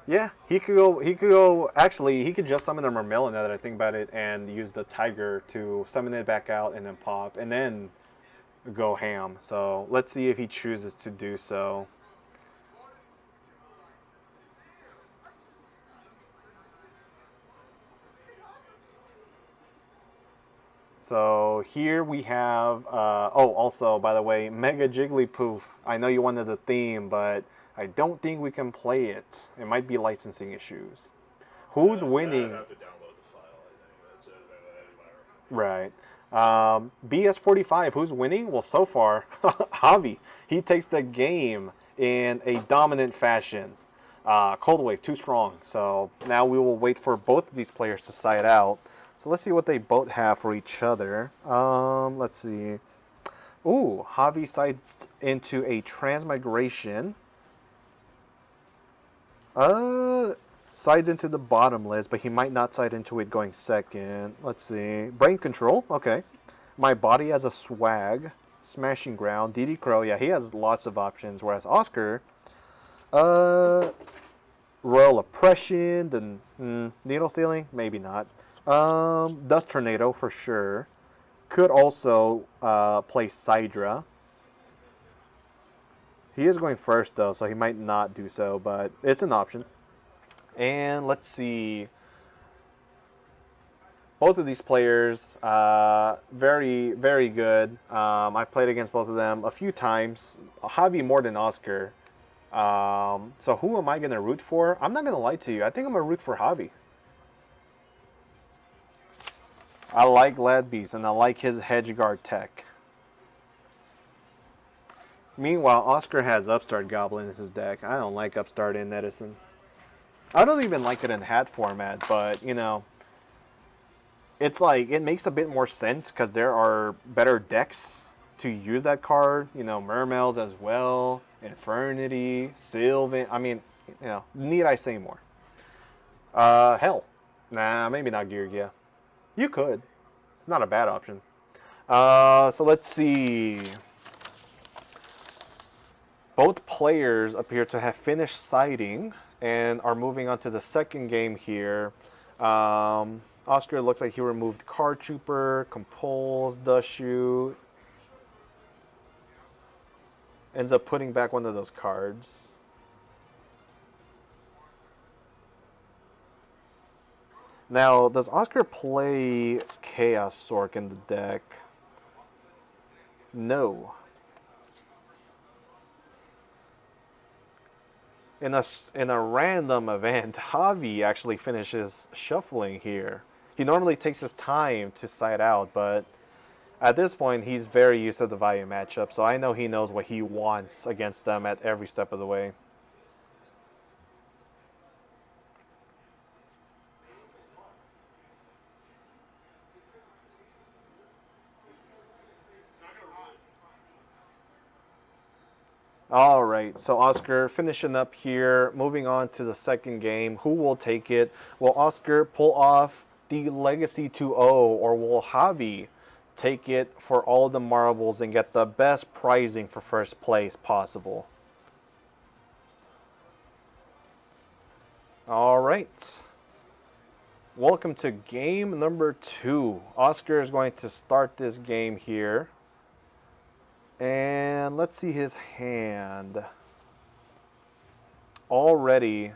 Speaker 2: Yeah, he could go, actually, he could just summon the Murmillo now that I think about it and use the Tiger to summon it back out and then pop and then go ham. So let's see if he chooses to do so. So here we have, oh, also, by the way, Mega Jigglypuff. I know you wanted the theme, but I don't think we can play it. It might be licensing issues. Who's winning?
Speaker 8: I have to download the file, I think. That's it.
Speaker 2: Right. BS45, who's winning? Well, so far, Javi. He takes the game in a dominant fashion. Cold Wave, too strong. So now we will wait for both of these players to side out. So let's see what they both have for each other. Let's see. Ooh, Javi sides into a Transmigration. Sides into the bottomless, but he might not side into it going second. Let's see. Brain Control. Okay. My Body has a Swag. Smashing Ground. DD Crow. Yeah, he has lots of options. Whereas Oscar, Royal Oppression. The Needle Ceiling. Maybe not. Dust Tornado for sure. Could also play Sidra. He is going first, though, so he might not do so, but it's an option. And let's see. Both of these players, very, very good. I've played against both of them a few times. Javi more than Oscar. So who am I going to root for? I'm not going to lie to you. I think I'm going to root for Javi. I like Lad Beast, and I like his Hedge Guard tech. Meanwhile, Oscar has Upstart Goblin in his deck. I don't like Upstart in Edison. I don't even like it in hat format, but, you know, it's like, it makes a bit more sense because there are better decks to use that card. You know, Mermails as well, Infernity, Sylvan. I mean, you know, need I say more? Hell. Nah, maybe not Gear. You could. It's not a bad option. So let's see. Both players appear to have finished sighting and are moving on to the second game here. Oscar looks like he removed Card Trooper, Compose, Dust Shoot. Ends up putting back one of those cards. Now, does Oscar play Chaos Sork in the deck? No. In a random event, Javi actually finishes shuffling here. He normally takes his time to side out, but at this point, he's very used to the value matchup, so I know he knows what he wants against them at every step of the way. All right, so Oscar finishing up here, moving on to the second game. Who will take it? Will Oscar pull off the Legacy 2-0, or will Javi take it for all the marbles and get the best pricing for first place possible? All right. Welcome to game number 2. Oscar is going to start this game here. And let's see his hand. Already,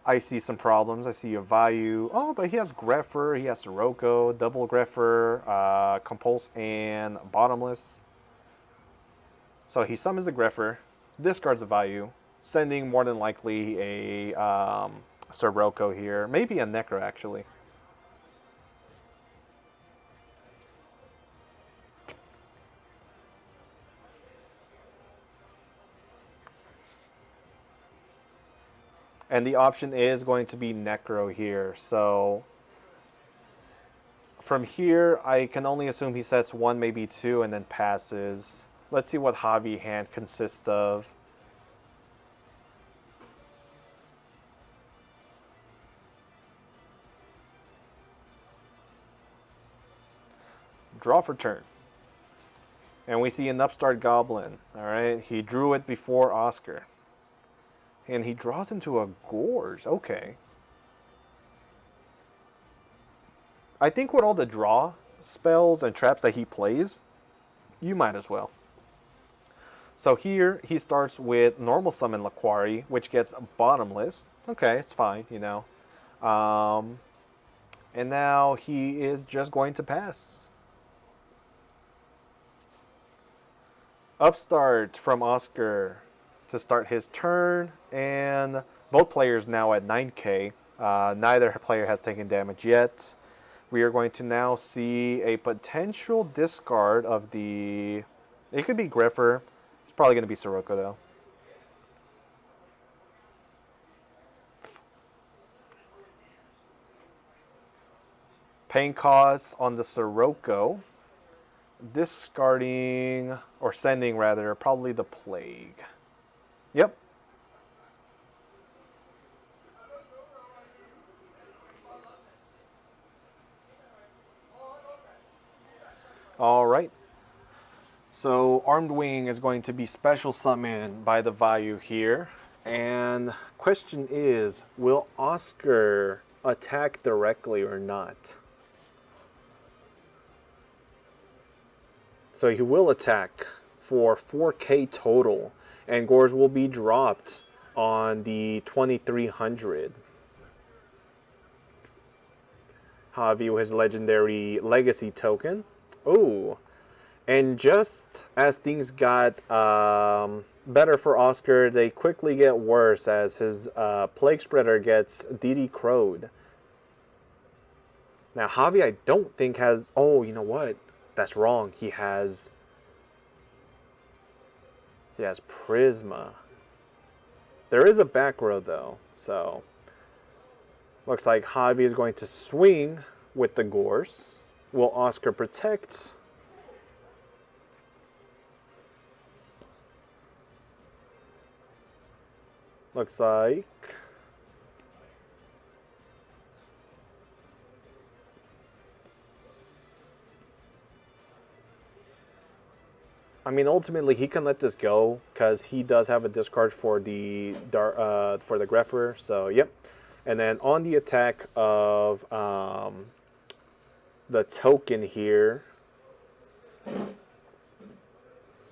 Speaker 2: I see some problems. I see a value. Oh, but he has Greffer, he has Sirocco, double Greffer, Compulse, and Bottomless. So he summons the Greffer, discards a value, sending more than likely a Sirocco here. Maybe a Necro, actually. And the option is going to be Necro here. So from here, I can only assume he sets 1, maybe 2, and then passes. Let's see what Javi hand consists of. Draw for turn. And we see an Upstart Goblin. All right, he drew it before Oscar. And he draws into a Gorge. Okay. I think with all the draw spells and traps that he plays, you might as well. So here he starts with normal summon Laquari, which gets Bottomless. Okay, it's fine, you know. And now he is just going to pass. Upstart from Oscar to start his turn, and both players now at 9k. Neither player has taken damage yet. We are going to now see a potential discard of the... It could be Greffer. It's probably going to be Sirocco, though. Pain costs on the Sirocco. Discarding, or sending rather, probably the Plague. Yep. All right. So Armed Wing is going to be special summoned by the value here. And question is, will Oscar attack directly or not? So he will attack for 4k total. And Gorge will be dropped on the 2300. Javi with his legendary legacy token. Oh, and just as things got better for Oscar, they quickly get worse as his Plague Spreader gets DD Crowed. Now Javi, I don't think has... Oh, you know what? That's wrong. He has Prisma. There is a back row though, so looks like Javi is going to swing with the Gorse. Will Oscar protect? Looks like I mean, ultimately, he can let this go because he does have a discard for the Greffer. So, yep. And then on the attack of the token here,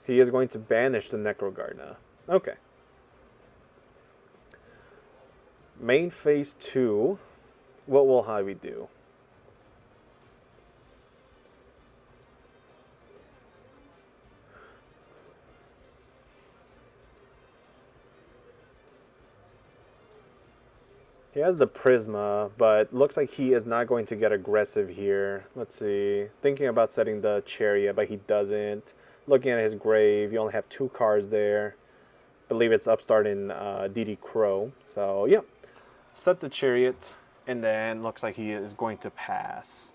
Speaker 2: he is going to banish the Necrogarda. Okay. Main phase 2, what will Javi do? He has the Prisma, but looks like he is not going to get aggressive here. Let's see. Thinking about setting the Chariot, but he doesn't. Looking at his grave, you only have 2 cards there. I believe it's Upstart in DD Crow. So, yeah. Set the Chariot, and then looks like he is going to pass.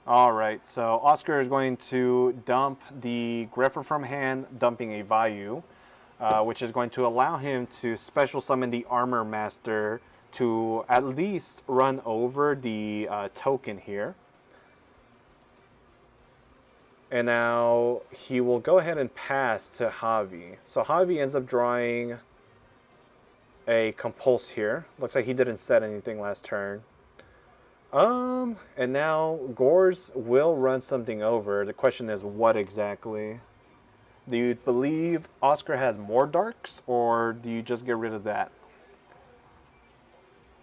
Speaker 2: All right, so Oscar is going to dump the Greffer from hand, dumping a Vayu, which is going to allow him to special summon the Armor Master to at least run over the token here. And now he will go ahead and pass to Javi. So Javi ends up drawing a Compulse here. Looks like he didn't set anything last turn. And now Gores will run something over. The question is, what exactly? Do you believe Oscar has more darks, or do you just get rid of that?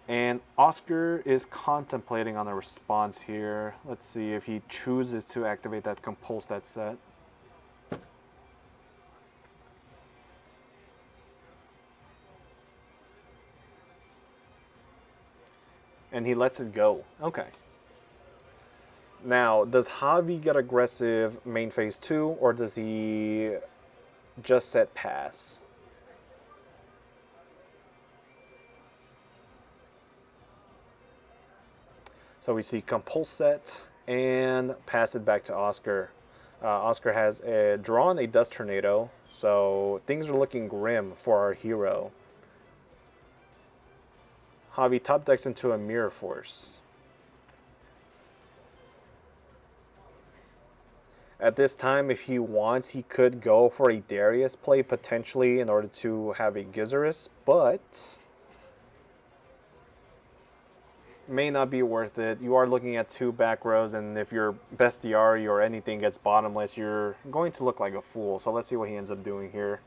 Speaker 2: And Oscar is contemplating on a response here. Let's see if he chooses to activate that Compulse that set. And he lets it go. Okay. Now, does Javi get aggressive main phase 2, or does he just set pass? So we see Compulse set and pass it back to Oscar. Oscar has drawn a Dust Tornado, so things are looking grim for our hero. Javi top decks into a Mirror Force. At this time, if he wants, he could go for a Darius play potentially in order to have a Gizaris, but may not be worth it. You are looking at 2 back rows, and if your Bestiari or anything gets bottomless, you're going to look like a fool. So let's see what he ends up doing here.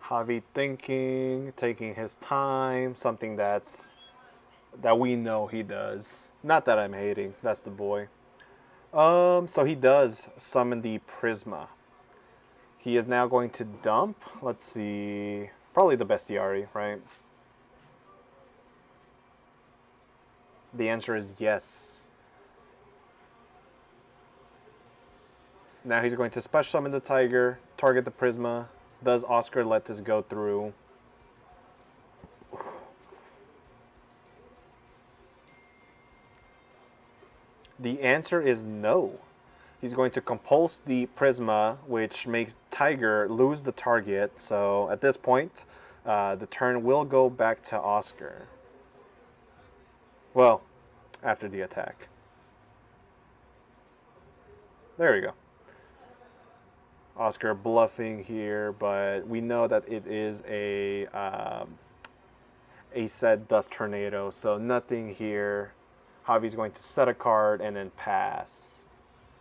Speaker 2: Javi thinking, taking his time, something that we know he does. Not that I'm hating, that's the boy. So he does summon the Prisma. He is now going to dump, let's see, probably the Bestiari, right? The answer is yes. Now he's going to special summon the Tiger, target the Prisma. Does Oscar let this go through? The answer is no. He's going to compulse the Prisma, which makes Tiger lose the target. So at this point, the turn will go back to Oscar. Well, after the attack. There we go. Oscar bluffing here, but we know that it is a set Dust Tornado, so nothing here. Javi's going to set a card and then pass.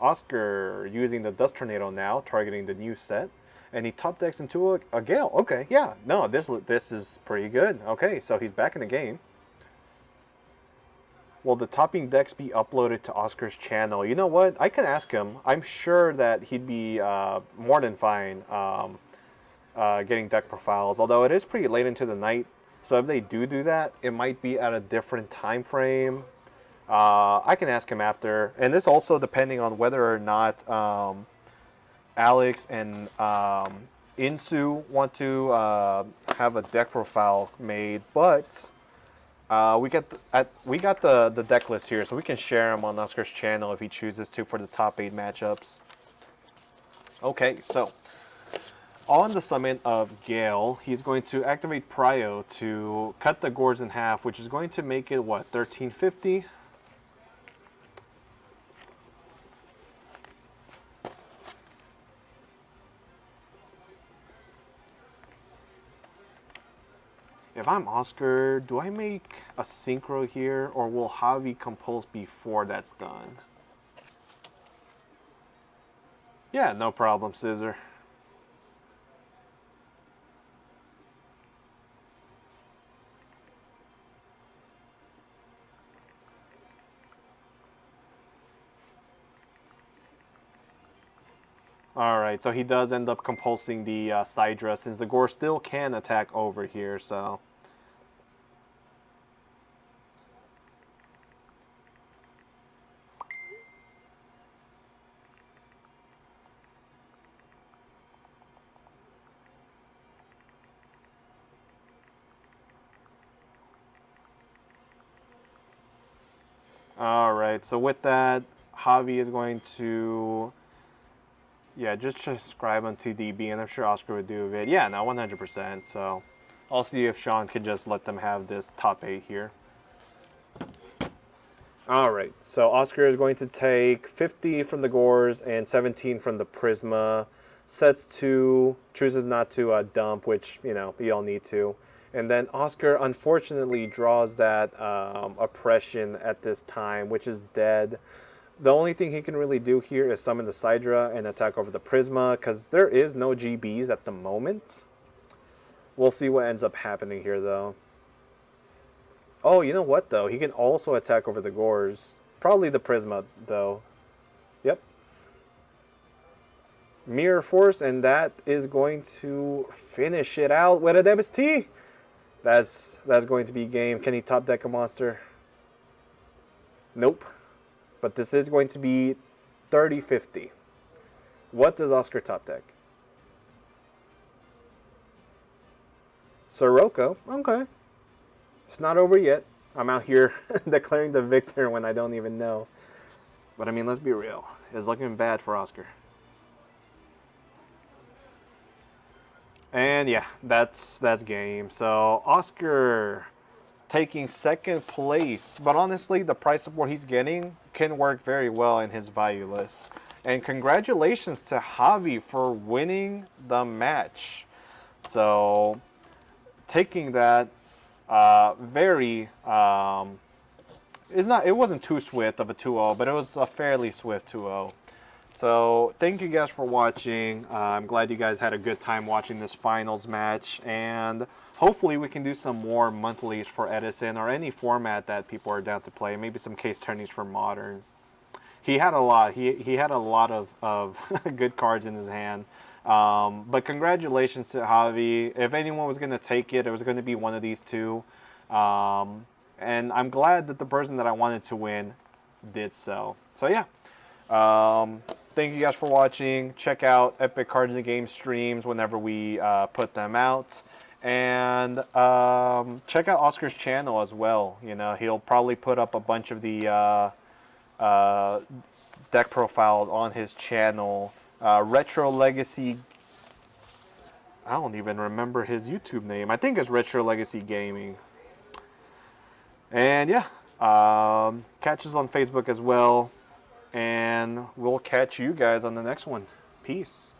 Speaker 2: Oscar using the Dust Tornado now, targeting the new set, and he top decks into a Gale. Okay, yeah, no, this is pretty good. Okay, so he's back in the game. will the topping decks be uploaded to Oscar's channel? You know what? I can ask him. I'm sure that he'd be more than fine getting deck profiles, although it is pretty late into the night. So if they do that, it might be at a different time frame. I can ask him after. And this also depending on whether or not Alex and Insu want to have a deck profile made. But we got the deck list here, so we can share them on Oscar's channel if he chooses to for the top 8 matchups. Okay, so on the summon of Gale, he's going to activate Prio to cut the Gores in half, which is going to make it, what, 1350? If I'm Oscar, do I make a Synchro here, or will Javi compulse before that's done? Yeah, no problem, Scissor. Alright, so he does end up compulsing the Sidra, since the Gore still can attack over here, so... Alright, so with that, Javi is going to... Yeah, just subscribe on TDB, and I'm sure Oscar would do it. Yeah, no, 100%. So I'll see if Sean can just let them have this top 8 here. All right, so Oscar is going to take 50 from the Gores and 17 from the Prisma. Sets 2, chooses not to dump, which, you know, we all need to. And then Oscar, unfortunately, draws that Oppression at this time, which is dead. The only thing he can really do here is summon the Sidra and attack over the Prisma, because there is no GBs at the moment. We'll see what ends up happening here, though. Oh, you know what, though? He can also attack over the Gores. Probably the Prisma, though. Yep. Mirror Force, and that is going to finish it out with a Devastate. That's going to be game. Can he top deck a monster? Nope. But this is going to be 30-50. What does Oscar top deck? Sirocco. Okay. It's not over yet. I'm out here declaring the victor when I don't even know. But I mean, let's be real. It's looking bad for Oscar. And yeah, that's game. So Oscar taking second place, but honestly, the price support he's getting can work very well in his value list. And congratulations to Javi for winning the match. So taking that it wasn't too swift of a 2-0, but it was a fairly swift 2-0. So thank you guys for watching. I'm glad you guys had a good time watching this finals match, and hopefully we can do some more monthlies for Edison or any format that people are down to play. Maybe some case tourneys for Modern. He had a lot. He had a lot of good cards in his hand. But congratulations to Javi. If anyone was going to take it, it was going to be one of these two. And I'm glad that the person that I wanted to win did so. So yeah. Thank you guys for watching. Check out Epik Cards and Game streams whenever we put them out. And check out Oscar's channel as well. You know, he'll probably put up a bunch of the deck profiles on his channel. Retro Legacy. I don't even remember his YouTube name. I think it's Retro Legacy Gaming. And yeah, catch us on Facebook as well. And we'll catch you guys on the next one. Peace.